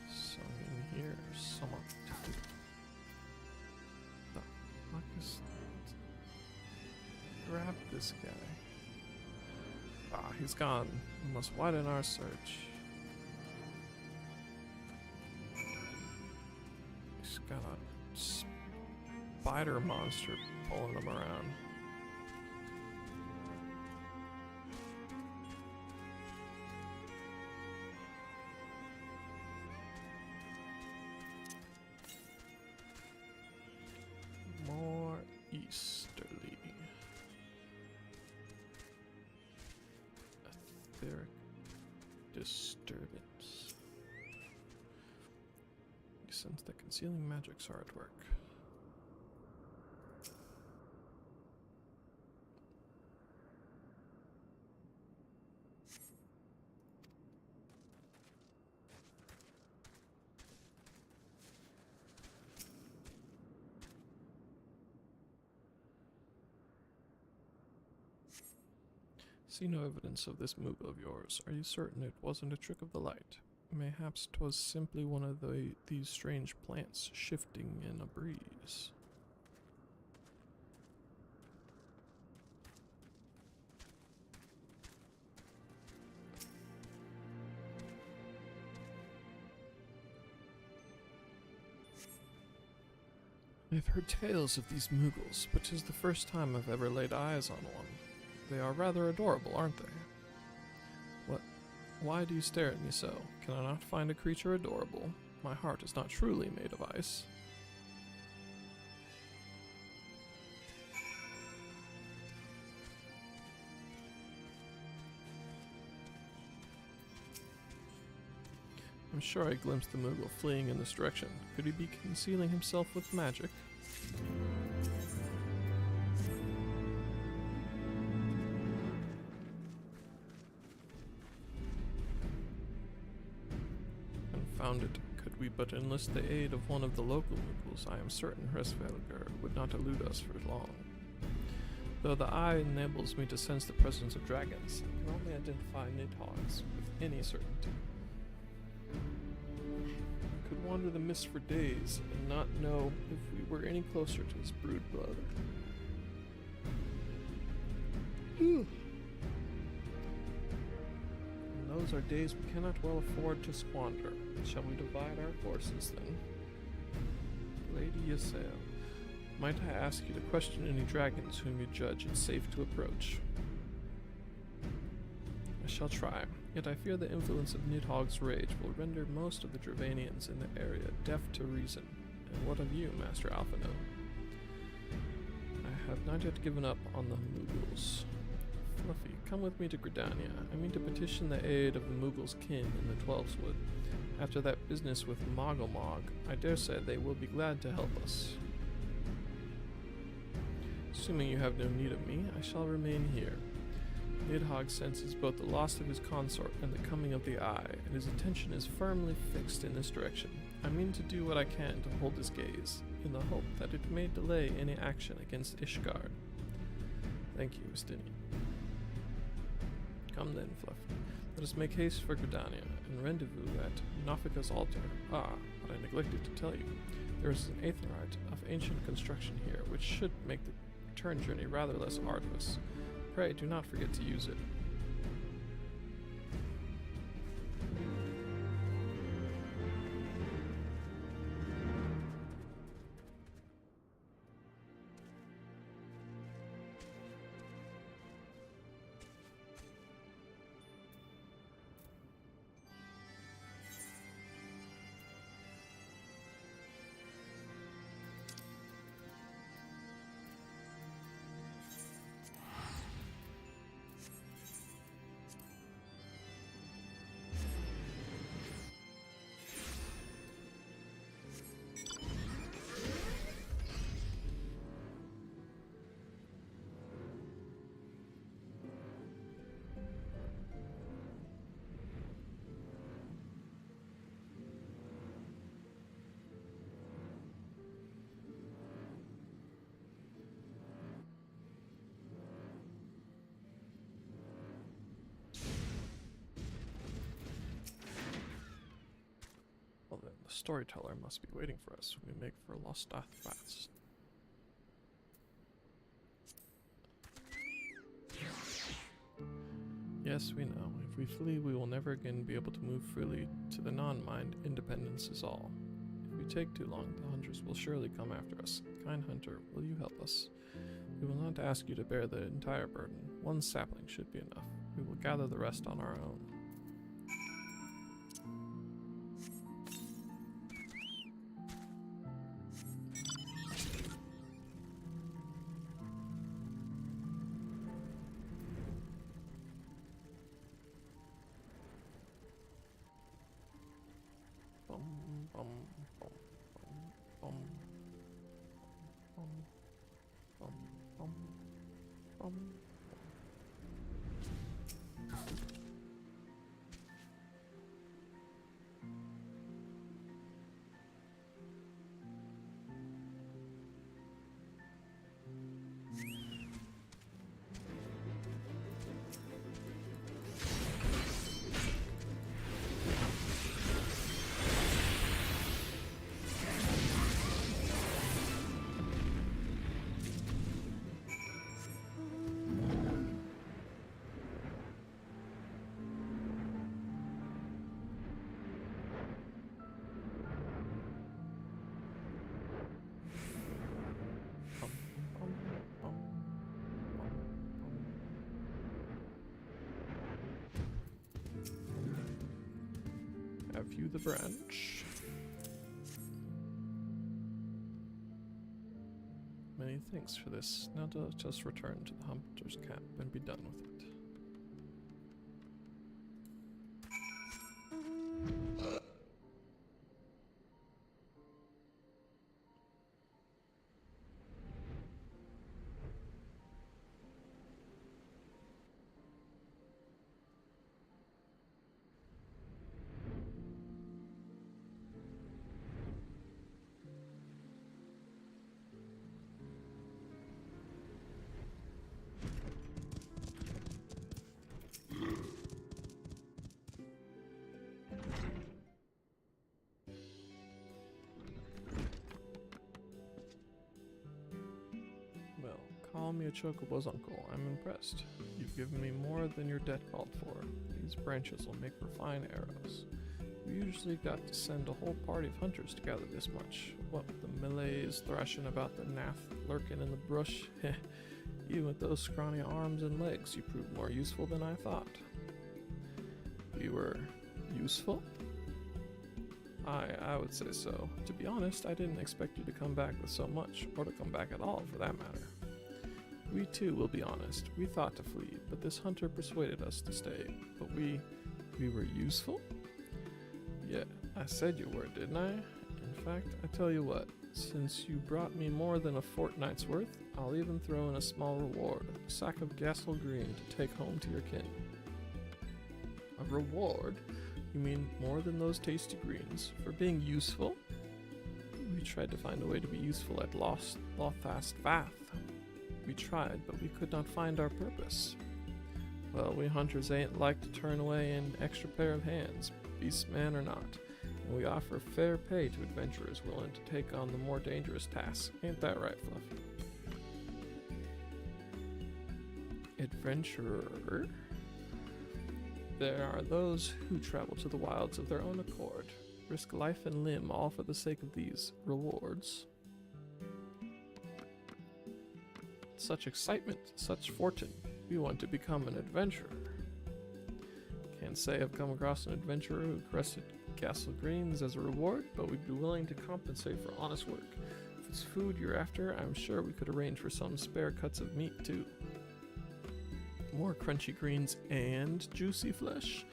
So in here, someone. The fuck is? Grab this guy. Ah, he's gone. We must widen our search. He's got a spider monster pulling him around. More easterly. Etheric disturbance. You sense that concealing magics are at work. See no evidence of this move of yours. Are you certain it wasn't a trick of the light? Mayhaps 'twas simply one of these strange plants shifting in a breeze. I've heard tales of these Mughals, but 'tis the first time I've ever laid eyes on one. They are rather adorable, aren't they? What? Why do you stare at me so? Can I not find a creature adorable? My heart is not truly made of ice. I'm sure I glimpsed the Mughal fleeing in this direction. Could he be concealing himself with magic? Confound it. Could we but enlist the aid of one of the local Mughals, I am certain Hresvelger would not elude us for long. Though the eye enables me to sense the presence of dragons, I can only identify nidhogs with any certainty. I could wander the mist for days and not know if we were any closer to his brood brother. And those are days we cannot well afford to squander. Shall we divide our forces then? Lady Yassail, might I ask you to question any dragons whom you judge it safe to approach? I shall try, yet I fear the influence of Nidhogg's rage will render most of the Dravanians in the area deaf to reason. And what of you, Master Alphino? I have not yet given up on the Mughals. Fluffy, come with me to Gridania. I mean to petition the aid of the Mughals' kin in the Twelveswood. After that business with Mogomog, I dare say they will be glad to help us. Assuming you have no need of me, I shall remain here. Nidhogg senses both the loss of his consort and the coming of the Eye, and his attention is firmly fixed in this direction. I mean to do what I can to hold his gaze, in the hope that it may delay any action against Ishgard. Thank you, Ustini. Come then, Fluffy. Let us make haste for Gridania, and rendezvous at Nafika's altar. Ah, but I neglected to tell you. There is an aetherite of ancient construction here, which should make the return journey rather less arduous. Pray do not forget to use it. Well then, the storyteller must be waiting for us when we make for Lostath fast. Yes, we know. If we flee, we will never again be able to move freely. To the non-mind, independence is all. If we take too long, the hunters will surely come after us. Kind hunter, will you help us? We will not ask you to bear the entire burden. One sapling should be enough. We will gather the rest on our own. view the branch. Many thanks for this. Now let us return to the hunter's camp and be done with it. Call me a chocobo's uncle. I'm impressed. You've given me more than your debt called for. These branches will make for fine arrows. We usually got to send a whole party of hunters to gather this much. What with the Malays thrashing about the Nath lurking in the brush. Even with those scrawny arms and legs, you proved more useful than I thought. We were useful? I would say so. To be honest, I didn't expect you to come back with so much, or to come back at all for that matter. We too will be honest. We thought to flee, but this hunter persuaded us to stay. But we were useful? Yeah, I said you were, didn't I? In fact, I tell you what, since you brought me more than a fortnight's worth, I'll even throw in a small reward, a sack of Gassel Green to take home to your kin. A reward? You mean more than those tasty greens? For being useful? We tried to find a way to be useful at Lothast Vath. We tried, but we could not find our purpose. Well, we hunters ain't like to turn away an extra pair of hands, beastman or not, and we offer fair pay to adventurers willing to take on the more dangerous tasks. Ain't that right, Fluffy? Adventurer? There are those who travel to the wilds of their own accord, risk life and limb all for the sake of these rewards. Such excitement, such fortune. We want to become an adventurer. Can't say I've come across an adventurer who crested Castle Greens as a reward, but we'd be willing to compensate for honest work. If it's food you're after, I'm sure we could arrange for some spare cuts of meat too. More crunchy greens and juicy flesh,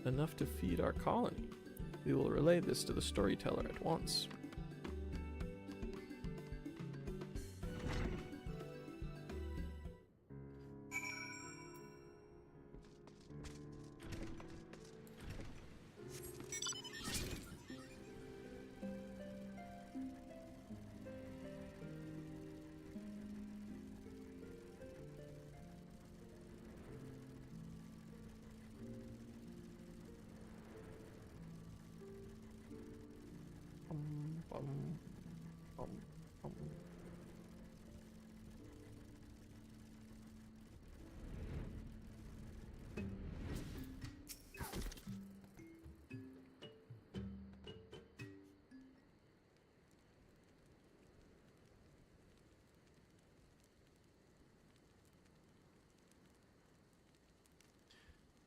enough to feed our colony. We will relay this to the storyteller at once.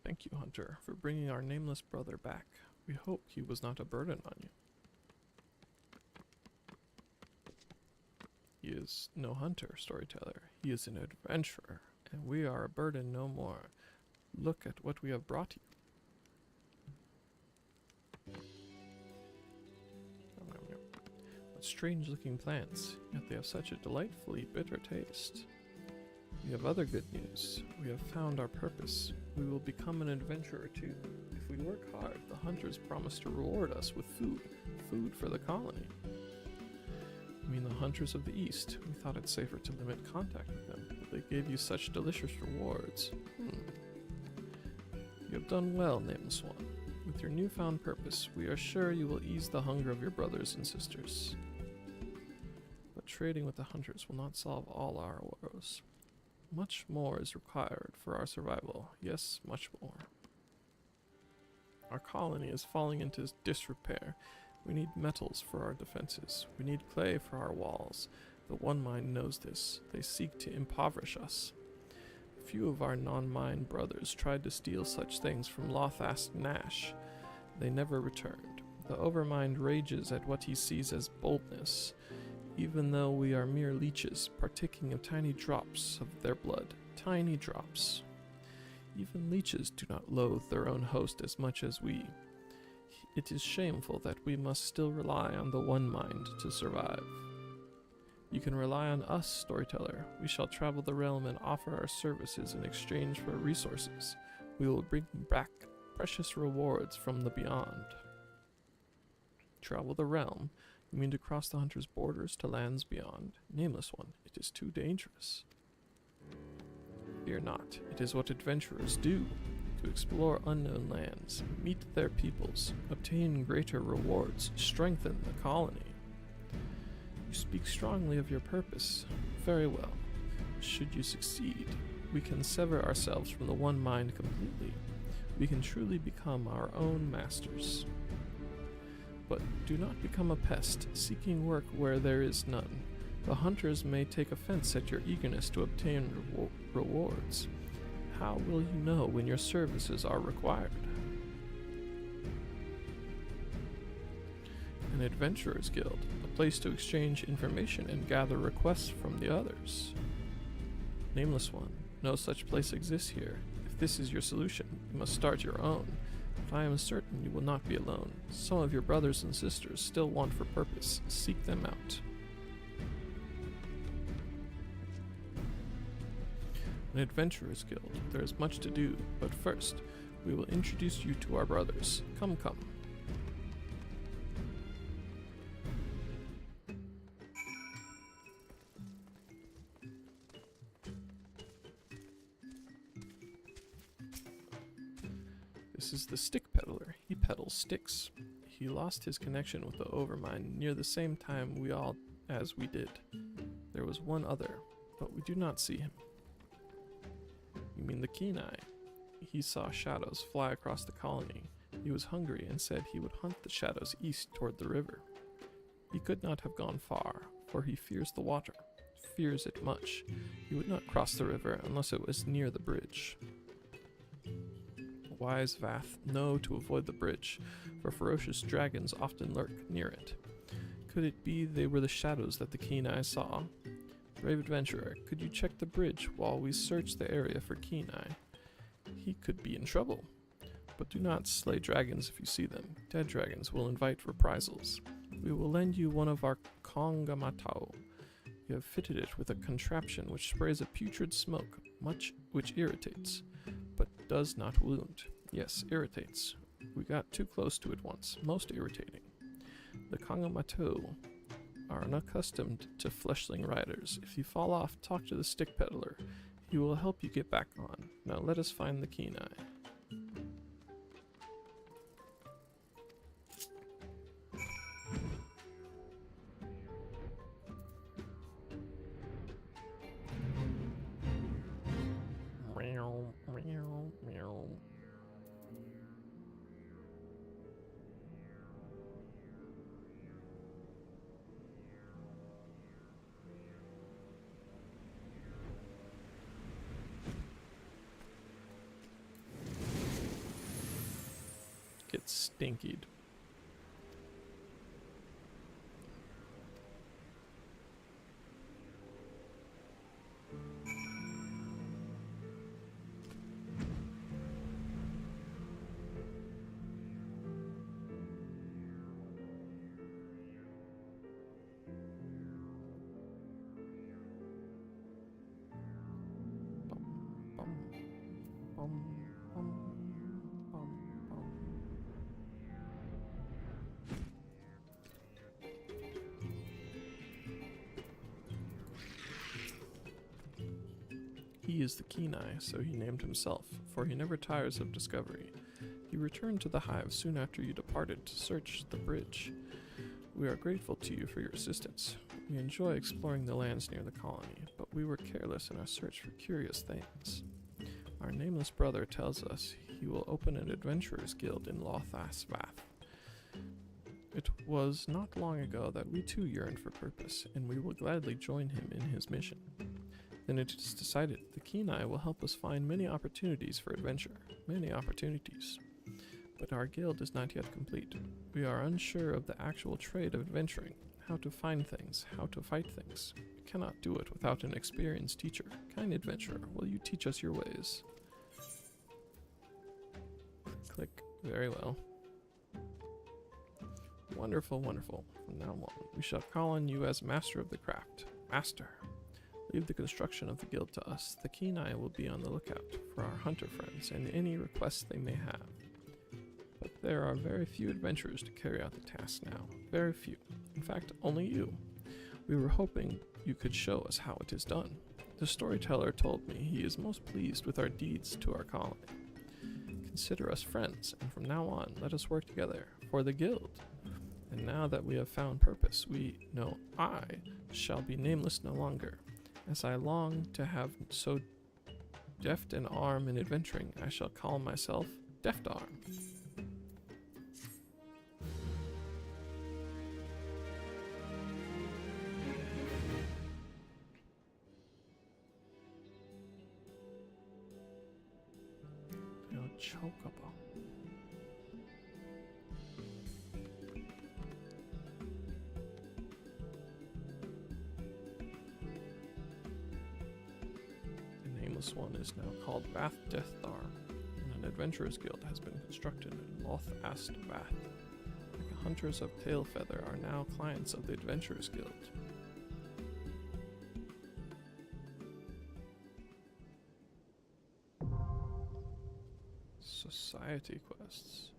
Thank you, Hunter, for bringing our nameless brother back. We hope he was not a burden on you. He is no hunter, storyteller. He is an adventurer, and we are a burden no more. Look at what we have brought you. What strange-looking plants, yet they have such a delightfully bitter taste. We have other good news. We have found our purpose. We will become an adventurer too. If we work hard, the hunters promise to reward us with food. Food for the colony. I mean the hunters of the East. We thought it safer to limit contact with them, but they gave you such delicious rewards. You have done well, nameless one. With your newfound purpose, we are sure you will ease the hunger of your brothers and sisters. But trading with the hunters will not solve all our woes. Much more is required for our survival. Yes, much more. Our colony is falling into disrepair. We need metals for our defenses. We need clay for our walls. The One Mind knows this. They seek to impoverish us. Few of our non-mind brothers tried to steal such things from Lothast Nash. They never returned. The Overmind rages at what he sees as boldness, even though we are mere leeches, partaking of tiny drops of their blood. Tiny drops. Even leeches do not loathe their own host as much as we. It is shameful that we must still rely on the one mind to survive. You can rely on us, storyteller. We shall travel the realm and offer our services in exchange for resources. We will bring back precious rewards from the beyond. Travel the realm? You mean to cross the hunter's borders to lands beyond? Nameless one, it is too dangerous. Fear not, it is what adventurers do. To explore unknown lands, meet their peoples, obtain greater rewards, strengthen the colony. You speak strongly of your purpose. Very well. Should you succeed, we can sever ourselves from the one mind completely. We can truly become our own masters. But do not become a pest, seeking work where there is none. The hunters may take offense at your eagerness to obtain rewards. How will you know when your services are required? An adventurer's guild, a place to exchange information and gather requests from the others. Nameless one, no such place exists here. If this is your solution, you must start your own. But I am certain you will not be alone. Some of your brothers and sisters still want for purpose. Seek them out. An adventurer's guild. There is much to do, but first, we will introduce you to our brothers. Come, come. This is the stick peddler. He peddles sticks. He lost his connection with the Overmind near the same time as we did. There was one other, but we do not see him. You mean the Kenai? He saw shadows fly across the colony. He was hungry and said he would hunt the shadows east toward the river. He could not have gone far, for he fears the water, fears it much. He would not cross the river unless it was near the bridge. Wise Vath know to avoid the bridge, for ferocious dragons often lurk near it. Could it be they were the shadows that the Kenai saw? Brave adventurer, could you check the bridge while we search the area for Kenai? He could be in trouble. But do not slay dragons if you see them. Dead dragons will invite reprisals. We will lend you one of our kongamatao. We have fitted it with a contraption which sprays a putrid smoke, which irritates, but does not wound. Yes, irritates. We got too close to it once. Most irritating. The kongamatao are unaccustomed to fleshling riders. If you fall off, talk to the stick peddler. He will help you get back on. Now let us find the Kenai. Meow, meow, meow. Get stinkied. He is the Kenai, so he named himself, for he never tires of discovery. He returned to the hive soon after you departed to search the bridge. We are grateful to you for your assistance. We enjoy exploring the lands near the colony, but we were careless in our search for curious things. Our nameless brother tells us he will open an adventurers guild in Lothasvath. It was not long ago that we too yearned for purpose, and we will gladly join him in his mission. Then it is decided the Kenai will help us find many opportunities for adventure. Many opportunities. But our guild is not yet complete. We are unsure of the actual trade of adventuring, how to find things, how to fight things. We cannot do it without an experienced teacher. Kind adventurer, will you teach us your ways? Click. Very well. Wonderful, wonderful. From now on, we shall call on you as master of the craft. Master. Leave the construction of the guild to us. The keen eye will be on the lookout for our hunter friends and any requests they may have. But there are very few adventurers to carry out the task now. Very few. In fact, only you. We were hoping you could show us how it is done. The storyteller told me he is most pleased with our deeds to our colony. Consider us friends, and from now on, let us work together for the guild. And now that we have found purpose, we know I shall be nameless no longer. As I long to have so deft an arm in adventuring, I shall call myself Deft Arm. Chocobo. The nameless one is now called Bath Death Thar, and an adventurers guild has been constructed in Loth Ast Bath. The hunters of Tailfeather are now clients of the Adventurers Guild. Society quests.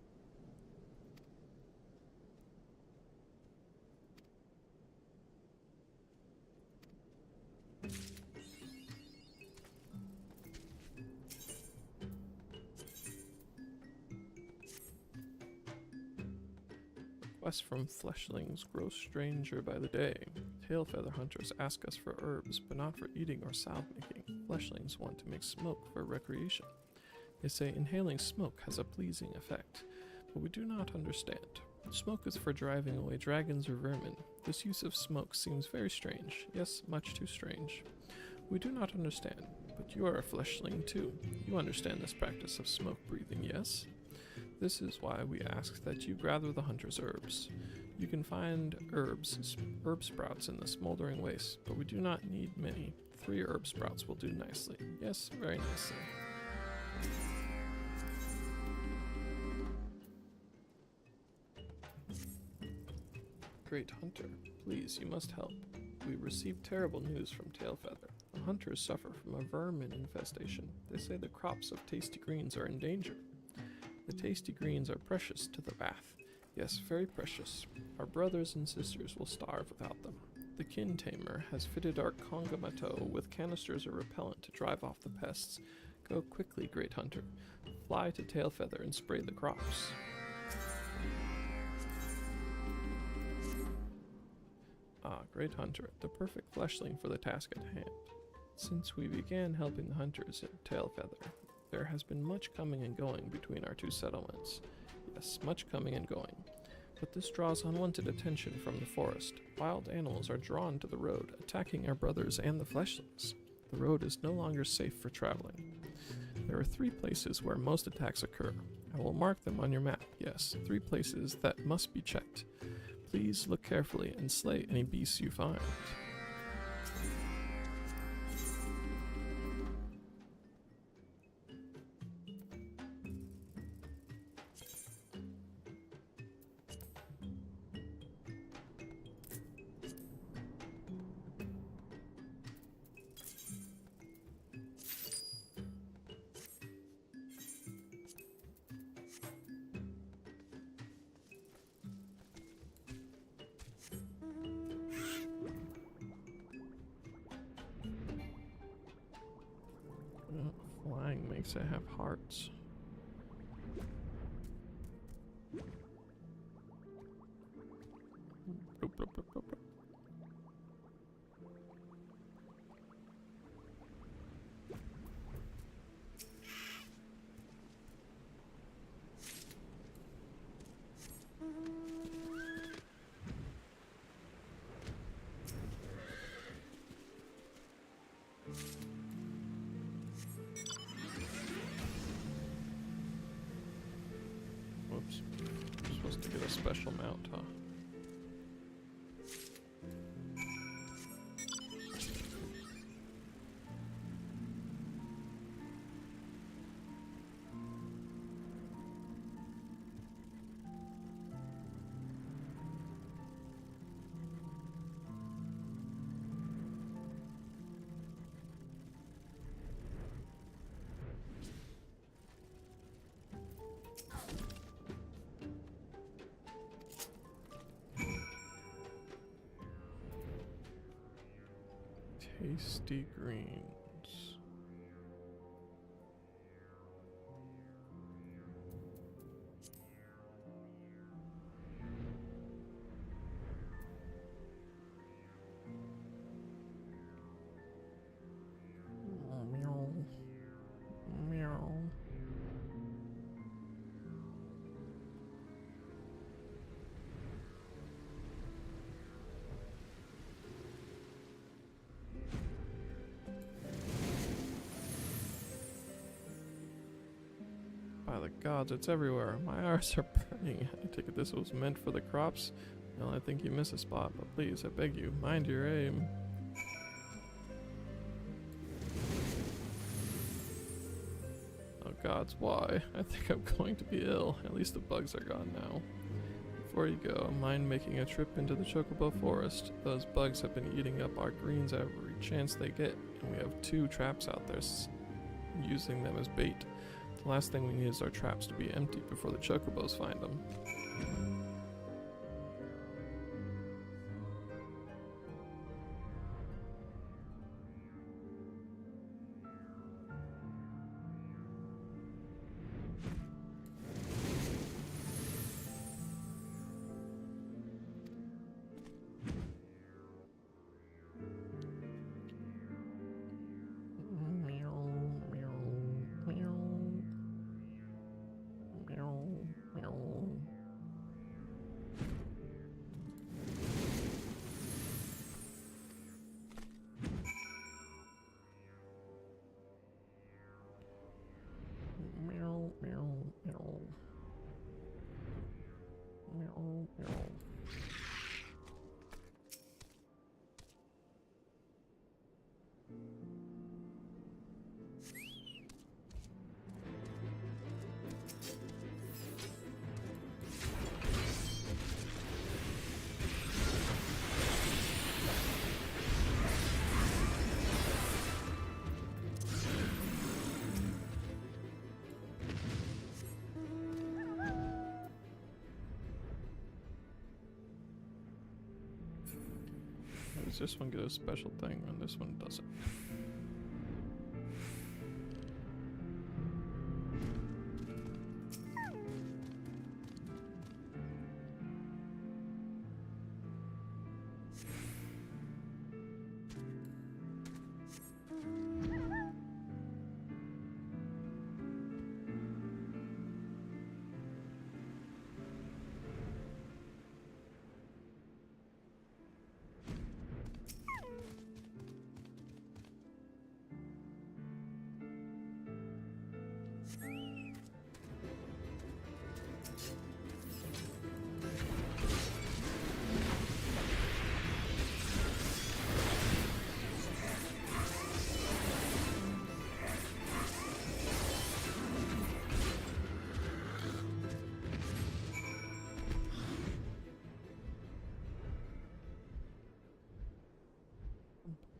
Requests from fleshlings grow stranger by the day. Tailfeather hunters ask us for herbs, but not for eating or salve making. Fleshlings want to make smoke for recreation. They say inhaling smoke has a pleasing effect, but we do not understand. Smoke is for driving away dragons or vermin. This use of smoke seems very strange. Yes, much too strange. We do not understand, but you are a fleshling too. You understand this practice of smoke breathing, yes? This is why we ask that you gather the hunter's herbs. You can find herb sprouts in the smoldering waste, but we do not need many. 3 herb sprouts will do nicely. Yes, very nicely. Great hunter, please, you must help. We received terrible news from Tailfeather. The hunters suffer from a vermin infestation. They say the crops of tasty greens are in danger. The tasty greens are precious to the Bath. Yes, very precious. Our brothers and sisters will starve without them. The kin tamer has fitted our Kongamato with canisters of repellent to drive off the pests. Go quickly, great hunter. Fly to Tailfeather and spray the crops. Ah, great hunter, the perfect fleshling for the task at hand. Since we began helping the hunters at Tailfeather, there has been much coming and going between our 2 settlements. Yes, much coming and going. But this draws unwanted attention from the forest. Wild animals are drawn to the road, attacking our brothers and the fleshlings. The road is no longer safe for traveling. There are 3 places where most attacks occur. I will mark them on your map. Yes, 3 places that must be checked. Please look carefully and slay any beasts you find. Flying makes it have hearts. Oops. I'm supposed to get a special mount, huh? Tasty greens. Meow. Meow. By the gods, it's everywhere. My eyes are burning. I take it this was meant for the crops. Well, I think you miss a spot, but please, I beg you, mind your aim. Oh gods, why? I think I'm going to be ill. At least the bugs are gone now. Before you go, mind making a trip into the Chocobo Forest. Those bugs have been eating up our greens every chance they get, and we have 2 traps out there, using them as bait. The last thing we need is our traps to be empty before the Chocobos find them. Does this one get a special thing and this one doesn't?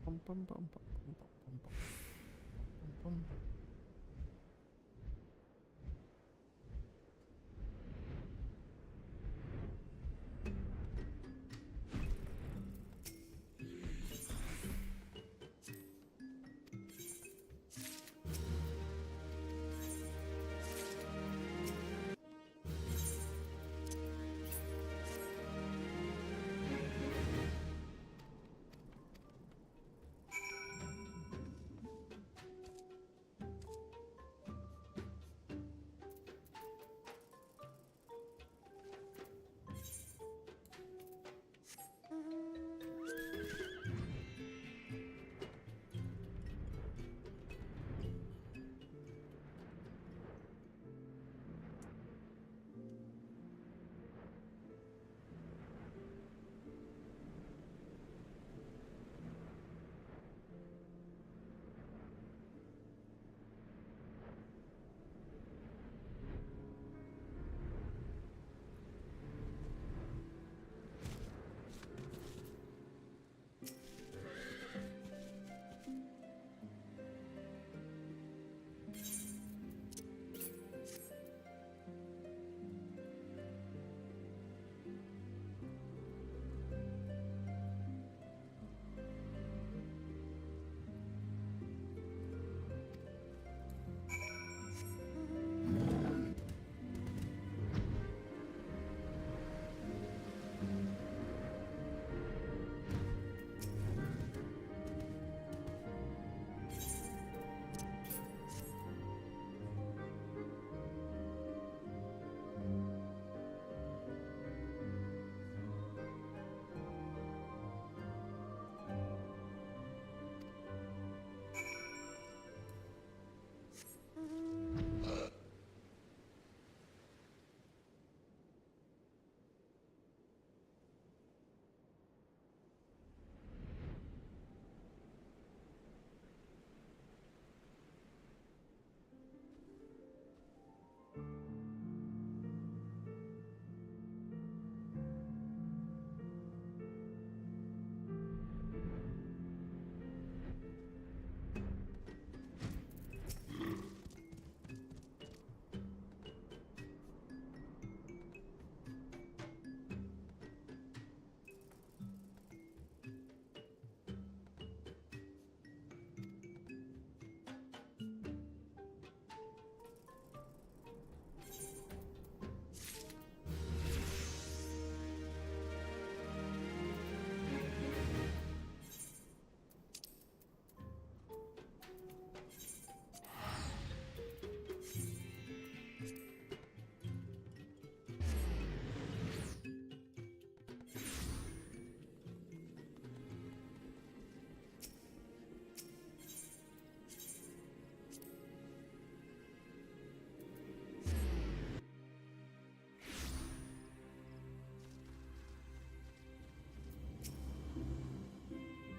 Bum, bum, bum, bum, bum, bum, bum, bum, bum.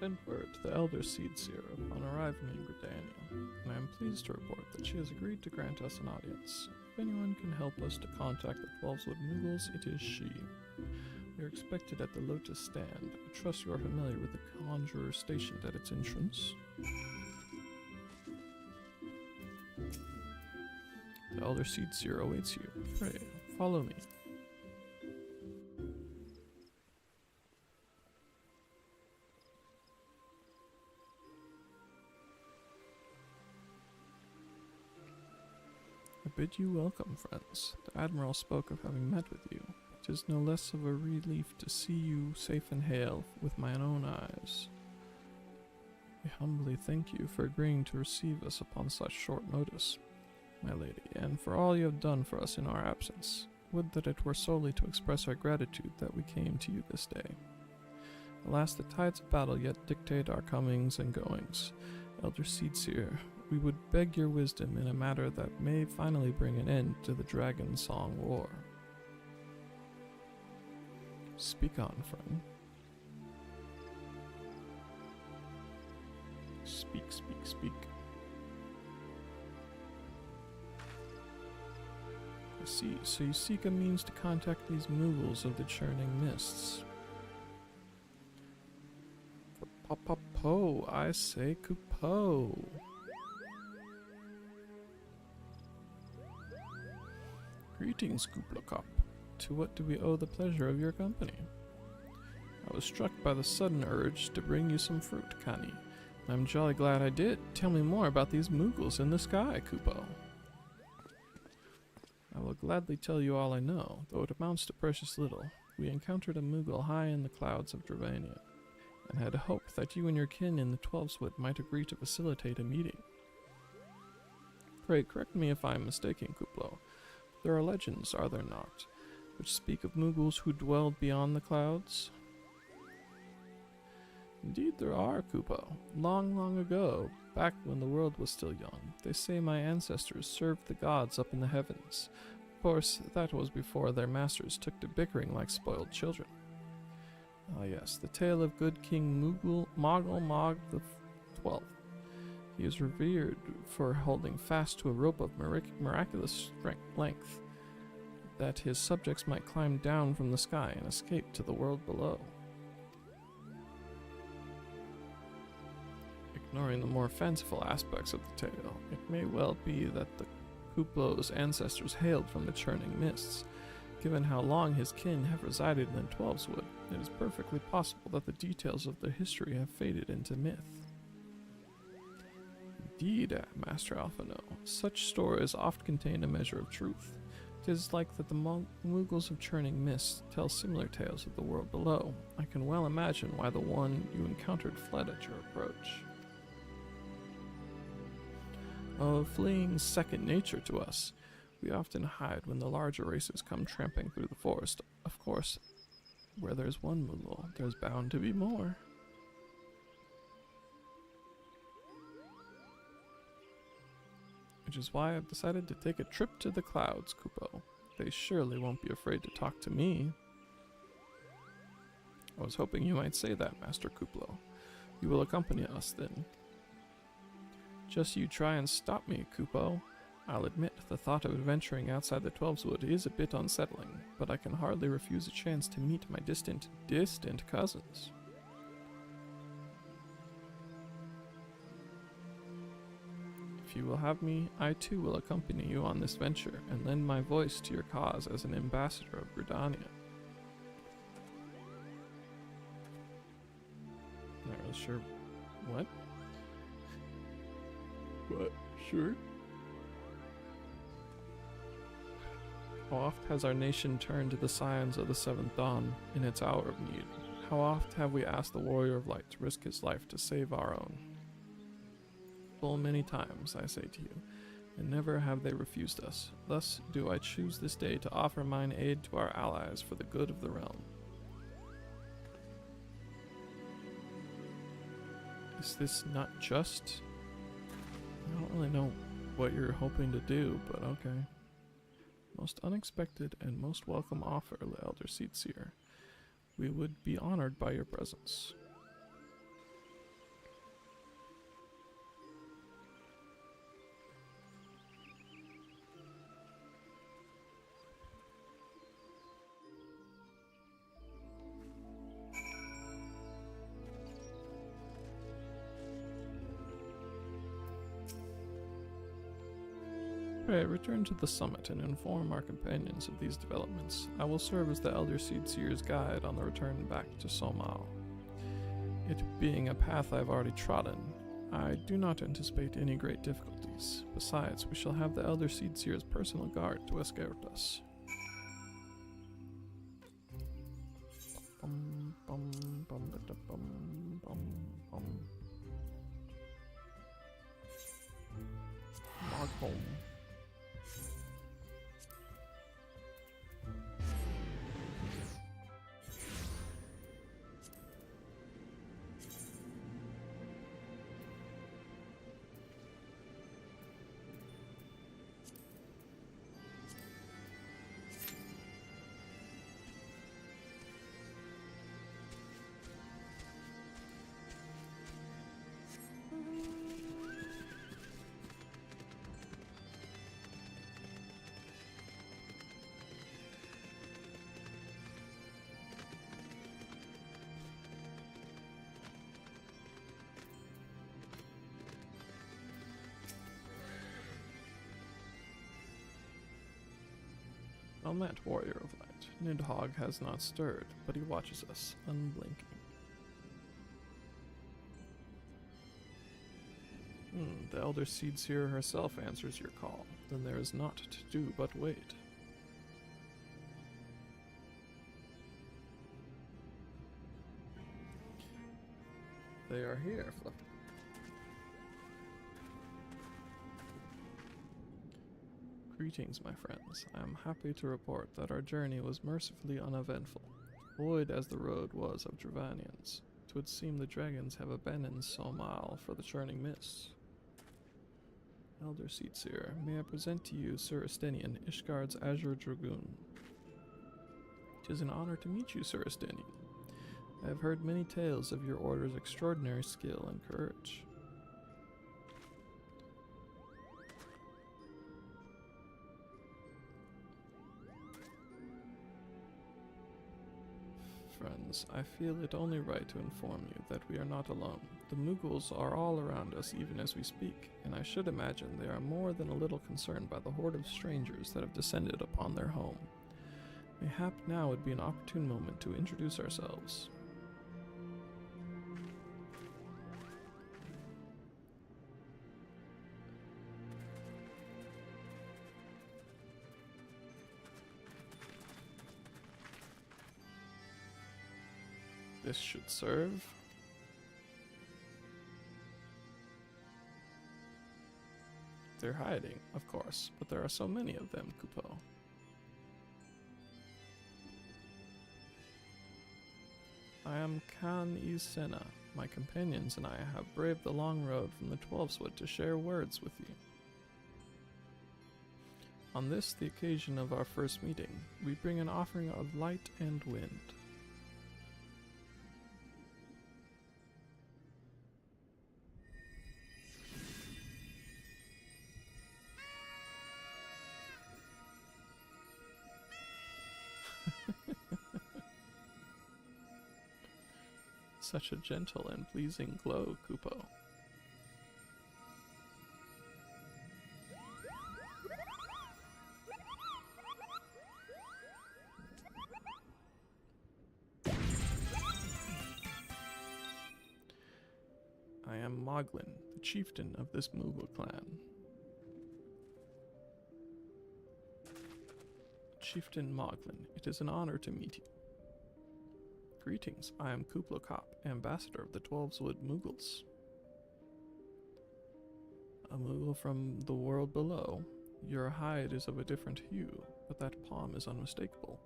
Sent word to the Elder Seedseer upon arriving in Gridania, and I am pleased to report that she has agreed to grant us an audience. If anyone can help us to contact the 12wood Moogles, it is she. We are expected at the Lotus Stand. I trust you are familiar with the conjurer stationed at its entrance. The Elder Seedseer awaits you. Pray, follow me. I bid you welcome, friends. The Admiral spoke of having met with you. It is no less of a relief to see you safe and hail with my own eyes. We humbly thank you for agreeing to receive us upon such short notice, my lady, and for all you have done for us in our absence. Would that it were solely to express our gratitude that we came to you this day. Alas, the tides of battle yet dictate our comings and goings. Elder Seedseer, we would beg your wisdom in a matter that may finally bring an end to the Dragon Song War. Speak on, friend. Speak, speak, speak. I see, so you seek a means to contact these Moogles of the Churning Mists. Po, I say Kupo. Greetings, Kuplokop. To what do we owe the pleasure of your company? I was struck by the sudden urge to bring you some fruit, Kani. I'm jolly glad I did. Tell me more about these Moogles in the sky, Kupo. I will gladly tell you all I know, though it amounts to precious little. We encountered a Moogle high in the clouds of Dravania, and had hoped that you and your kin in the 12wood might agree to facilitate a meeting. Pray correct me if I am mistaken, Kuplo. There are legends, are there not, which speak of Moogles who dwelled beyond the clouds? Indeed there are, Kupo. Long, long ago, back when the world was still young, they say my ancestors served the gods up in the heavens. Of course, that was before their masters took to bickering like spoiled children. Ah yes, the tale of good King Moggle Mog the 12th. He is revered for holding fast to a rope of miraculous length, that his subjects might climb down from the sky and escape to the world below. Ignoring the more fanciful aspects of the tale, it may well be that the Kuplo's ancestors hailed from the Churning Mists. Given how long his kin have resided in the 12wood, it is perfectly possible that the details of their history have faded into myth. Indeed, Master Alphino, such stories oft contain a measure of truth. It is like that the Moogles of Churning Mists tell similar tales of the world below. I can well imagine why the one you encountered fled at your approach. Oh, fleeing's second nature to us. We often hide when the larger races come tramping through the forest. Of course, where there's one Moogle, there's bound to be more. Which is why I've decided to take a trip to the clouds, Kupo. They surely won't be afraid to talk to me. I was hoping you might say that, Master Kuplo. You will accompany us, then. Just you try and stop me, Kupo. I'll admit the thought of adventuring outside the 12wood is a bit unsettling, but I can hardly refuse a chance to meet my distant cousins. If you will have me, I too will accompany you on this venture and lend my voice to your cause as an ambassador of Gridania. Not really sure. What? What? Sure? How oft has our nation turned to the scions of the Seventh Dawn in its hour of need? How oft have we asked the Warrior of Light to risk his life to save our own? Full many times, I say to you, and never have they refused us. Thus do I choose this day to offer mine aid to our allies for the good of the realm. Is this not just? I don't really know what you're hoping to do, but okay. Most unexpected and most welcome offer, Elder Seedseer. We would be honored by your presence. Pray, return to the summit and inform our companions of these developments. I will serve as the Elder Seedseer's guide on the return back to Somao. It being a path I've already trodden, I do not anticipate any great difficulties. Besides, we shall have the Elder Seedseer's personal guard to escort us. Bum, bum, bum, bum, bum, bum. Log home. Well met, warrior of light. Nidhogg has not stirred, but he watches us, unblinking. The Elder Seedseer herself answers your call. Then there is naught to do but wait. They are here, Fluffy. Greetings, my friends. I am happy to report that our journey was mercifully uneventful. Void as the road was of Dravanians, it would seem the dragons have abandoned Somao for the churning mists. Elder Seedseer, may I present to you Sir Estenian, Ishgard's Azure Dragoon. It is an honor to meet you, Sir Estenian. I have heard many tales of your order's extraordinary skill and courage. Friends, I feel it only right to inform you that we are not alone. The Mughals are all around us even as we speak, and I should imagine they are more than a little concerned by the horde of strangers that have descended upon their home. Mayhap now would be an opportune moment to introduce ourselves. This should serve. They're hiding, of course, but there are so many of them, Kupo. I am Khan Isena. My companions and I have braved the long road from the Twelveswood to share words with you. On this, the occasion of our first meeting, we bring an offering of light and wind. Such a gentle and pleasing glow, Kupo. I am Moglin, the chieftain of this Mughal clan. Chieftain Moglin, it is an honor to meet you. Greetings, I am Kuplokop, ambassador of the Twelveswood Mughals. A Mughal from the world below. Your hide is of a different hue, but that palm is unmistakable.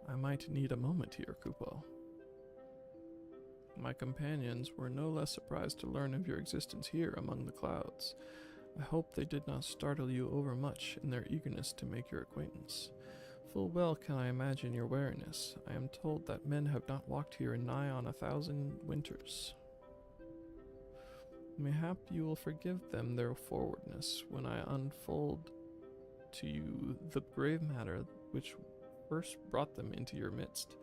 I might need a moment here, Kupo. My companions were no less surprised to learn of your existence here among the clouds. I hope they did not startle you overmuch in their eagerness to make your acquaintance. Full well can I imagine your wariness. I am told that men have not walked here in nigh on 1,000 winters. Mayhap you will forgive them their forwardness when I unfold to you the grave matter which first brought them into your midst.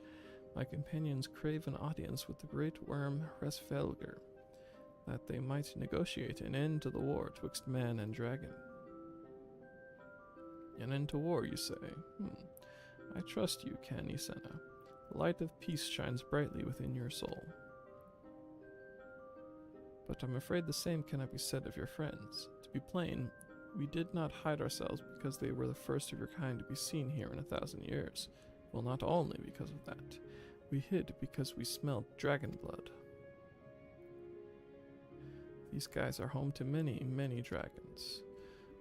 My companions crave an audience with the great worm Hresvelgr, that they might negotiate an end to the war twixt man and dragon. An end to war, you say? I trust you, Canny Senna. The light of peace shines brightly within your soul. But I'm afraid the same cannot be said of your friends. To be plain, we did not hide ourselves because they were the first of your kind to be seen here in 1,000 years. Well, not only because of that. We hid because we smelled dragon blood. These guys are home to many, many dragons.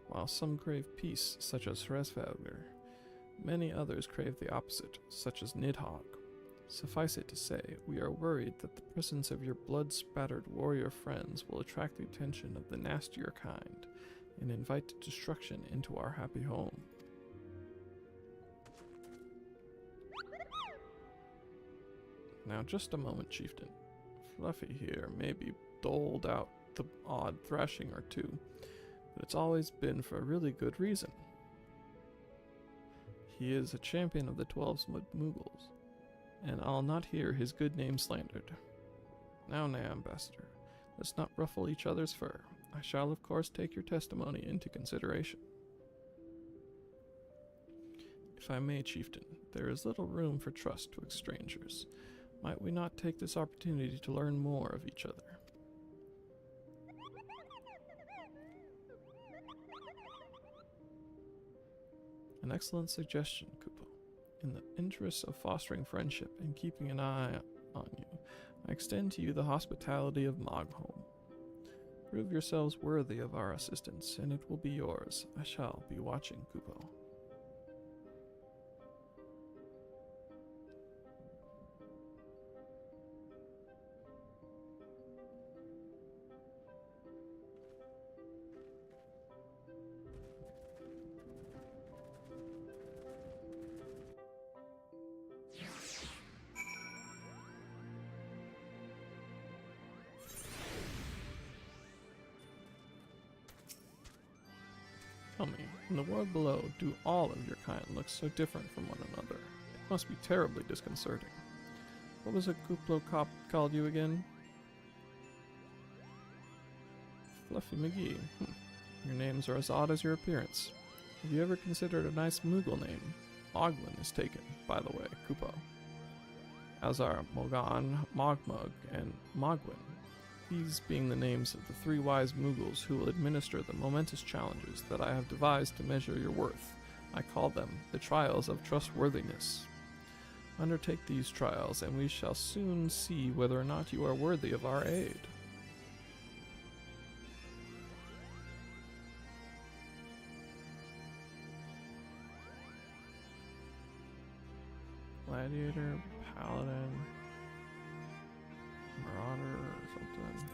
While some crave peace, such as Hresvelgr, many others crave the opposite, such as Nidhogg. Suffice it to say, we are worried that the presence of your blood-spattered warrior friends will attract the attention of the nastier kind and invite destruction into our happy home. Now just a moment, Chieftain. Fluffy here may be doled out the odd thrashing or two, but it's always been for a really good reason. He is a champion of the 12 Muggles, and I'll not hear his good name slandered. Now, Ambassador, let's not ruffle each other's fur. I shall, of course, take your testimony into consideration. If I may, Chieftain, there is little room for trust twixt strangers. Might we not take this opportunity to learn more of each other? An excellent suggestion, Kupo. In the interests of fostering friendship and keeping an eye on you, I extend to you the hospitality of Mogholm. Prove yourselves worthy of our assistance, and it will be yours. I shall be watching, Kupo. Tell me, in the world below, do all of your kind look so different from one another? It must be terribly disconcerting. What was it Kuplo Cop called you again? Fluffy McGee. Your names are as odd as your appearance. Have you ever considered a nice Moogle name? Oglin is taken, by the way, Kupo. As are Mogan, Mogmug, and Mogwin. These being the names of the 3 wise Moogles who will administer the momentous challenges that I have devised to measure your worth. I call them the Trials of Trustworthiness. Undertake these trials, and we shall soon see whether or not you are worthy of our aid. Gladiator, Paladin, Marauder or something.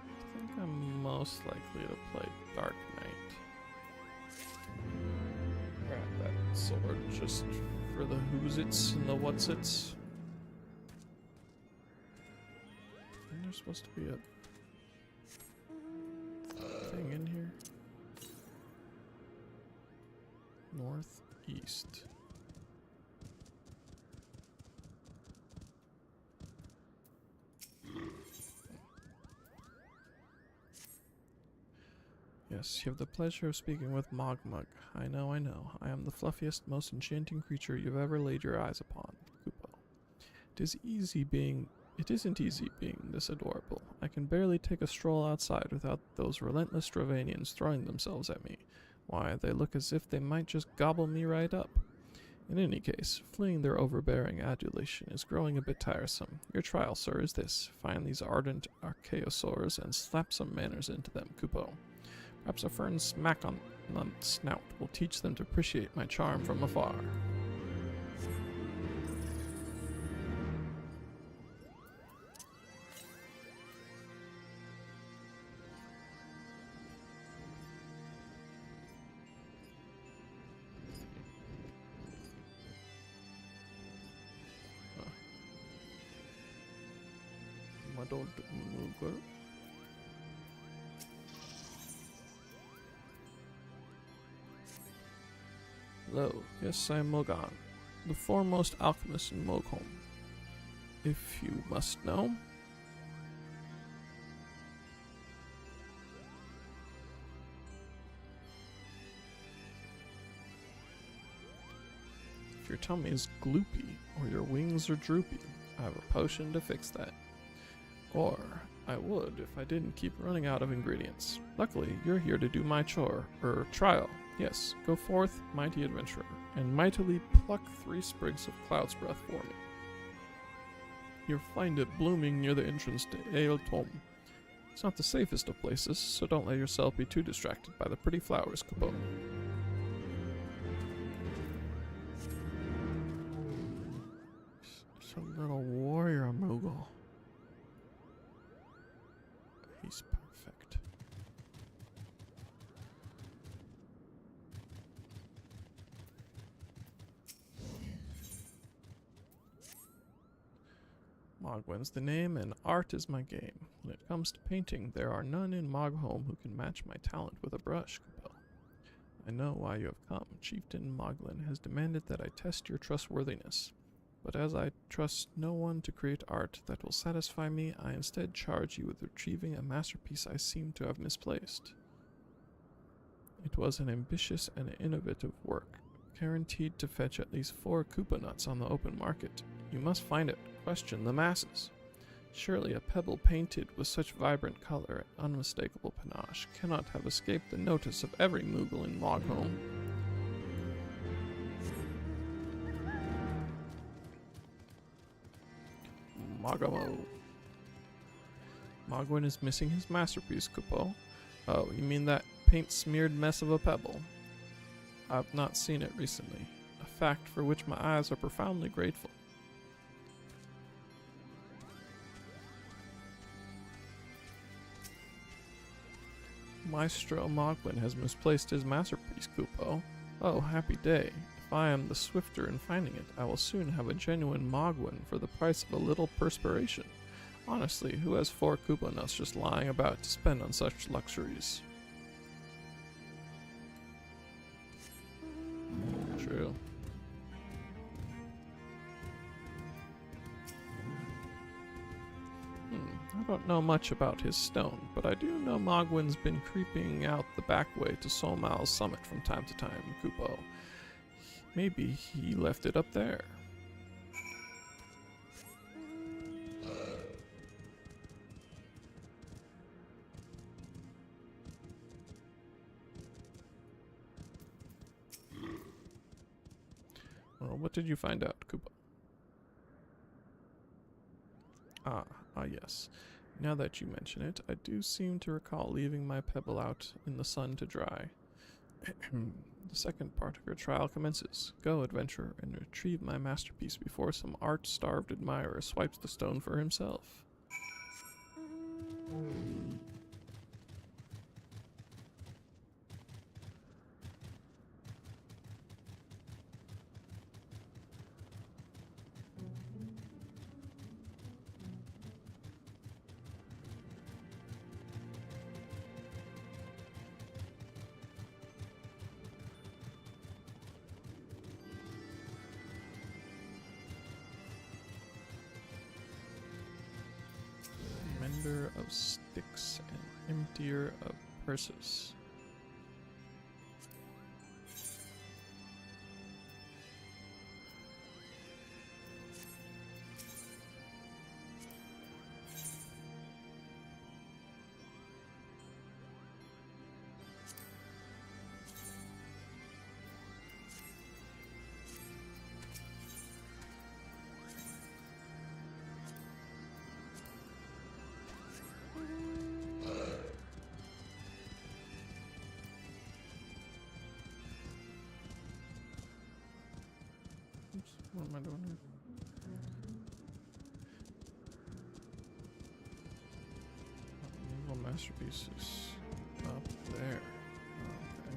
I think I'm most likely to play Dark Knight. Grab that sword just for the who's-its and the what's-its. And there's supposed to be a thing in here. Northeast. Yes, you have the pleasure of speaking with Mogmug. I know. I am the fluffiest, most enchanting creature you've ever laid your eyes upon, Kupo. It isn't easy being this adorable. I can barely take a stroll outside without those relentless Stravanians throwing themselves at me. Why, they look as if they might just gobble me right up. In any case, fleeing their overbearing adulation is growing a bit tiresome. Your trial, sir, is this. Find these ardent archaeosaurs and slap some manners into them, Kupo. Perhaps a firm smack on the snout will teach them to appreciate my charm from afar. Muddled Moogle. Hello, yes, I am Mogan, the foremost alchemist in Mogholm. If you must know. your tummy is gloopy or your wings are droopy. I have a potion to fix that. Or I would if I didn't keep running out of ingredients. Luckily, you're here to do my chore, trial. Yes, go forth, mighty adventurer, and mightily pluck 3 sprigs of cloud's breath for me. You'll find it blooming near the entrance to Ale Tom. It's not the safest of places, so don't let yourself be too distracted by the pretty flowers, Kupo. It's a little warrior Moogle. He's perfect. Mogwen's the name, and art is my game. When it comes to painting, there are none in Mogholm who can match my talent with a brush, Capel. I know why you have come. Chieftain Moglin has demanded that I test your trustworthiness. But as I trust no one to create art that will satisfy me, I instead charge you with retrieving a masterpiece I seem to have misplaced. It was an ambitious and innovative work, guaranteed to fetch at least 4 Koopa nuts on the open market. You must find it. Question the masses. Surely a pebble painted with such vibrant color and unmistakable panache cannot have escaped the notice of every Moogle in Mogholm. Mogamo. Mogwin is missing his masterpiece, Kupo. Oh, you mean that paint-smeared mess of a pebble? I've not seen it recently, a fact for which my eyes are profoundly grateful. Maestro Moglin has misplaced his masterpiece, Kupo. Oh, happy day. If I am the swifter in finding it, I will soon have a genuine Mogwin for the price of a little perspiration. Honestly, who has 4 Koopa nuts just lying about to spend on such luxuries? True. I don't know much about his stone, but I do know Mogwin's been creeping out the back way to Solmal's summit from time to time, Kupo. Maybe he left it up there. Well, what did you find out, Kupo? Yes. Now that you mention it, I do seem to recall leaving my pebble out in the sun to dry. The second part of your trial commences. Go, adventurer, and retrieve my masterpiece before some art-starved admirer swipes the stone for himself. Mender of sticks and emptier of purses. What am I doing here? Little masterpieces up there. Okay.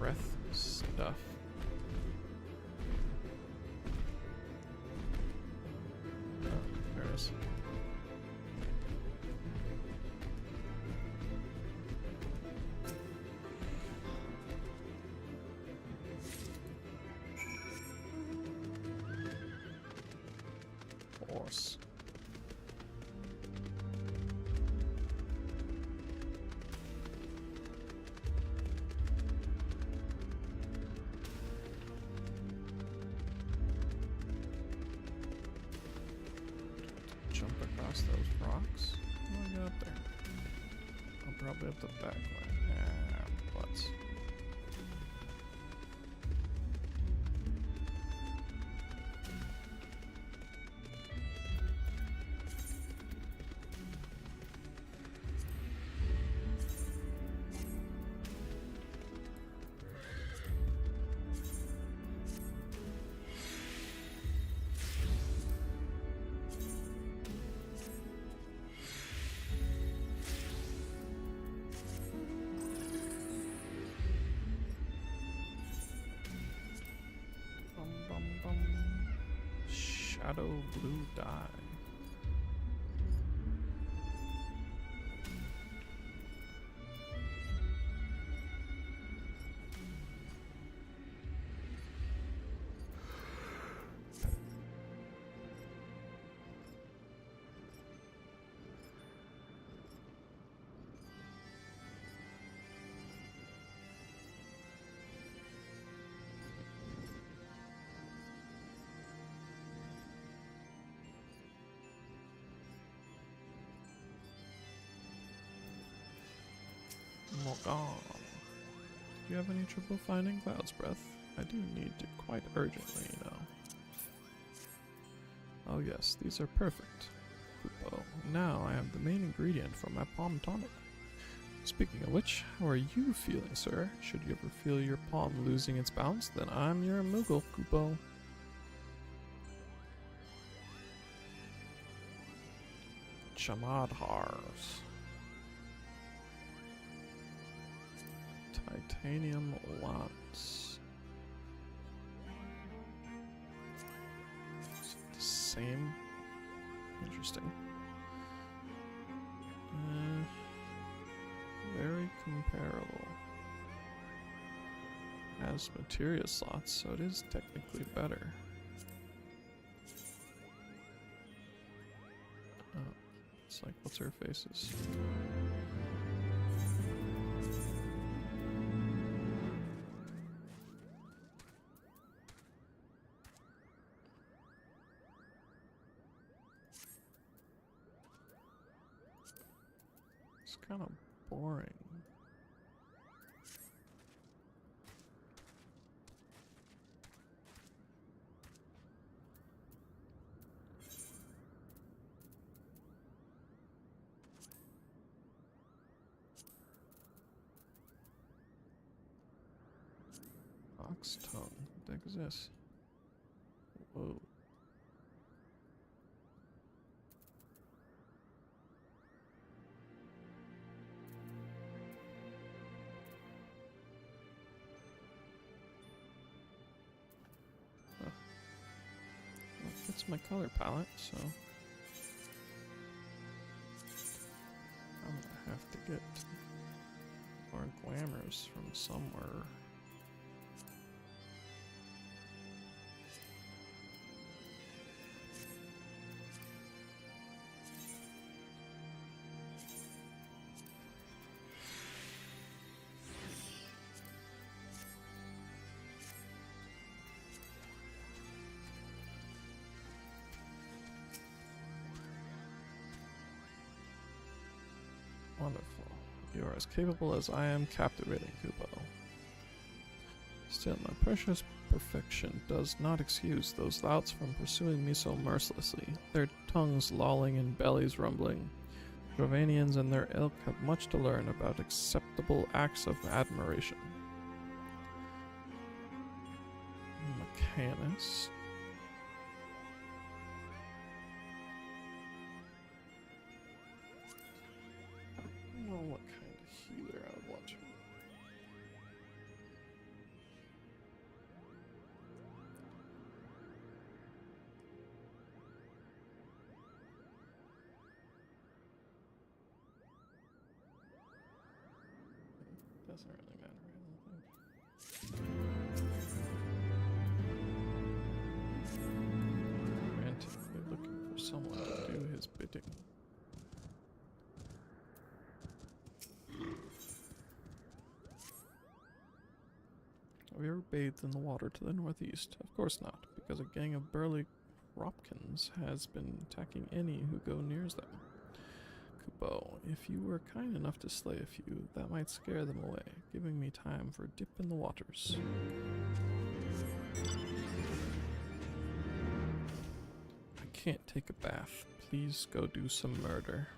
breath stuff. Oh, there it is. Horse. Jump across those rocks? How do I get up there? I'll probably have to backline. Ah, butts. Shadow blue dye. Morgan. Do you have any trouble finding Cloud's Breath? I do need to quite urgently, you know. Oh yes, these are perfect. Kupo. Now I have the main ingredient for my palm tonic. Speaking of which, how are you feeling, sir? Should you ever feel your palm losing its bounce, then I'm your Moogle, Kupo. Chamadhars. Titanium lance. Is it the same? Interesting. Very comparable. Has materia slots, so it is technically better. Oh, it's like, what's her faces? It's kind of boring. Ox tongue. What the heck is this? Whoa. It's my color palette, so I'm gonna have to get more glamours from somewhere. Wonderful. You are as capable as I am captivating, Kupo. Still, my precious perfection does not excuse those louts from pursuing me so mercilessly, their tongues lolling and bellies rumbling. Drovanians and their ilk have much to learn about acceptable acts of admiration. Mechanist. What kind of healer I would want to. doesn't really matter, I don't think. Frantically looking for someone to do his bidding. Have you ever bathed in the water to the northeast? Of course not, because a gang of burly Ropkins has been attacking any who go near them. Kupo, if you were kind enough to slay a few, that might scare them away, giving me time for a dip in the waters. I can't take a bath. Please go do some murder.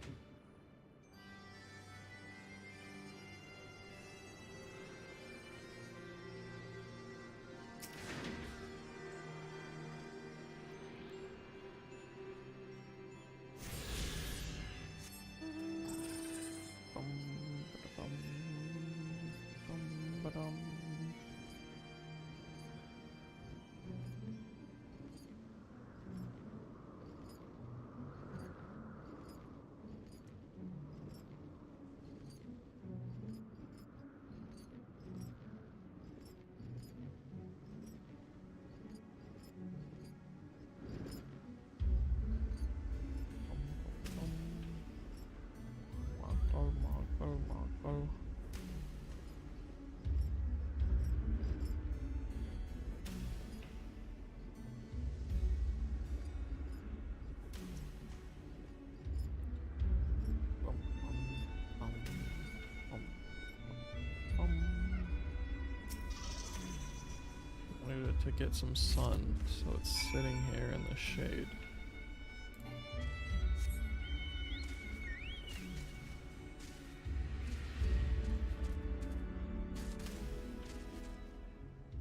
To get some sun, so it's sitting here in the shade.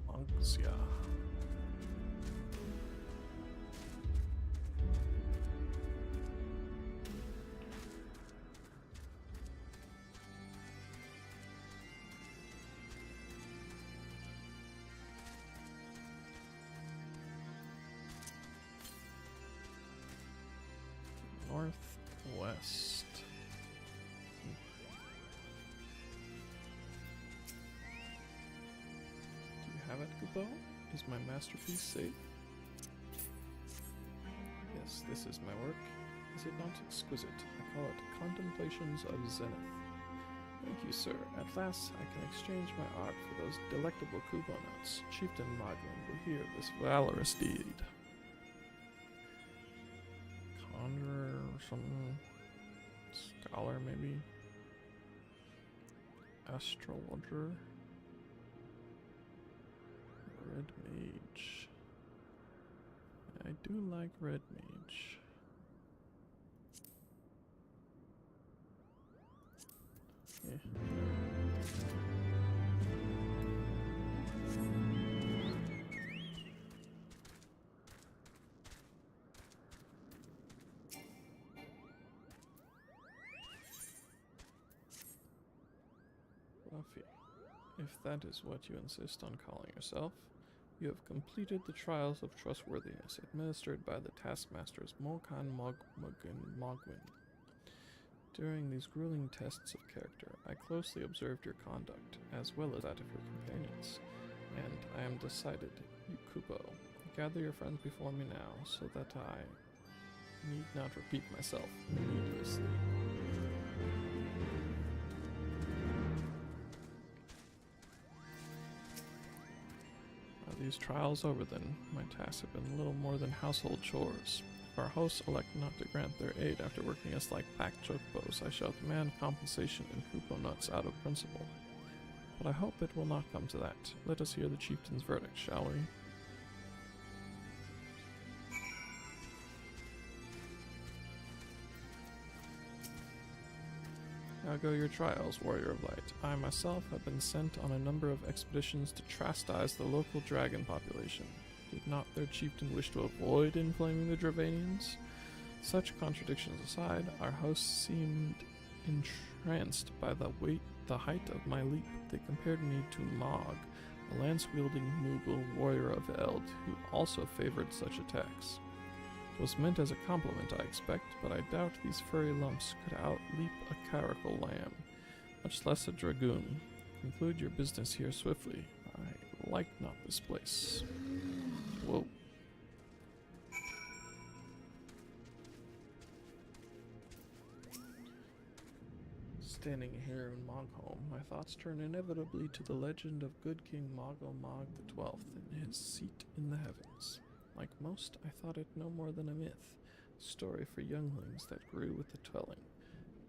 Monks, yeah. Northwest. Do you have it, Kupo? Is my masterpiece safe? Yes, this is my work. Is it not exquisite? I call it Contemplations of Zenith. Thank you, sir. At last I can exchange my art for those delectable Kupo notes. Chieftain Moglin will hear of this valorous deed. Conjurer or something. Scholar, maybe. Astrologer. Red Mage. I do like Red Mage. Yeah. Fluffy. If that is what you insist on calling yourself, you have completed the trials of trustworthiness administered by the taskmasters Mokan Mogwin. During these grueling tests of character, I closely observed your conduct, as well as that of your companions, and I am decided, you Kupo. Gather your friends before me now, so that I need not repeat myself needlessly. Are these trials over then? My tasks have been little more than household chores. If our hosts elect not to grant their aid after working us like pack chocobos, I shall demand compensation in Kupo nuts out of principle. But I hope it will not come to that. Let us hear the chieftain's verdict, shall we? How go your trials, Warrior of Light? I myself have been sent on a number of expeditions to chastise the local dragon population. Did not their chieftain wish to avoid inflaming the Dravanians? Such contradictions aside, our hosts seemed entranced by the height of my leap. They compared me to Mog, a lance-wielding Moogle warrior of Eld, who also favored such attacks. It was meant as a compliment, I expect, but I doubt these furry lumps could outleap a caracal lamb, much less a dragoon. conclude your business here swiftly. I like not this place. Whoa. Standing here in Mogholm, my thoughts turn inevitably to the legend of good King Mogomog XII and his seat in the heavens. Like most, I thought it no more than a myth, a story for younglings that grew with the telling.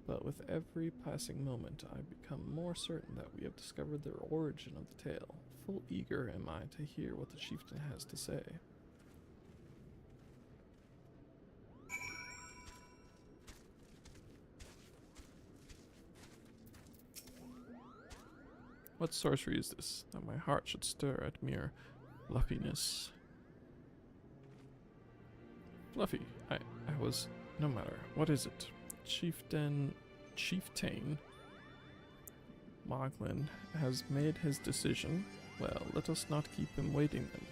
But with every passing moment, I become more certain that we have discovered the origin of the tale. Full eager am I to hear what the chieftain has to say. What sorcery is this, that my heart should stir at mere fluffiness? Fluffy, I was... no matter. What is it? Chieftain Moglin has made his decision. Well, let us not keep him waiting then.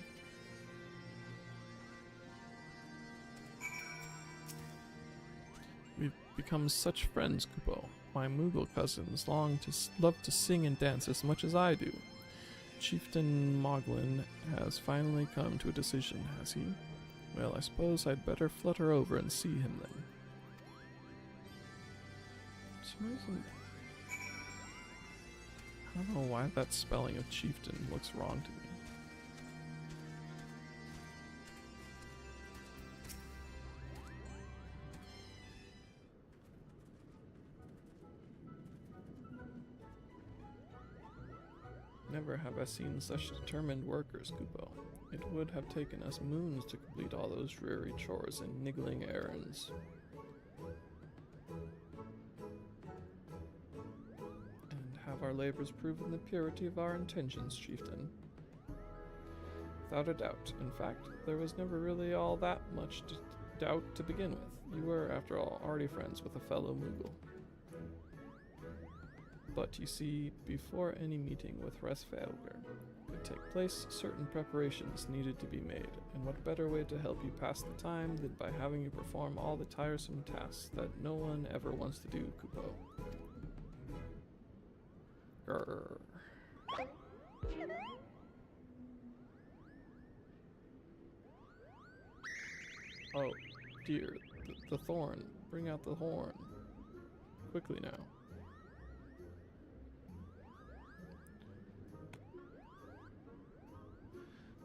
We've become such friends, Kupo. My Moogle cousins love to sing and dance as much as I do. Chieftain Moglin has finally come to a decision, has he? Well, I suppose I'd better flutter over and see him then. For some reason, I don't know why that spelling of chieftain looks wrong to me. Never have I seen such determined workers, Kupo. It would have taken us moons to complete all those dreary chores and niggling errands. And have our labors proven the purity of our intentions, chieftain? Without a doubt. In fact, there was never really all that much doubt to begin with. You were, after all, already friends with a fellow Moogle. But you see, before any meeting with Resvelger could take place, certain preparations needed to be made, and what better way to help you pass the time than by having you perform all the tiresome tasks that no one ever wants to do, Kupo. Grrr. Oh, dear, the thorn. Bring out the horn. Quickly now.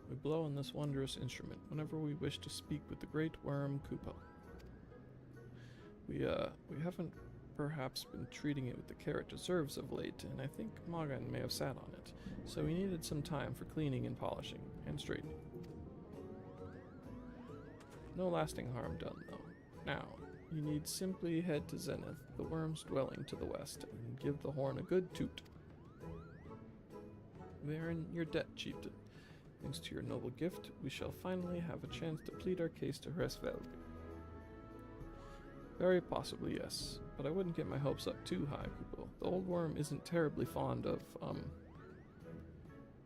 We blow on this wondrous instrument whenever we wish to speak with the great worm Kupo. We haven't perhaps been treating it with the care it deserves of late, and I think Mogan may have sat on it, so we needed some time for cleaning and polishing, and straightening. No lasting harm done, though. Now, you need simply head to Zenith, the worm's dwelling to the west, and give the horn a good toot. We are in your debt, chieftain. Thanks to your noble gift, we shall finally have a chance to plead our case to Resvelger. Very possibly, yes, but I wouldn't get my hopes up too high, Kupo. The old worm isn't terribly fond of,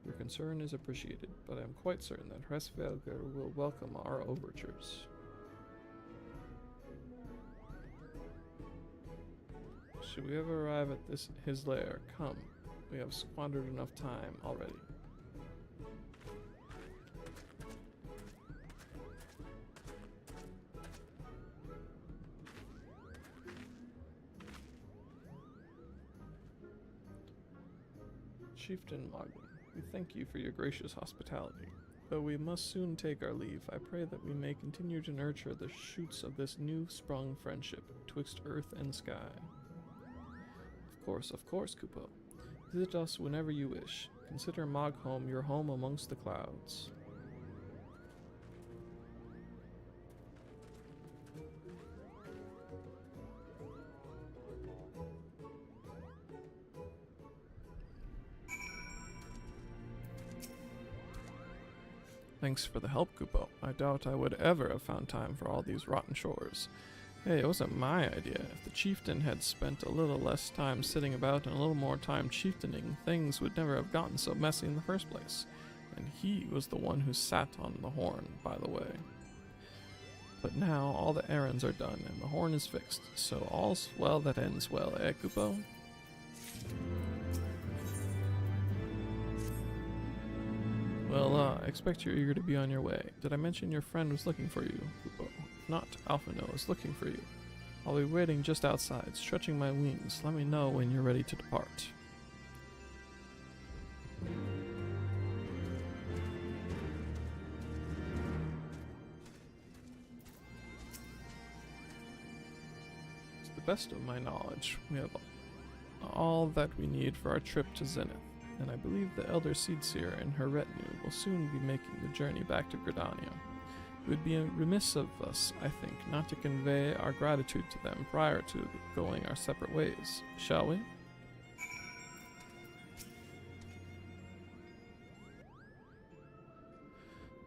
Your concern is appreciated, but I'm quite certain that Resvelger will welcome our overtures. Should we ever arrive at his lair, come. We have squandered enough time already. Chieftain Moglin, we thank you for your gracious hospitality. Though we must soon take our leave, I pray that we may continue to nurture the shoots of this new-sprung friendship twixt earth and sky. Of course, Kupo. Visit us whenever you wish. Consider Mogholm your home amongst the clouds. Thanks for the help, Kupo. I doubt I would ever have found time for all these rotten chores. Hey, it wasn't my idea. If the chieftain had spent a little less time sitting about and a little more time chieftaining, things would never have gotten so messy in the first place. And he was the one who sat on the horn, by the way. But now all the errands are done and the horn is fixed, so all's well that ends well, eh, Kupo? Well, I expect you're eager to be on your way. Did I mention your friend was looking for you, Kupo? If not, Alphino is looking for you. I'll be waiting just outside, stretching my wings. Let me know when you're ready to depart. To the best of my knowledge, we have all that we need for our trip to Zenith, and I believe the Elder Seedseer and her retinue will soon be making the journey back to Gridania. It would be remiss of us, I think, not to convey our gratitude to them prior to going our separate ways, shall we?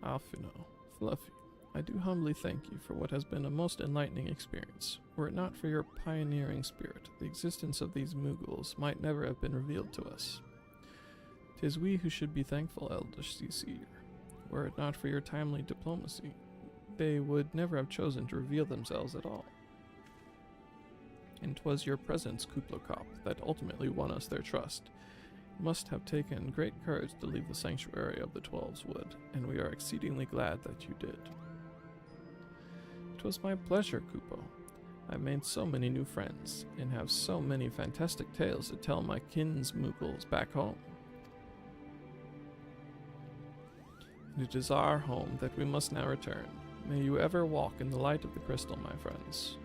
Alphino, Fluffy, I do humbly thank you for what has been a most enlightening experience. Were it not for your pioneering spirit, the existence of these Mughals might never have been revealed to us. 'Tis we who should be thankful, Elder Seedseer. Were it not for your timely diplomacy, they would never have chosen to reveal themselves at all. And 'twas your presence, Kuplokop, that ultimately won us their trust. It must have taken great courage to leave the sanctuary of the Twelves Wood, and we are exceedingly glad that you did. It was my pleasure, Kupo. I've made so many new friends, and have so many fantastic tales to tell my kinsmuggles back home. And it is our home that we must now return. May you ever walk in the light of the crystal, my friends.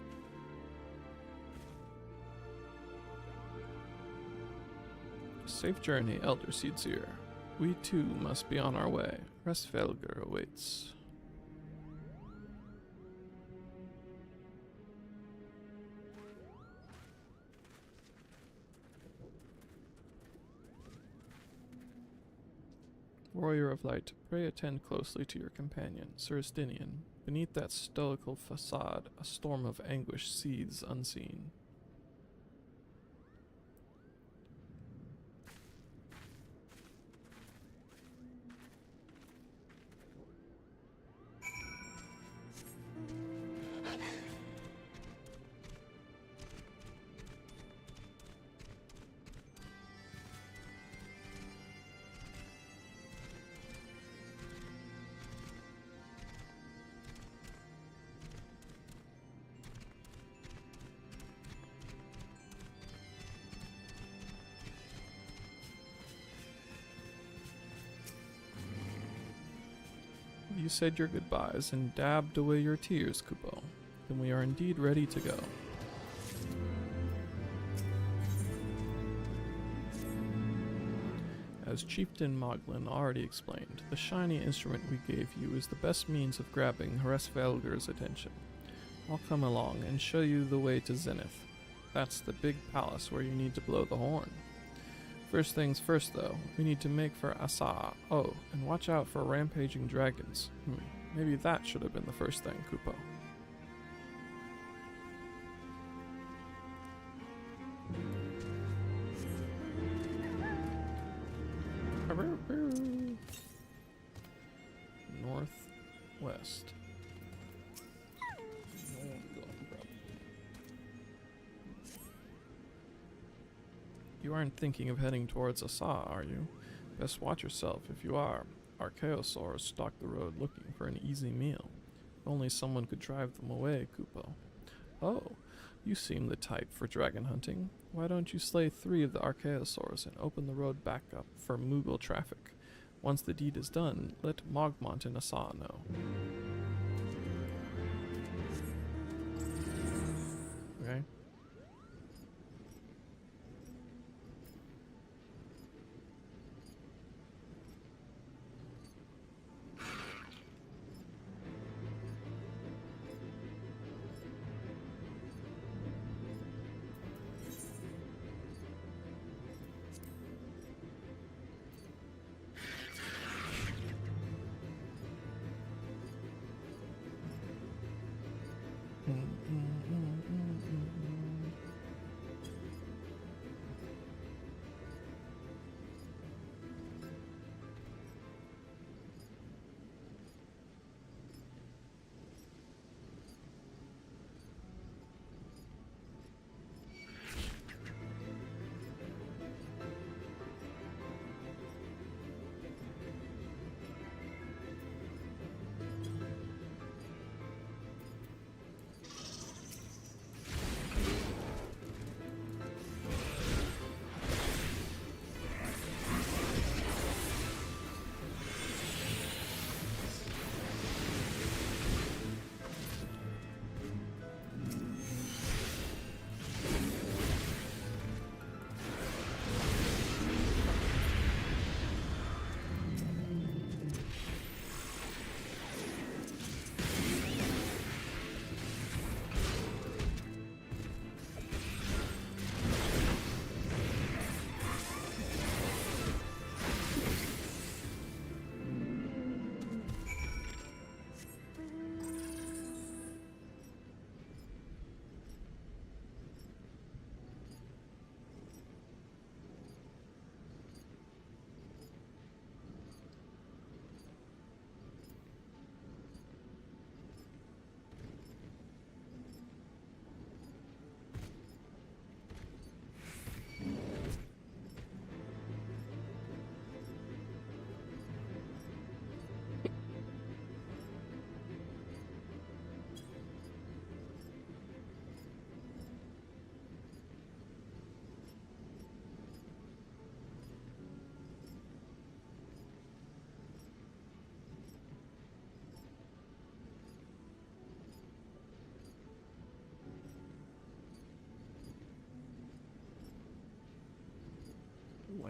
Safe journey, Elder Seedseer. We too must be on our way. Restvelger awaits. Warrior of Light, pray attend closely to your companion, Sir Estinian. Beneath that stoical facade, a storm of anguish seethes unseen. You said your goodbyes and dabbed away your tears, Kupo. Then we are indeed ready to go. As Chieftain Moglin already explained, the shiny instrument we gave you is the best means of grabbing Hresvelger's attention. I'll come along and show you the way to Zenith. That's the big palace where you need to blow the horn. First things first, though, we need to make for Asa. Oh, and watch out for rampaging dragons. Maybe that should have been the first thing, Kupo. Northwest. You aren't thinking of heading towards Asa, are you? Best watch yourself if you are. Archaeosaurs stalk the road looking for an easy meal. If only someone could drive them away, Kupo. Oh, you seem the type for dragon hunting. Why don't you slay 3 of the Archaeosaurs and open the road back up for Moogle traffic? Once the deed is done, let Mogmont and Asa know. Okay.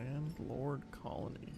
Landlord colony.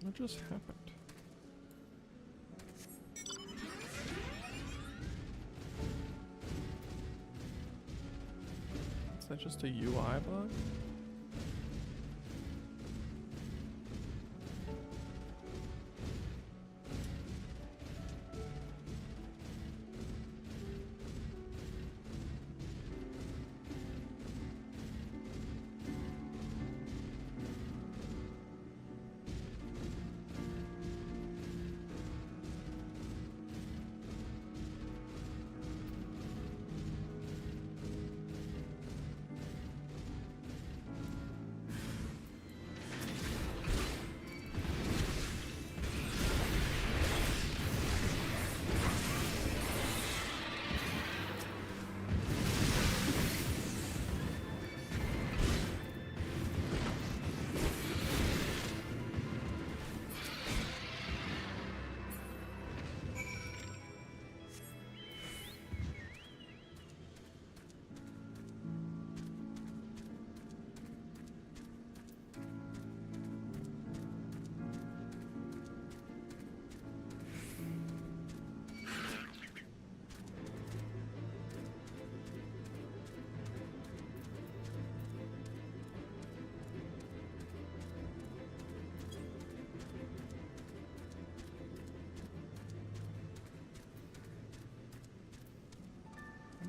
What just happened? Is that just a UI bug?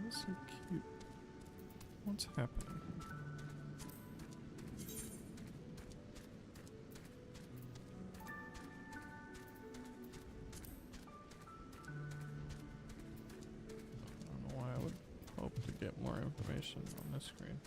That's so cute. What's happening? I don't know why I would hope to get more information on this screen.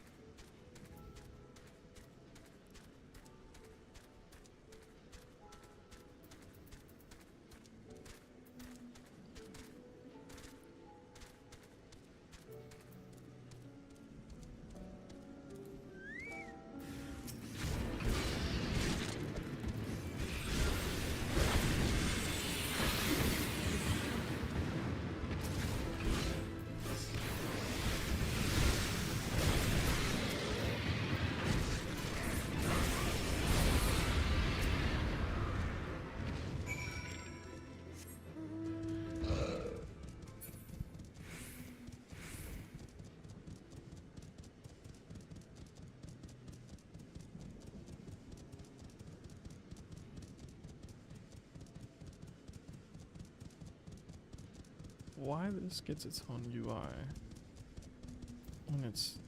Why this gets its own UI when it's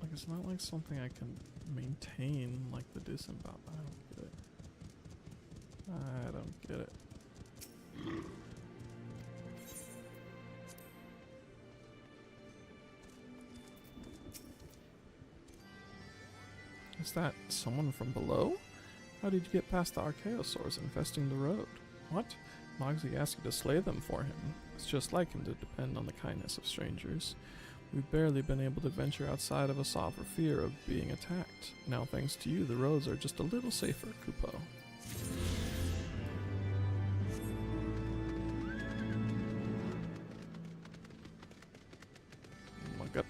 like, it's not like something I can maintain like the disembowel. I don't get it. I don't get it. Is that someone from below? How did you get past the archaeosaurs infesting the road? What? Moxie asked you to slay them for him. It's just like him to depend on the kindness of strangers. We've barely been able to venture outside of Asa for fear of being attacked. Now thanks to you, the roads are just a little safer, Kupo. Oh my god.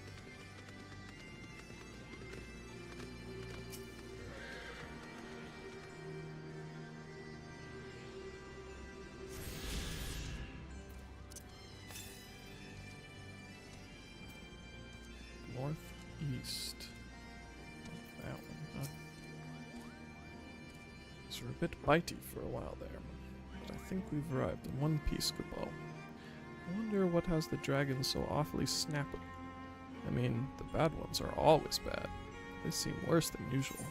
east. That one, huh? These were a bit bitey for a while there, but I think we've arrived in one piece, Kupo. I wonder what has the dragons so awfully snappy. I mean, the bad ones are always bad. They seem worse than usual.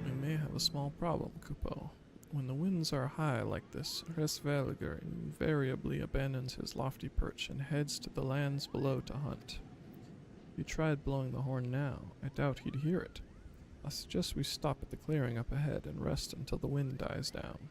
We may have a small problem, Kupo. When the winds are high like this, Resvelger invariably abandons his lofty perch and heads to the lands below to hunt. If you tried blowing the horn now, I doubt he'd hear it. I suggest we stop at the clearing up ahead and rest until the wind dies down.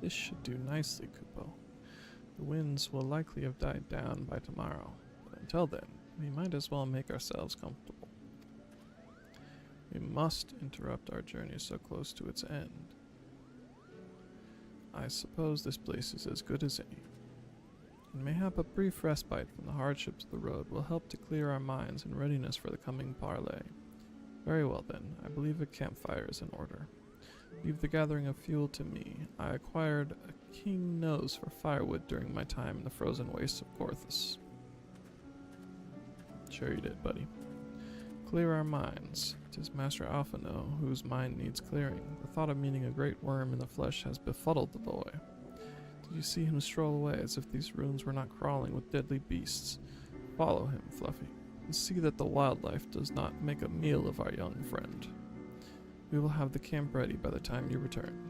This should do nicely, Kupo. The winds will likely have died down by tomorrow, but until then, we might as well make ourselves comfortable. We must interrupt our journey so close to its end. I suppose this place is as good as any. And mayhap a brief respite from the hardships of the road will help to clear our minds in readiness for the coming parley. Very well then, I believe a campfire is in order. Leave the gathering of fuel to me. I acquired a keen nose for firewood during my time in the frozen wastes of Gorthus. Sure you did, buddy. Clear our minds. 'Tis Master Alphino whose mind needs clearing. The thought of meeting a great worm in the flesh has befuddled the boy. Did you see him stroll away as if these ruins were not crawling with deadly beasts? Follow him, Fluffy, and see that the wildlife does not make a meal of our young friend. We will have the camp ready by the time you return.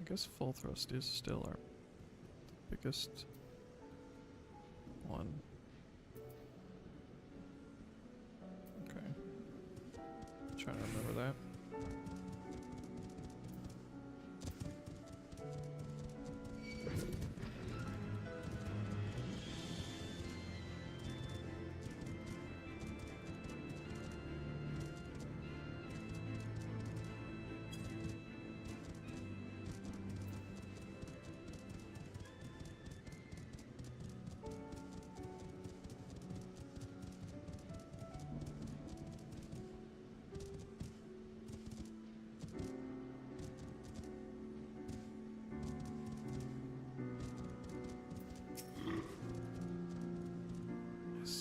I guess full thrust is still our biggest one. Okay. Trying to remember that.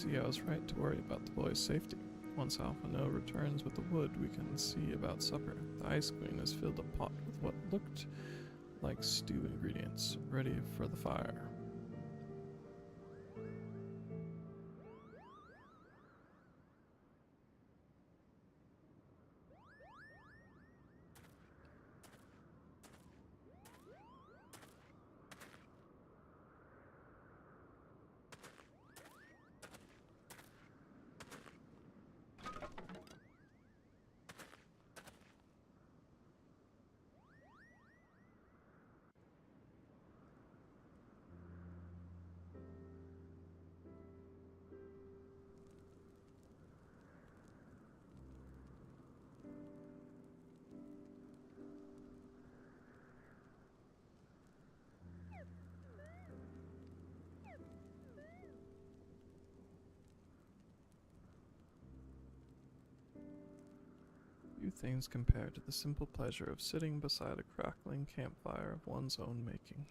See, I was right to worry about the boy's safety. Once Alphino returns with the wood, we can see about supper. The Ice Queen has filled a pot with what looked like stew ingredients, ready for the fire. Few things compared to the simple pleasure of sitting beside a crackling campfire of one's own making.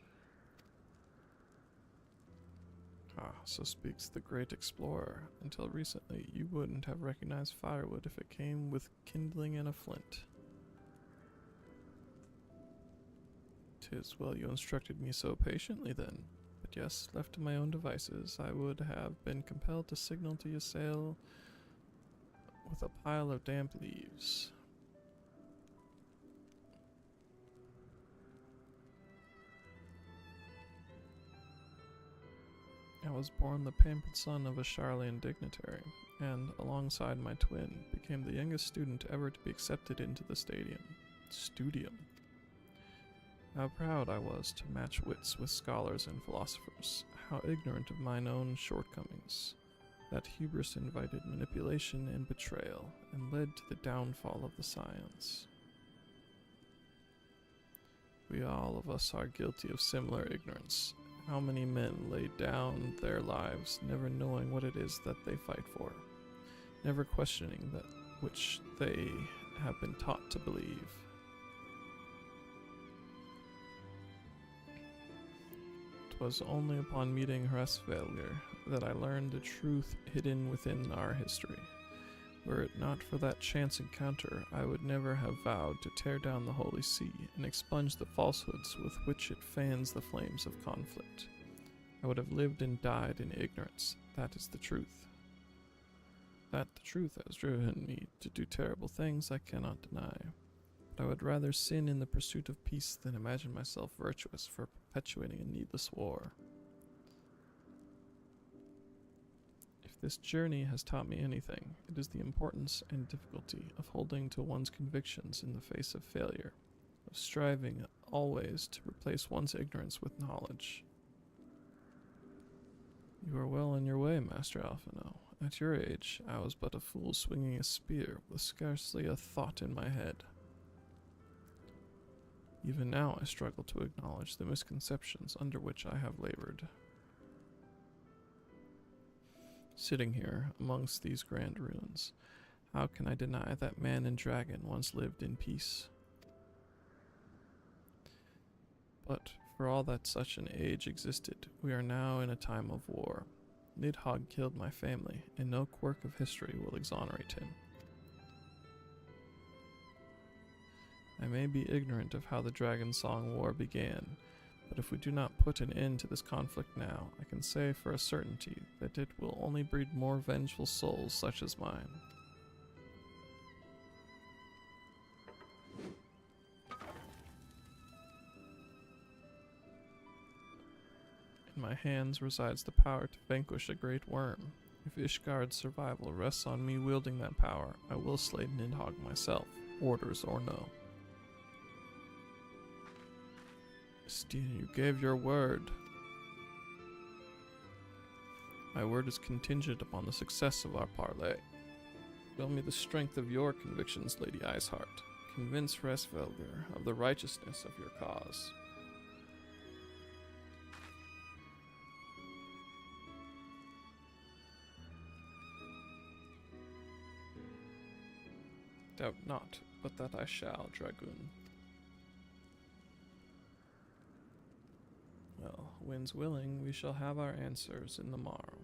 Ah, so speaks the great explorer. Until recently, you wouldn't have recognized firewood if it came with kindling and a flint. 'Tis well you instructed me so patiently then. But yes, left to my own devices, I would have been compelled to signal to your sail with a pile of damp leaves. I was born the pampered son of a Charlian dignitary, and, alongside my twin, became the youngest student ever to be accepted into the studium. How proud I was to match wits with scholars and philosophers, how ignorant of mine own shortcomings. That hubris invited manipulation and betrayal, and led to the downfall of the science. We all of us are guilty of similar ignorance. How many men lay down their lives never knowing what it is that they fight for, never questioning that which they have been taught to believe. Twas only upon meeting Hresvelgr that I learned the truth hidden within our history. Were it not for that chance encounter, I would never have vowed to tear down the Holy See and expunge the falsehoods with which it fans the flames of conflict. I would have lived and died in ignorance. That is the truth. That the truth has driven me to do terrible things I cannot deny. But I would rather sin in the pursuit of peace than imagine myself virtuous for perpetuating a needless war. If this journey has taught me anything, it is the importance and difficulty of holding to one's convictions in the face of failure, of striving always to replace one's ignorance with knowledge. You are well on your way, Master Alphino. At your age, I was but a fool swinging a spear with scarcely a thought in my head. Even now I struggle to acknowledge the misconceptions under which I have labored. Sitting here, amongst these grand ruins, how can I deny that man and dragon once lived in peace? But, for all that such an age existed, we are now in a time of war. Nidhogg killed my family, and no quirk of history will exonerate him. I may be ignorant of how the Dragon Song War began, but if we do not put an end to this conflict now, I can say for a certainty that it will only breed more vengeful souls such as mine. In my hands resides the power to vanquish a great worm. If Ishgard's survival rests on me wielding that power, I will slay Nidhogg myself, orders or no. Stina, you gave your word. My word is contingent upon the success of our parley. Show me the strength of your convictions, Lady Iceheart. Convince Hresvelgr of the righteousness of your cause. Doubt not, but that I shall, Dragoon. Well, winds willing, we shall have our answers in the morrow.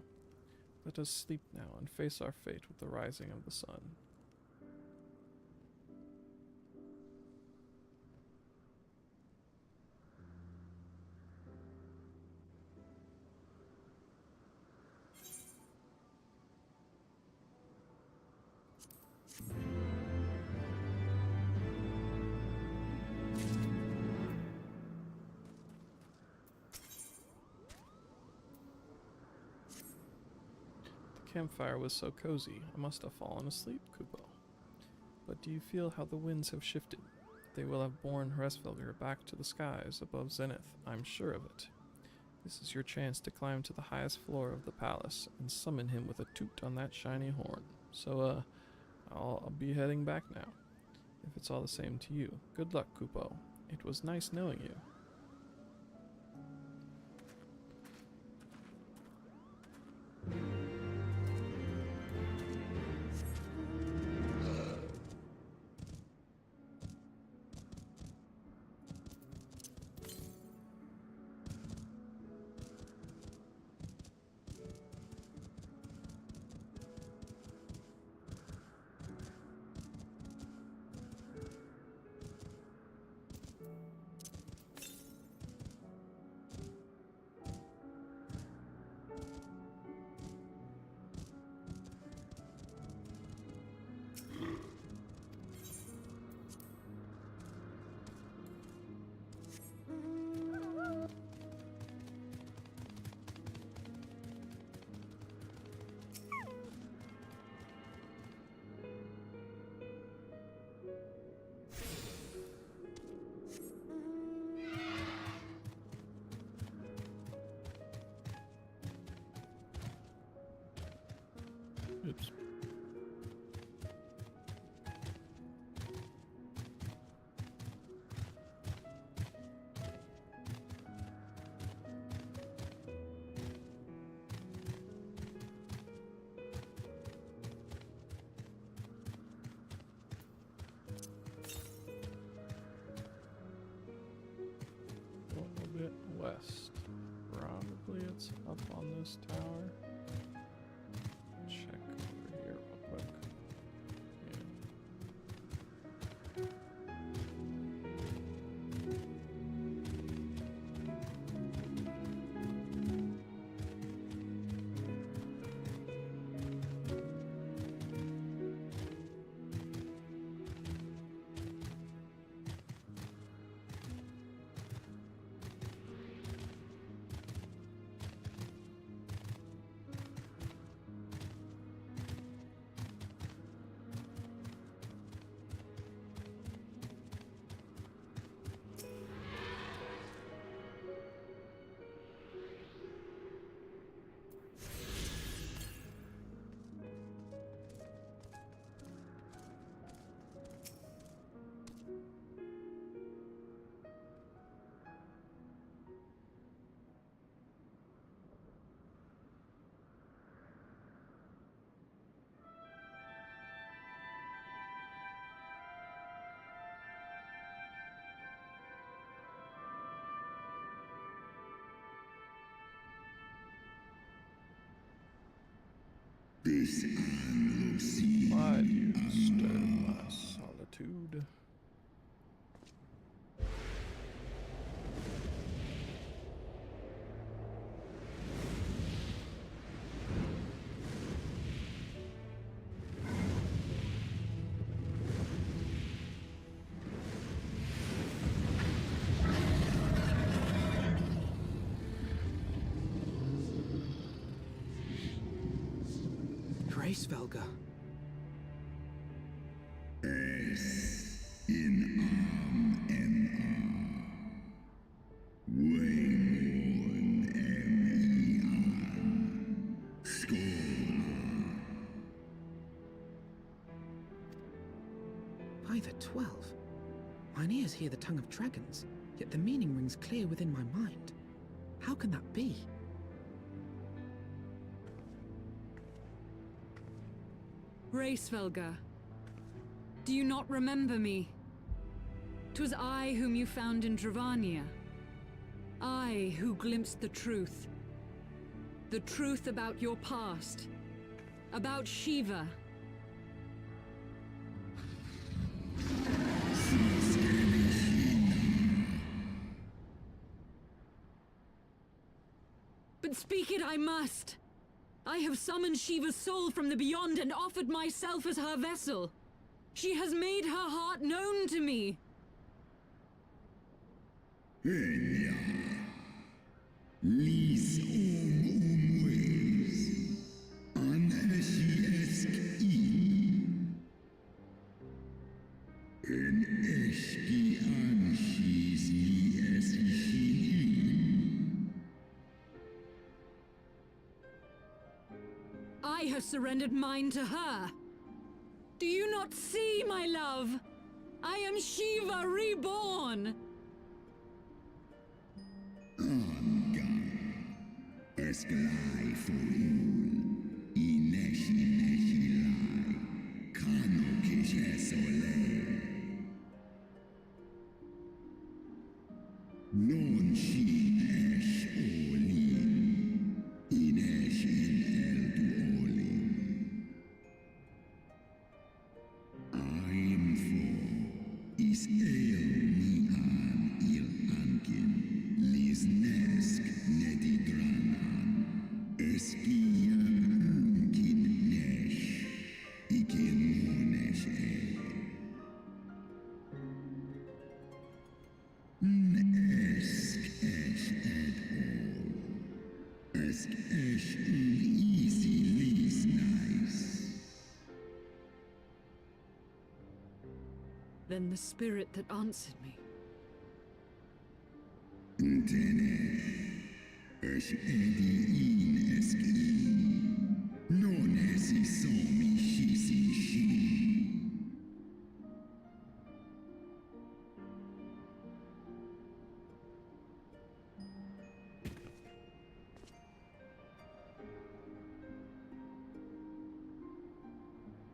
Let us sleep now and face our fate with the rising of the sun. Campfire was so cozy, I must have fallen asleep, Kupo. But do you feel how the winds have shifted? They will have borne Hresvelgr back to the skies above Zenith, I'm sure of it. This is your chance to climb to the highest floor of the palace and summon him with a toot on that shiny horn. So, I'll be heading back now. If it's all the same to you, good luck, Kupo. It was nice knowing you. Oops. A little bit west. Probably it's up on this tower. Check over here real quick. This will see. Why do you disturb my solitude? Hresvelgr. S in M Waymorn M Scorn. By the 12. Mine ears hear the tongue of dragons, yet the meaning rings clear within my mind. How can that be? Hresvelgr, do you not remember me? 'Twas I whom you found in Dravania. I who glimpsed the truth. The truth about your past. About Shiva. But speak it I must. I have summoned Shiva's soul from the beyond and offered myself as her vessel. She has made her heart known to me. I have surrendered mine to her. Do you not see, my love? I am Shiva reborn. Then the spirit that answered me.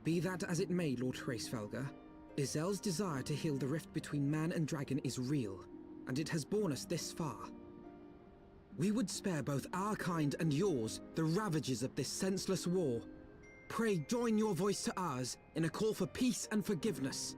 Be that as it may, Lord Hraesvelgr, Izel's desire to heal the rift between man and dragon is real, and it has borne us this far. We would spare both our kind and yours the ravages of this senseless war. Pray join your voice to ours in a call for peace and forgiveness.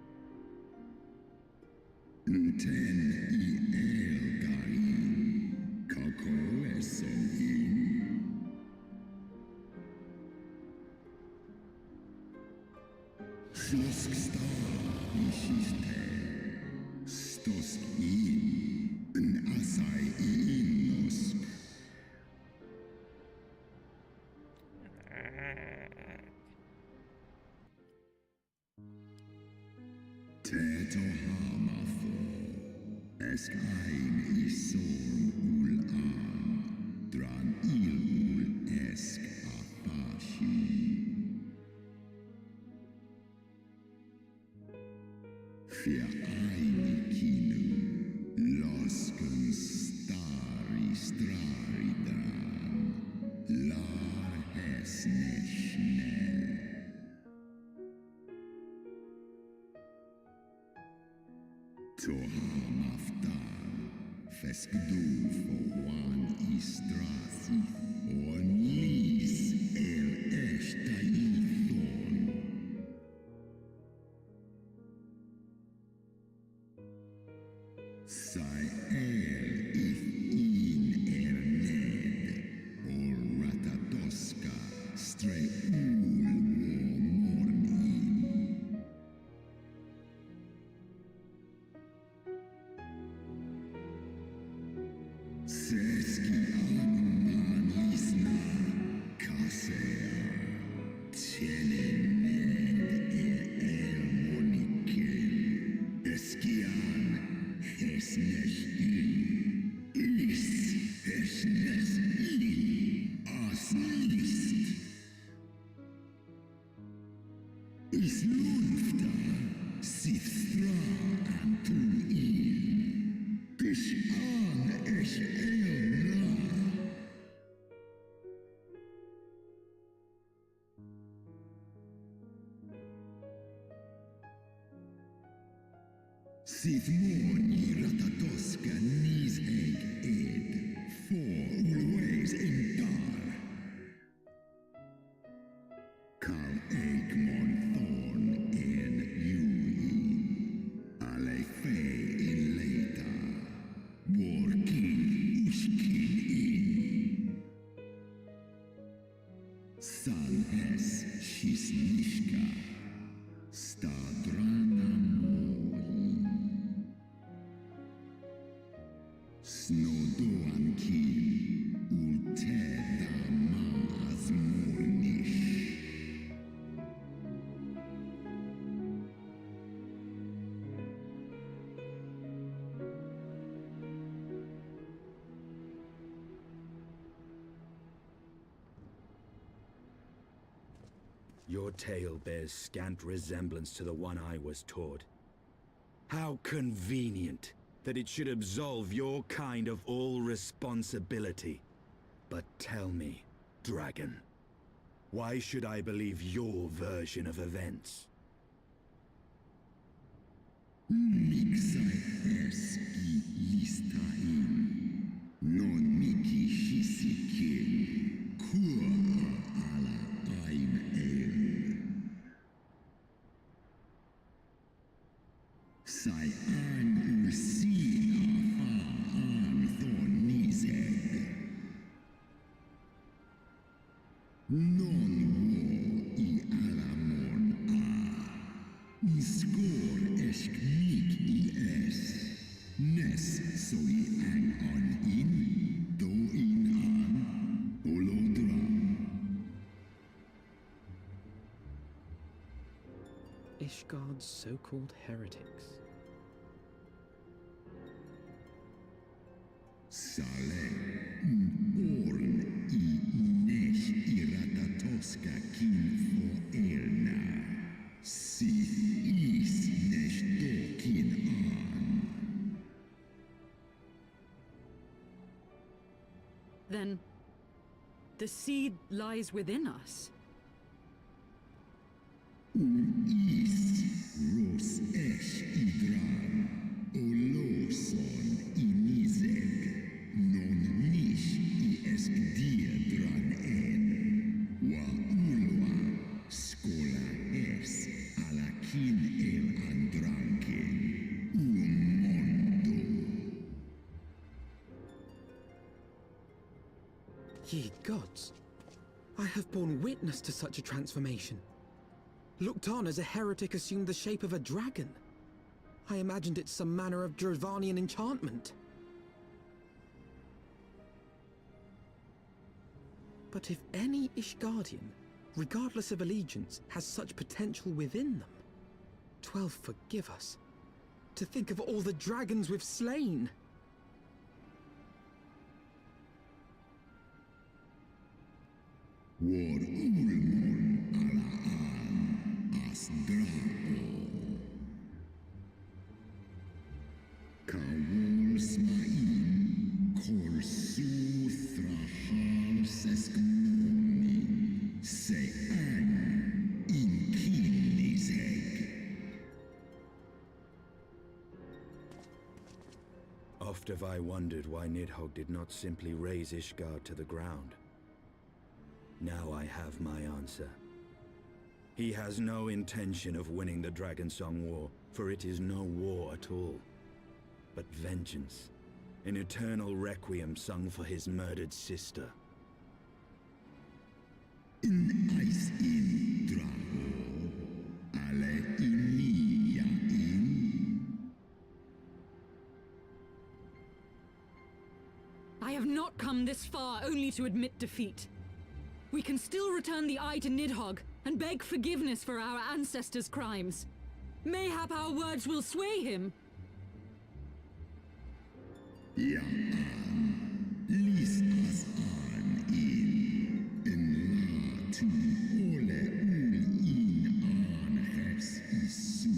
Tisnishka. Stadrana mori. Snodoanki. Ulteda maas mornish. Your tale bears scant resemblance to the one I was taught. How convenient that it should absolve your kind of all responsibility. But tell me, dragon, why should I believe your version of events? Mixai eski listain, non miki hisikin, kua ala aim el. Sai an ursin afa an thon nizeg. Non wo I alamon a. Skor esk mik I es. Nes so I ang on in. Do in an. Olodra. Ishgard's so-called heretics. Sale. Orn I nesh iratatoska kin fo elna. Sith is nesh dokin an. Then, the seed lies within us. Is ros esh idran. Oloson inizeg. Non nish I esk diedran en. Wa ulwa. Skola es. Alakin el andranken. Mondo. Ye gods! I have borne witness to such a transformation. Looked on as a heretic assumed the shape of a dragon. I imagined it some manner of Dravanian enchantment. But if any Ishgardian, regardless of allegiance, has such potential within them, 12 forgive us. To think of all the dragons we've slain! War ulmon ala an as drao. Kawol smain kol su thrahal seskmoni se an in kinizeg. Oft have I wondered why Nidhogg did not simply raze Ishgard to the ground. Now I have my answer. He has no intention of winning the Dragonsong War, for it is no war at all, but vengeance, an eternal requiem sung for his murdered sister. Ice in drao, ale inia in. I have not come this far only to admit defeat. We can still return the eye to Nidhogg and beg forgiveness for our ancestors' crimes. Mayhap our words will sway him. Ja an, lis as an in la tu ole ul in an hes isu.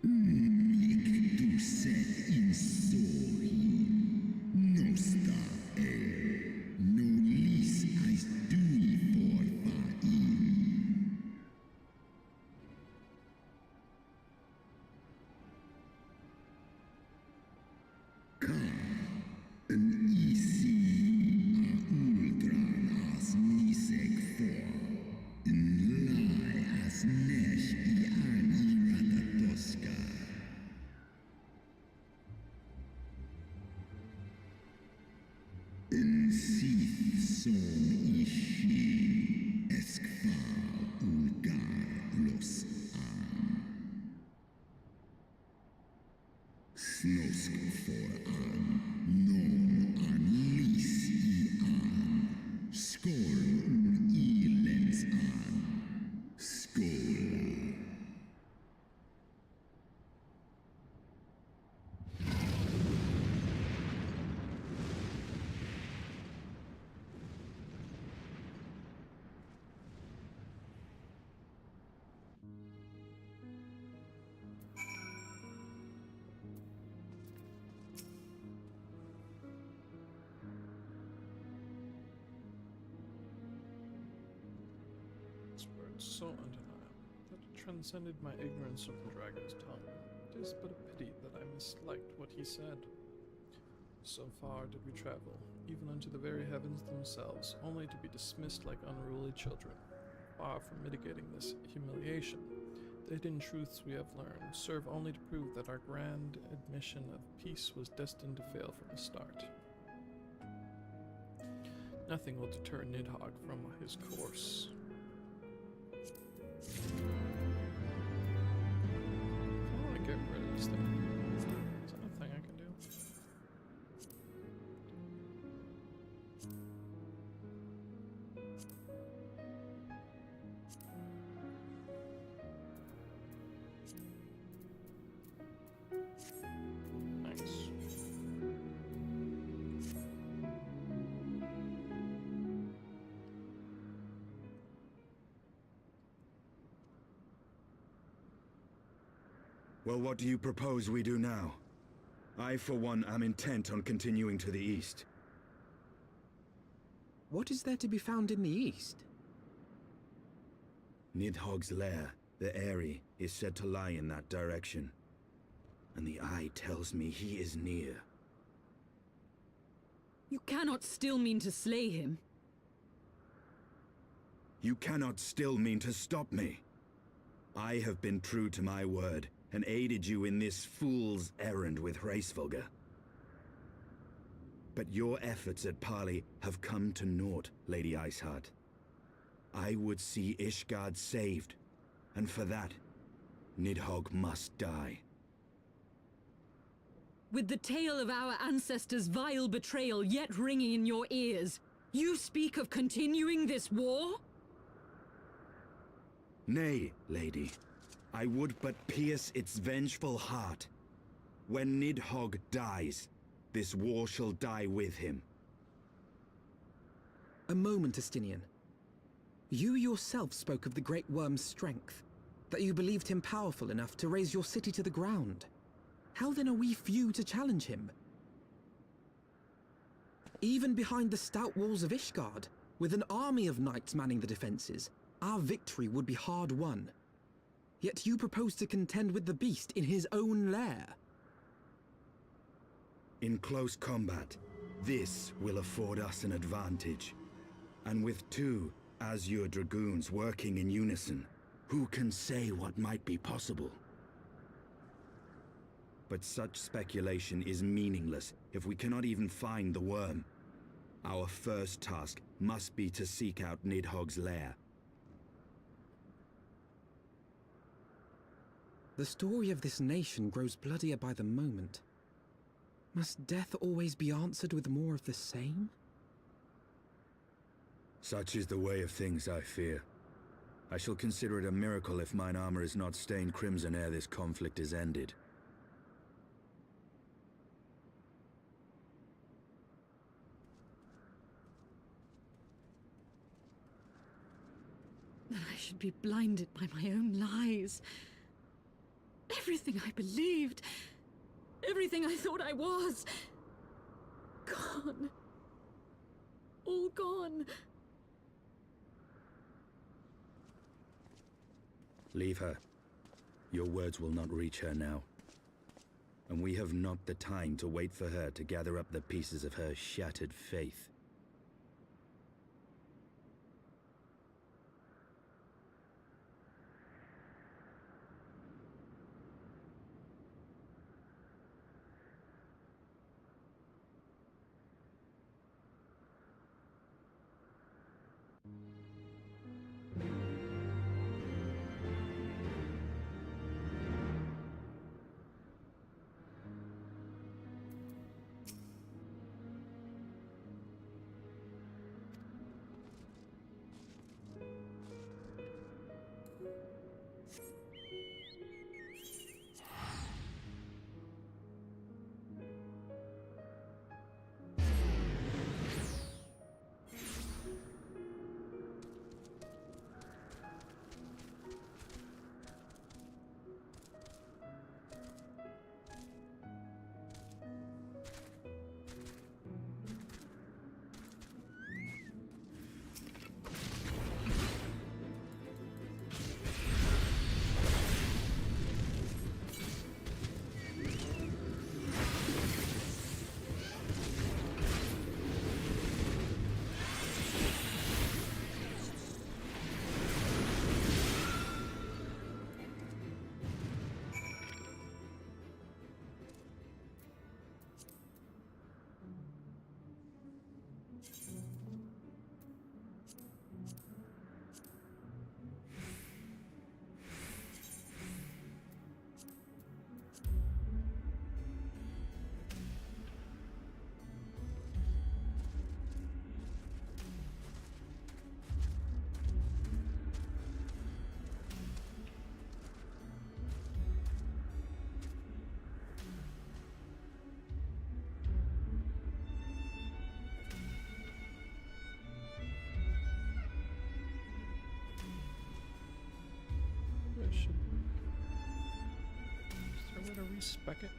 Mik du set in sohi, nosta no lis ais dui for fa in. Ka, an isi a uldran as niseg for, an lai as nesh I an iratatoska. An sith son ishi. Snosk for an, non an lis I an, skorn ilens an, skola. This word so undeniable that it transcended my ignorance of the dragon's tongue. It is but a pity that I misliked what he said. So far did we travel, even unto the very heavens themselves, only to be dismissed like unruly children. Far from mitigating this humiliation, the hidden truths we have learned serve only to prove that our grand admission of peace was destined to fail from the start. Nothing will deter Nidhogg from his course. I want to get rid of this thing. Is that a thing I can do? Nice. Well, what do you propose we do now? I, for one, am intent on continuing to the east. What is there to be found in the east? Nidhogg's lair, the Eyrie, is said to lie in that direction. And the eye tells me he is near. You cannot still mean to slay him. You cannot still mean to stop me. I have been true to my word, and aided you in this fool's errand with Hraesvelgr. But your efforts at parley have come to naught, Lady Iceheart. I would see Ishgard saved, and for that, Nidhogg must die. With the tale of our ancestors' vile betrayal yet ringing in your ears, you speak of continuing this war? Nay, lady. I would but pierce its vengeful heart. When Nidhogg dies, this war shall die with him. A moment, Estinian. You yourself spoke of the Great Worm's strength, that you believed him powerful enough to raise your city to the ground. How then are we few to challenge him? Even behind the stout walls of Ishgard, with an army of knights manning the defenses, our victory would be hard won. Yet you propose to contend with the beast in his own lair. In close combat, this will afford us an advantage. And with two Azure Dragoons working in unison, who can say what might be possible? But such speculation is meaningless if we cannot even find the worm. Our first task must be to seek out Nidhogg's lair. The story of this nation grows bloodier by the moment. Must death always be answered with more of the same? Such is the way of things, I fear. I shall consider it a miracle if mine armor is not stained crimson ere this conflict is ended. That I should be blinded by my own lies. Everything I believed, everything I thought I was, gone. All gone. Leave her. Your words will not reach her now. And we have not the time to wait for her to gather up the pieces of her shattered faith. spec it.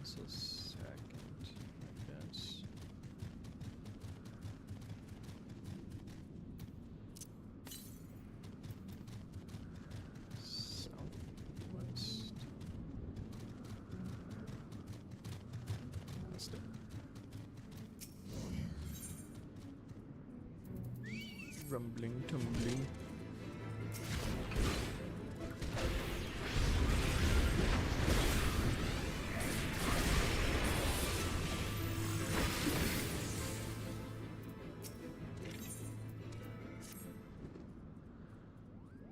So second, I guess. Southwest. That's it. Rumbling, tumbling.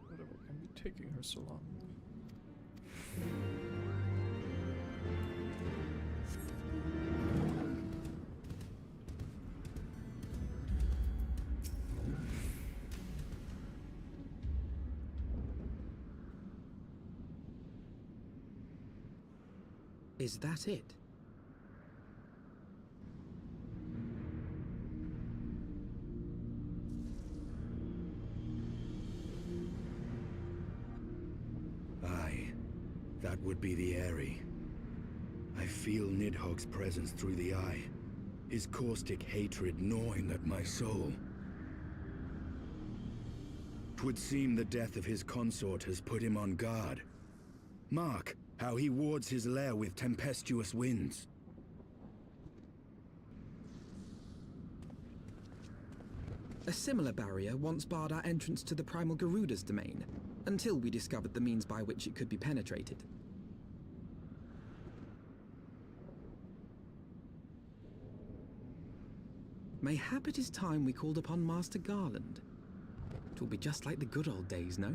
Whatever can be taking her so long. Is that it? Aye, that would be the Eyrie. I feel Nidhogg's presence through the eye, his caustic hatred gnawing at my soul. 'Twould seem the death of his consort has put him on guard. Mark how he wards his lair with tempestuous winds. A similar barrier once barred our entrance to the Primal Garuda's domain, until we discovered the means by which it could be penetrated. Mayhap it is time we called upon Master Garland. It will be just like the good old days, no?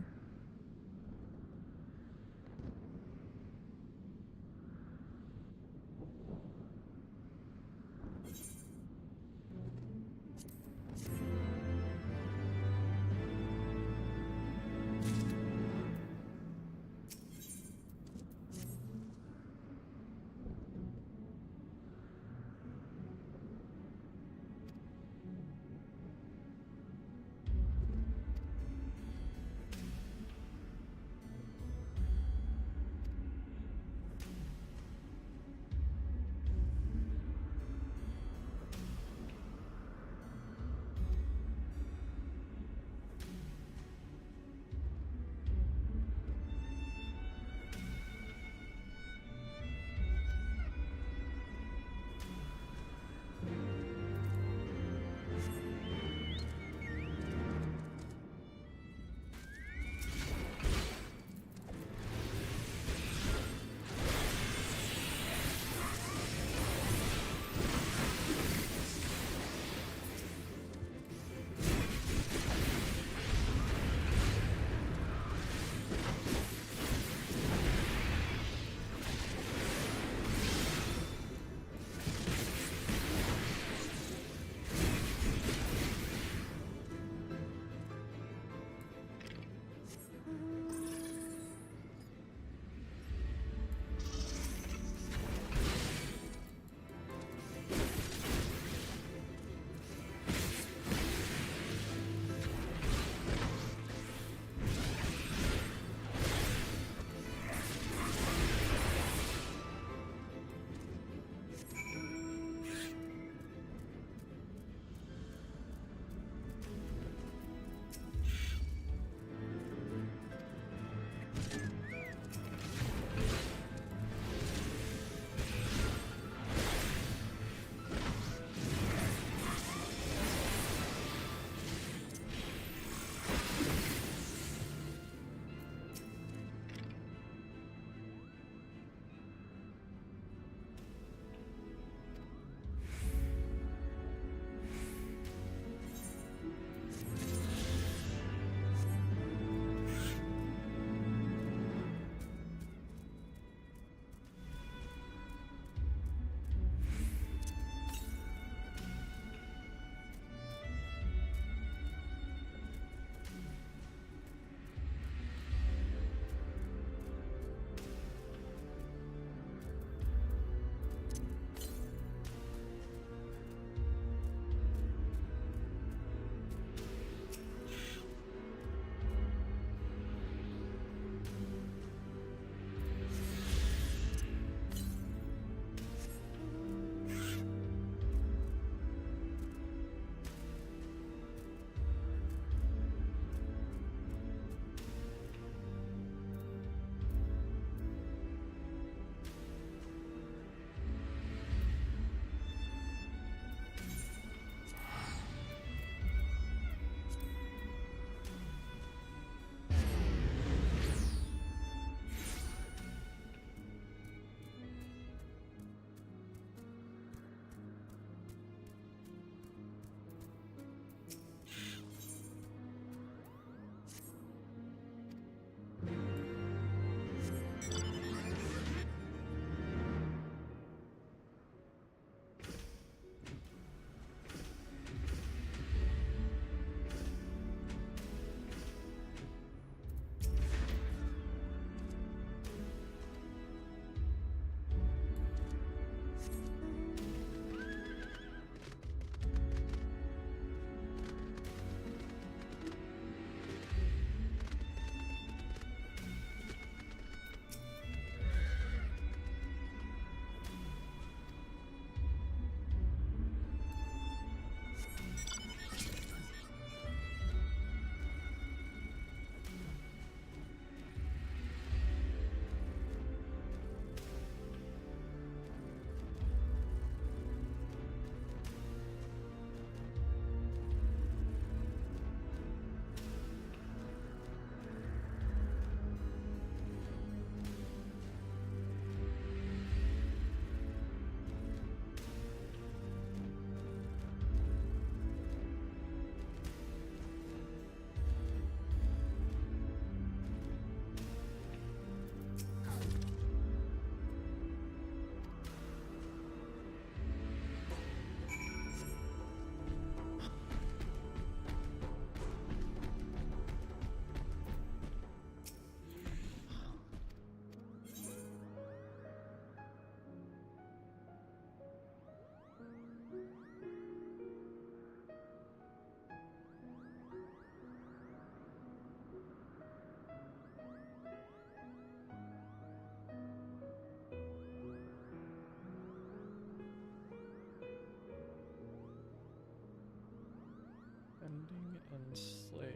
and slaying.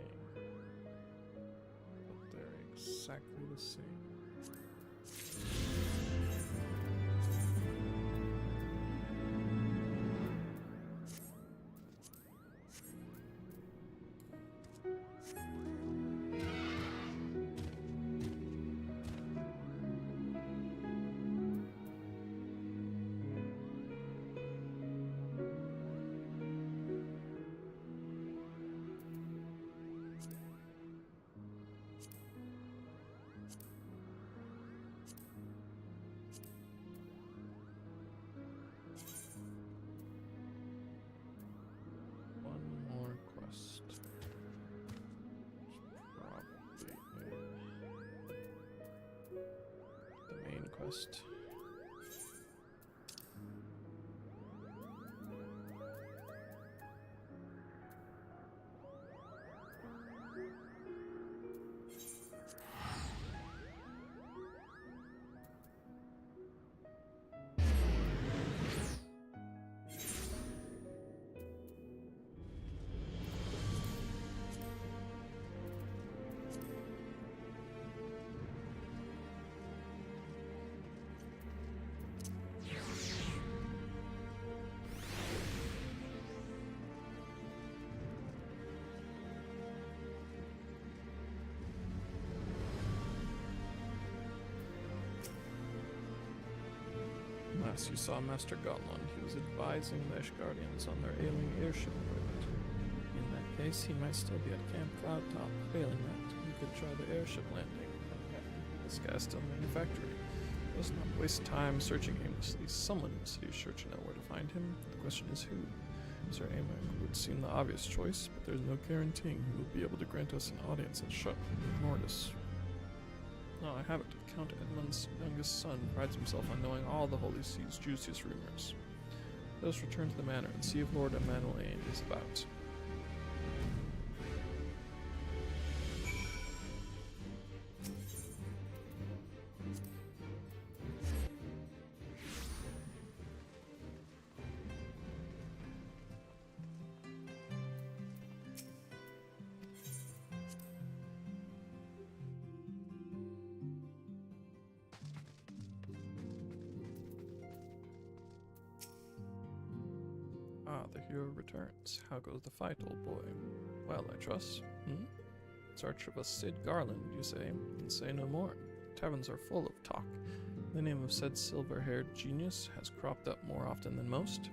But they're exactly the same. Quest. Last you saw Master Gotland, he was advising the Ishgardians on their ailing airship equipment. In that case, he might still be at Camp Cloudtop. Failing that, he could try the airship landing. This guy's still manufacturing. Let's not waste time searching aimlessly. Someone in the city is sure to know where to find him. The question is who. Sir Amak would seem the obvious choice, but there's no guaranteeing he will be able to grant us an audience at Shut Nordis. No, I have it. Count Edmund's youngest son prides himself on knowing all the Holy Sea's juiciest rumors. Let us return to the manor and see if Lord Emanuel is about. Ah, the hero returns. How goes the fight, old boy? Well, I trust. In search of a Sid Garland, you say, and say no more. Taverns are full of talk. The name of said silver-haired genius has cropped up more often than most.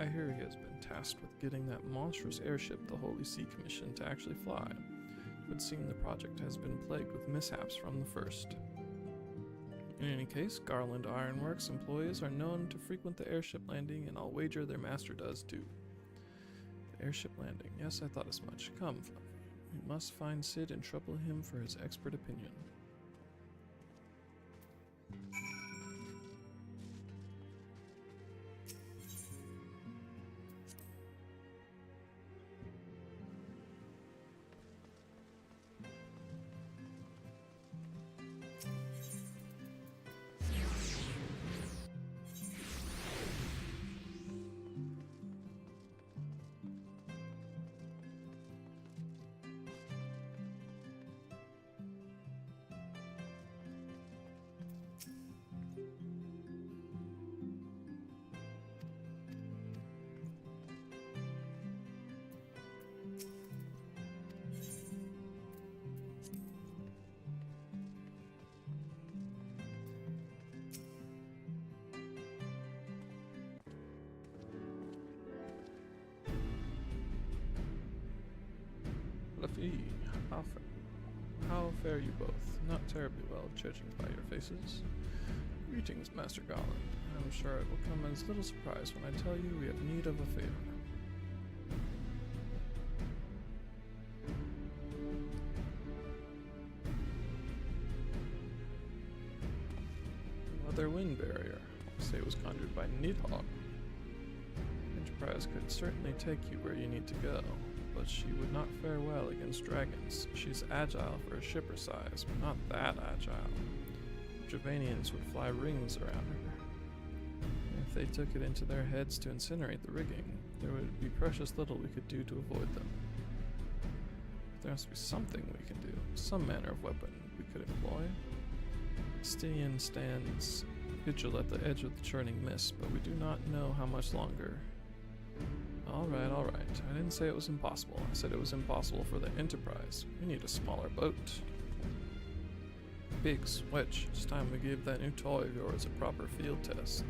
I hear he has been tasked with getting that monstrous airship the Holy See commissioned to actually fly. It would seem the project has been plagued with mishaps from the first. In any case, Garland Ironworks employees are known to frequent the airship landing, and I'll wager their master does too. The airship landing, yes, I thought as much. Come, we must find Sid and trouble him for his expert opinion. Luffy, how fare you both? Not terribly well, judging by your faces. Greetings, Master Garland. I'm sure it will come as little surprise when I tell you we have need of a favor. Another wind barrier. Say it was conjured by Nidhogg. Enterprise could certainly take you where you need to go, but she would not fare well against dragons. She's agile for a ship her size, but not that agile. Javanians would fly rings around her. If they took it into their heads to incinerate the rigging, there would be precious little we could do to avoid them. There must be something we can do. Some manner of weapon we could employ. Stian stands vigil at the edge of the churning mist, but we do not know how much longer. Alright, alright. I didn't say it was impossible. I said it was impossible for the Enterprise. We need a smaller boat. Big switch. It's time we gave that new toy of yours a proper field test.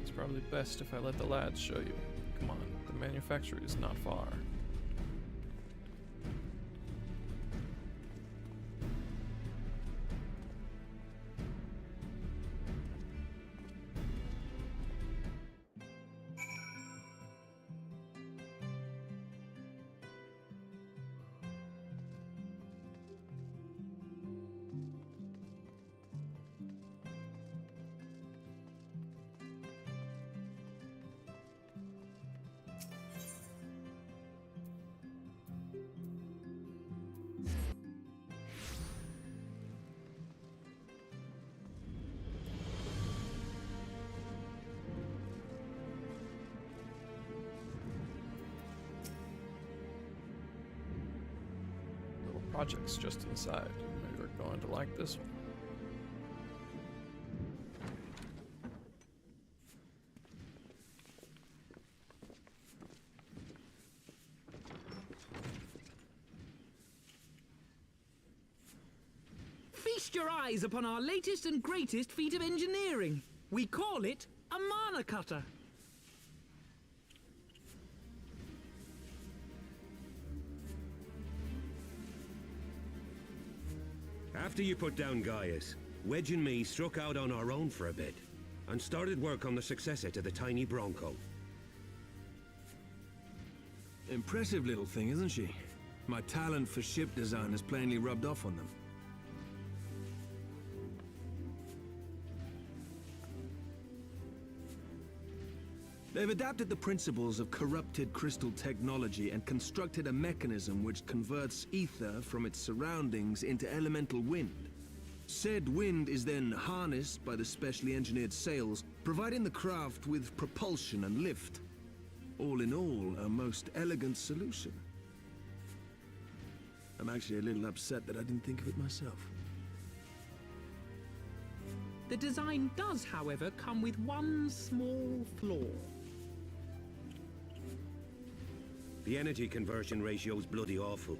It's probably best if I let the lads show you. Come on, the manufactory is not far. Projects just inside. Maybe we're going to like this one. Feast your eyes upon our latest and greatest feat of engineering. We call it a mana cutter. After you put down Gaius, Wedge and me struck out on our own for a bit, and started work on the successor to the tiny Bronco. Impressive little thing, isn't she? My talent for ship design has plainly rubbed off on them. They've adapted the principles of corrupted crystal technology and constructed a mechanism which converts ether from its surroundings into elemental wind. Said wind is then harnessed by the specially engineered sails, providing the craft with propulsion and lift. All in all, a most elegant solution. I'm actually a little upset that I didn't think of it myself. The design does, however, come with one small flaw. The energy conversion ratio is bloody awful.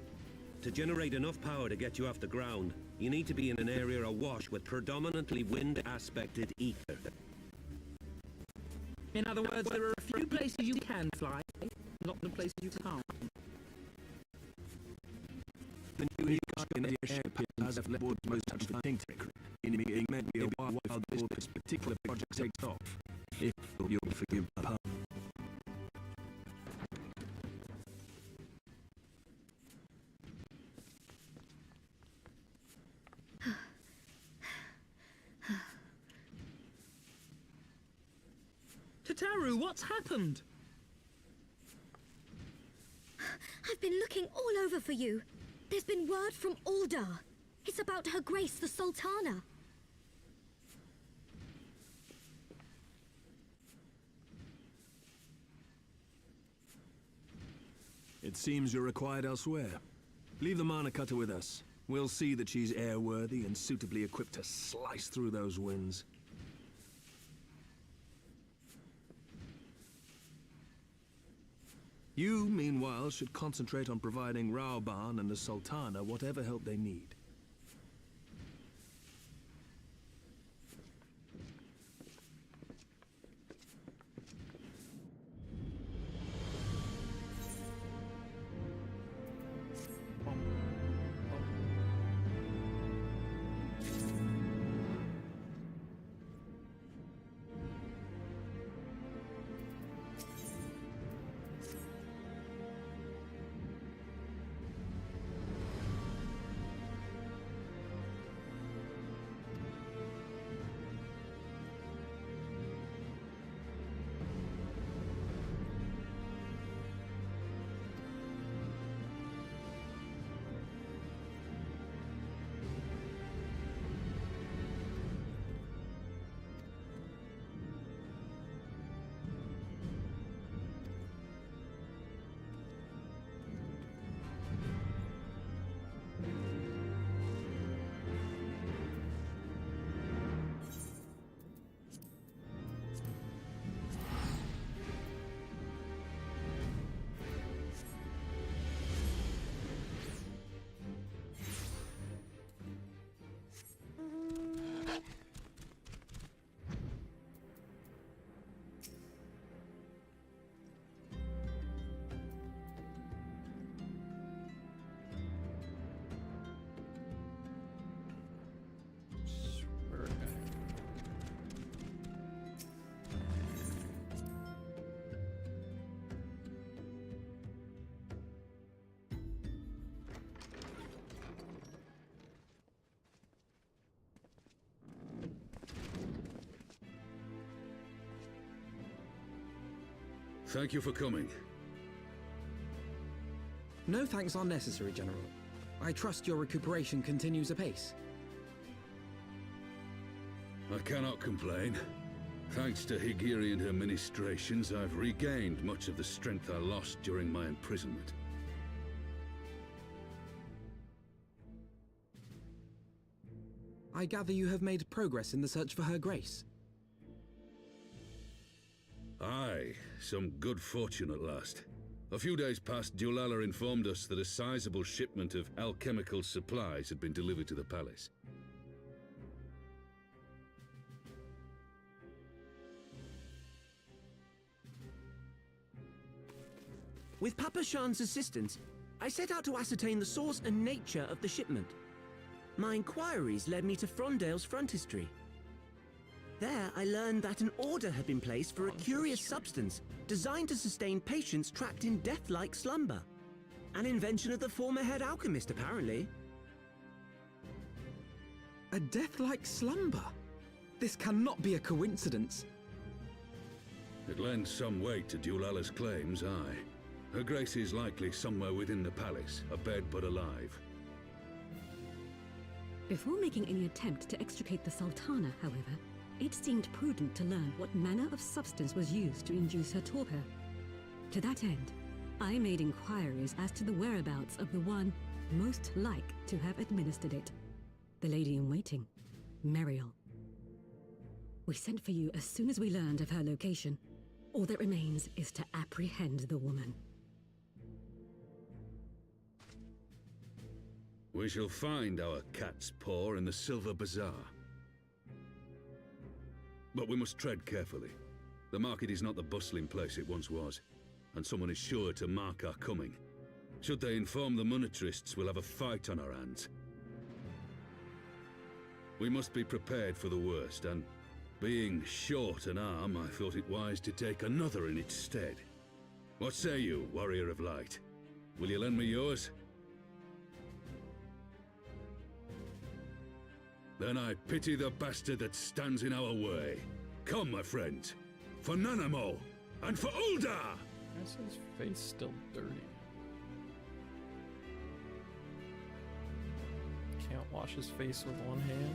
To generate enough power to get you off the ground, you need to be in an area awash with predominantly wind-aspected ether. In other words, there are a few places you can fly, not the places you can't. The new airship has left board's most touching thing, meaning it may be a while before this particular project takes off. If you'll forgive the pun. Tataru, what's happened? I've been looking all over for you. There's been word from Aldar. It's about Her Grace the Sultana. It seems you're required elsewhere. Leave the mana cutter with us. We'll see that she's airworthy and suitably equipped to slice through those winds. You, meanwhile, should concentrate on providing Raoban and the Sultana whatever help they need. Thank you for coming. No thanks are necessary, General. I trust your recuperation continues apace. I cannot complain. Thanks to Higiri and her ministrations, I've regained much of the strength I lost during my imprisonment. I gather you have made progress in the search for Her Grace. Aye, some good fortune at last. A few days past, Dulala informed us that a sizable shipment of alchemical supplies had been delivered to the palace. With Papa Shan's assistance, I set out to ascertain the source and nature of the shipment. My inquiries led me to Frondale's frontistery. There, I learned that an order had been placed for a curious substance designed to sustain patients trapped in death-like slumber. An invention of the former head alchemist, apparently. A death-like slumber? This cannot be a coincidence. It lends some weight to Dulala's claims, aye. Her Grace is likely somewhere within the palace, abed but alive. Before making any attempt to extricate the Sultana, however, it seemed prudent to learn what manner of substance was used to induce her torpor. To that end, I made inquiries as to the whereabouts of the one most like to have administered it. The lady-in-waiting, Meriel. We sent for you as soon as we learned of her location. All that remains is to apprehend the woman. We shall find our cat's paw in the Silver Bazaar. But we must tread carefully. The market is not the bustling place it once was, and someone is sure to mark our coming. Should they inform the monetarists, we'll have a fight on our hands. We must be prepared for the worst, and being short an arm, I thought it wise to take another in its stead. What say you, Warrior of Light? Will you lend me yours? Then I pity the bastard that stands in our way. Come, my friends, for Nanamo, and for Ul'dah! Why is his face still dirty? Can't wash his face with one hand?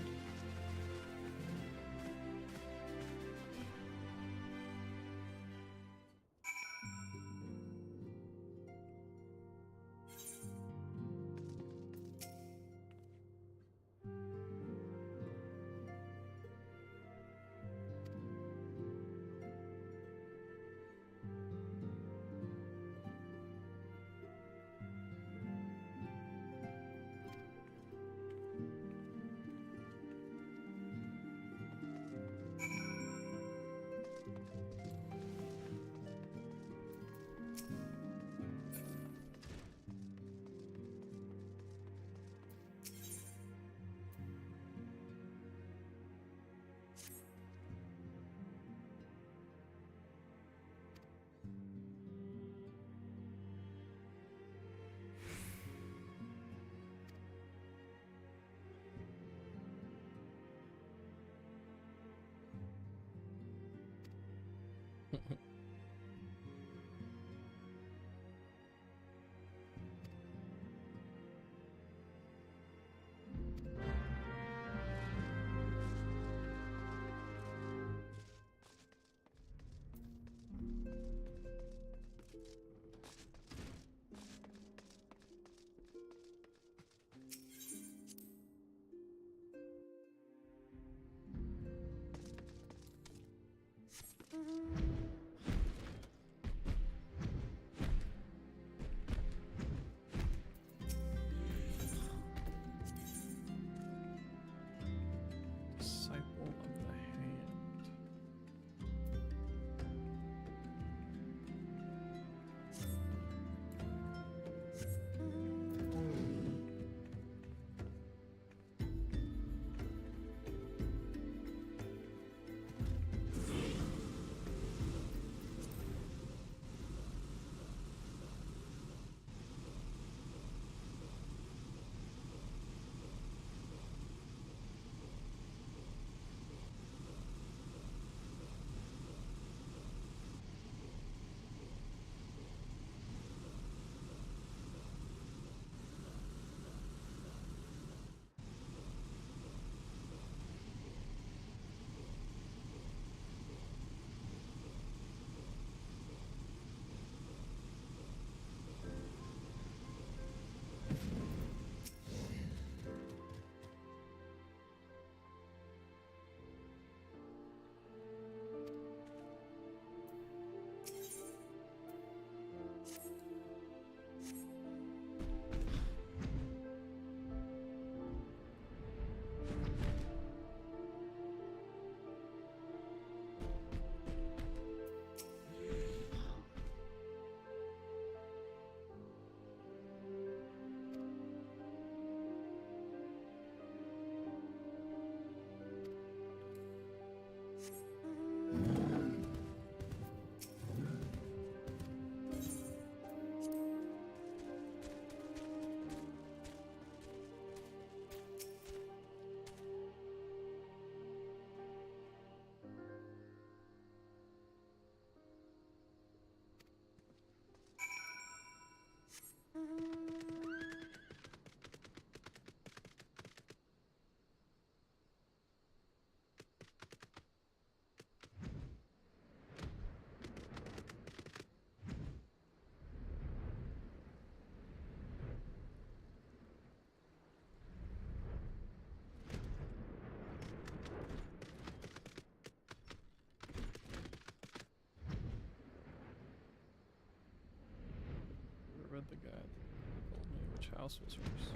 the guy that told me which house was hers.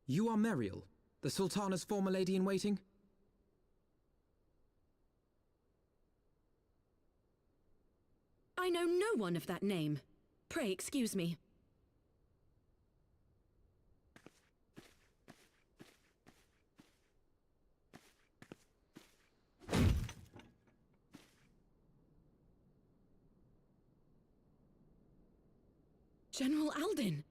You are Meriel, the Sultana's former lady-in-waiting? I know no one of that name. Pray excuse me. General Alden!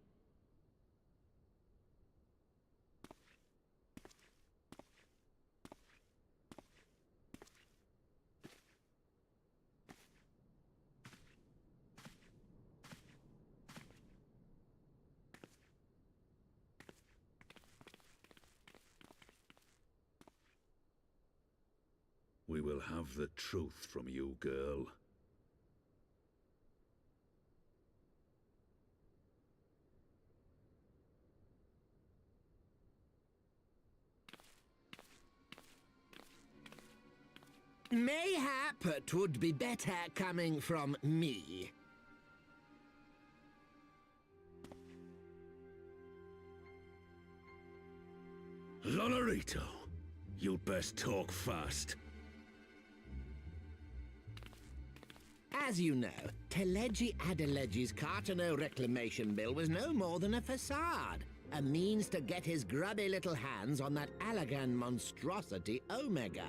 We will have the truth from you, girl. Mayhap 'twould be better coming from me. Lonorito, you'd best talk fast. As you know, Teleji Adeleji's Cartano reclamation bill was no more than a facade, a means to get his grubby little hands on that Allagan monstrosity Omega.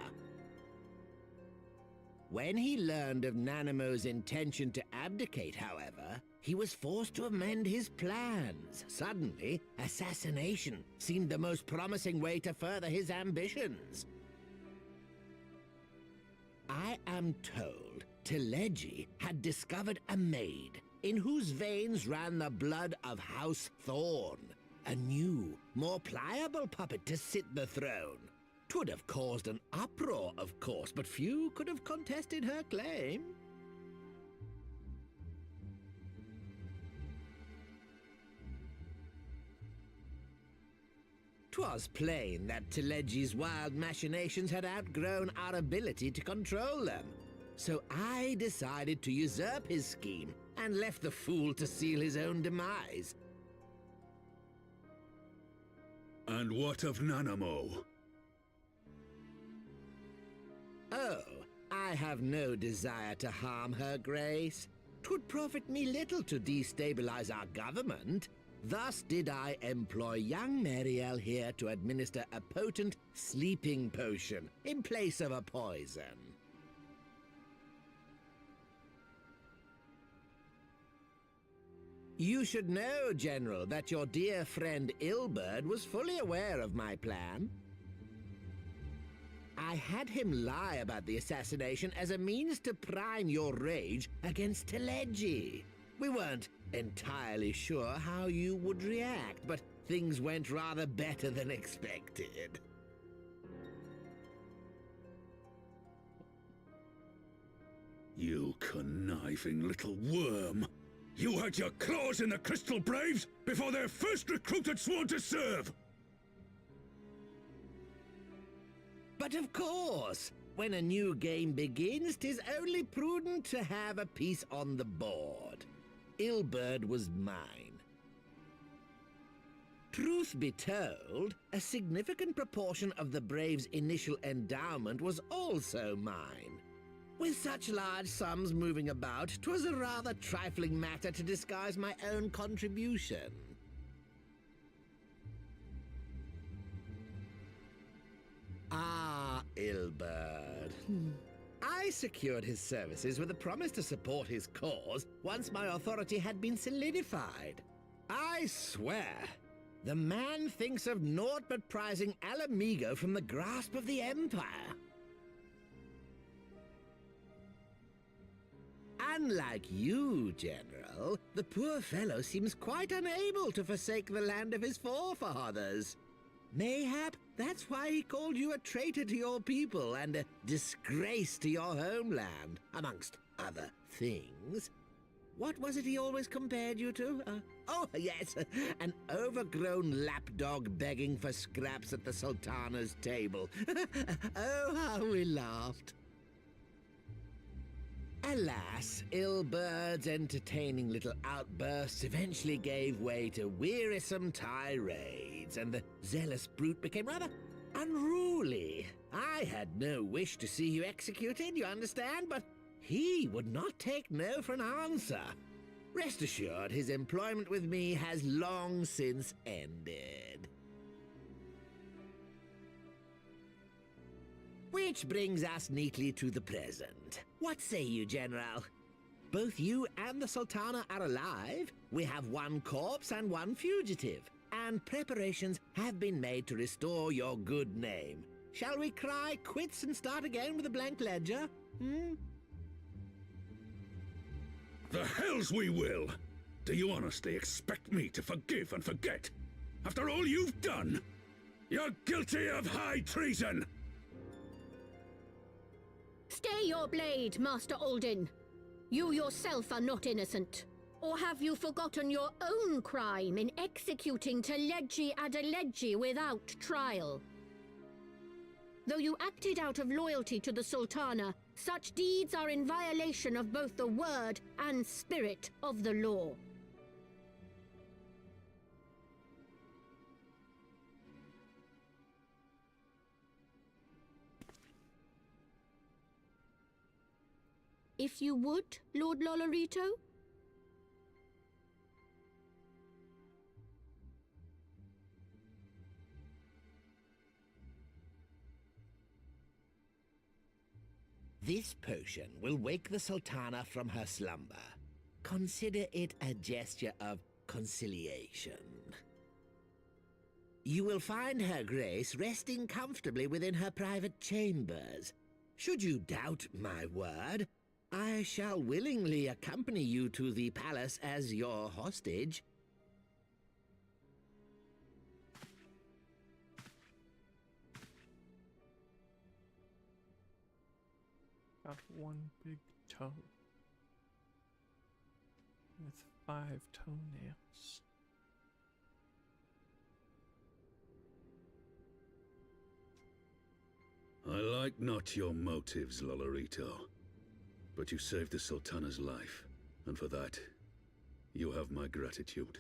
When he learned of Nanamo's intention to abdicate, however, he was forced to amend his plans. Suddenly, assassination seemed the most promising way to further his ambitions. I am told Teleji had discovered a maid in whose veins ran the blood of House Thorn, a new, more pliable puppet to sit the throne. 'Twould have caused an uproar, of course, but few could have contested her claim. 'Twas plain that Teleji's wild machinations had outgrown our ability to control them. So I decided to usurp his scheme and left the fool to seal his own demise. And what of Nanamo? Oh, I have no desire to harm her grace. 'Twould profit me little to destabilize our government. Thus did I employ young Meriel here to administer a potent sleeping potion in place of a poison. You should know, General, that your dear friend Ilberd was fully aware of my plan. I had him lie about the assassination as a means to prime your rage against Teleji. We weren't entirely sure how you would react, but things went rather better than expected. You conniving little worm! You had your claws in the Crystal Braves before their first recruit had sworn to serve! But of course, when a new game begins, 'tis only prudent to have a piece on the board. Ilberd was mine. Truth be told, a significant proportion of the Braves' initial endowment was also mine. With such large sums moving about, 'twas a rather trifling matter to disguise my own contribution. Ah, Ilberd. I secured his services with a promise to support his cause once my authority had been solidified. I swear, the man thinks of naught but prizing Alamigo from the grasp of the Empire. Unlike you, General, the poor fellow seems quite unable to forsake the land of his forefathers. Mayhap that's why he called you a traitor to your people and a disgrace to your homeland, amongst other things. What was it he always compared you to? Oh, yes, an overgrown lapdog begging for scraps at the Sultana's table. Oh, how we laughed. Alas, Ilbird's entertaining little outbursts eventually gave way to wearisome tirades, and the zealous brute became rather unruly. I had no wish to see you executed, you understand, but he would not take no for an answer. Rest assured, his employment with me has long since ended. Which brings us neatly to the present. What say you, General? Both you and the Sultana are alive. We have one corpse and one fugitive, and preparations have been made to restore your good name. Shall we cry quits and start again with a blank ledger? The hells we will! Do you honestly expect me to forgive and forget? After all you've done? You're guilty of high treason! Stay your blade, Master Alden. You yourself are not innocent. Or have you forgotten your own crime in executing Teleji Adeleji without trial? Though you acted out of loyalty to the Sultana, such deeds are in violation of both the word and spirit of the law. If you would, Lord Lolorito? This potion will wake the Sultana from her slumber. Consider it a gesture of conciliation. You will find her grace resting comfortably within her private chambers. Should you doubt my word, I shall willingly accompany you to the palace as your hostage. Got one big toe with 5 toenails. I like not your motives, Lolorito. But you saved the Sultana's life, and for that, you have my gratitude.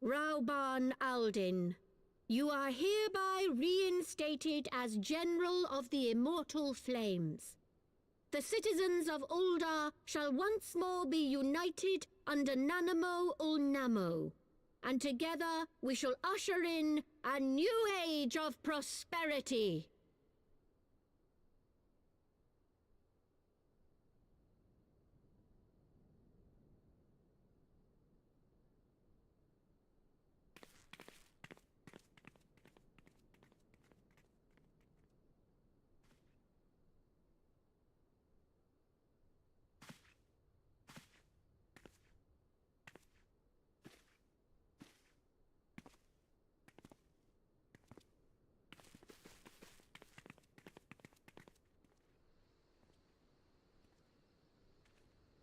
Rauban Aldin, you are hereby reinstated as General of the Immortal Flames. The citizens of Ul'dah shall once more be united under Nanamo Ul'Namo, and together we shall usher in a new age of prosperity.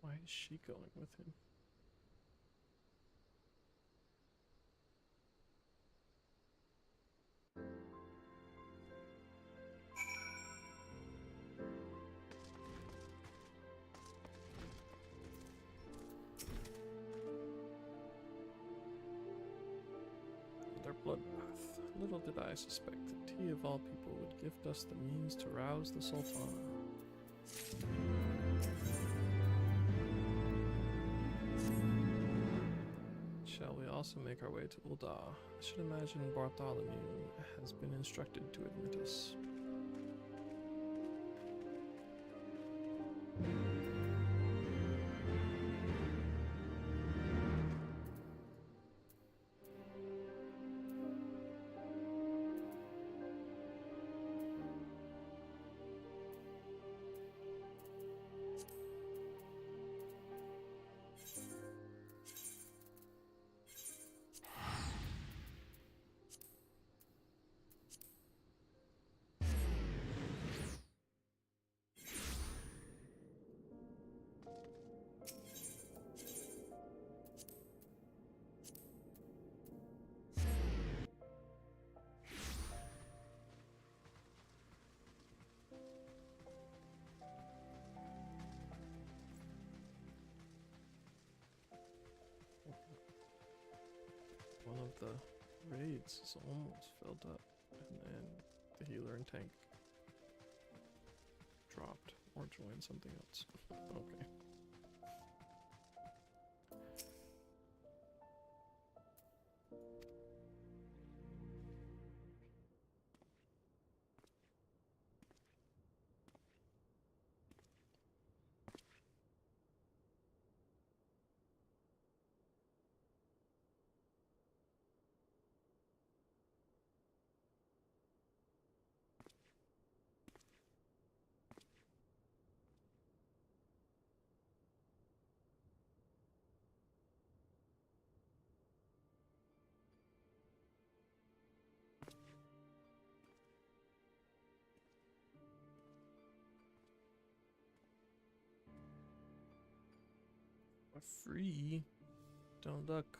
Why is she going with him? Their bloodbath. Little did I suspect that he of all people would gift us the means to rouse the Sultana. Shall we also make our way to Ul'dah? I should imagine Bartholomew has been instructed to admit us. the raids is almost filled up, and then the healer and tank dropped or joined something else. Okay. Free. Don't look.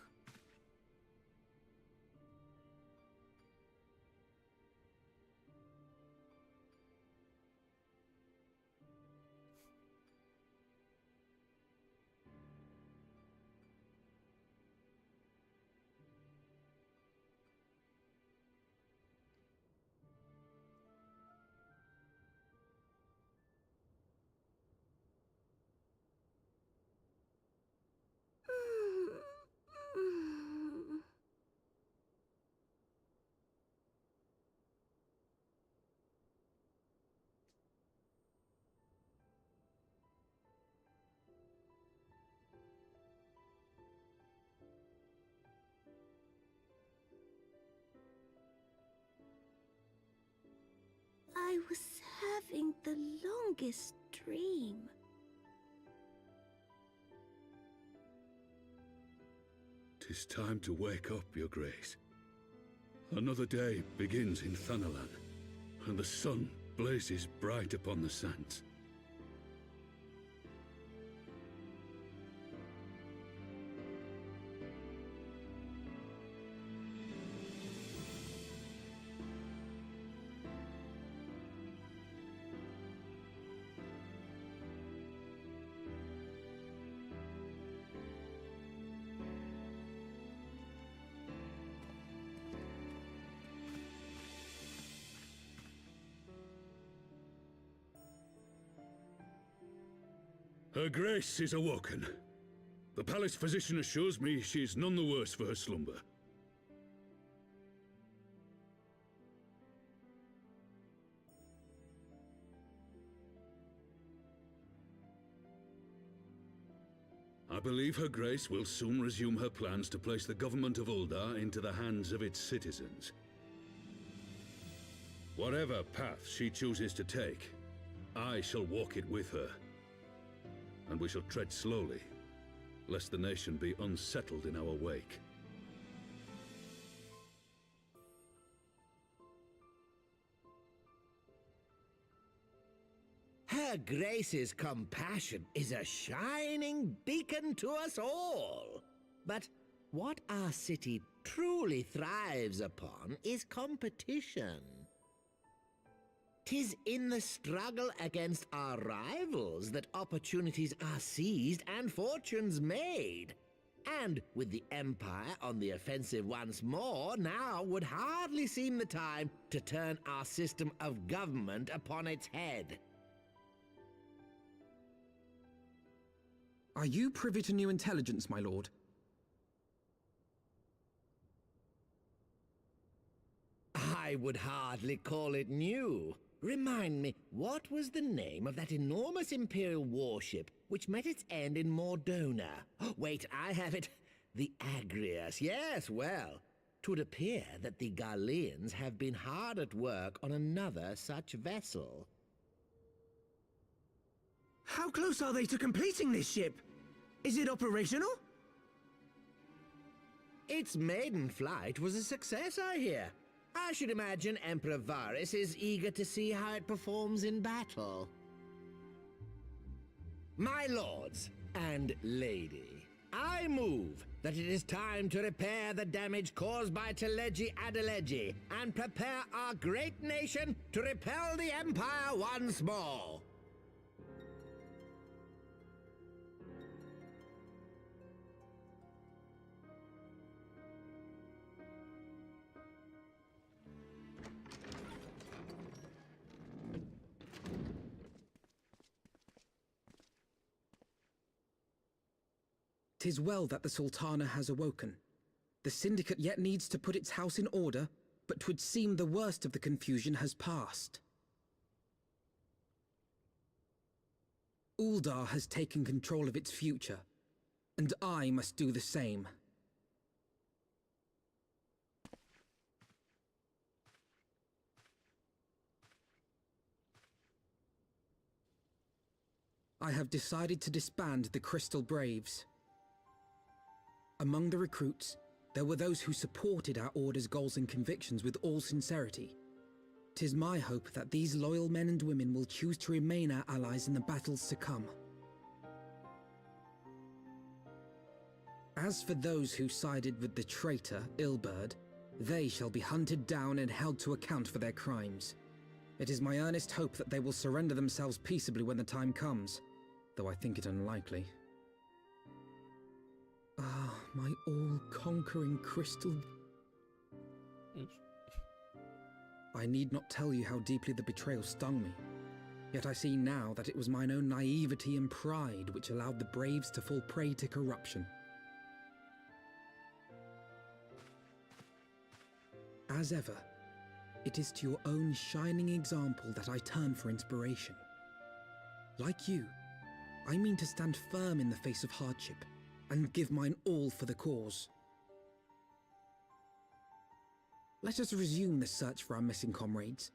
I was having the longest dream. "'Tis time to wake up, Your Grace. Another day begins in Thanalan, and the sun blazes bright upon the sands. Her Grace is awoken. The palace physician assures me she is none the worse for her slumber. I believe Her Grace will soon resume her plans to place the government of Uldar into the hands of its citizens. Whatever path she chooses to take, I shall walk it with her. And we shall tread slowly, lest the nation be unsettled in our wake. Her Grace's compassion is a shining beacon to us all. But what our city truly thrives upon is competition. 'Tis in the struggle against our rivals that opportunities are seized and fortunes made. And with the Empire on the offensive once more, now would hardly seem the time to turn our system of government upon its head. Are you privy to new intelligence, my lord? I would hardly call it new. Remind me, what was the name of that enormous Imperial warship which met its end in Mordona? Wait, I have it. The Agrius. Yes, well, 'twould appear that the Garleans have been hard at work on another such vessel. How close are they to completing this ship? Is it operational? Its maiden flight was a success, I hear. I should imagine Emperor Varys is eager to see how it performs in battle. My lords and lady, I move that it is time to repair the damage caused by Teleji Adeleji and prepare our great nation to repel the Empire once more. 'Tis well that the Sultana has awoken. The Syndicate yet needs to put its house in order, but 'twould seem the worst of the confusion has passed. Uldar has taken control of its future, and I must do the same. I have decided to disband the Crystal Braves. Among the recruits, there were those who supported our Order's goals and convictions with all sincerity. 'Tis my hope that these loyal men and women will choose to remain our allies in the battles to come. As for those who sided with the traitor, Ilberd, they shall be hunted down and held to account for their crimes. It is my earnest hope that they will surrender themselves peaceably when the time comes, though I think it unlikely. Ah, my all-conquering crystal. I need not tell you how deeply the betrayal stung me. Yet I see now that it was mine own naivety and pride which allowed the Braves to fall prey to corruption. As ever, it is to your own shining example that I turn for inspiration. Like you, I mean to stand firm in the face of hardship, and give mine all for the cause. Let us resume the search for our missing comrades,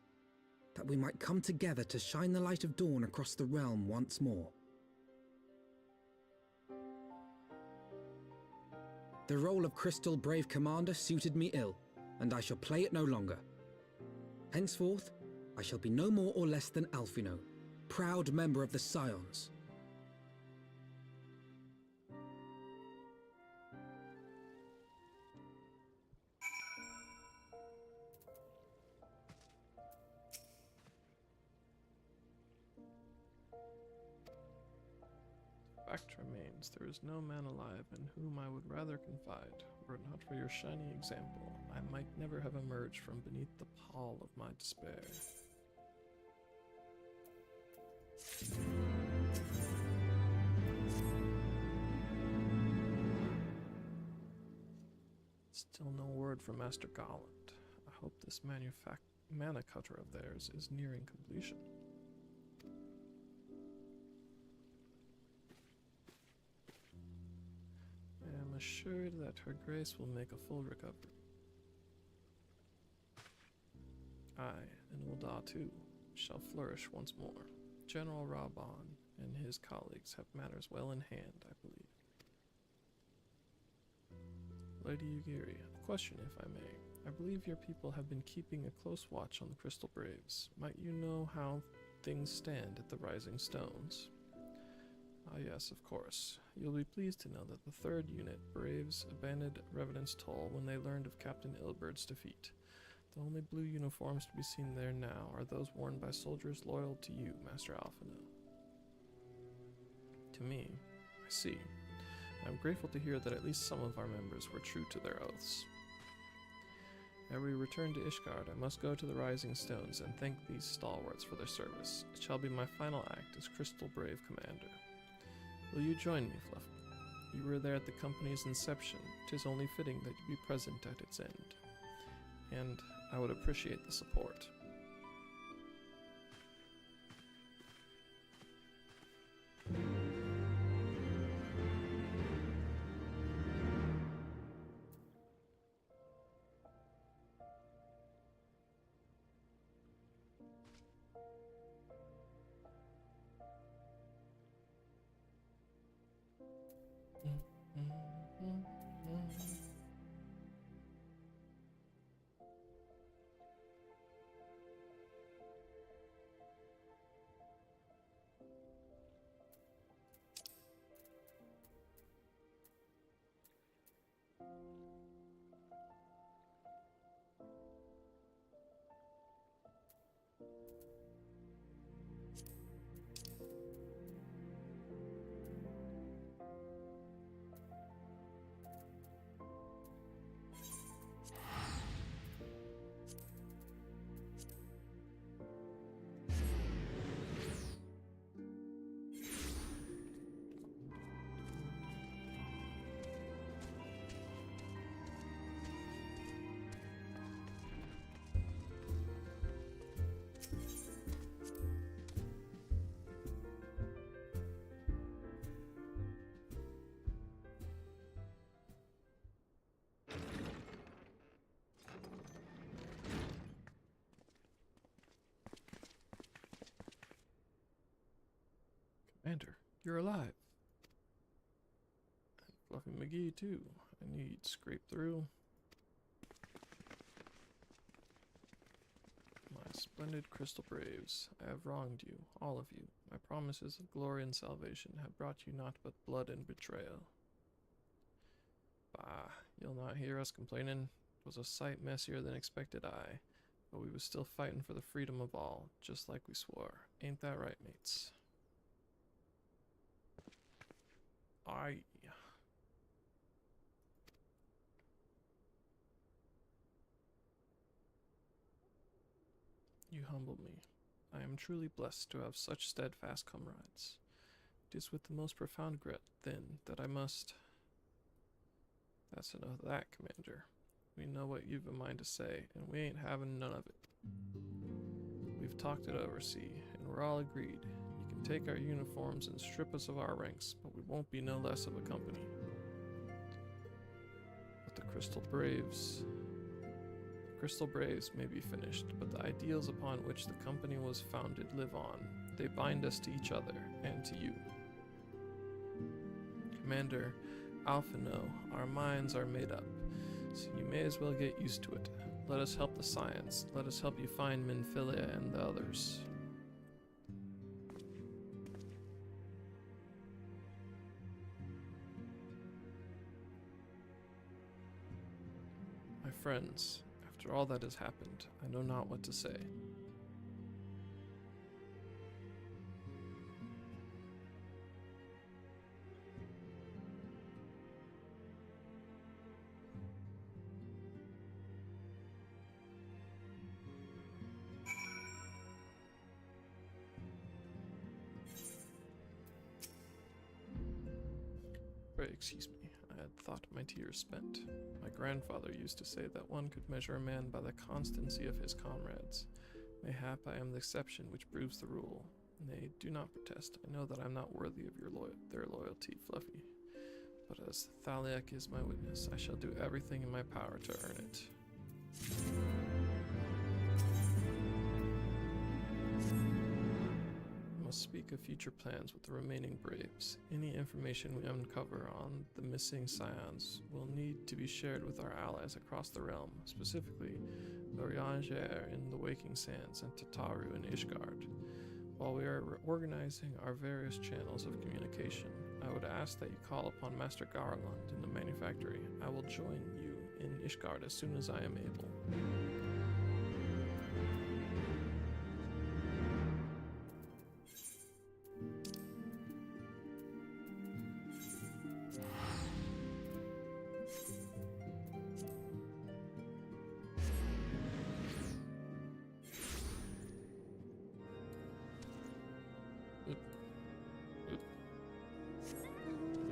that we might come together to shine the light of dawn across the realm once more. The role of Crystal Brave Commander suited me ill, and I shall play it no longer. Henceforth, I shall be no more or less than Alphino, proud member of the Scions. Fact remains, there is no man alive in whom I would rather confide. Were it not for your shining example, I might never have emerged from beneath the pall of my despair. Still no word from Master Gallant. I hope this mana cutter of theirs is nearing completion. I am assured that her grace will make a full recovery. I, and Ulda too, shall flourish once more. General Raban and his colleagues have matters well in hand, I believe. Lady Yugiri, a question if I may. I believe your people have been keeping a close watch on the Crystal Braves. Might you know how things stand at the Rising Stones? Ah yes, of course. You'll be pleased to know that the 3rd Unit, Braves, abandoned Revenant's Toll when they learned of Captain Ilberd's defeat. The only blue uniforms to be seen there now are those worn by soldiers loyal to you, Master Alphino. To me, I see. I'm grateful to hear that at least some of our members were true to their oaths. Ere we return to Ishgard, I must go to the Rising Stones and thank these stalwarts for their service. It shall be my final act as Crystal Brave Commander. Will you join me, Fluff? You were there at the company's inception. 'Tis only fitting that you be present at its end. And I would appreciate the support. You're alive. And Fluffy McGee, too. I need scrape through. My splendid Crystal Braves, I have wronged you, all of you. My promises of glory and salvation have brought you naught but blood and betrayal. Bah, you'll not hear us complaining. It was a sight messier than expected, aye. But we was still fighting for the freedom of all, just like we swore. Ain't that right, mates? Aye. You humble me. I am truly blessed to have such steadfast comrades. It is with the most profound regret, then, that I must... That's enough of that, Commander. We know what you've a mind to say, and we ain't having none of it. We've talked it over, see, and we're all agreed. You can take our uniforms and strip us of our ranks, but we won't be no less of a company. But the Crystal Braves may be finished, but the ideals upon which the company was founded live on. They bind us to each other, and to you. Commander, Alpha no, our minds are made up, so you may as well get used to it. Let us help the science. Let us help you find Minfilia and the others. My friends, after all that has happened, I know not what to say. Excuse me, I had thought my tears spent. My grandfather used to say that one could measure a man by the constancy of his comrades. Mayhap I am the exception which proves the rule. Nay, do not protest. I know that I am not worthy of their loyalty, Fluffy. But as Thaliak is my witness, I shall do everything in my power to earn it. Speak of future plans with the remaining Braves. Any information we uncover on the missing Scions will need to be shared with our allies across the realm, specifically Lorianger in the Waking Sands and Tataru in Ishgard. While we are organizing our various channels of communication, I would ask that you call upon Master Garland in the manufactory. I will join you in Ishgard as soon as I am able.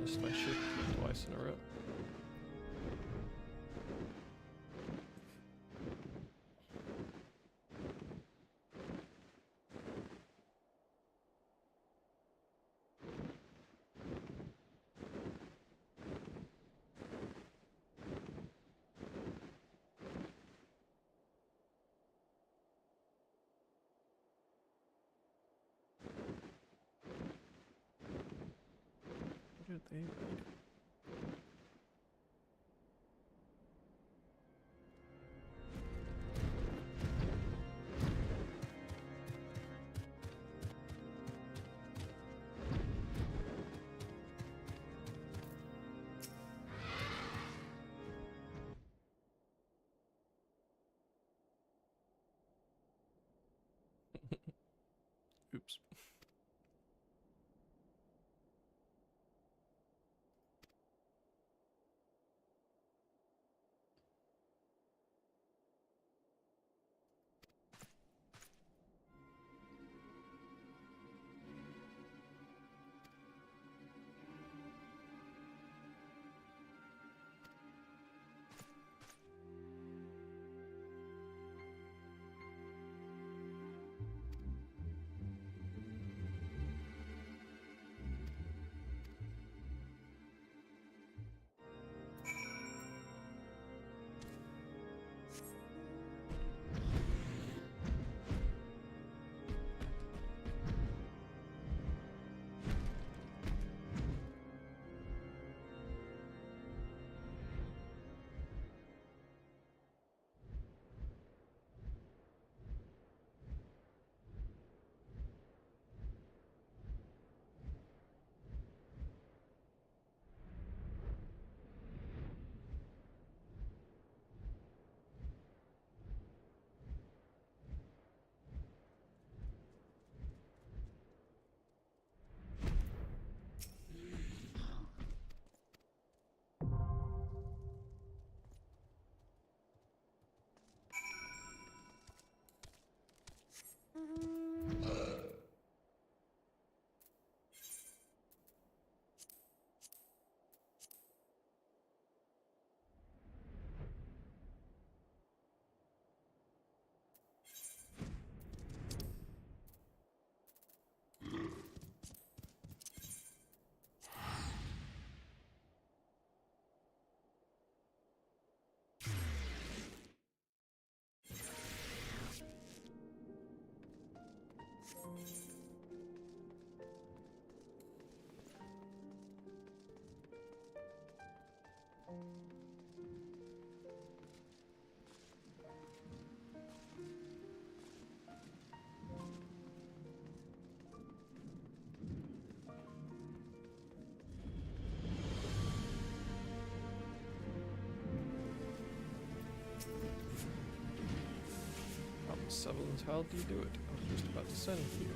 Missed my ship twice in a row. What did they read? Oops. Sevens, how do you do it? I was just about to send for you.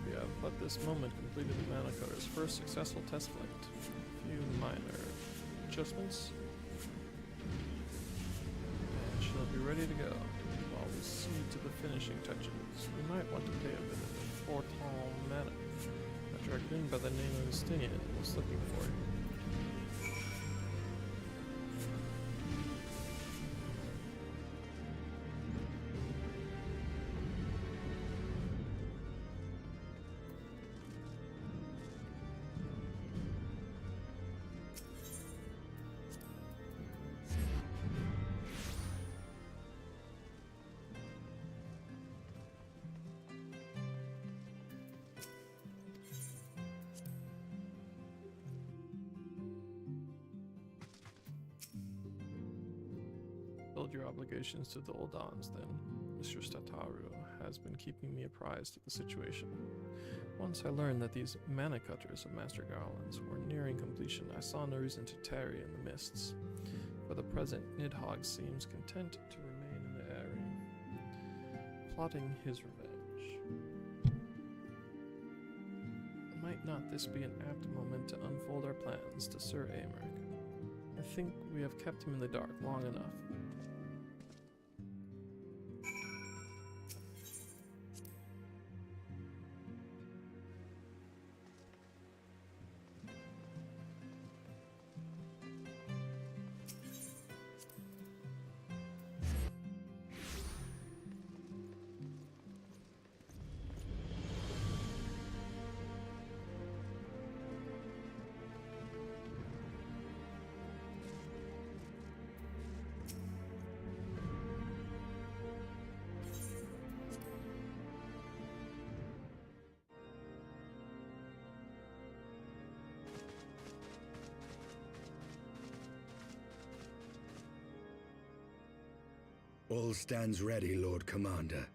We have but this moment completed the Mana Cutter's first successful test flight. A few minor adjustments, and she'll be ready to go. While we see to the finishing touches, we might want to pay a bit of 4 tall mana. A dragoon by the name of Justinian was looking for you. Your obligations to the Oldans, then. Mr. Stataru has been keeping me apprised of the situation. Once I learned that these mana cutters of Master Garland's were nearing completion, I saw no reason to tarry in the mists. For the present, Nidhogg seems content to remain in the area, plotting his revenge. Might not this be an apt moment to unfold our plans to Sir Aymeric? I think we have kept him in the dark long enough. All stands ready, Lord Commander.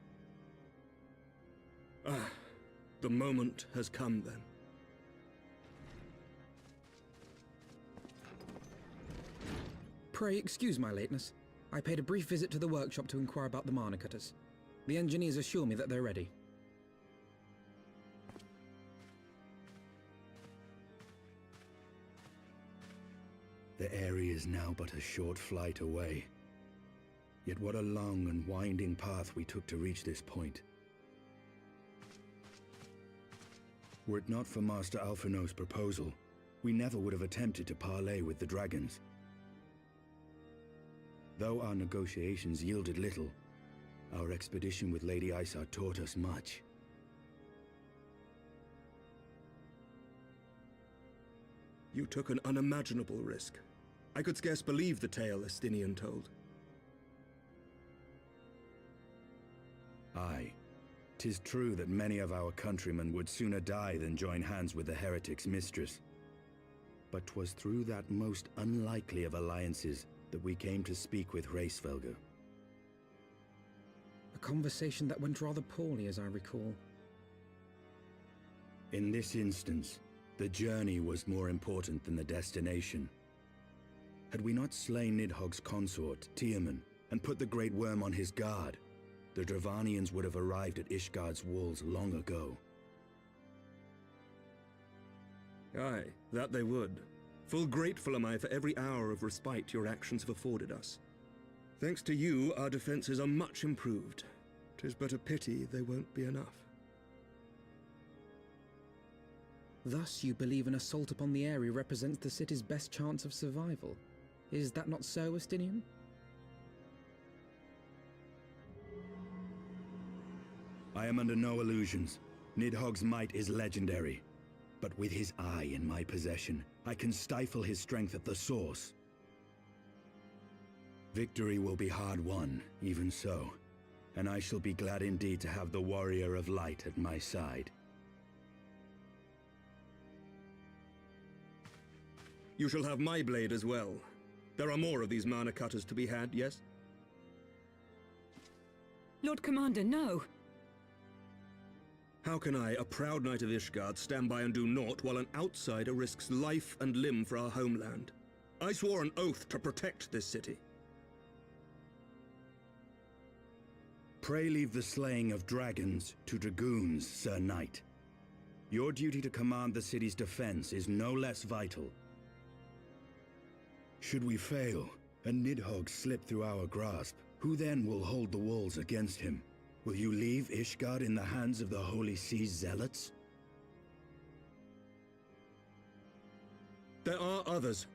Ah, the moment has come then. Pray excuse my lateness. I paid a brief visit to the workshop to inquire about the Mana Cutters. The engineers assure me that they're ready. The area is now but a short flight away. Yet what a long and winding path we took to reach this point. Were it not for Master Alphino's proposal, we never would have attempted to parley with the dragons. Though our negotiations yielded little, our expedition with Lady Isar taught us much. You took an unimaginable risk. I could scarce believe the tale Estinian told. Aye, 'tis true that many of our countrymen would sooner die than join hands with the heretic's mistress. But 'twas through that most unlikely of alliances that we came to speak with Hraesvelgr. A conversation that went rather poorly, as I recall. In this instance, the journey was more important than the destination. Had we not slain Nidhogg's consort, Tiaman, and put the Great Worm on his guard, the Dravanians would have arrived at Ishgard's walls long ago. Aye, that they would. Full grateful am I for every hour of respite your actions have afforded us. Thanks to you, our defenses are much improved. 'Tis but a pity they won't be enough. Thus you believe an assault upon the area represents the city's best chance of survival. Is that not so, Estinian? I am under no illusions. Nidhogg's might is legendary. But with his eye in my possession, I can stifle his strength at the source. Victory will be hard won, even so. And I shall be glad indeed to have the Warrior of Light at my side. You shall have my blade as well. There are more of these mana cutters to be had, yes? Lord Commander, no! How can I, a proud knight of Ishgard, stand by and do naught while an outsider risks life and limb for our homeland? I swore an oath to protect this city. Pray leave the slaying of dragons to dragoons, Sir Knight. Your duty to command the city's defense is no less vital. Should we fail, and Nidhogg slip through our grasp, who then will hold the walls against him? Will you leave Ishgard in the hands of the Holy Sea's zealots? There are others.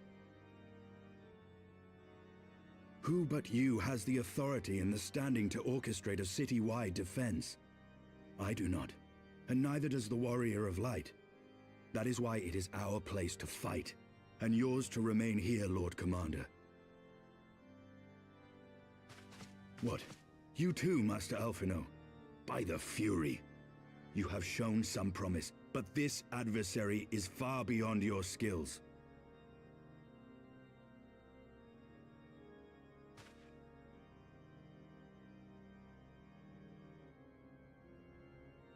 Who but you has the authority and the standing to orchestrate a city-wide defense? I do not, and neither does the Warrior of Light. That is why it is our place to fight, and yours to remain here, Lord Commander. What? You too, Master Alphino? By the Fury! You have shown some promise, but this adversary is far beyond your skills.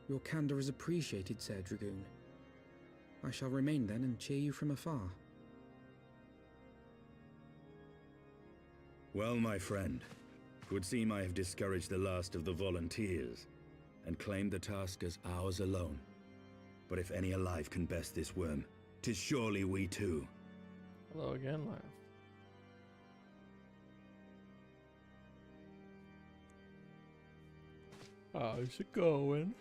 Your candor is appreciated, Sir Dragoon. I shall remain then and cheer you from afar. Well, my friend, it would seem I have discouraged the last of the volunteers, and claimed the task as ours alone. But if any alive can best this worm, 'tis surely we too. Hello again, Laugh. How's it going?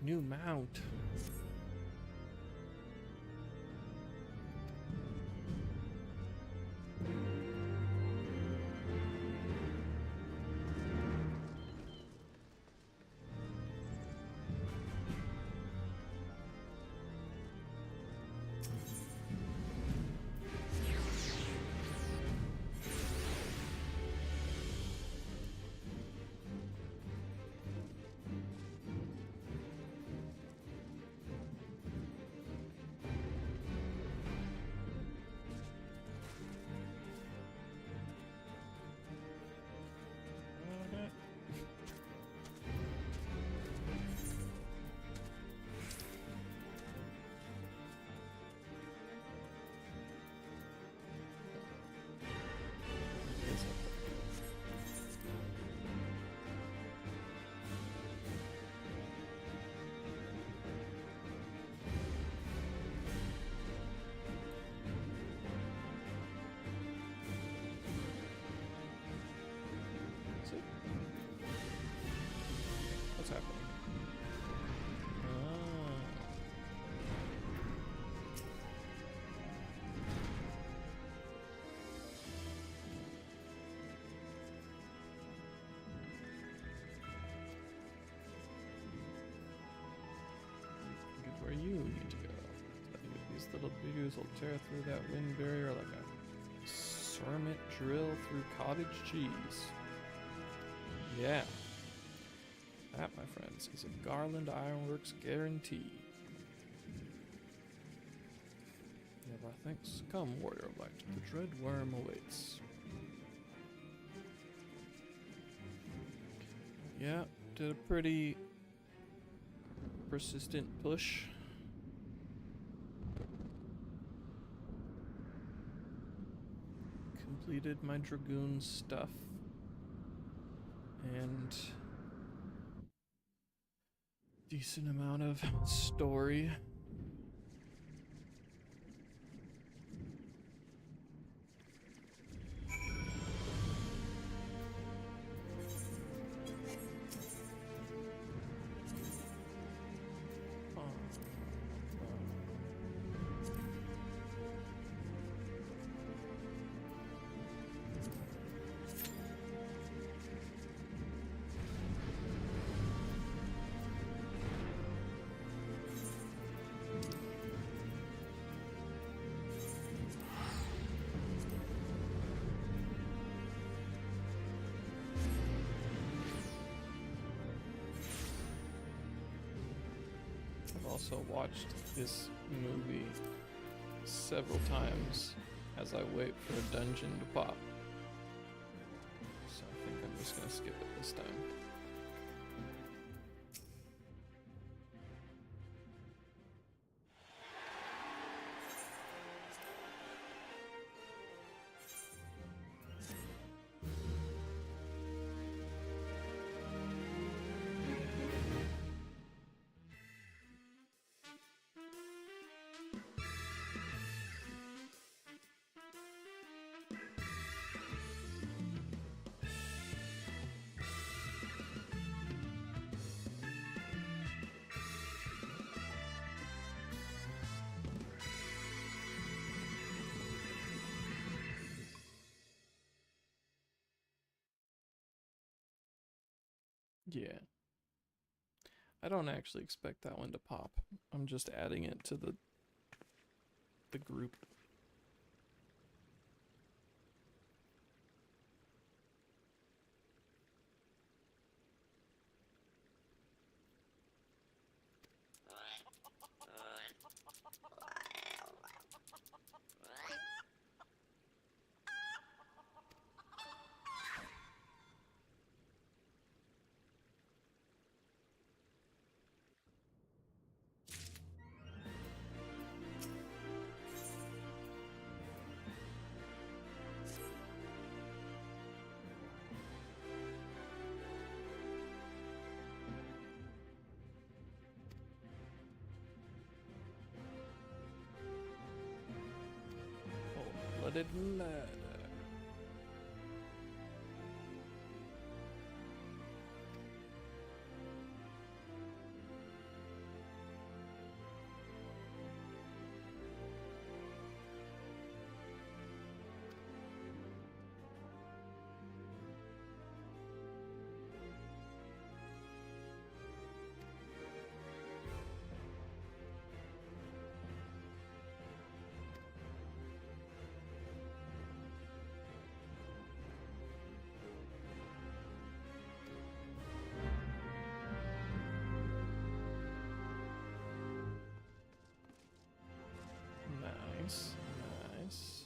New mount. What's happening? Get where you need to go. These little biggies will tear through that wind barrier like a cermet drill through cottage cheese. Yeah. That, my friends, is a Garland Ironworks guarantee. Never thinks. Come, Warrior of Light. The dread worm awaits. Yeah, did a pretty persistent push. Completed my Dragoon stuff. And decent amount of story. also watched this movie several times as I wait for a dungeon to pop. So I think I'm just gonna skip it this time. Yeah. I don't actually expect that one to pop. I'm just adding it to the group. Blooded ladder. Nice, nice.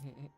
Damn it.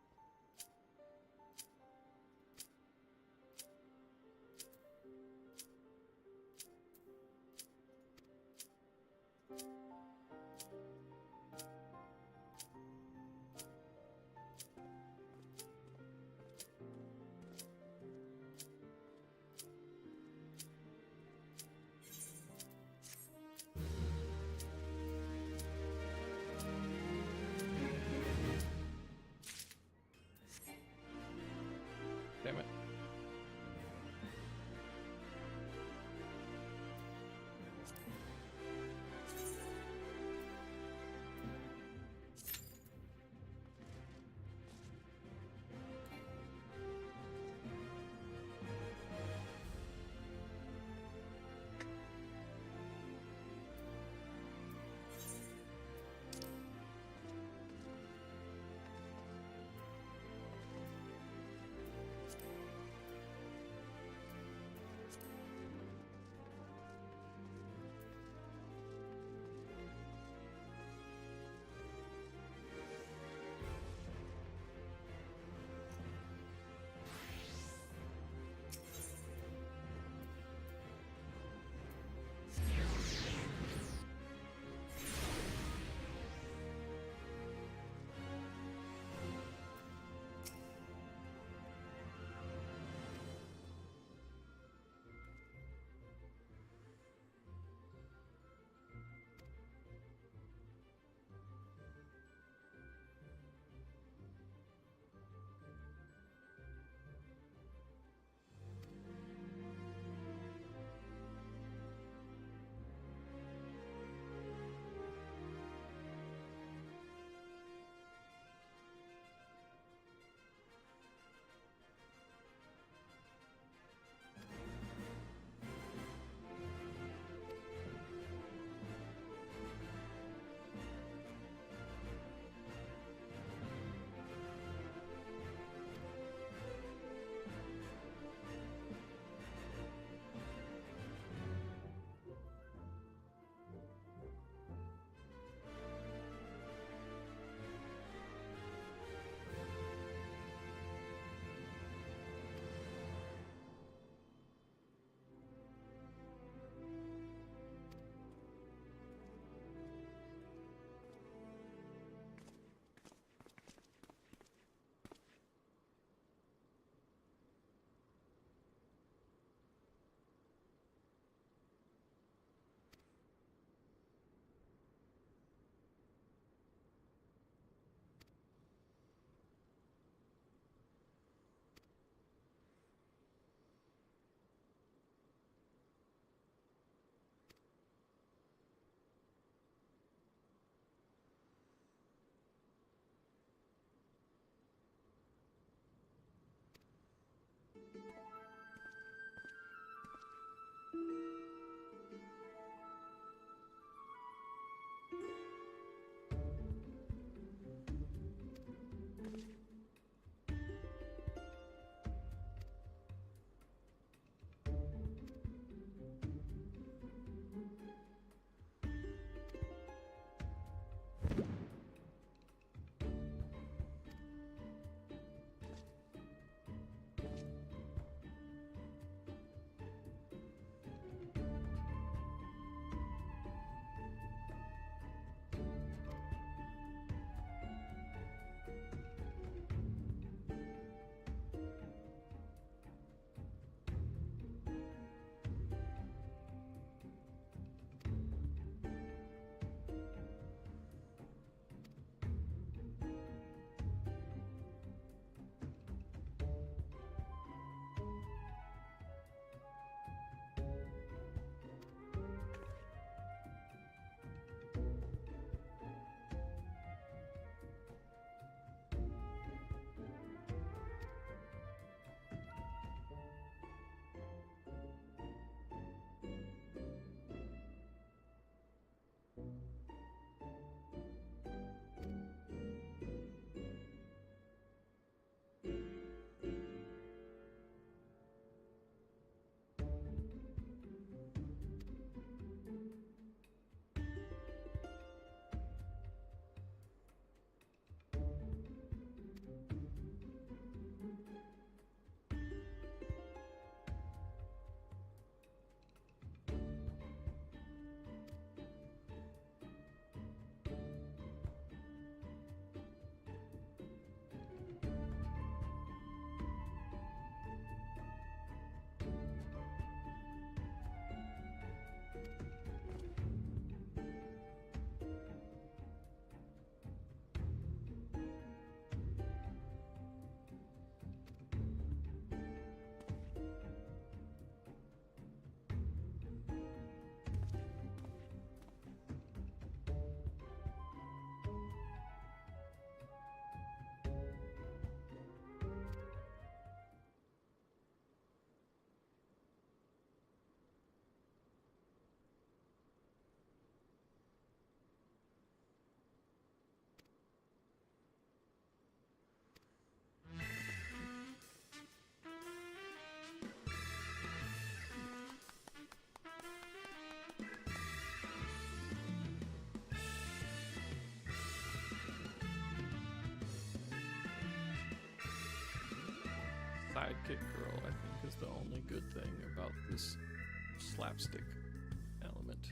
sidekick girl, I think, is the only good thing about this slapstick element.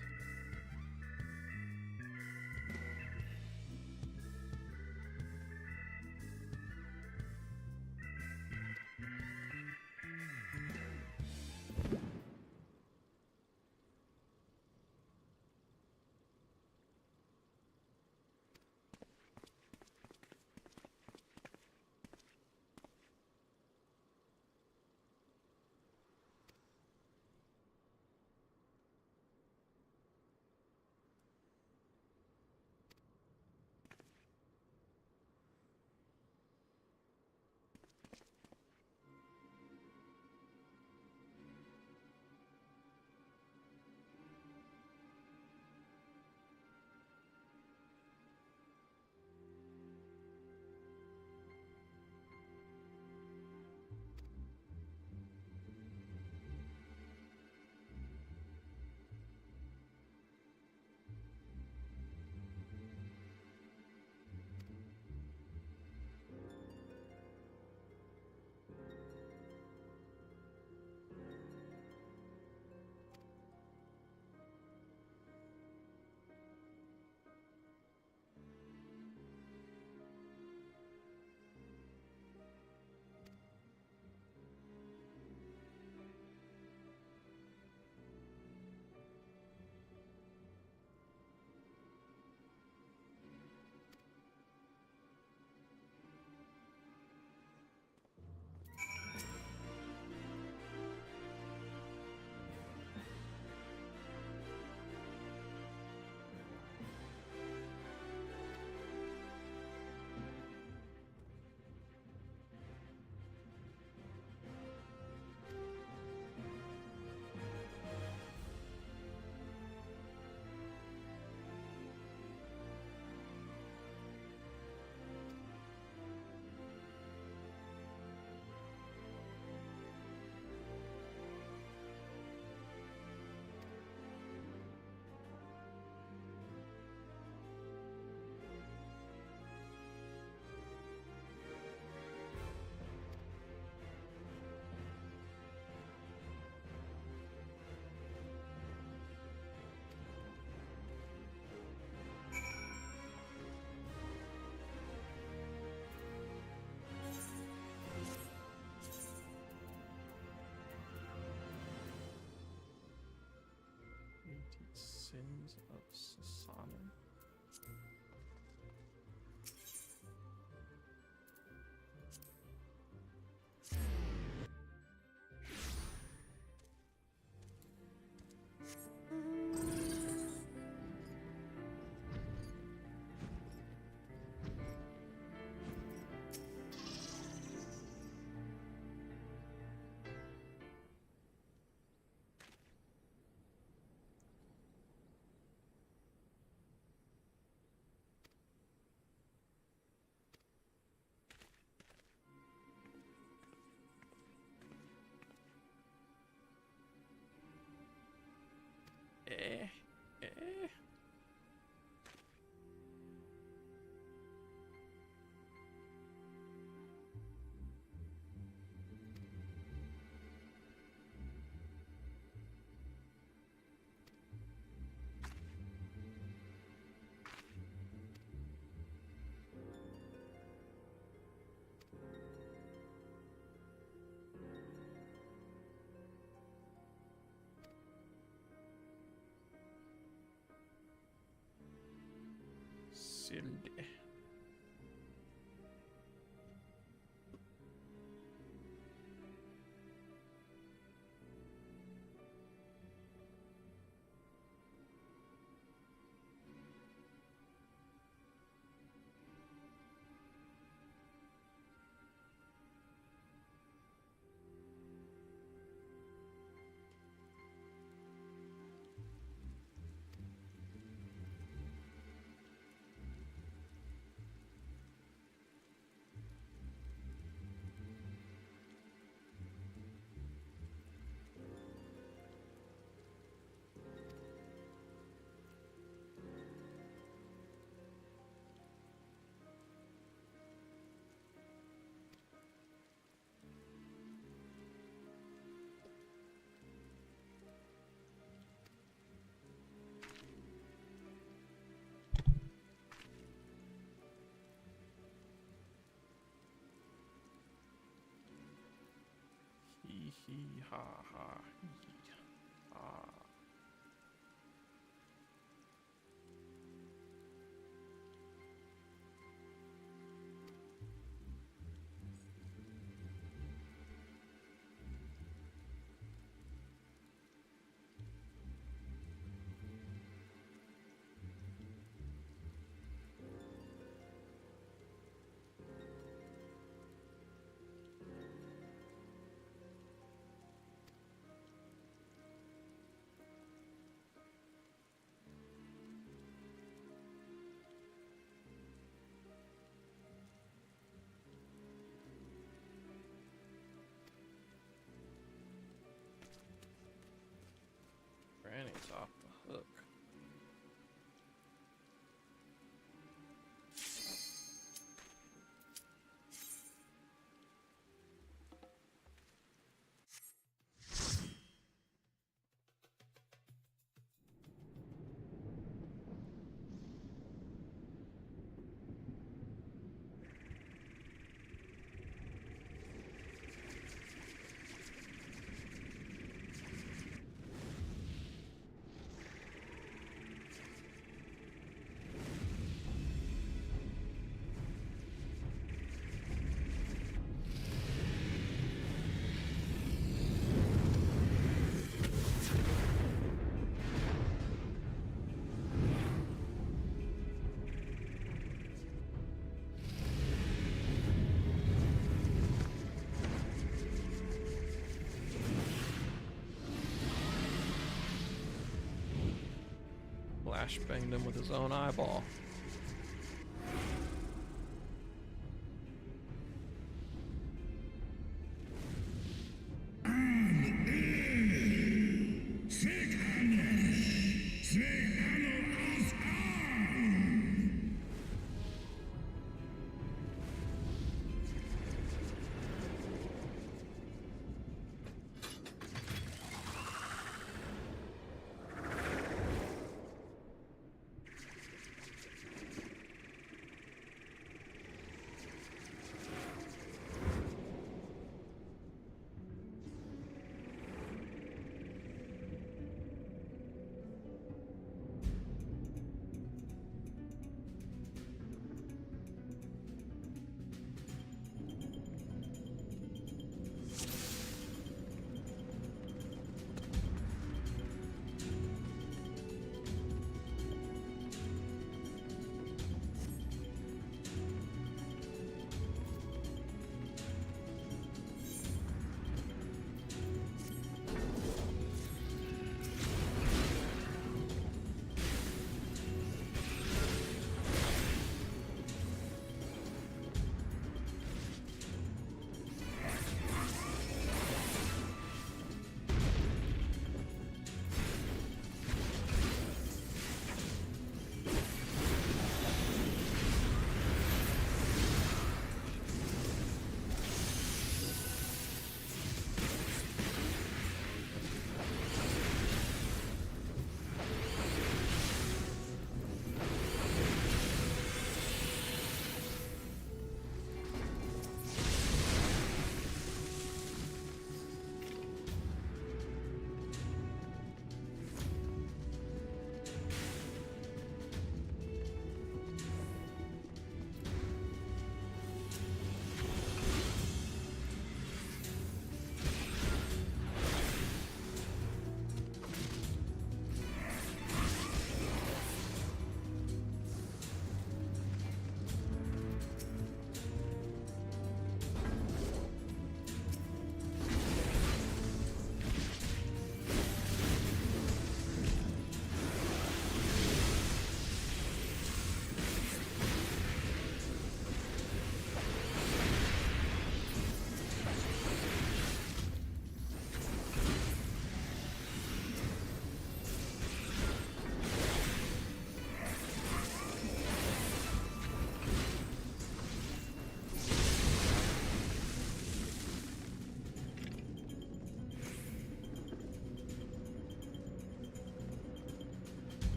Sins of Sasana. Eh. Silde. Yee ha ha. Yee ha. Granny's off the hook. Flashbanged him with his own eyeball.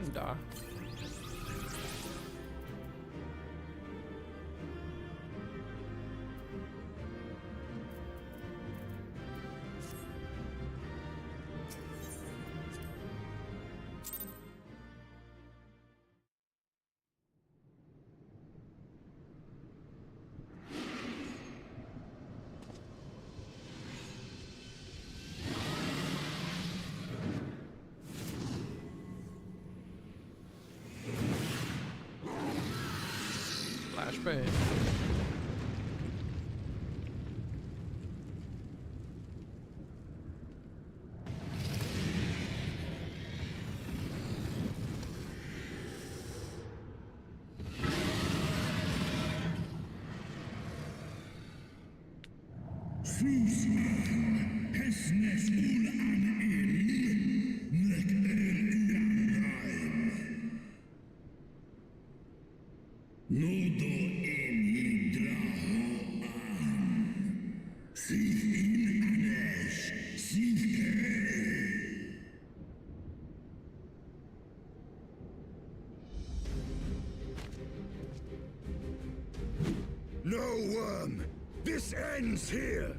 Wanda. Flashbang. No, Worm! This ends here!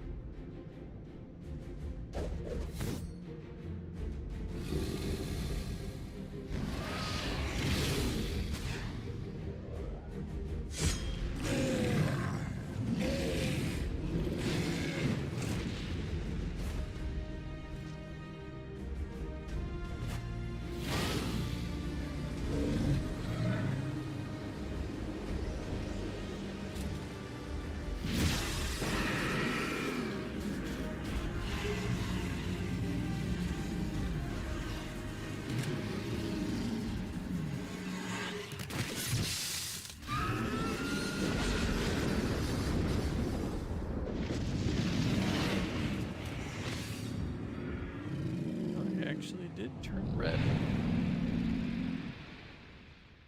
Actually did turn red.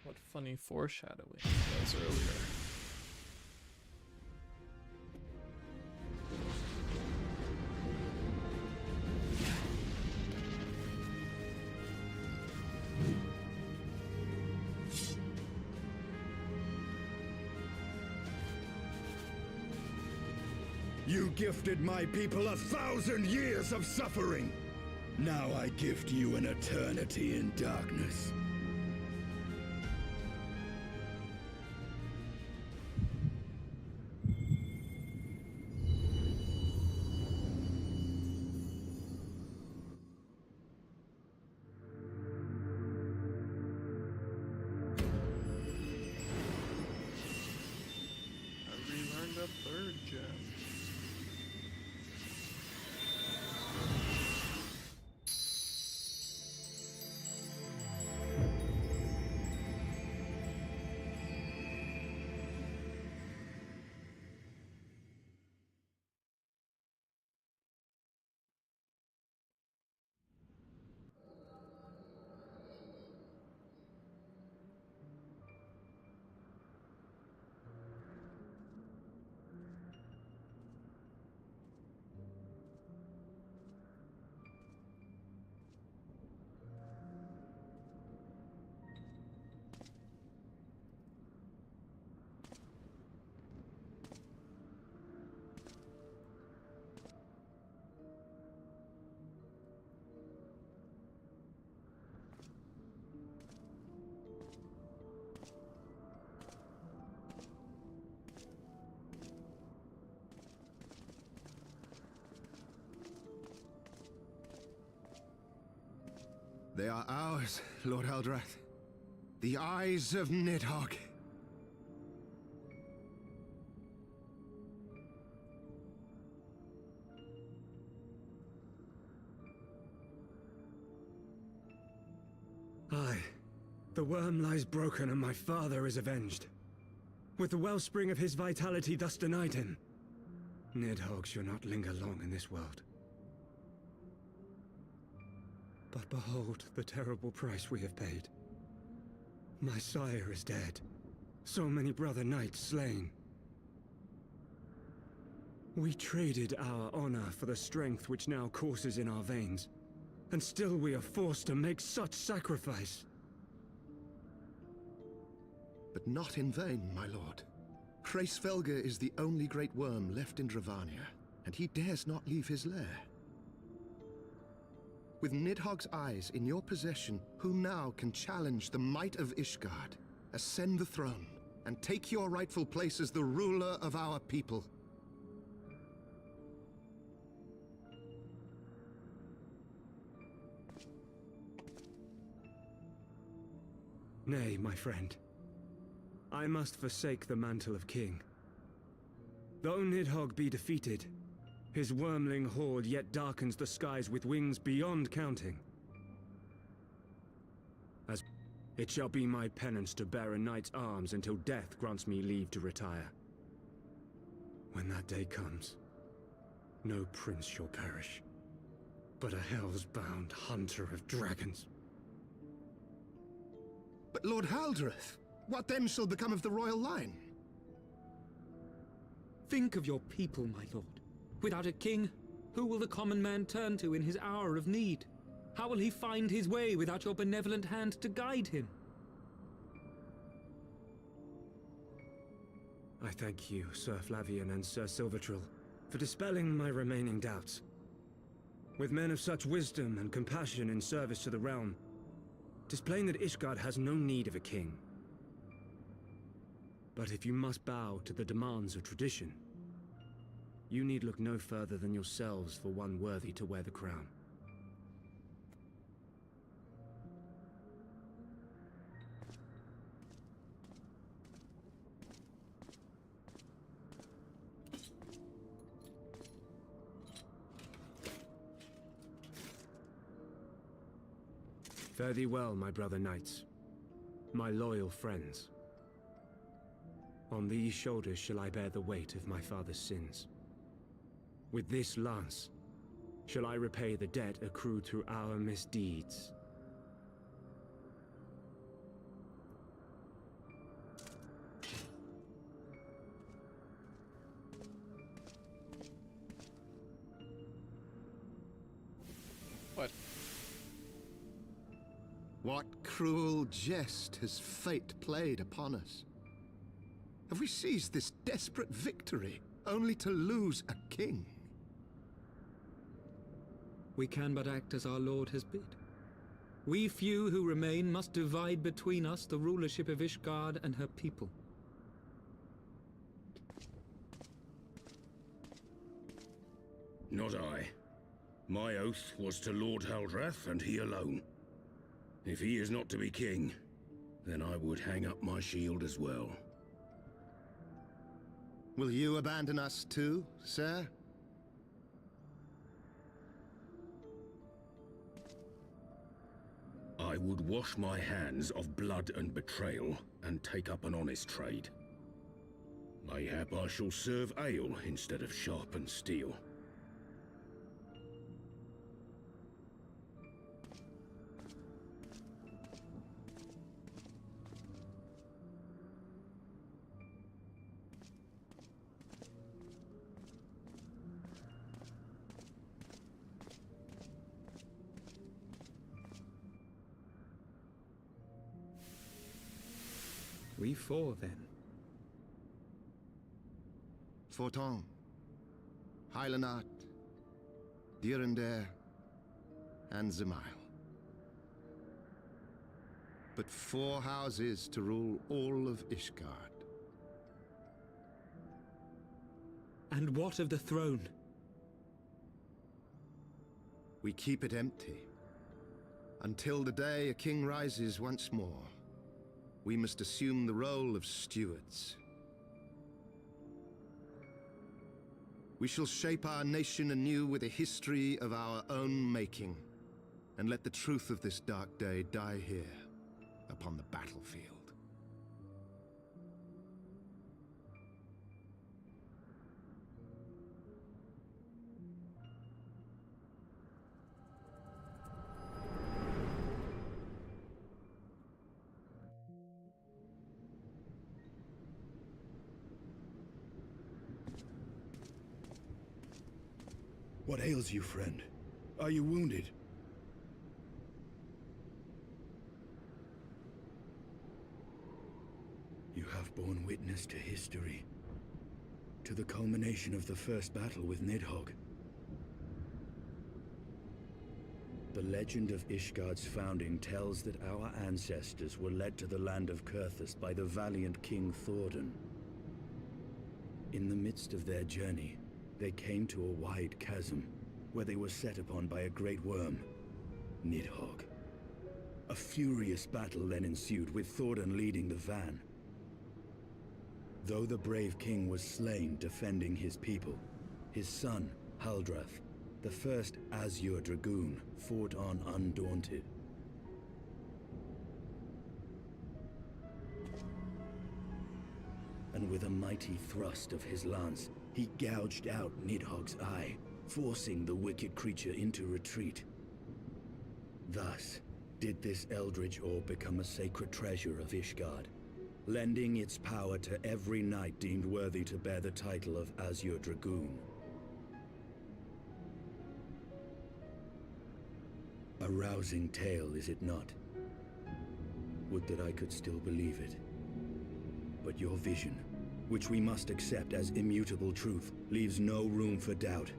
What funny foreshadowing it was earlier. You gifted my people 1,000 years of suffering! Now I gift you an eternity in darkness. I relearned a third gem. They are ours, Lord Eldrath. The eyes of Nidhogg. Aye. The worm lies broken and my father is avenged. With the wellspring of his vitality thus denied him, Nidhogg shall not linger long in this world. But behold the terrible price we have paid. My sire is dead. So many brother knights slain. We traded our honor for the strength which now courses in our veins. And still we are forced to make such sacrifice. But not in vain, my lord. Hraesvelgr is the only great worm left in Dravania, and he dares not leave his lair. With Nidhogg's eyes in your possession, who now can challenge the might of Ishgard, ascend the throne, and take your rightful place as the ruler of our people? Nay, my friend. I must forsake the mantle of king. Though Nidhogg be defeated, his wormling horde yet darkens the skies with wings beyond counting. As it shall be my penance to bear a knight's arms until death grants me leave to retire. When that day comes, no prince shall perish, but a hell's-bound hunter of dragons. But Lord Haldreth, what then shall become of the royal line? Think of your people, my lord. Without a king, who will the common man turn to in his hour of need? How will he find his way without your benevolent hand to guide him? I thank you, Sir Flavian and Sir Silvertrill, for dispelling my remaining doubts. With men of such wisdom and compassion in service to the realm, 'tis plain that Ishgard has no need of a king. But if you must bow to the demands of tradition, you need look no further than yourselves for one worthy to wear the crown. Fare thee well, my brother knights, my loyal friends. On these shoulders shall I bear the weight of my father's sins. With this lance shall I repay the debt accrued through our misdeeds. What? What cruel jest has fate played upon us? Have we seized this desperate victory only to lose a king? We can but act as our lord has bid. We few who remain must divide between us the rulership of Ishgard and her people. Not I. My oath was to Lord Haldrath, and he alone. If he is not to be king, then I would hang up my shield as well. Will you abandon us too, sir? I would wash my hands of blood and betrayal, and take up an honest trade. Mayhap I shall serve ale instead of sharpened steel. We four, then. Forton, Hylanat, Dyrendare, and Zemail. But 4 houses to rule all of Ishgard. And what of the throne? We keep it empty. Until the day a king rises once more, we must assume the role of stewards. We shall shape our nation anew with a history of our own making, and let the truth of this dark day die here, upon the battlefield. What ails you, friend? Are you wounded? witness to history. To the culmination of the first battle with Nidhogg. The legend of Ishgard's founding tells that our ancestors were led to the land of Kurthus by the valiant King Thordan. In the midst of their journey, they came to a wide chasm, where they were set upon by a great worm, Nidhogg. A furious battle then ensued, with Thordan leading the van. Though the brave king was slain defending his people, his son, Haldrath, the first Azure Dragoon, fought on undaunted. And with a mighty thrust of his lance, he gouged out Nidhogg's eye, forcing the wicked creature into retreat. Thus, did this eldritch orb become a sacred treasure of Ishgard, lending its power to every knight deemed worthy to bear the title of Azure Dragoon. A rousing tale, is it not? Would that I could still believe it. But your vision, which we must accept as immutable truth, leaves no room for doubt,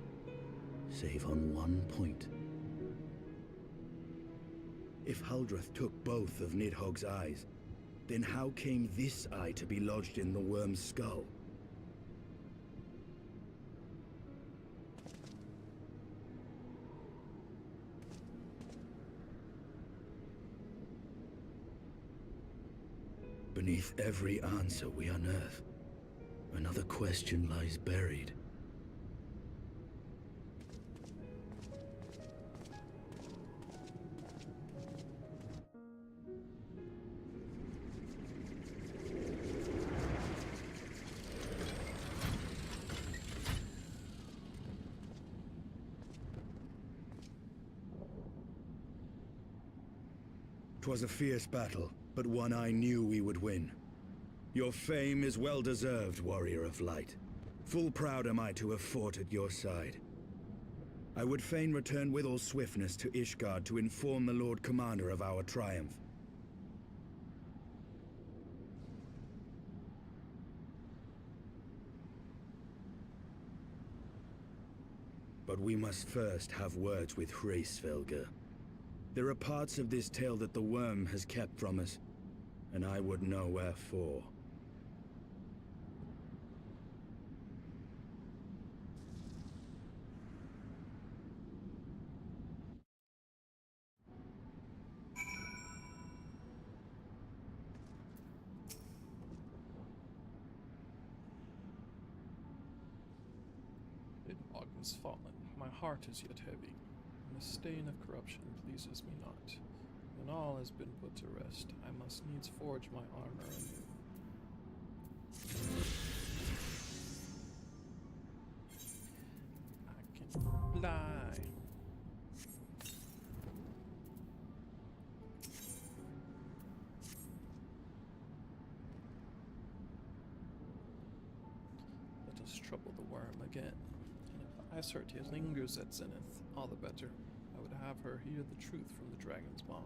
save on one point. If Haldrath took both of Nidhogg's eyes, then how came this eye to be lodged in the worm's skull? Beneath every answer we unearth, another question lies buried. 'Twas a fierce battle, but one I knew we would win. Your fame is well deserved, warrior of light. Full proud am I to have fought at your side. I would fain return with all swiftness to Ishgard to inform the Lord Commander of our triumph. But we must first have words with Hraesvelgr. There are parts of this tale that the worm has kept from us, and I would know wherefore. Nidhogg has fallen. My heart is yet heavy, and the stain of corruption pleases me not. When all has been put to rest, I must needs forge my armor anew. I can fly. Let us trouble the worm again. And if Isertia lingers at Zenith, all the better. I would have her hear the truth from the dragon's maw.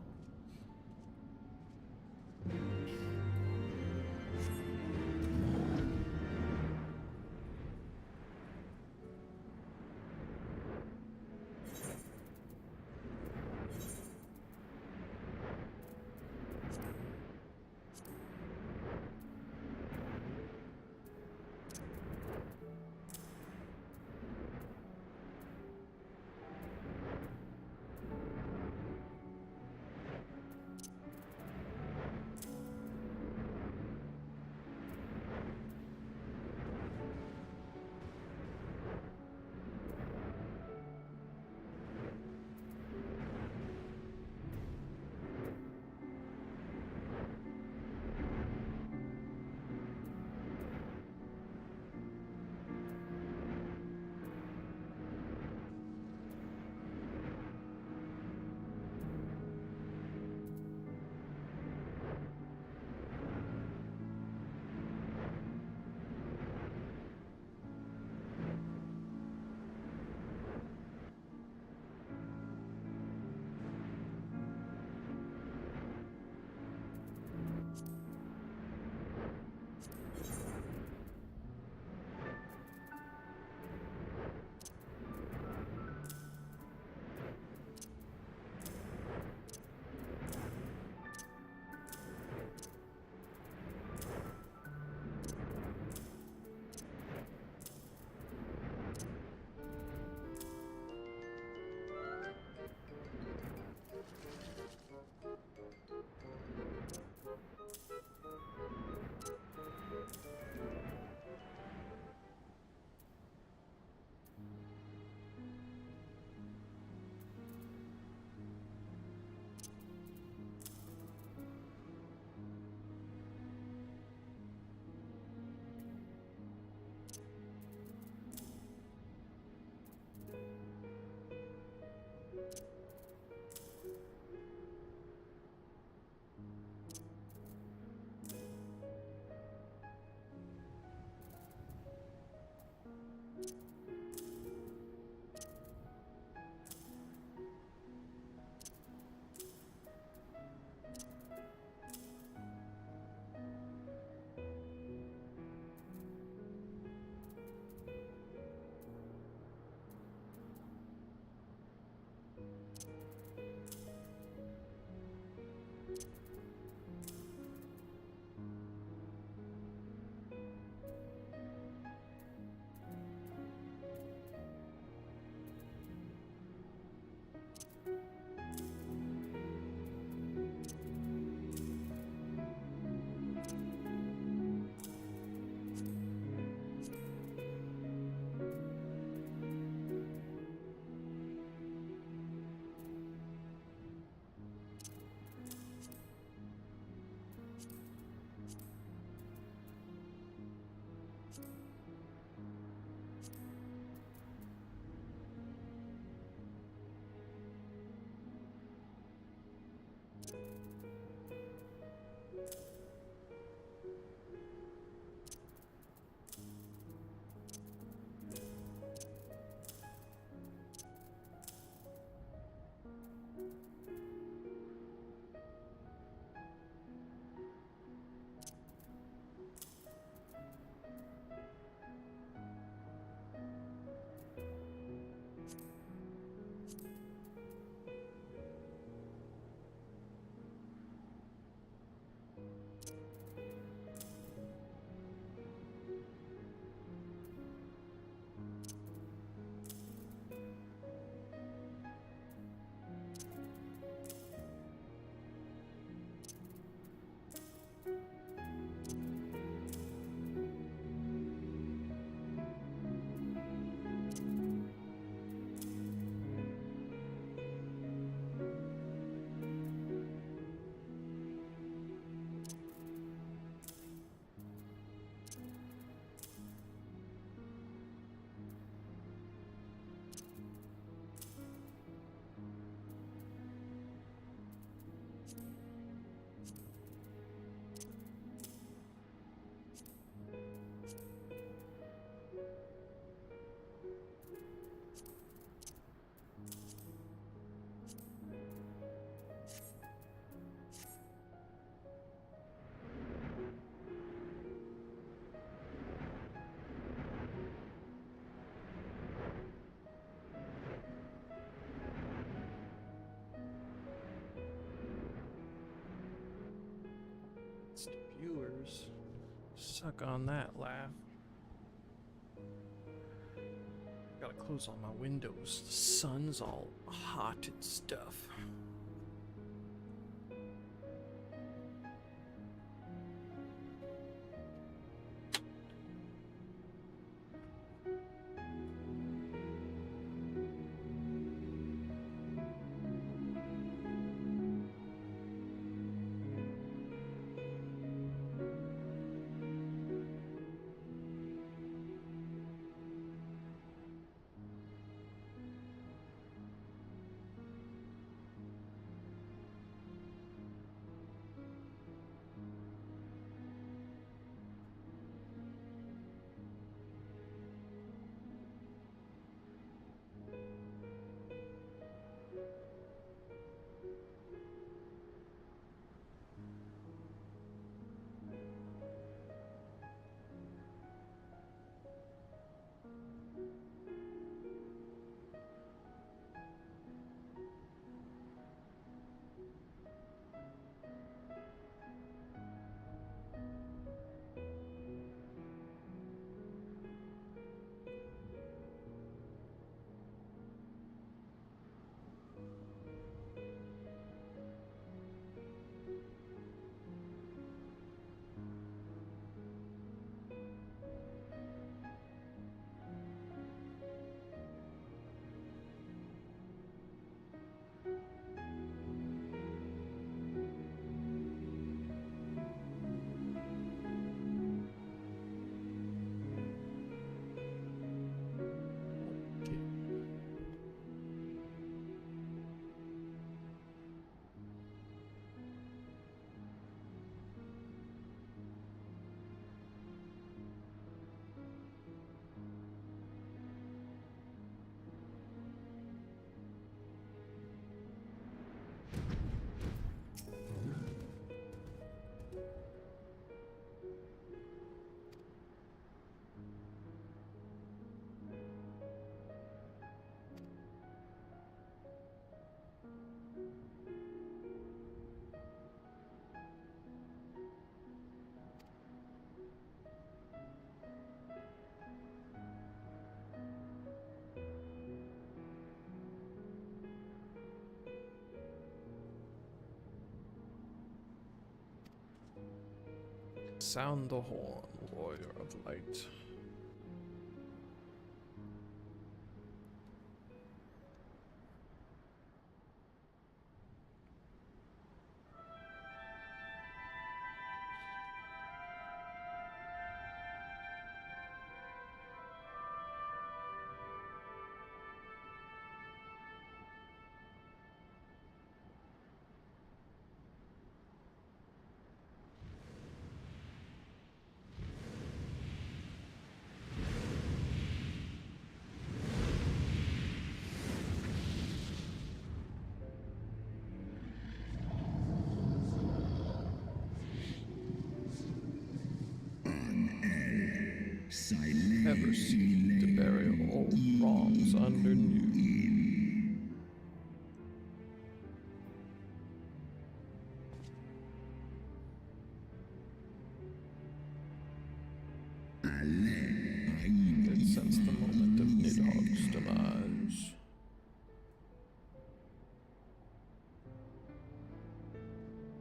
lost viewers. Suck on that, laugh. Gotta close all my windows. The sun's all hot and stuff. Sound the horn, warrior of light. Ever seek to bury old wrongs under new. Could sense the moment of Nidhogg's demise.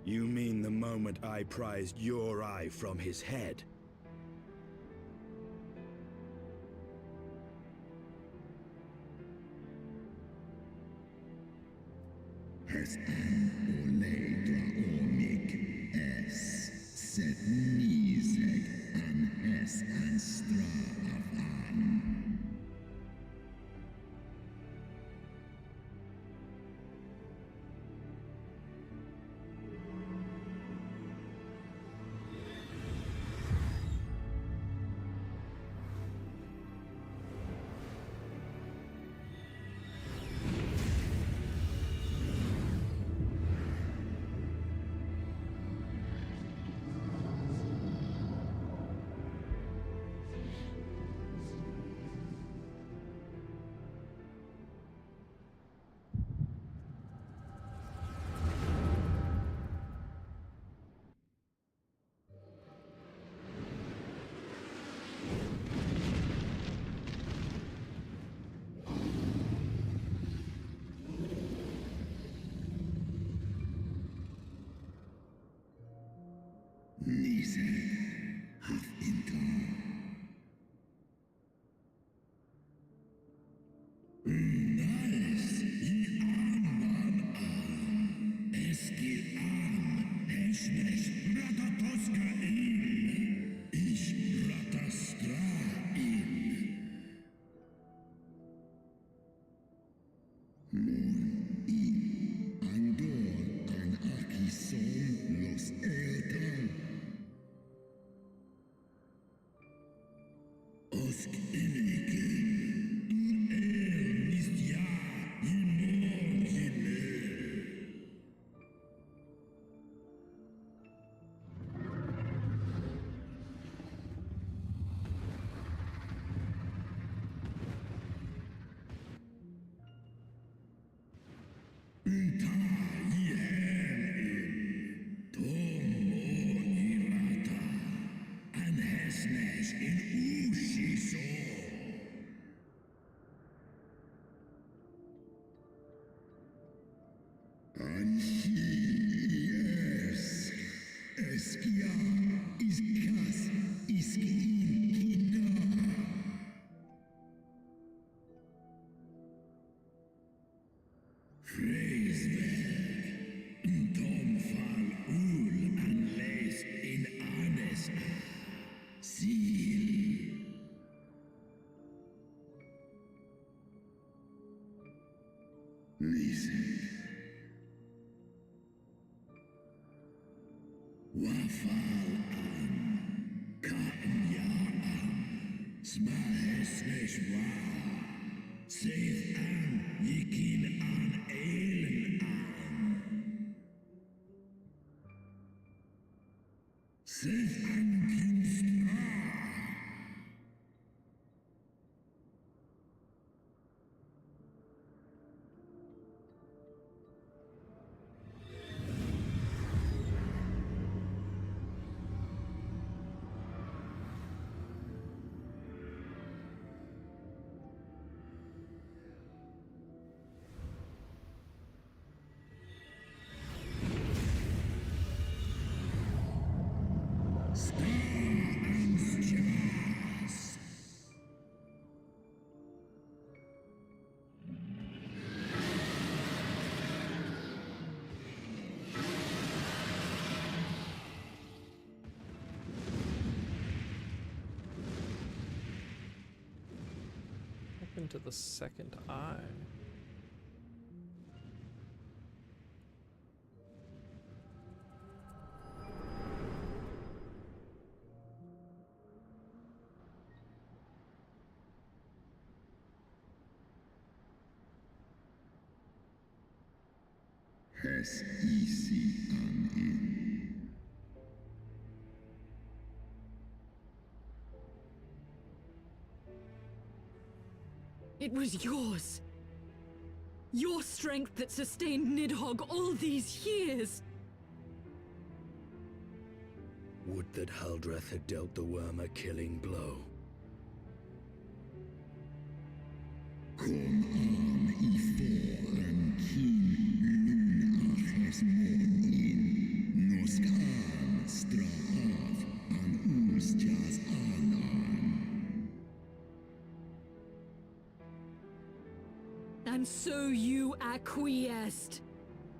You mean the moment I prized your eye from his head? Es oleidra omik es set niseg an es an stra af an. Into the second eye. Has easy an in. It was yours. Your strength that sustained Nidhogg all these years. Would that Haldrath had dealt the worm a killing blow. Kom an ifrån King Lunachas mån in. Noskan strav an Ustjas anan. And so you acquiesced.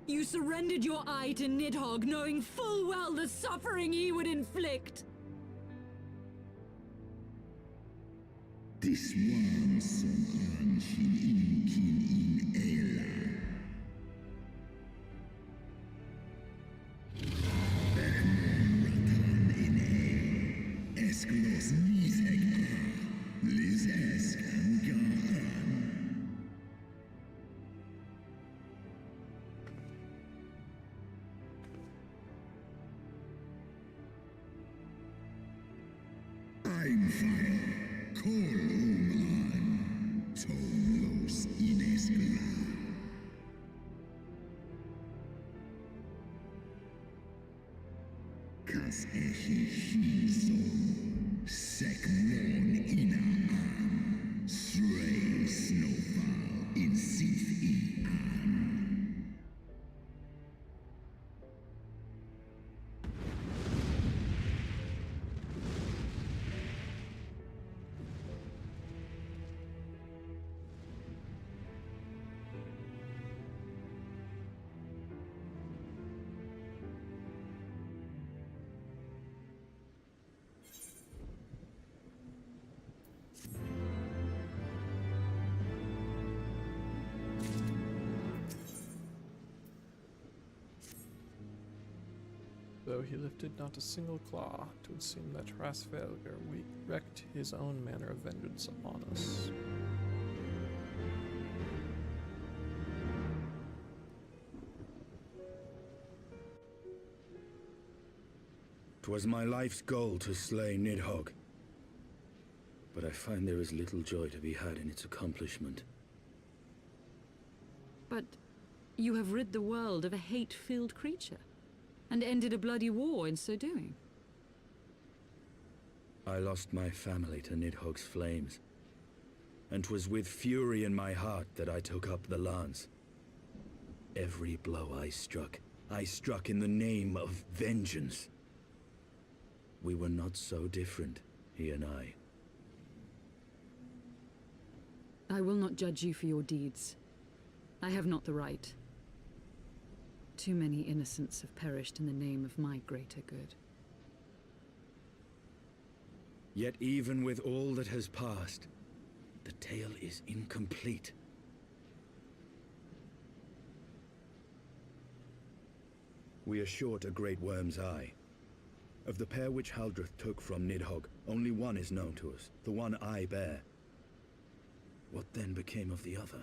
You surrendered your eye to Nidhogg, knowing full well the suffering he would inflict. This one som anshin inkin in Ela. Ekmon ratan in El. Esklos nisheg a. Liz esk an gaan. I'm fire. Call an. Tolos in Eskla. Kas ehi hiso. Sekmon ina an. Stray snowfall in Sith I an. Though he lifted not a single claw, 'twould seem that Hrasvelgr wreaked his own manner of vengeance upon us. 'Twas my life's goal to slay Nidhogg, but I find there is little joy to be had in its accomplishment. But You have rid the world of a hate-filled creature, and ended a bloody war in so doing. I lost my family to Nidhogg's flames, and 'twas with fury in my heart that I took up the lance. Every blow I struck in the name of vengeance. We were not so different, he and I. I will not judge you for your deeds. I have not the right. Too many innocents have perished in the name of my greater good. Yet even with all that has passed, the tale is incomplete. We are short a great worm's eye. Of the pair which Haldreth took from Nidhogg, only one is known to us, the one I bear. What then became of the other?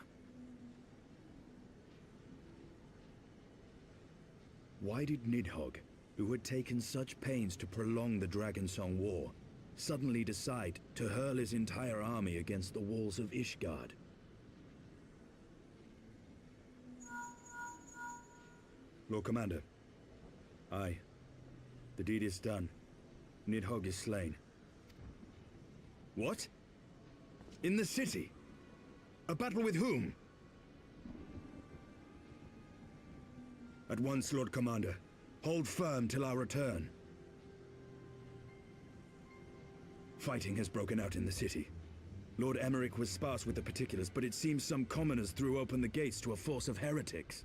Why did Nidhogg, who had taken such pains to prolong the Dragonsong War, suddenly decide to hurl his entire army against the walls of Ishgard? Lord Commander. Aye. The deed is done. Nidhogg is slain. What? In the city? A battle with whom? At once, Lord Commander. Hold firm till our return. Fighting has broken out in the city. Lord Emmerich was sparse with the particulars, but it seems some commoners threw open the gates to a force of heretics.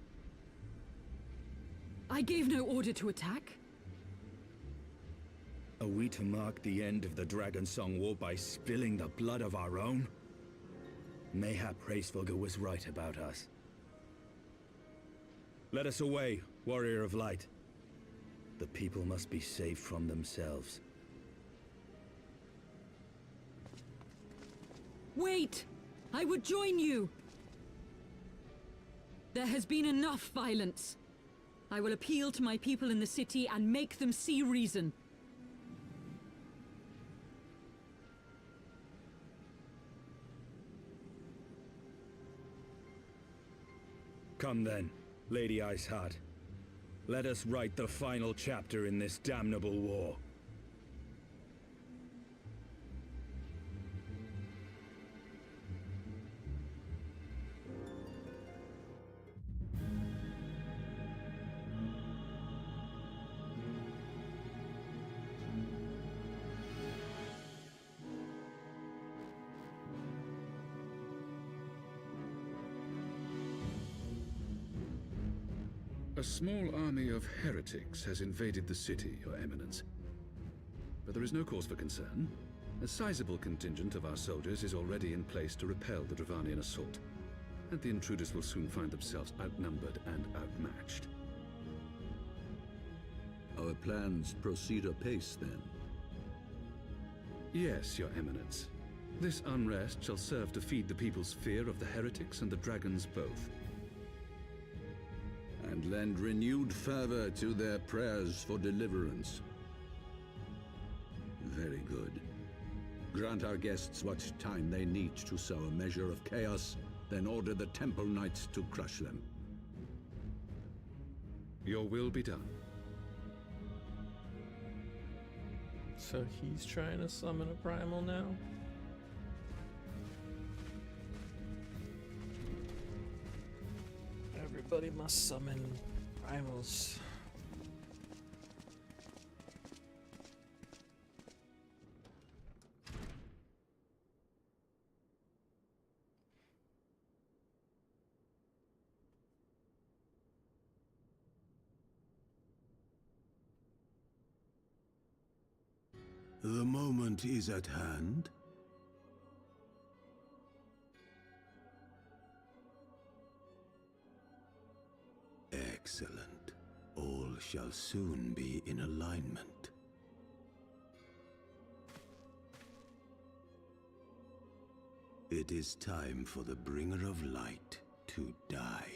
I gave no order to attack. Are we to mark the end of the Dragonsong War by spilling the blood of our own? Mayhap Hraesvelgr was right about us. Let us away, Warrior of Light. The people must be saved from themselves. Wait! I would join you! There has been enough violence. I will appeal to my people in the city and make them see reason. Come then, Lady Iceheart. Let us write the final chapter in this damnable war. A small army of heretics has invaded the city, Your Eminence. But there is no cause for concern. A sizable contingent of our soldiers is already in place to repel the Dravanian assault, and the intruders will soon find themselves outnumbered and outmatched. Our plans proceed apace, then? Yes, Your Eminence. This unrest shall serve to feed the people's fear of the heretics and the dragons both. And lend renewed fervor to their prayers for deliverance. Very good. Grant our guests what time they need to sow a measure of chaos, then order the Temple Knights to crush them. Your will be done. So he's trying to summon a primal now? Everybody must summon primals. The moment is at hand. Excellent. All shall soon be in alignment. It is time for the Bringer of Light to die.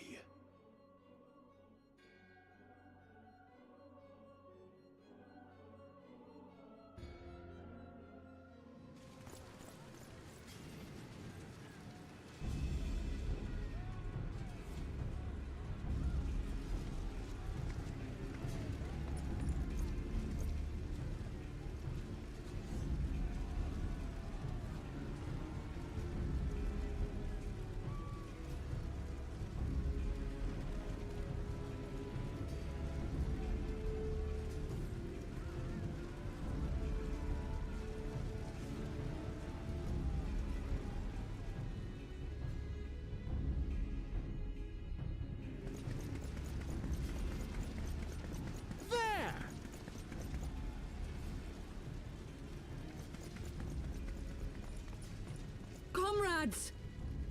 comrades!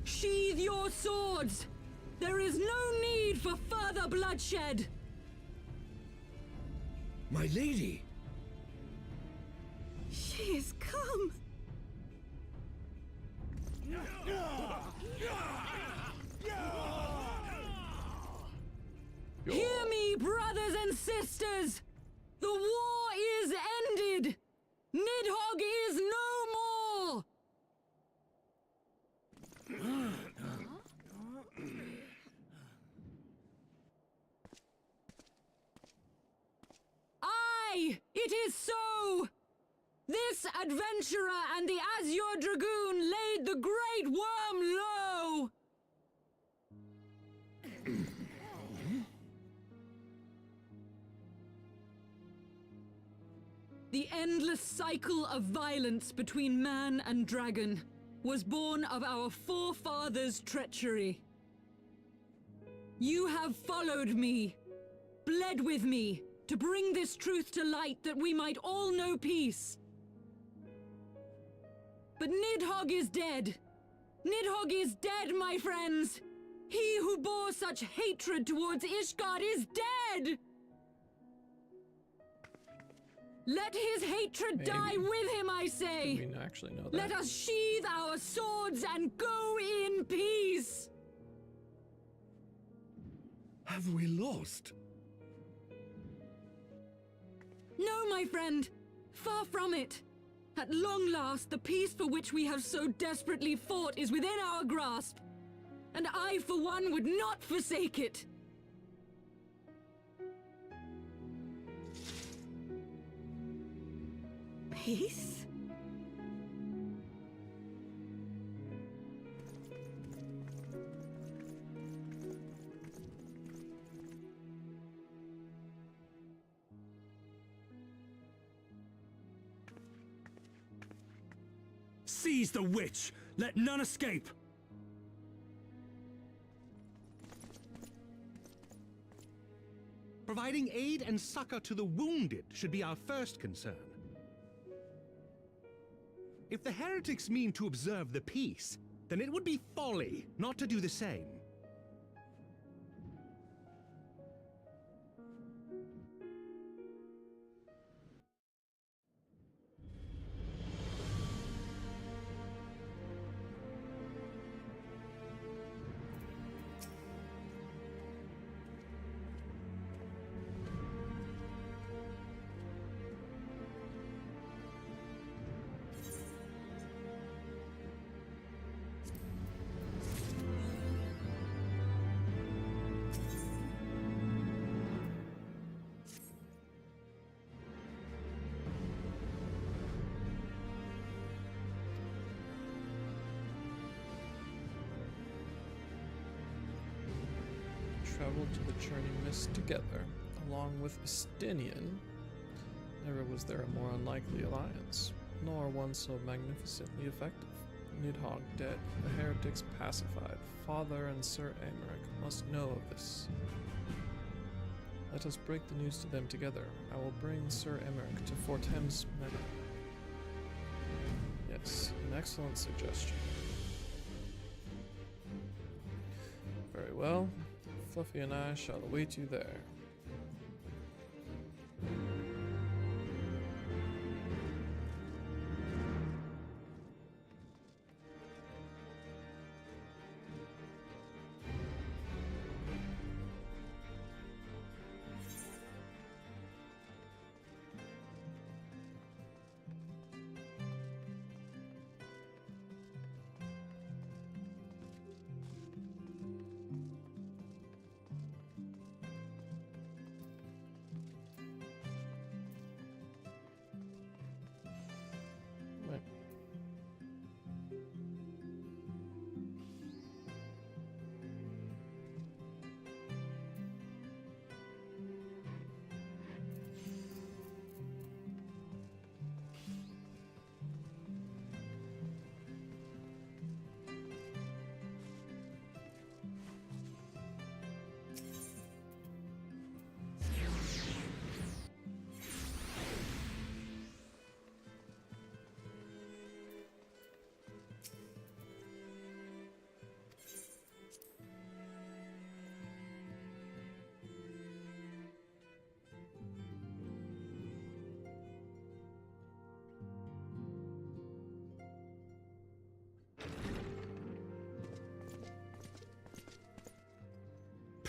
Sheathe your swords! There is no need for further bloodshed! My lady! She has come! Hear me, brothers and sisters! The war is ended! Nidhogg is no more! Aye, it is so! This adventurer and the Azure Dragoon laid the Great Worm low! The endless cycle of violence between man and dragon was born of our forefathers' treachery. You have followed me, bled with me, to bring this truth to light that we might all know peace. But Nidhogg is dead. Nidhogg is dead, my friends! He who bore such hatred towards Ishgard is dead! Let his hatred die with him, I say! We actually know that. Let us sheathe our swords and go in peace! Have we lost? No, my friend! Far from it! At long last, the peace for which we have so desperately fought is within our grasp! And I, for one, would not forsake it! Peace? Seize the witch! Let none escape! Providing aid and succor to the wounded should be our first concern. If the heretics mean to observe the peace, then it would be folly not to do the same. Traveled to the Churning Mist together, along with Estinian. Never was there a more unlikely alliance, nor one so magnificently effective. Nidhogg dead, the heretics pacified. Father and Sir Aymeric must know of this. Let us break the news to them together. I will bring Sir Aymeric to Fort Thames Manor. Yes, an excellent suggestion. Very well. Fluffy and I shall await you there.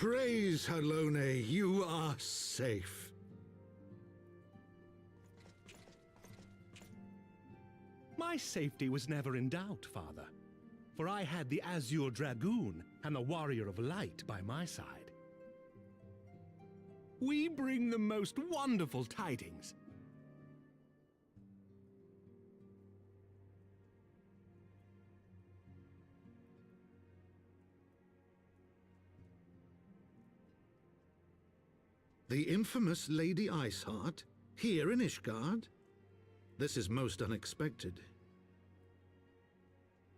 Praise Halone, you are safe. My safety was never in doubt, Father, for I had the Azure Dragoon and the Warrior of Light by my side. We bring the most wonderful tidings. The infamous Lady Iceheart, here in Ishgard? This is most unexpected.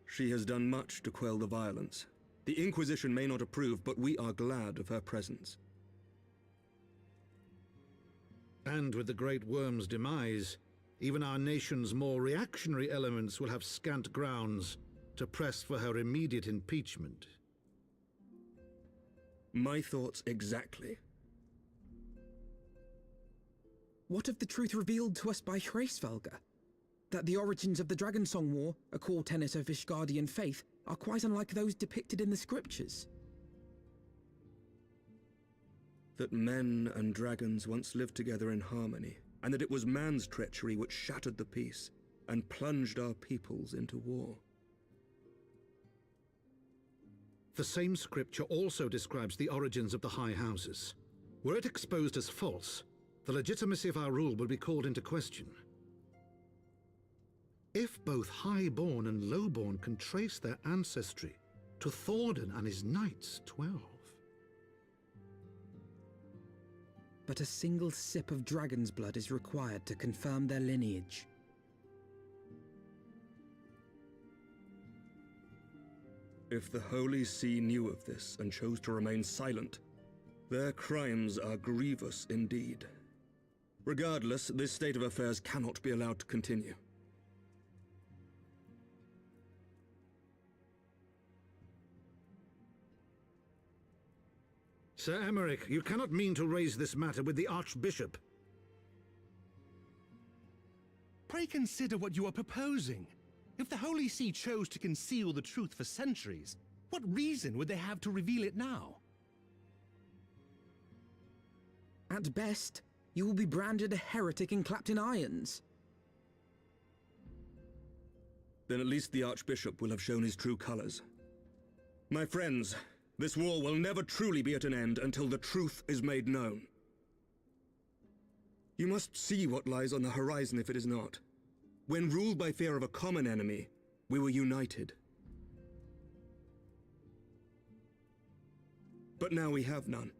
She has done much to quell the violence. The Inquisition may not approve, but we are glad of her presence. And with the Great Worm's demise, even our nation's more reactionary elements will have scant grounds to press for her immediate impeachment. My thoughts exactly. What of the truth revealed to us by Hraesvelgr? That the origins of the Dragonsong War, a core tenet of Ishgardian faith, are quite unlike those depicted in the scriptures. That men and dragons once lived together in harmony, and that it was man's treachery which shattered the peace and plunged our peoples into war. The same scripture also describes the origins of the High Houses. Were it exposed as false, the legitimacy of our rule would be called into question. If both Highborn and Lowborn can trace their ancestry to Thordan and his Knights 12. But a single sip of dragon's blood is required to confirm their lineage. If the Holy See knew of this and chose to remain silent, their crimes are grievous indeed. Regardless, this state of affairs cannot be allowed to continue. Sir Emmerich, you cannot mean to raise this matter with the Archbishop. Pray consider what you are proposing. If the Holy See chose to conceal the truth for centuries, what reason would they have to reveal it now? At best, you will be branded a heretic and clapped in irons. Then at least the Archbishop will have shown his true colors. My friends, this war will never truly be at an end until the truth is made known. You must see what lies on the horizon if it is not. When ruled by fear of a common enemy, we were united. But now we have none.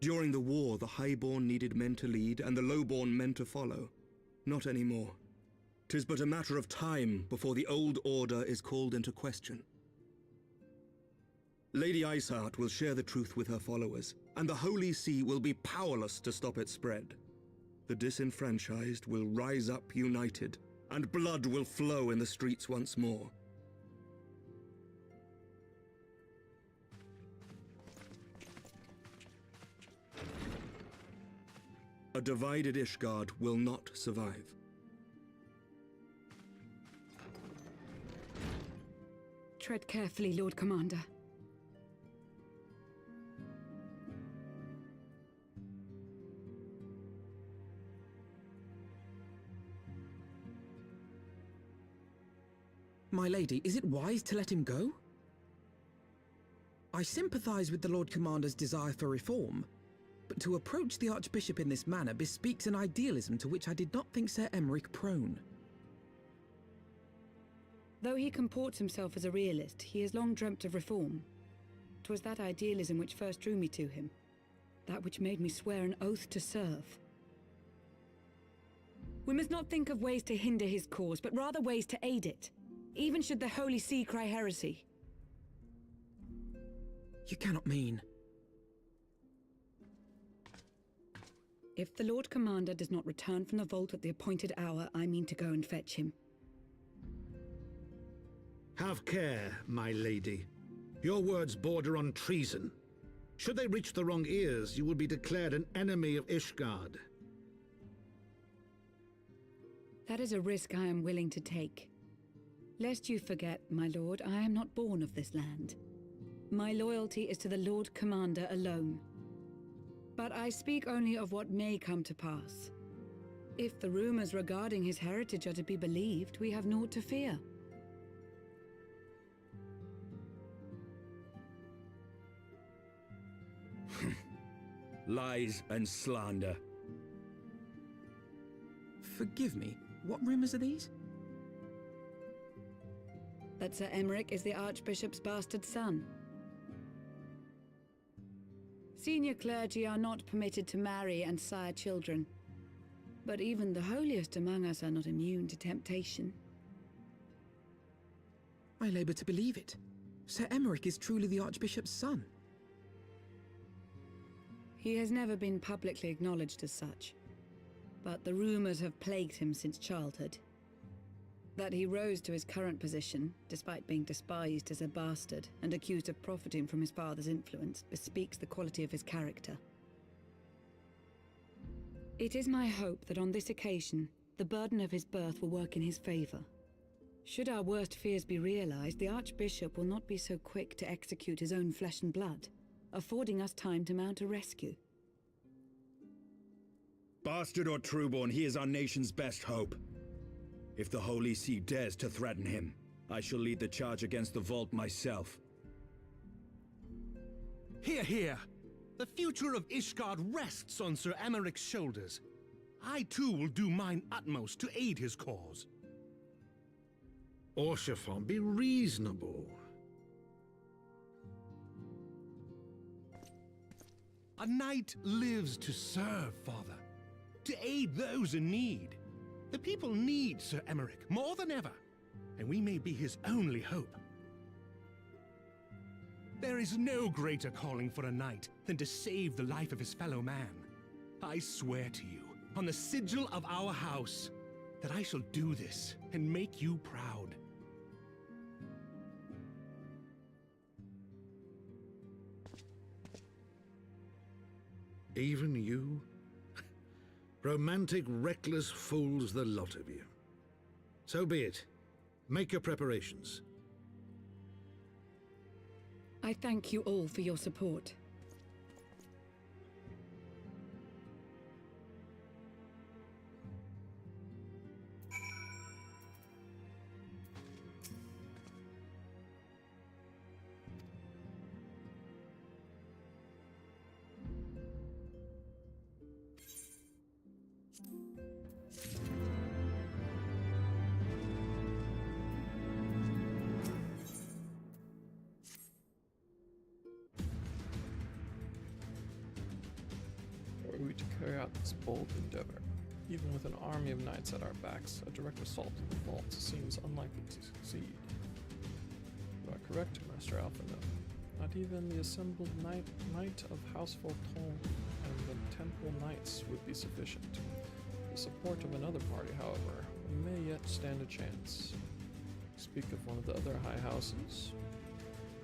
During the war, the Highborn needed men to lead, and the Lowborn men to follow. Not anymore. 'Tis but a matter of time before the old order is called into question. Lady Iceheart will share the truth with her followers, and the Holy See will be powerless to stop its spread. The disenfranchised will rise up united, and blood will flow in the streets once more. A divided Ishgard will not survive. Tread carefully, Lord Commander. My lady, is it wise to let him go? I sympathize with the Lord Commander's desire for reform, but to approach the Archbishop in this manner bespeaks an idealism to which I did not think Sir Emmerich prone. Though he comports himself as a realist, he has long dreamt of reform. 'Twas that idealism which first drew me to him, that which made me swear an oath to serve. We must not think of ways to hinder his cause, but rather ways to aid it, even should the Holy See cry heresy. You cannot mean... If the Lord Commander does not return from the vault at the appointed hour, I mean to go and fetch him. Have care, my lady. Your words border on treason. Should they reach the wrong ears, you will be declared an enemy of Ishgard. That is a risk I am willing to take. Lest you forget, my lord, I am not born of this land. My loyalty is to the Lord Commander alone. But I speak only of what may come to pass. If the rumors regarding his heritage are to be believed, we have naught to fear. Lies and slander. Forgive me, what rumors are these? That Sir Emeric is the Archbishop's bastard son. Senior clergy are not permitted to marry and sire children. But even the holiest among us are not immune to temptation. I labor to believe it. Sir Emeric is truly the Archbishop's son. He has never been publicly acknowledged as such. But the rumors have plagued him since childhood. That he rose to his current position, despite being despised as a bastard and accused of profiting from his father's influence, bespeaks the quality of his character. It is my hope that on this occasion, the burden of his birth will work in his favor. Should our worst fears be realized, the Archbishop will not be so quick to execute his own flesh and blood, affording us time to mount a rescue. Bastard or trueborn, he is our nation's best hope. If the Holy See dares to threaten him, I shall lead the charge against the Vault myself. Hear, hear! The future of Ishgard rests on Sir Emeric's shoulders. I too will do mine utmost to aid his cause. Orshafon, be reasonable. A knight lives to serve, Father. To aid those in need. The people need Sir Emeric more than ever, and we may be his only hope. There is no greater calling for a knight than to save the life of his fellow man. I swear to you, on the sigil of our house, that I shall do this and make you proud. Even you? Romantic, reckless fools, the lot of you. So be it. Make your preparations. I thank you all for your support. Were we to carry out this bold endeavor, even with an army of knights at our backs, a direct assault on the vault seems unlikely to succeed. You are correct, Master Alphino. Not even the assembled knight of House Volton and the Temple Knights would be sufficient. The support of another party, however, we may yet stand a chance. Speak of one of the other high houses?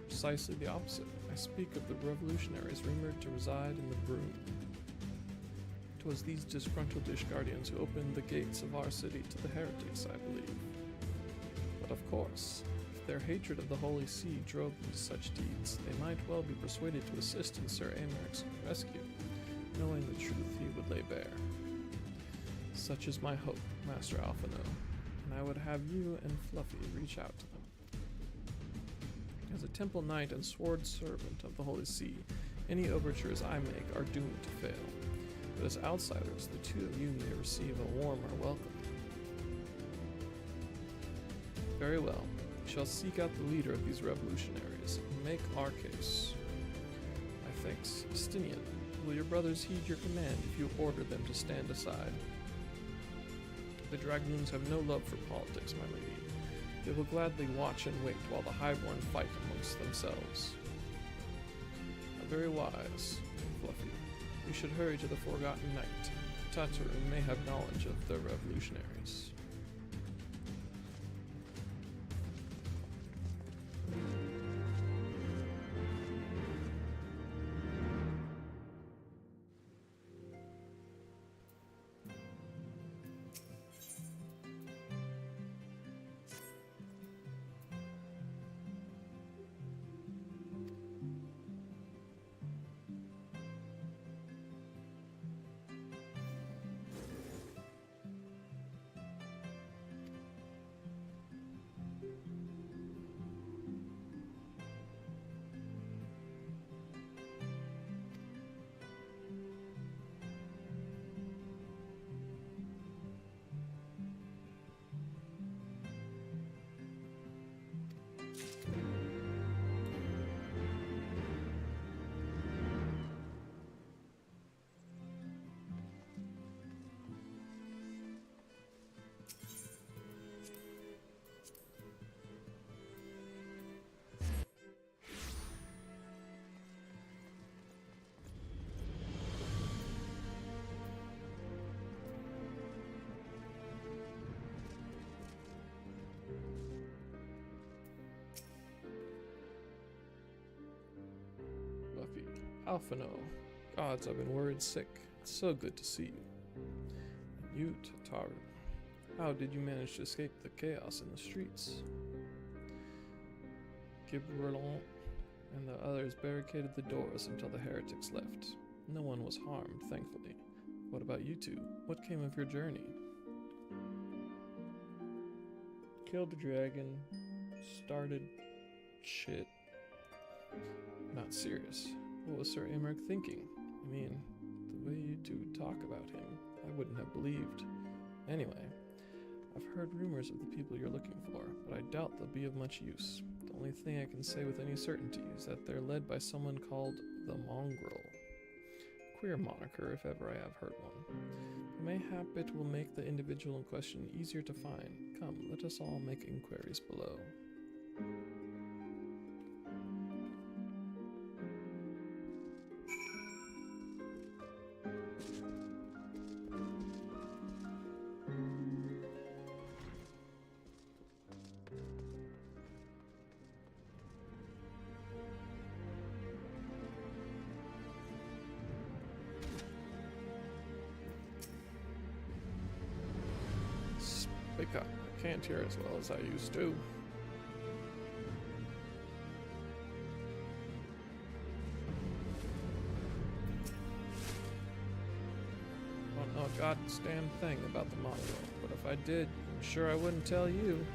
Precisely the opposite. I speak of the revolutionaries rumored to reside in the Broom. It was these disgruntled Ishgardians who opened the gates of our city to the heretics, I believe. But of course, if their hatred of the Holy See drove them to such deeds, they might well be persuaded to assist in Sir Emeric's rescue, knowing the truth he would lay bare. Such is my hope, Master Alphino, and I would have you and Fluffy reach out to them. As a temple knight and sword servant of the Holy See, any overtures I make are doomed to fail. But as outsiders, the two of you may receive a warmer welcome. Very well. We shall seek out the leader of these revolutionaries and make our case. Methinks, Estinian, will your brothers heed your command if you order them to stand aside? The dragoons have no love for politics, my lady. They will gladly watch and wait while the highborn fight amongst themselves. Very wise, Fluffy. We should hurry to the Forgotten Knight. Tataru may have knowledge of the revolutionaries. Alphino. Gods, I've been worried sick. It's so good to see you. And you, Tataru. How did you manage to escape the chaos in the streets? Gibralon and the others barricaded the doors until the heretics left. No one was harmed, thankfully. What about you two? What came of your journey? Killed the dragon. Started shit. Not serious. What was Sir Imric thinking? I mean, the way you two talk about him, I wouldn't have believed. Anyway, I've heard rumors of the people you're looking for, but I doubt they'll be of much use. The only thing I can say with any certainty is that they're led by someone called the Mongrel. Queer moniker, if ever I have heard one. Mayhap it will make the individual in question easier to find. Come, let us all make inquiries below. Speak up. I can't hear as well as I used to. I don't know a goddamn thing about the Mongol, but if I did, I'm sure I wouldn't tell you.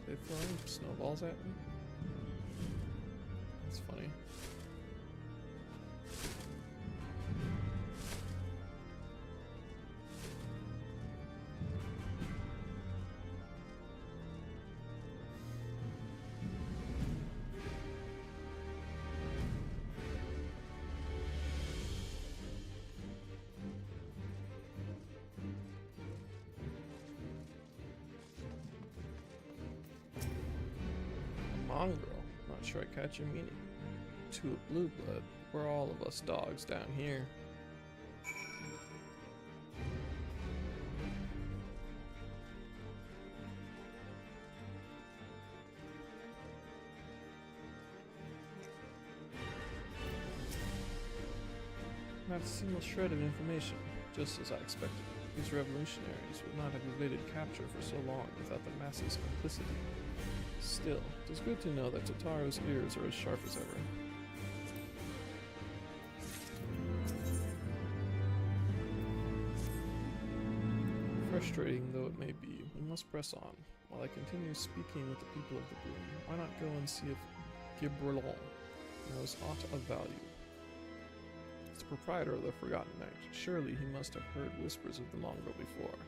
They throwing snowballs at me? That's funny. Mongrel. Not sure I catch your meaning. To a blue blood, we're all of us dogs down here. Not a single shred of information, just as I expected. These revolutionaries would not have evaded capture for so long without the masses' complicity. Still, it is good to know that Tataru's ears are as sharp as ever. Frustrating though it may be, we must press on. While I continue speaking with the people of the Bloom, why not go and see if Gibralon knows aught of value? As the proprietor of the Forgotten Knight, surely he must have heard whispers of the Mongrel before.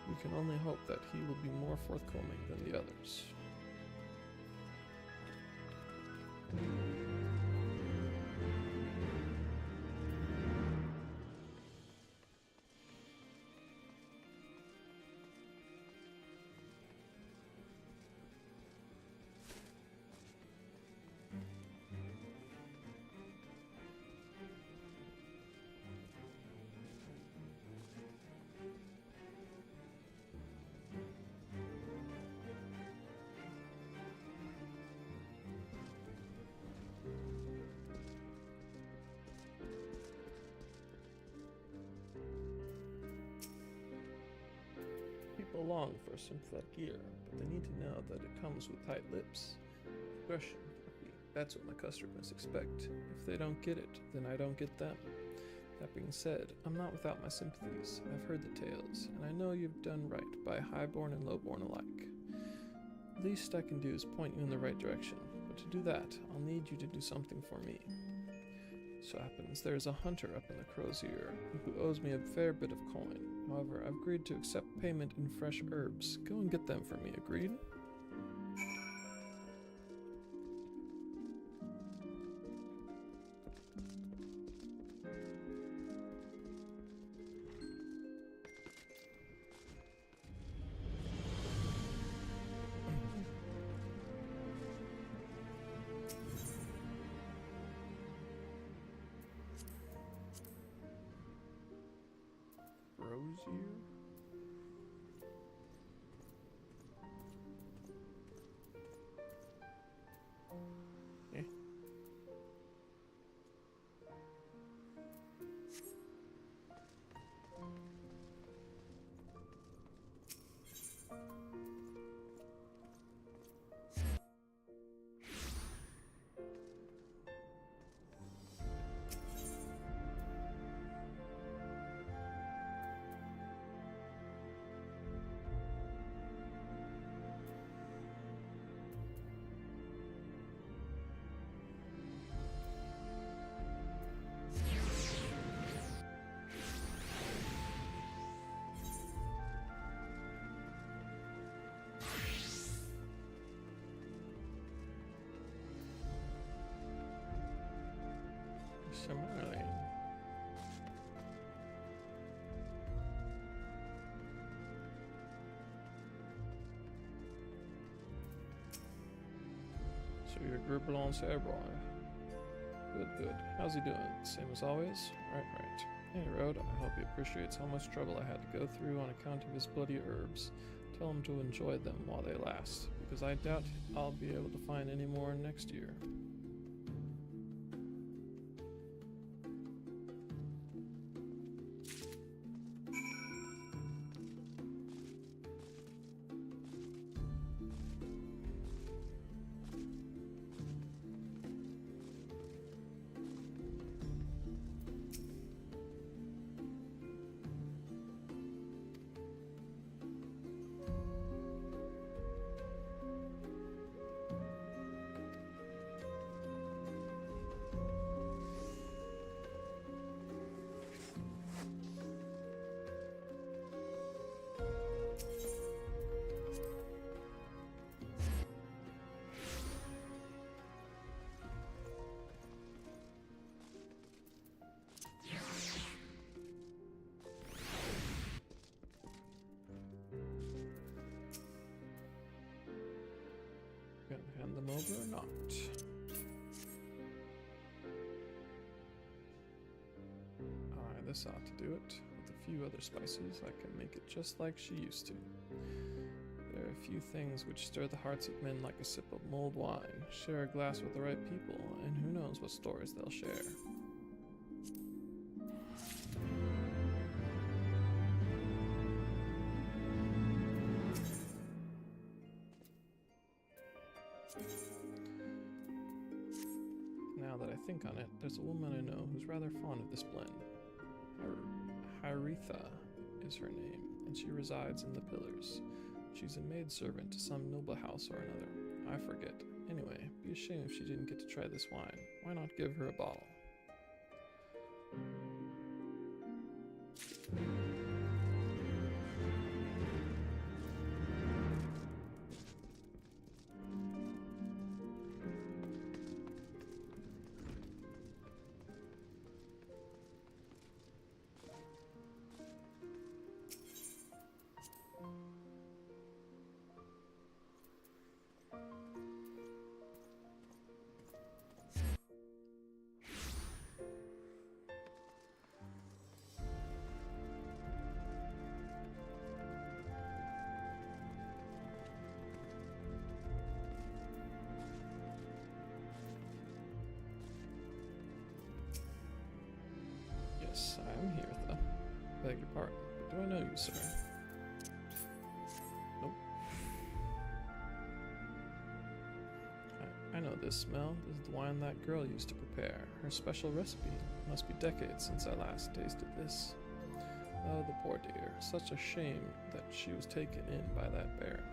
We can only hope that he will be more forthcoming than the others. People long for a sympathetic ear, but they need to know that it comes with tight lips. Aggression. That's what my customers expect. If they don't get it, then I don't get them. That being said, I'm not without my sympathies. I've heard the tales, and I know you've done right by highborn and lowborn alike. The least I can do is point you in the right direction, but to do that, I'll need you to do something for me. So happens there's a hunter up in the Crow's Ear who owes me a fair bit of coin. However, I've agreed to accept payment in fresh herbs. Go and get them for me, agreed? Rosier? Similarly. So your group belongs to boy. Good, good. How's he doing? Same as always? Right. Hey, Road, I hope he appreciates how much trouble I had to go through on account of his bloody herbs. Tell him to enjoy them while they last, because I doubt I'll be able to find any more next year. Gonna hand them over or not? This ought to do it. With a few other spices, I can make it just like she used to. There are a few things which stir the hearts of men like a sip of mulled wine. Share a glass with the right people, and who knows what stories they'll share. Now that I think on it, there's a woman I know who's rather fond of this blend. Hyretha is her name, and she resides in the Pillars. She's a maidservant to some noble house or another. I forget. Anyway, be a shame if she didn't get to try this wine. Why not give her a bottle? Yes, I am Hertha. Beg your pardon. Do I know you, sir? Nope. I know this smell. This is the wine that girl used to prepare. Her special recipe. It must be decades since I last tasted this. Oh, the poor dear. Such a shame that she was taken in by that baron.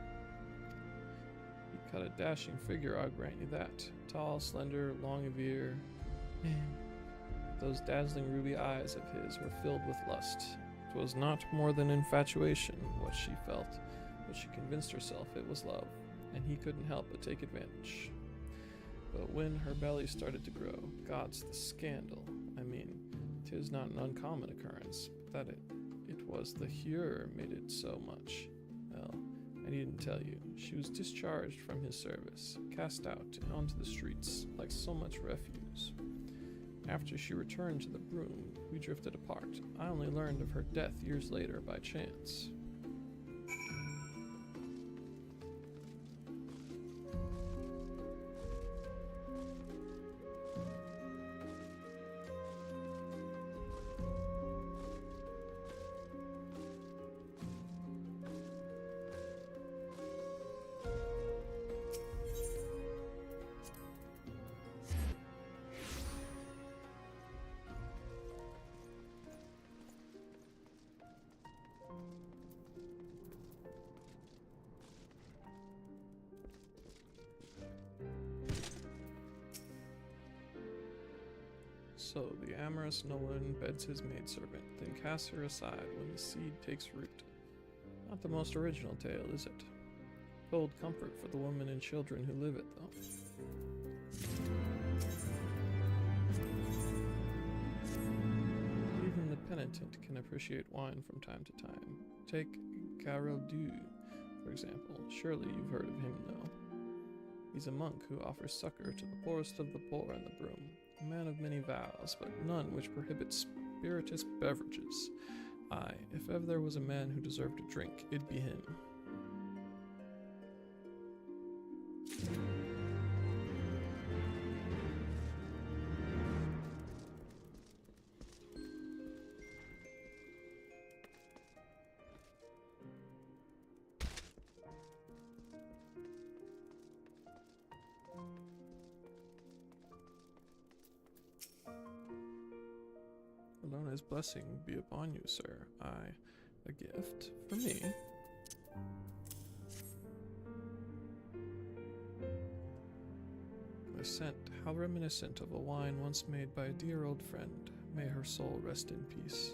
He cut a dashing figure, I'll grant you that. Tall, slender, long of ear. Those dazzling ruby eyes of his were filled with lust. 'Twas not more than infatuation, what she felt, but she convinced herself it was love, and he couldn't help but take advantage. But when her belly started to grow, gods, the scandal. I mean, 'tis not an uncommon occurrence, that it was the Hure made it so much. Well, I needn't tell you, she was discharged from his service, cast out onto the streets like so much refuse. After she returned to the broom, we drifted apart. I only learned of her death years later by chance. So the amorous Nolan beds his maidservant, then casts her aside when the seed takes root. Not the most original tale, is it? Cold comfort for the women and children who live it, though. militant can appreciate wine from time to time. Take Carol Du, for example. Surely you've heard of him, though. He's a monk who offers succor to the poorest of the poor in the Broom. A man of many vows, but none which prohibits spirituous beverages. Aye, if ever there was a man who deserved a drink, it'd be him. Elona's blessing be upon you, sir. Aye, a gift for me. A scent, how reminiscent of a wine once made by a dear old friend. May her soul rest in peace.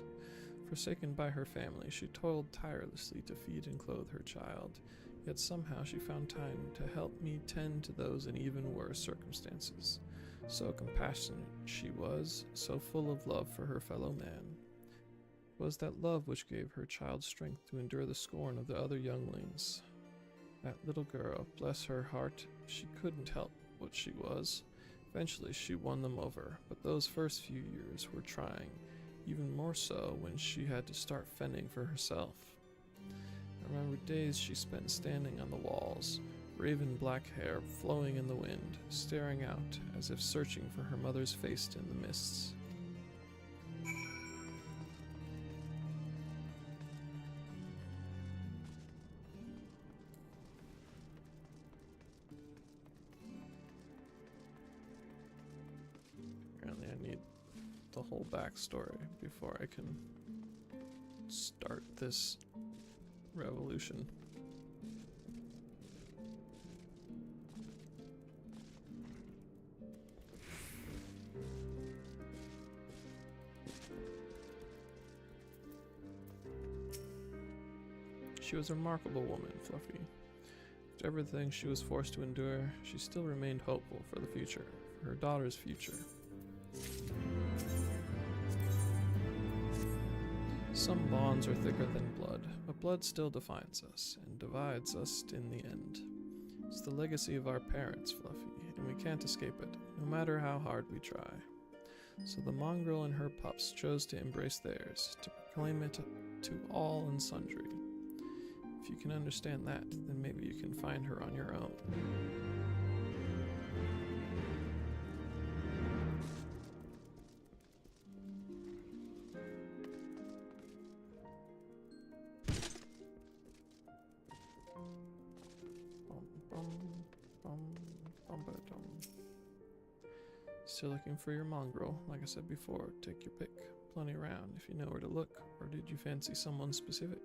Forsaken by her family, she toiled tirelessly to feed and clothe her child, yet somehow she found time to help me tend to those in even worse circumstances. So compassionate she was, so full of love for her fellow man. It was that love which gave her child strength to endure the scorn of the other younglings. That little girl, bless her heart, she couldn't help what she was. Eventually she won them over, but those first few years were trying, even more so when she had to start fending for herself. I remember days she spent standing on the walls, raven black hair flowing in the wind, staring out as if searching for her mother's face in the mists. Apparently I need the whole backstory before I can start this revolution. She was a remarkable woman, Fluffy. After everything she was forced to endure, she still remained hopeful for the future, for her daughter's future. Some bonds are thicker than blood, but blood still defines us, and divides us in the end. It's the legacy of our parents, Fluffy, and we can't escape it, no matter how hard we try. So the mongrel and her pups chose to embrace theirs, to proclaim it to all and sundry. If you can understand that, then maybe you can find her on your own. Still looking for your mongrel? Like I said before, take your pick. Plenty around if you know where to look, or did you fancy someone specific?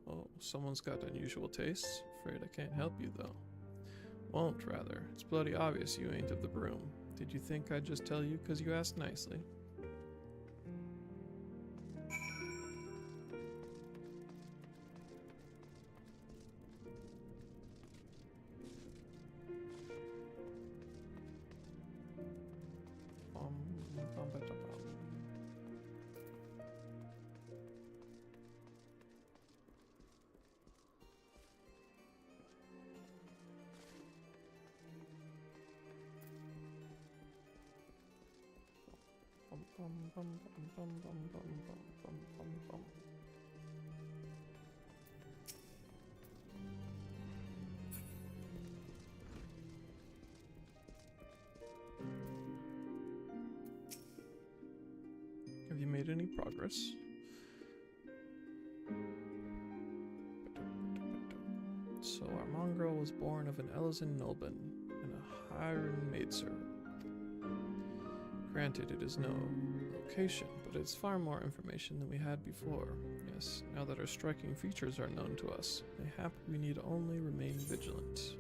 Oh, someone's got unusual tastes? Afraid I can't help you, though. Won't, rather. It's bloody obvious you ain't of the Broom. Did you think I'd just tell you 'cause you asked nicely? Have you made any progress? So our mongrel was born of an Elizan Nulban and a Hiren maidservant. Granted, it is no location, but it's far more information than we had before. Yes, now that our striking features are known to us, mayhap we need only remain vigilant.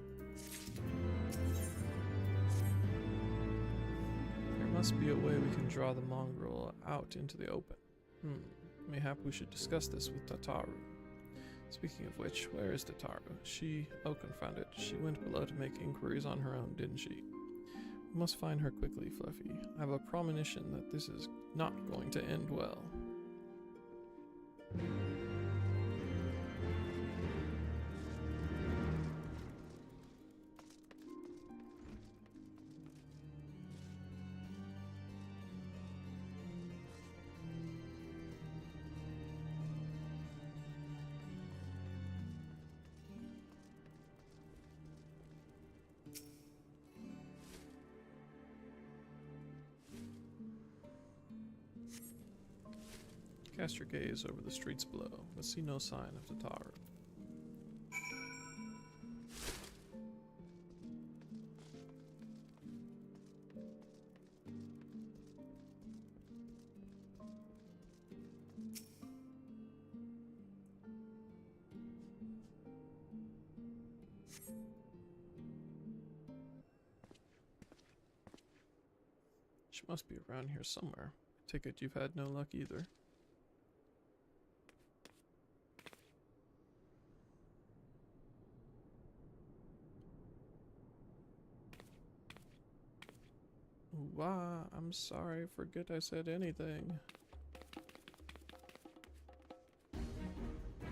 There must be a way we can draw the mongrel out into the open. Mayhap we should discuss this with Tataru. Speaking of which, where is Tataru? Oh, confound it. She went below to make inquiries on her own, didn't she? We must find her quickly, Fluffy. I have a premonition that this is not going to end well. Cast your gaze over the streets below, but see no sign of Tataru. She must be around here somewhere. I take it you've had no luck either. Wow, I'm sorry, forget I said anything.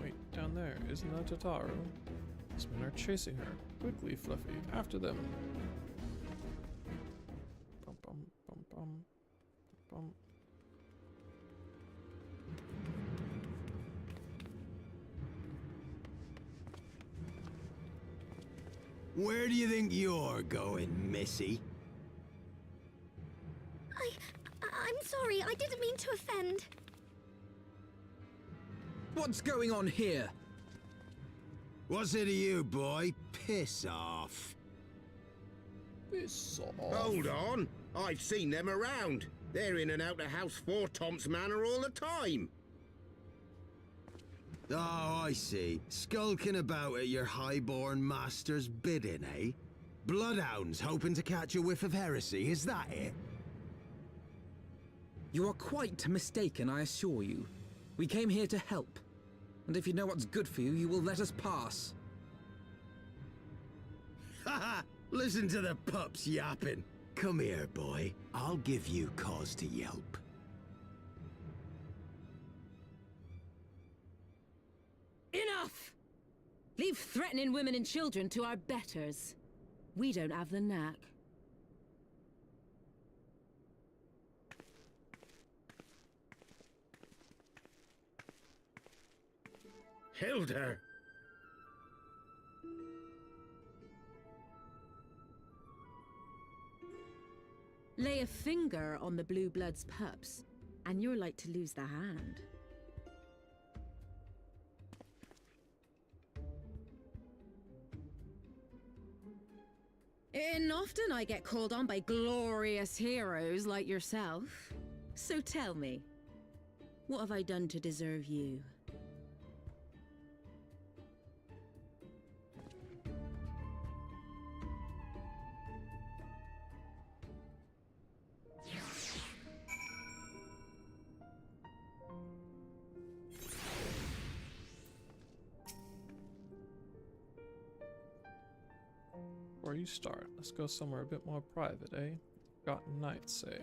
Wait, down there, isn't that Tataru? These men are chasing her. Quickly, Fluffy, after them. Bum bum bum bum bum. Where do you think you're going, Missy? I'm sorry, I didn't mean to offend. What's going on here? What's it to you, boy? Piss off. Piss off. Hold on. I've seen them around. They're in and out of House 4 Tom's Manor all the time. Oh, I see. Skulking about at your highborn master's bidding, eh? Bloodhounds hoping to catch a whiff of heresy, is that it? You are quite mistaken, I assure you. We came here to help. And if you know what's good for you, you will let us pass. Haha! Listen to the pups yapping. Come here, boy. I'll give you cause to yelp. Enough! Leave threatening women and children to our betters. We don't have the knack. Hilda! Lay a finger on the Blue Blood's pups, and you're like to lose the hand. And often I get called on by glorious heroes like yourself. So tell me, what have I done to deserve you? Before you start, let's go somewhere a bit more private, eh? Forgotten Knights, say.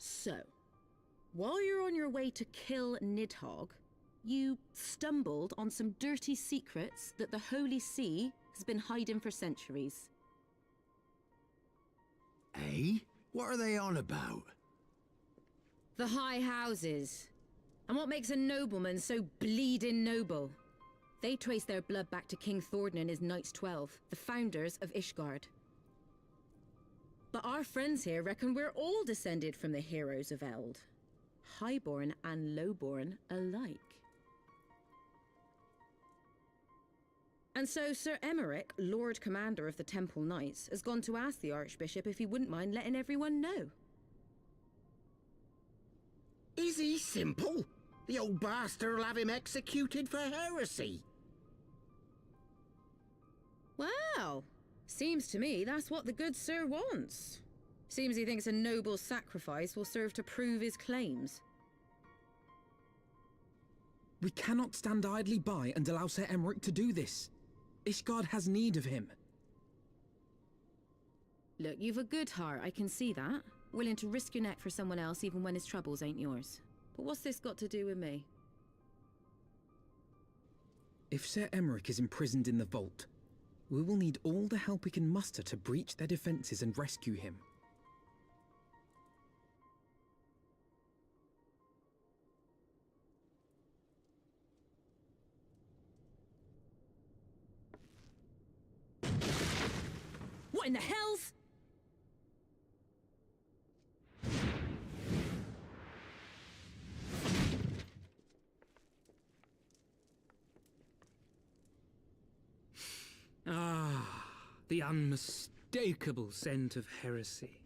So, while you're on your way to kill Nidhogg, you stumbled on some dirty secrets that the Holy See has been hiding for centuries. Eh? What are they on about? The High Houses. And what makes a nobleman so bleeding noble? They trace their blood back to King Thordan and his Knights 12, the founders of Ishgard. But our friends here reckon we're all descended from the heroes of Eld. Highborn and lowborn alike. And so Sir Emmerich, Lord Commander of the Temple Knights, has gone to ask the Archbishop if he wouldn't mind letting everyone know. Is he simple? The old bastard will have him executed for heresy. Well, seems to me that's what the good sir wants. Seems he thinks a noble sacrifice will serve to prove his claims. We cannot stand idly by and allow Sir Emmerich to do this. Ishgard has need of him. Look, you've a good heart, I can see that. Willing to risk your neck for someone else even when his troubles ain't yours. But what's this got to do with me? If Sir Emmerich is imprisoned in the vault, we will need all the help we can muster to breach their defenses and rescue him. What in the hell's? Ah, the unmistakable scent of heresy.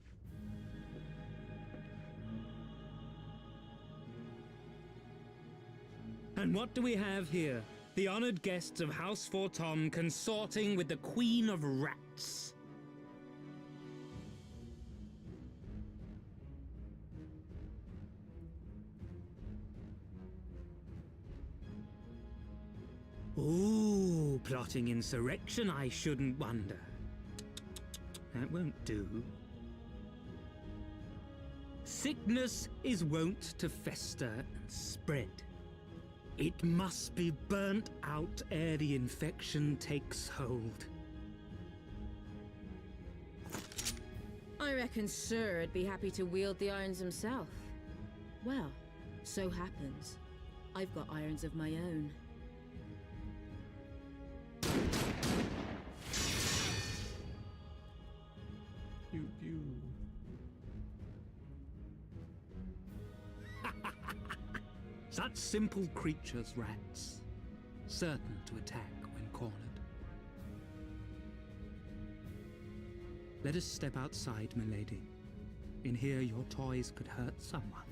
And what do we have here? The honored guests of House Fortom consorting with the Queen of Rats. Ooh, plotting insurrection, I shouldn't wonder. That won't do. Sickness is wont to fester and spread. It must be burnt out ere the infection takes hold. I reckon Sir would be happy to wield the irons himself. Well, so happens I've got irons of my own. Pew pew. Such simple creatures, rats, certain to attack when cornered. Let us step outside, milady. In here your toys could hurt someone.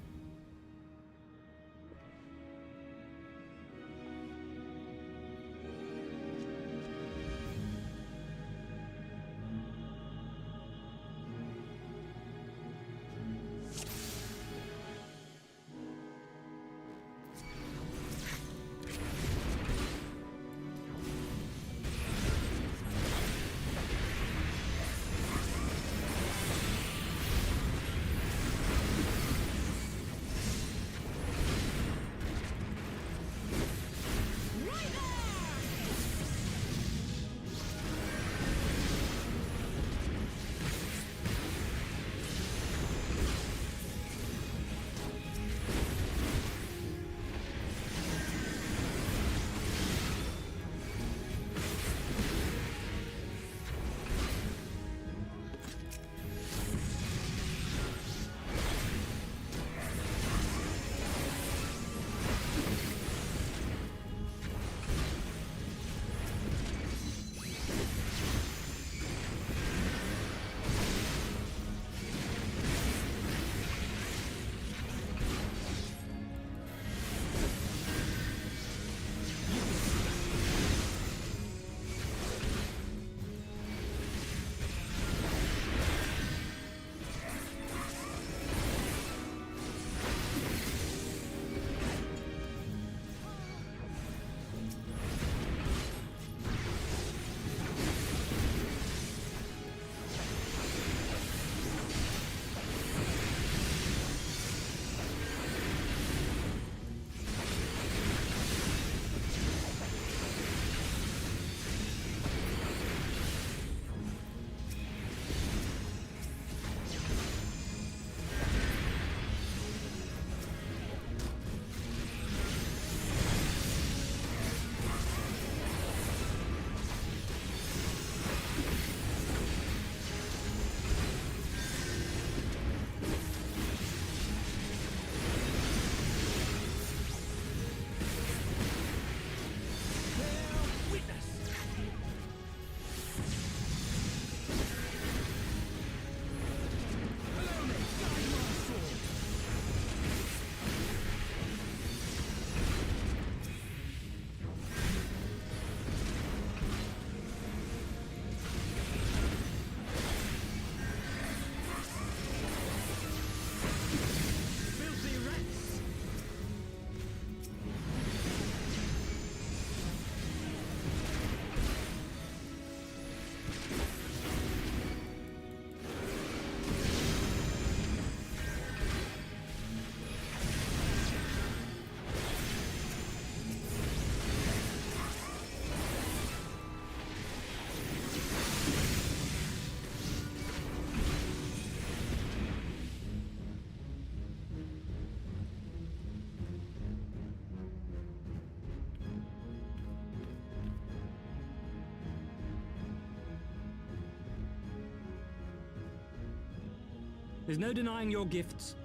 There's no denying your gifts.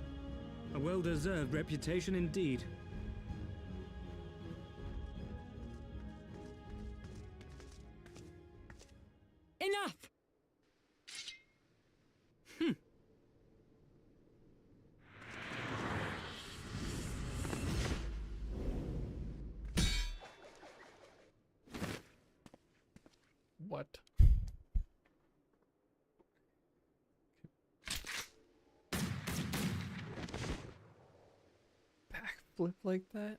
A well-deserved reputation indeed. Enough! What? Backflip like that?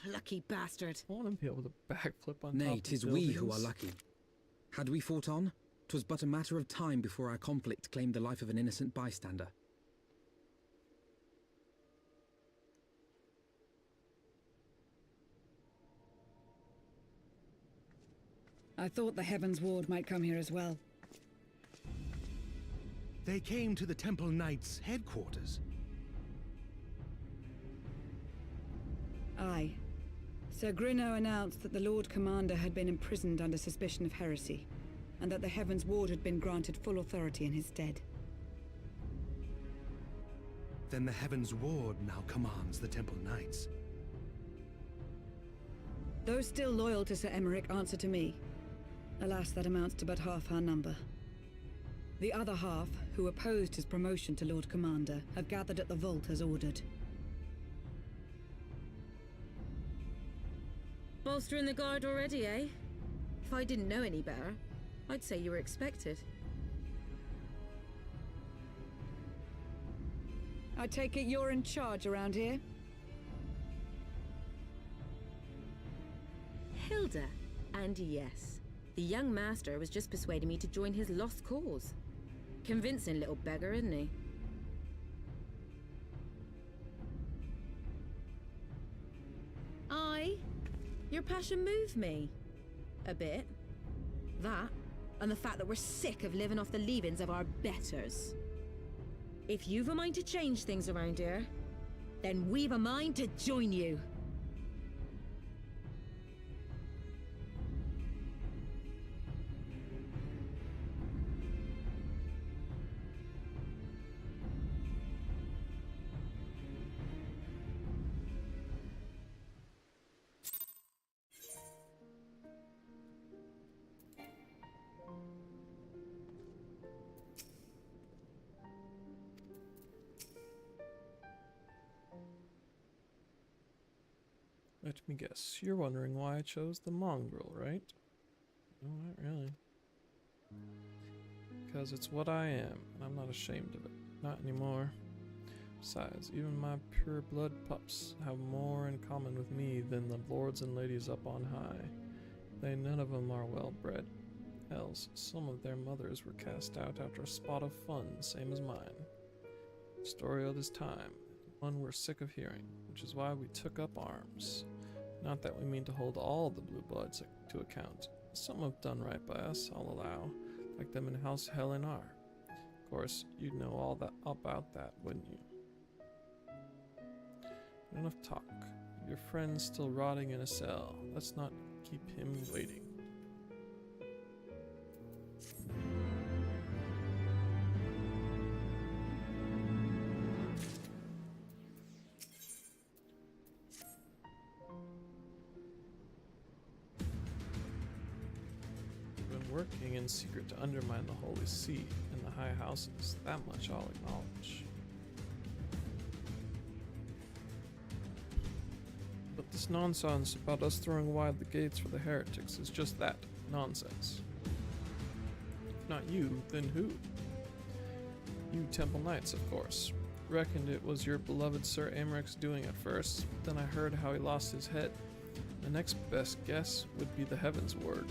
Lucky bastard. I want to be able to backflip on top Nay, of 'tis we who are buildings. lucky. Had we fought on, 'twas but a matter of time before our conflict claimed the life of an innocent bystander. I thought the Heavens Ward might come here as well. They came to the Temple Knights' headquarters. Aye. Sir Grinno announced that the Lord Commander had been imprisoned under suspicion of heresy, and that the Heavens Ward had been granted full authority in his stead. Then the Heavens Ward now commands the Temple Knights. Those still loyal to Sir Emmerich answer to me. Alas, that amounts to but half our number. The other half, who opposed his promotion to Lord Commander, have gathered at the vault as ordered. Bolstering the guard already, eh? If I didn't know any better, I'd say you were expected. I take it you're in charge around here? Hilda. And yes, the young master was just persuading me to join his lost cause. Convincing little beggar, isn't he? Aye. Your passion moved me. A bit. That, and the fact that we're sick of living off the leavings of our betters. If you've a mind to change things around here, then we've a mind to join you. Let me guess. You're wondering why I chose the mongrel, right? No, not really. Because it's what I am, and I'm not ashamed of it. Not anymore. Besides, even my pure blood pups have more in common with me than the lords and ladies up on high. They none of them are well bred. Else, some of their mothers were cast out after a spot of fun, same as mine. Story of this time, one we're sick of hearing, which is why we took up arms. Not that we mean to hold all the blue bloods to account. Some have done right by us, I'll allow, like them in House Helenar. Of course, you'd know all that about that, wouldn't you? Enough talk. Your friend's still rotting in a cell. Let's not keep him waiting. Working in secret to undermine the Holy See and the high houses, that much I'll acknowledge. But this nonsense about us throwing wide the gates for the heretics is just that, nonsense. If not you, then who? You Temple Knights, of course. Reckoned it was your beloved Sir Emerich's doing at first, but then I heard how he lost his head. The next best guess would be the Heavens Ward.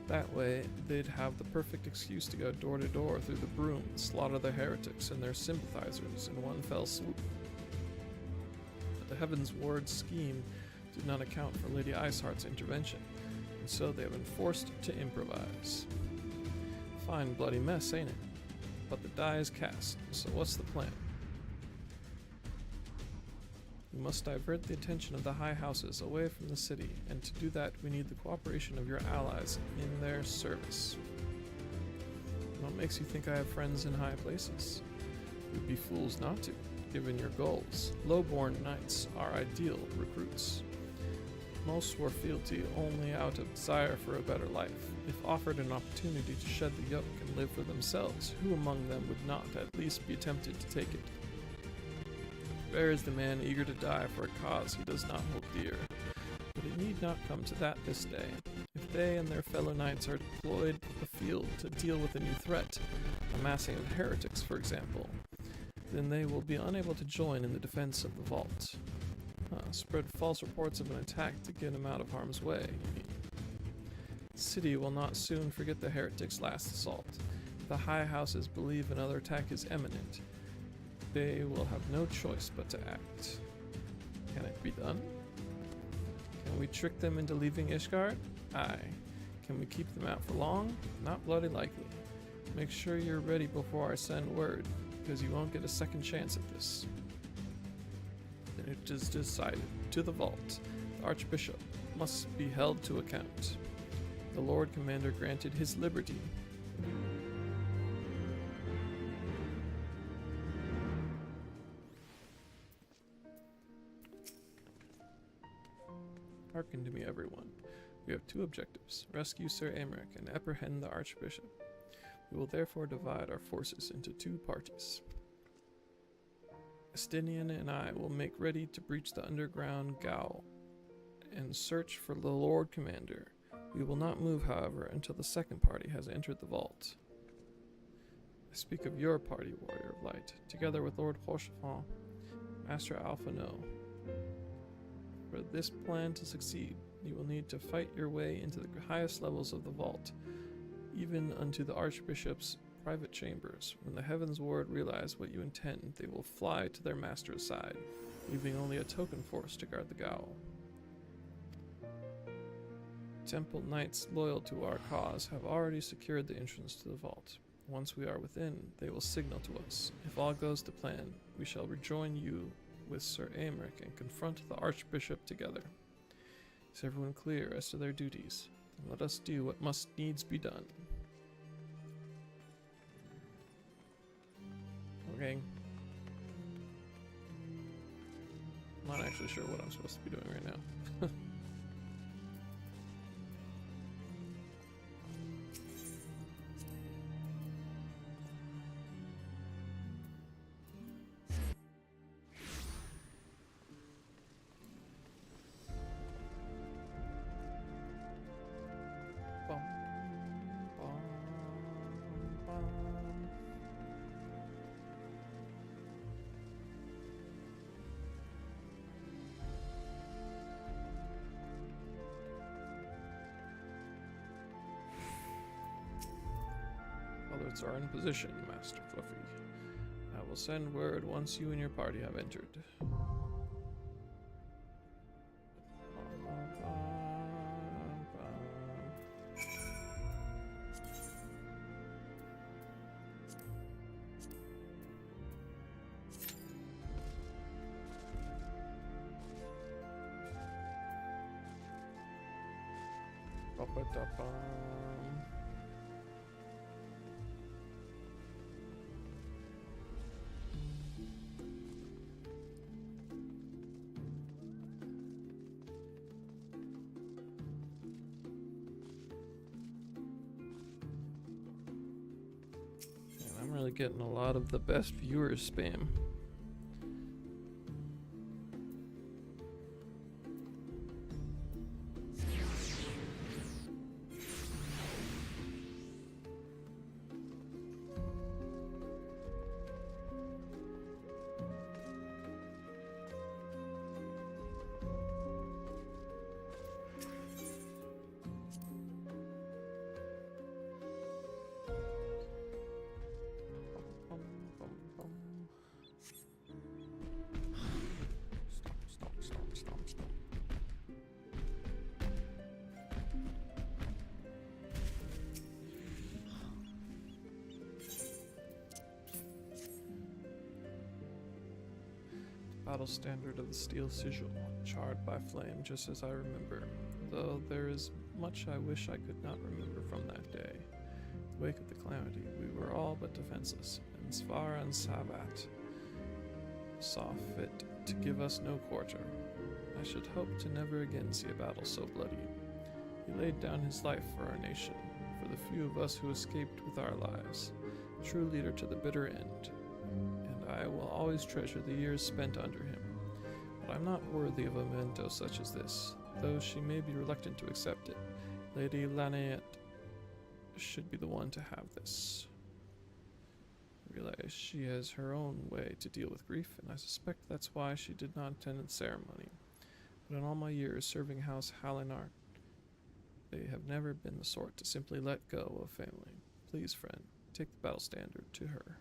That way, they'd have the perfect excuse to go door to door through the broom and slaughter the heretics and their sympathizers in one fell swoop. But the Heavens Ward's scheme did not account for Lady Iceheart's intervention, and so they have been forced to improvise. Fine bloody mess, ain't it? But the die is cast, so what's the plan? We must divert the attention of the high houses away from the city, and to do that we need the cooperation of your allies in their service. What makes you think I have friends in high places? We'd be fools not to, given your goals. Low-born knights are ideal recruits. Most swore fealty only out of desire for a better life. If offered an opportunity to shed the yoke and live for themselves, who among them would not at least be tempted to take it? Rare is the man eager to die for a cause he does not hold dear. But it need not come to that this day. If they and their fellow knights are deployed afield to deal with a new threat, a massing of heretics, for example, then they will be unable to join in the defense of the vault. Spread false reports of an attack to get him out of harm's way, you mean. The city will not soon forget the heretics' last assault. If the high houses believe another attack is imminent, they will have no choice but to act. Can it be done? Can we trick them into leaving Ishgard? Aye. Can we keep them out for long? Not bloody likely. Make sure you're ready before I send word, because you won't get a second chance at this. Then it is decided. To the vault. The Archbishop must be held to account. The Lord Commander granted his liberty. Hearken to me, everyone. We have two objectives: rescue Sir Aymeric and apprehend the Archbishop. We will therefore divide our forces into two parties. Estinian and I will make ready to breach the underground gaol and search for the Lord Commander. We will not move, however, until the second party has entered the vault. I speak of your party, Warrior of Light, together with Lord Rochefort, Master Alphino. For this plan to succeed, you will need to fight your way into the highest levels of the vault, even unto the Archbishop's private chambers. When the Heaven's Ward realize what you intend, they will fly to their master's side, leaving only a token force to guard the gaol. Temple Knights loyal to our cause have already secured the entrance to the vault. Once we are within, they will signal to us. If all goes to plan, we shall rejoin you with Sir Aymeric and confront the Archbishop together. Is everyone clear as to their duties? Then let us do what must needs be done. Okay. I'm not actually sure what I'm supposed to be doing right now. Others are in position, Master Fluffy. I will send word once you and your party have entered. I'm really getting a lot of the best viewers spam. Battle standard of the steel sigil, charred by flame, just as I remember, though there is much I wish I could not remember from that day. the wake of the calamity, we were all but defenseless, and Svar and Savat saw fit to give us no quarter. I should hope to never again see a battle so bloody. He laid down his life for our nation, for the few of us who escaped with our lives, true leader to the bitter end, and I will always treasure the years spent under him. But I'm not worthy of a memento such as this, though she may be reluctant to accept it. Lady Lanaet should be the one to have this. I realize she has her own way to deal with grief, and I suspect that's why she did not attend the ceremony. But in all my years serving House Halinart, they have never been the sort to simply let go of family. Please, friend, take the battle standard to her.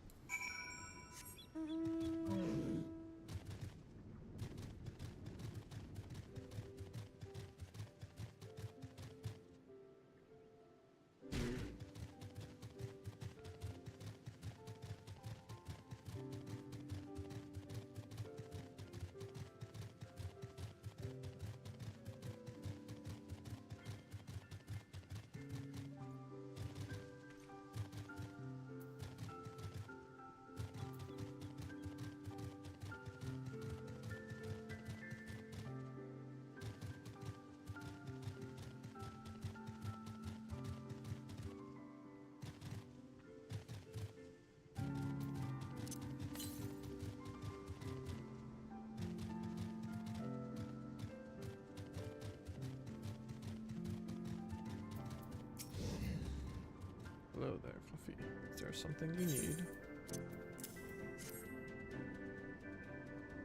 Hello there, Fluffy. Is there something you need?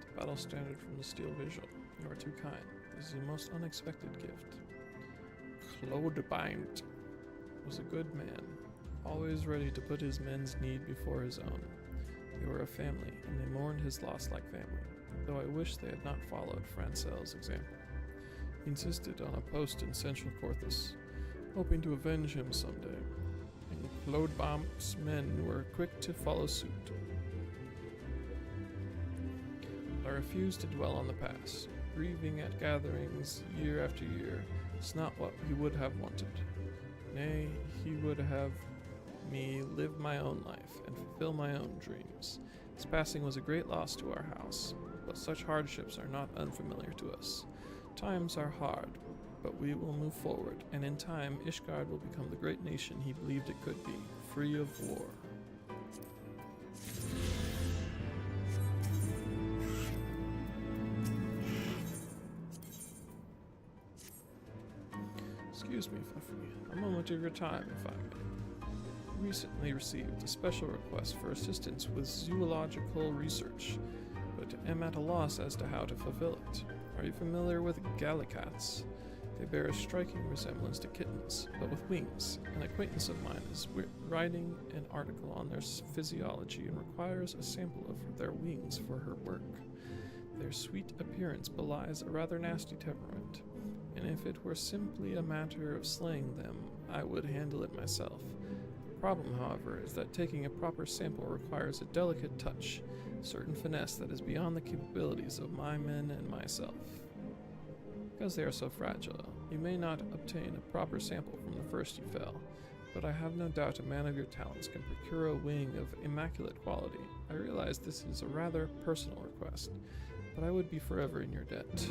The battle standard from the Steel Visual. You are too kind. This is a most unexpected gift. Clodebind was a good man, always ready to put his men's need before his own. They were a family, and they mourned his loss like family, though I wish they had not followed Francel's example. He insisted on a post in Central Corthus, hoping to avenge him someday. Clodebamp's men were quick to follow suit. I refused to dwell on the past. Grieving at gatherings year after year is not what he would have wanted. Nay, he would have me live my own life and fulfill my own dreams. His passing was a great loss to our house, but such hardships are not unfamiliar to us. Times are hard, but we will move forward, and in time, Ishgard will become the great nation he believed it could be, free of war. Excuse me, Fluffy. A moment of your time, if I may. Recently received a special request for assistance with zoological research, but am at a loss as to how to fulfill it. Are you familiar with gallicats? They bear a striking resemblance to kittens, but with wings. An acquaintance of mine is writing an article on their physiology and requires a sample of their wings for her work. Their sweet appearance belies a rather nasty temperament, and if it were simply a matter of slaying them, I would handle it myself. The problem, however, is that taking a proper sample requires a delicate touch, a certain finesse that is beyond the capabilities of my men and myself. Because they are so fragile, you may not obtain a proper sample from the first you fell, but I have no doubt a man of your talents can procure a wing of immaculate quality. I realize this is a rather personal request, but I would be forever in your debt.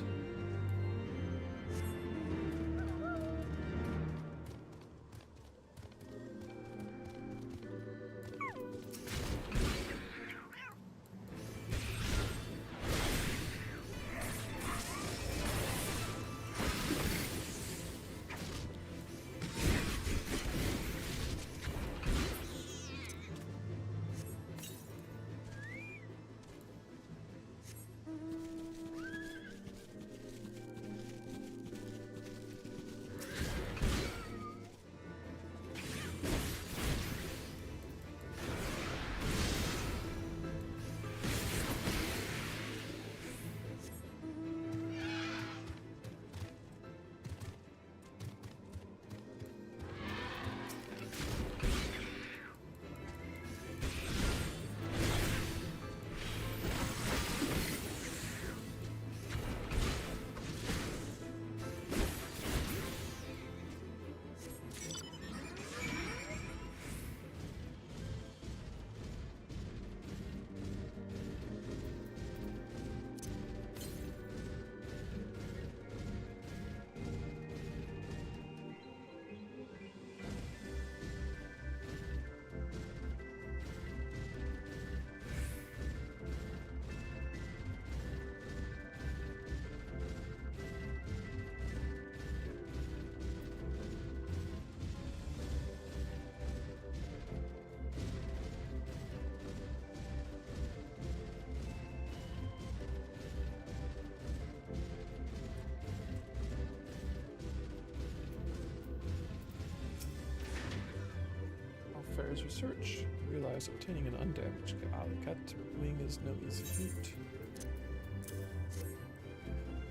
his research, realized obtaining an undamaged Alicat wing is no easy feat.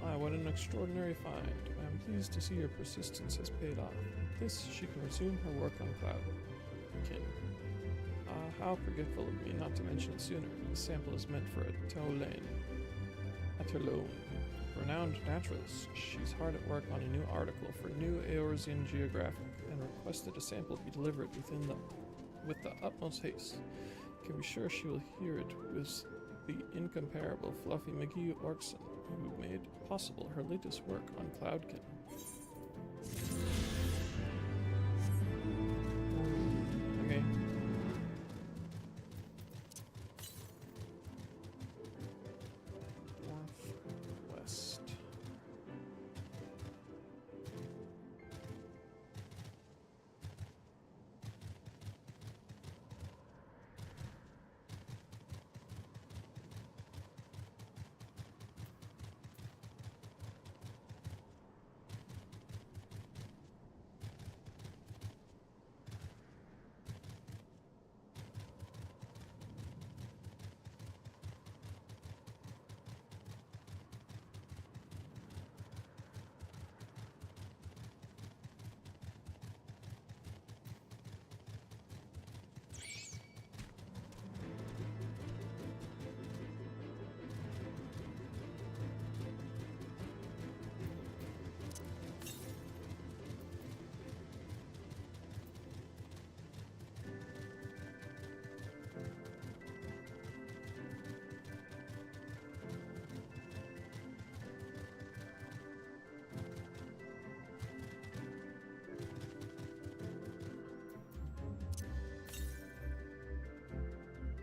Ah, what an extraordinary find. I am pleased to see your persistence has paid off. With this, she can resume her work on Cloudkin. Ah, how forgetful of me not to mention it sooner. The sample is meant for a Atterlone, renowned naturalist. She's hard at work on a new article for New Eorzean Geographic, and requested a sample be delivered with the utmost haste. Can be sure she will hear it with the incomparable Fluffy McGee Orkson, who made possible her latest work on Cloudkin. Okay. Northwest.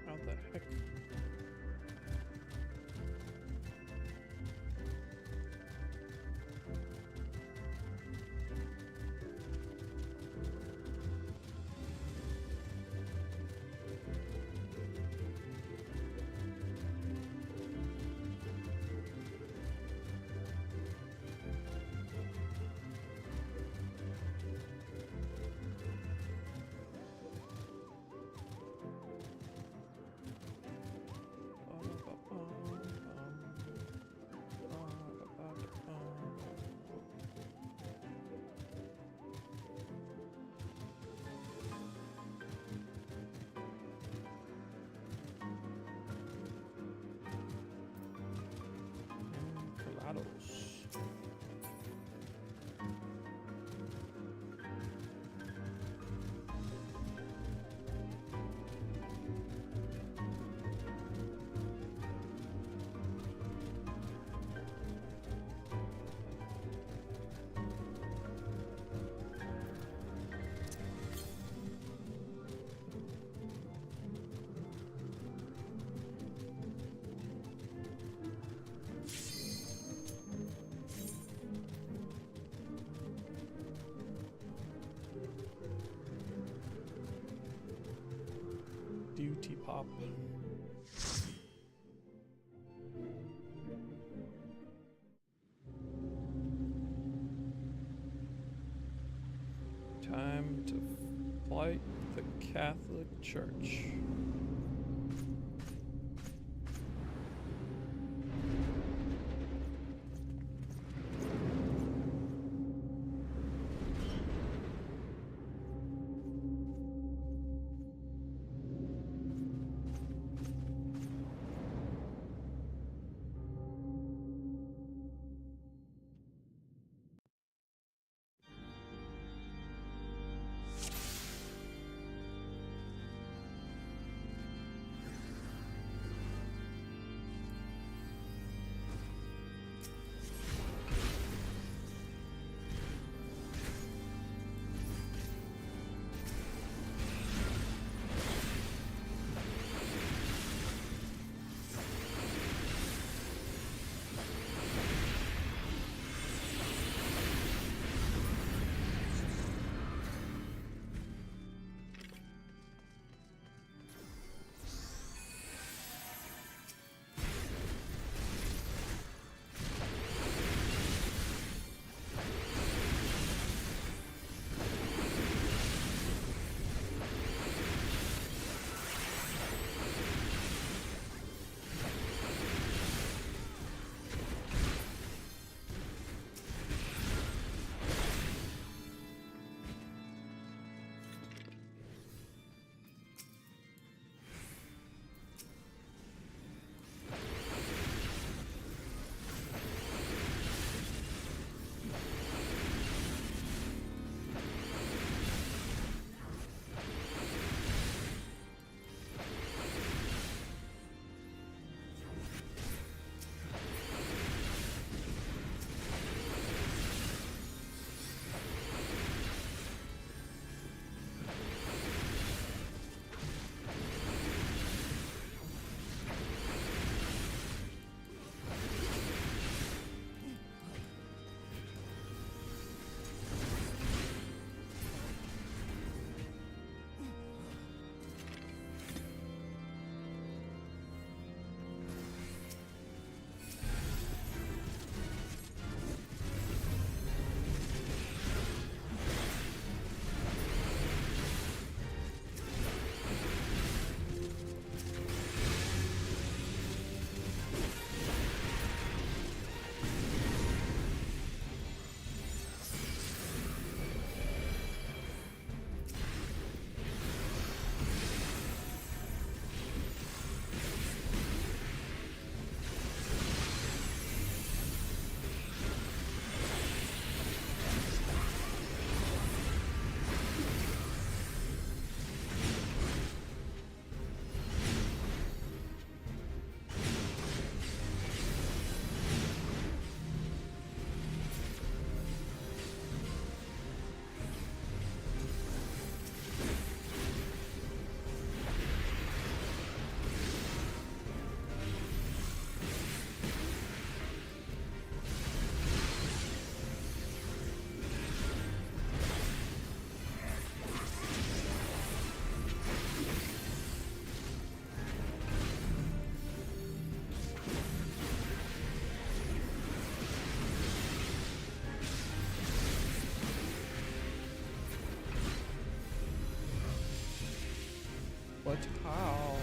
How the heck? Duty pop. Time to fight the Catholic Church. But how?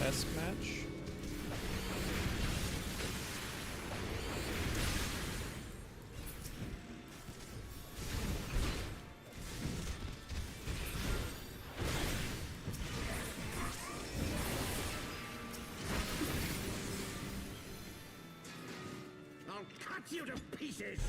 Chess match? I'll cut you to pieces!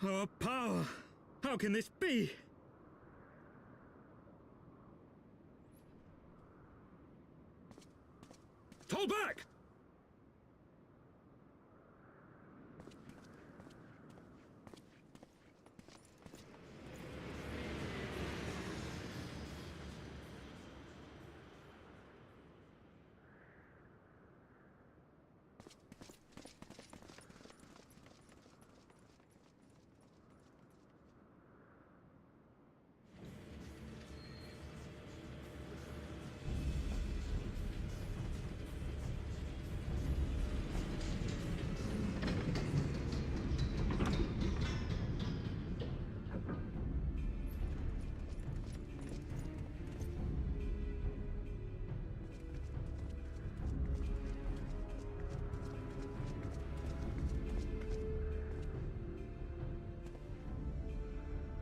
Our power! How can this be? Fall back!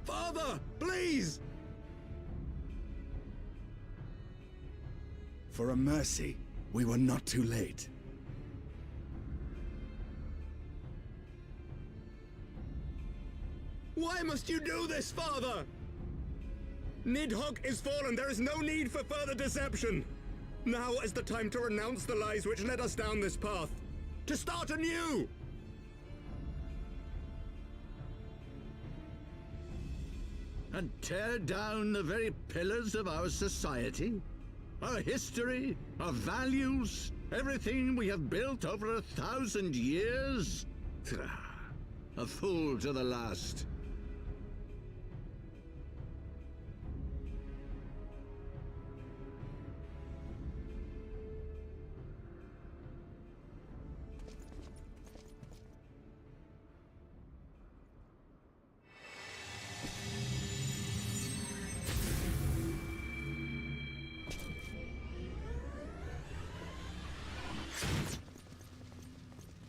Father, please! For a mercy, we were not too late. Why must you do this, Father? Nidhogg is fallen. There is no need for further deception. Now is the time to renounce the lies which led us down this path. To start anew! And tear down the very pillars of our society? Our history, our values, everything we have built over 1,000 years? A fool to the last.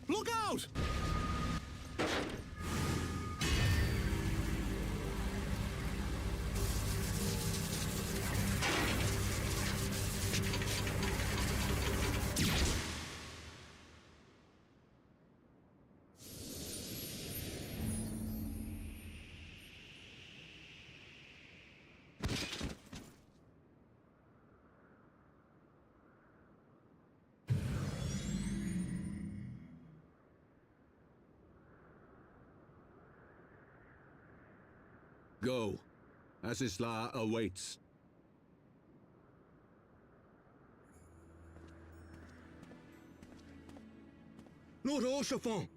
Look out! Go. Asisla awaits. Lord Orchefort!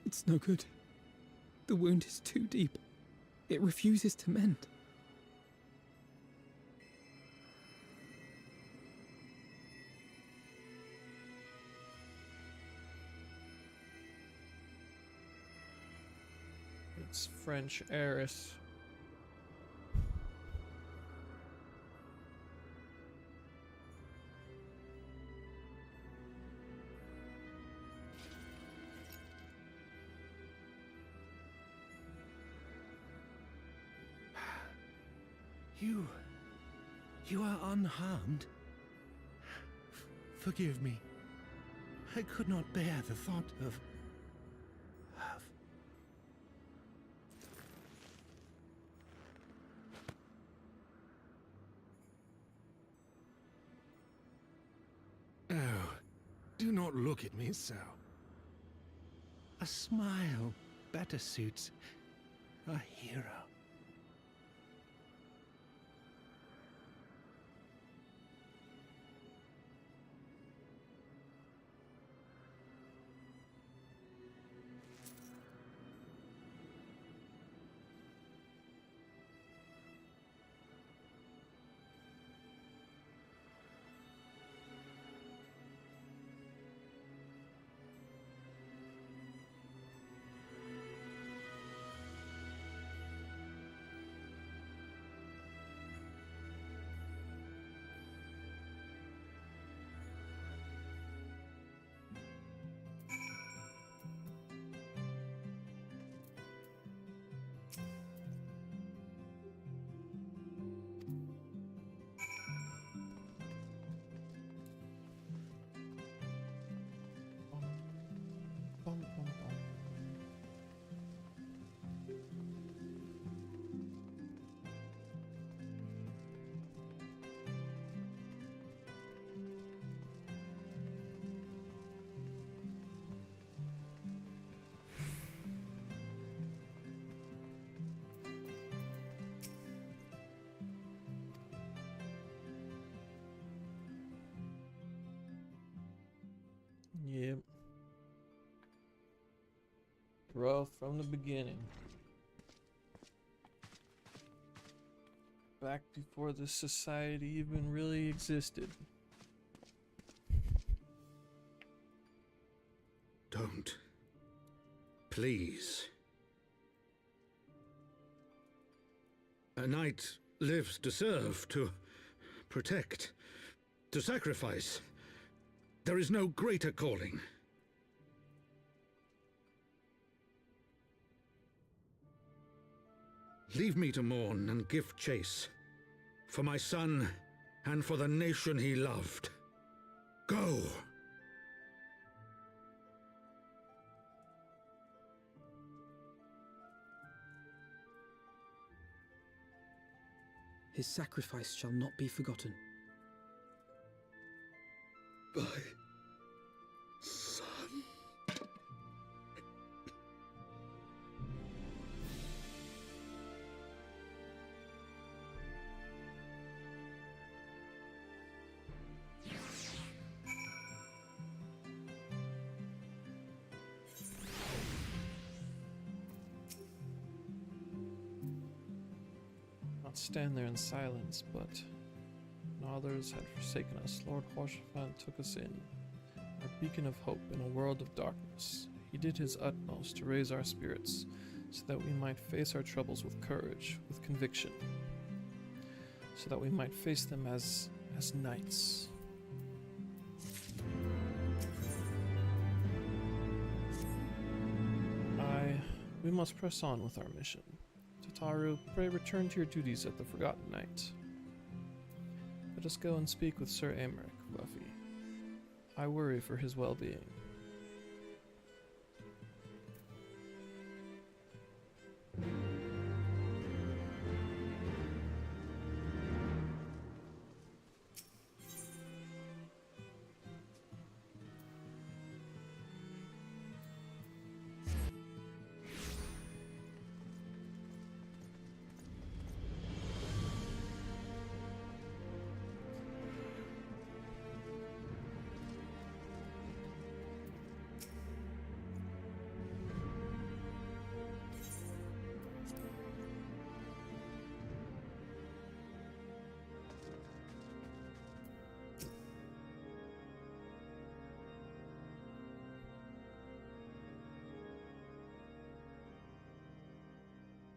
It's no good. The wound is too deep. It refuses to mend. It's French heiress. You are unharmed. Forgive me. I could not bear the thought of... Oh, do not look at me so. A smile better suits a hero. Yep. Rough from the beginning. Back before this society even really existed. Don't. Please. A knight lives to serve, to protect, to sacrifice. There is no greater calling. Leave me to mourn and give chase, for my son and for the nation he loved. Go! His sacrifice shall not be forgotten. My son. Not stand there in silence, but when others had forsaken us, Lord Hoshafan took us in, our beacon of hope in a world of darkness. He did his utmost to raise our spirits, so that we might face our troubles with courage, with conviction, so that we might face them as knights. We must press on with our mission, to Taru, pray return to your duties at the Forgotten Knight. Let us go and speak with Sir Aymeric, Buffy. I worry for his well-being.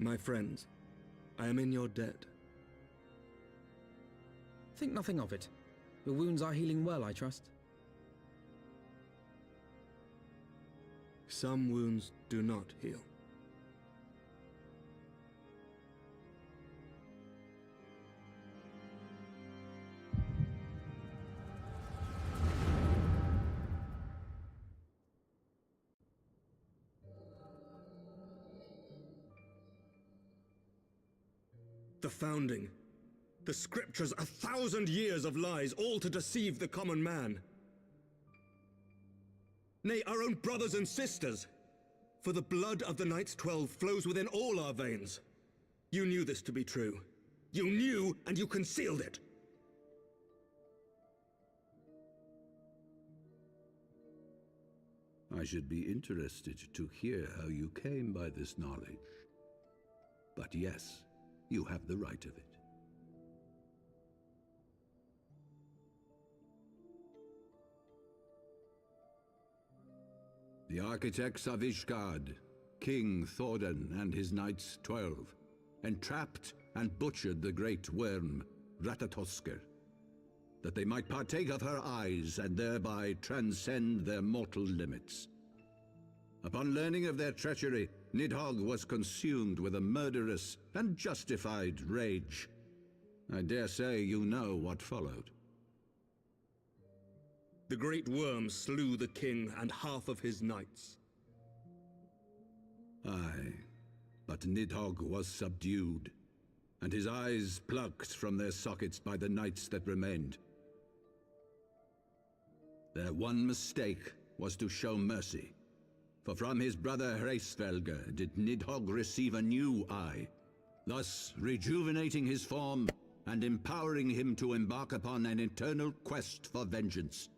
My friends, I am in your debt. Think nothing of it. Your wounds are healing well, I trust. Some wounds do not heal. The founding. The scriptures, 1,000 years of lies, all to deceive the common man. Nay, our own brothers and sisters. For the blood of the Knights 12 flows within all our veins. You knew this to be true. You knew, and you concealed it. I should be interested to hear how you came by this knowledge. But yes, you have the right of it. The architects of Ishgard, King Thordan and his Knights 12, entrapped and butchered the great worm, Ratatoskr, that they might partake of her eyes and thereby transcend their mortal limits. Upon learning of their treachery, Nidhogg was consumed with a murderous and justified rage. I dare say you know what followed. The great worm slew the king and half of his knights. Aye, but Nidhogg was subdued, and his eyes plucked from their sockets by the knights that remained. Their one mistake was to show mercy, for from his brother Hreysvelgr did Nidhogg receive a new eye, thus rejuvenating his form and empowering him to embark upon an eternal quest for vengeance.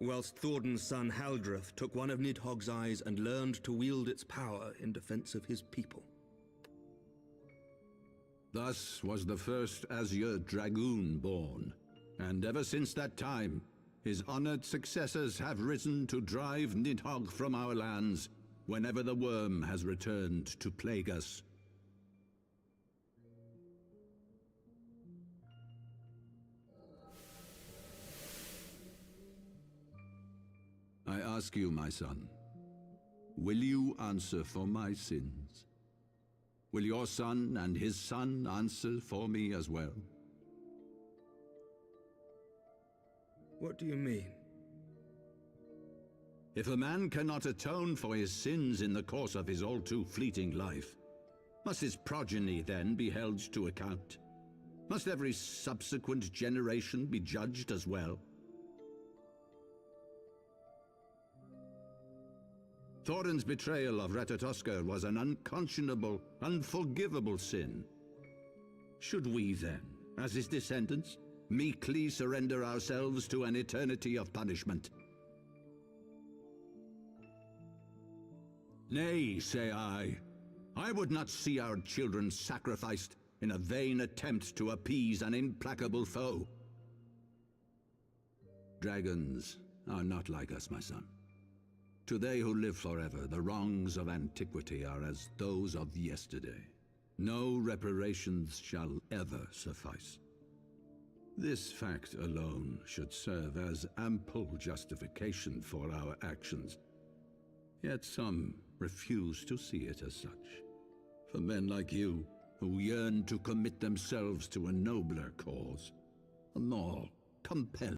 Whilst Thordan's son Haldreth took one of Nidhogg's eyes and learned to wield its power in defense of his people. Thus was the first Azure Dragoon born, and ever since that time, his honored successors have risen to drive Nidhogg from our lands whenever the worm has returned to plague us. I ask you, my son, will you answer for my sins? Will your son and his son answer for me as well? What do you mean? If a man cannot atone for his sins in the course of his all-too-fleeting life, must his progeny then be held to account? Must every subsequent generation be judged as well? Thordan's betrayal of Ratatoskr was an unconscionable, unforgivable sin. Should we then, as his descendants, meekly surrender ourselves to an eternity of punishment? Nay, say I. I would not see our children sacrificed in a vain attempt to appease an implacable foe. Dragons are not like us, my son. To they who live forever, the wrongs of antiquity are as those of yesterday. No reparations shall ever suffice. This fact alone should serve as ample justification for our actions. Yet some refuse to see it as such. For men like you, who yearn to commit themselves to a nobler cause. A more compelling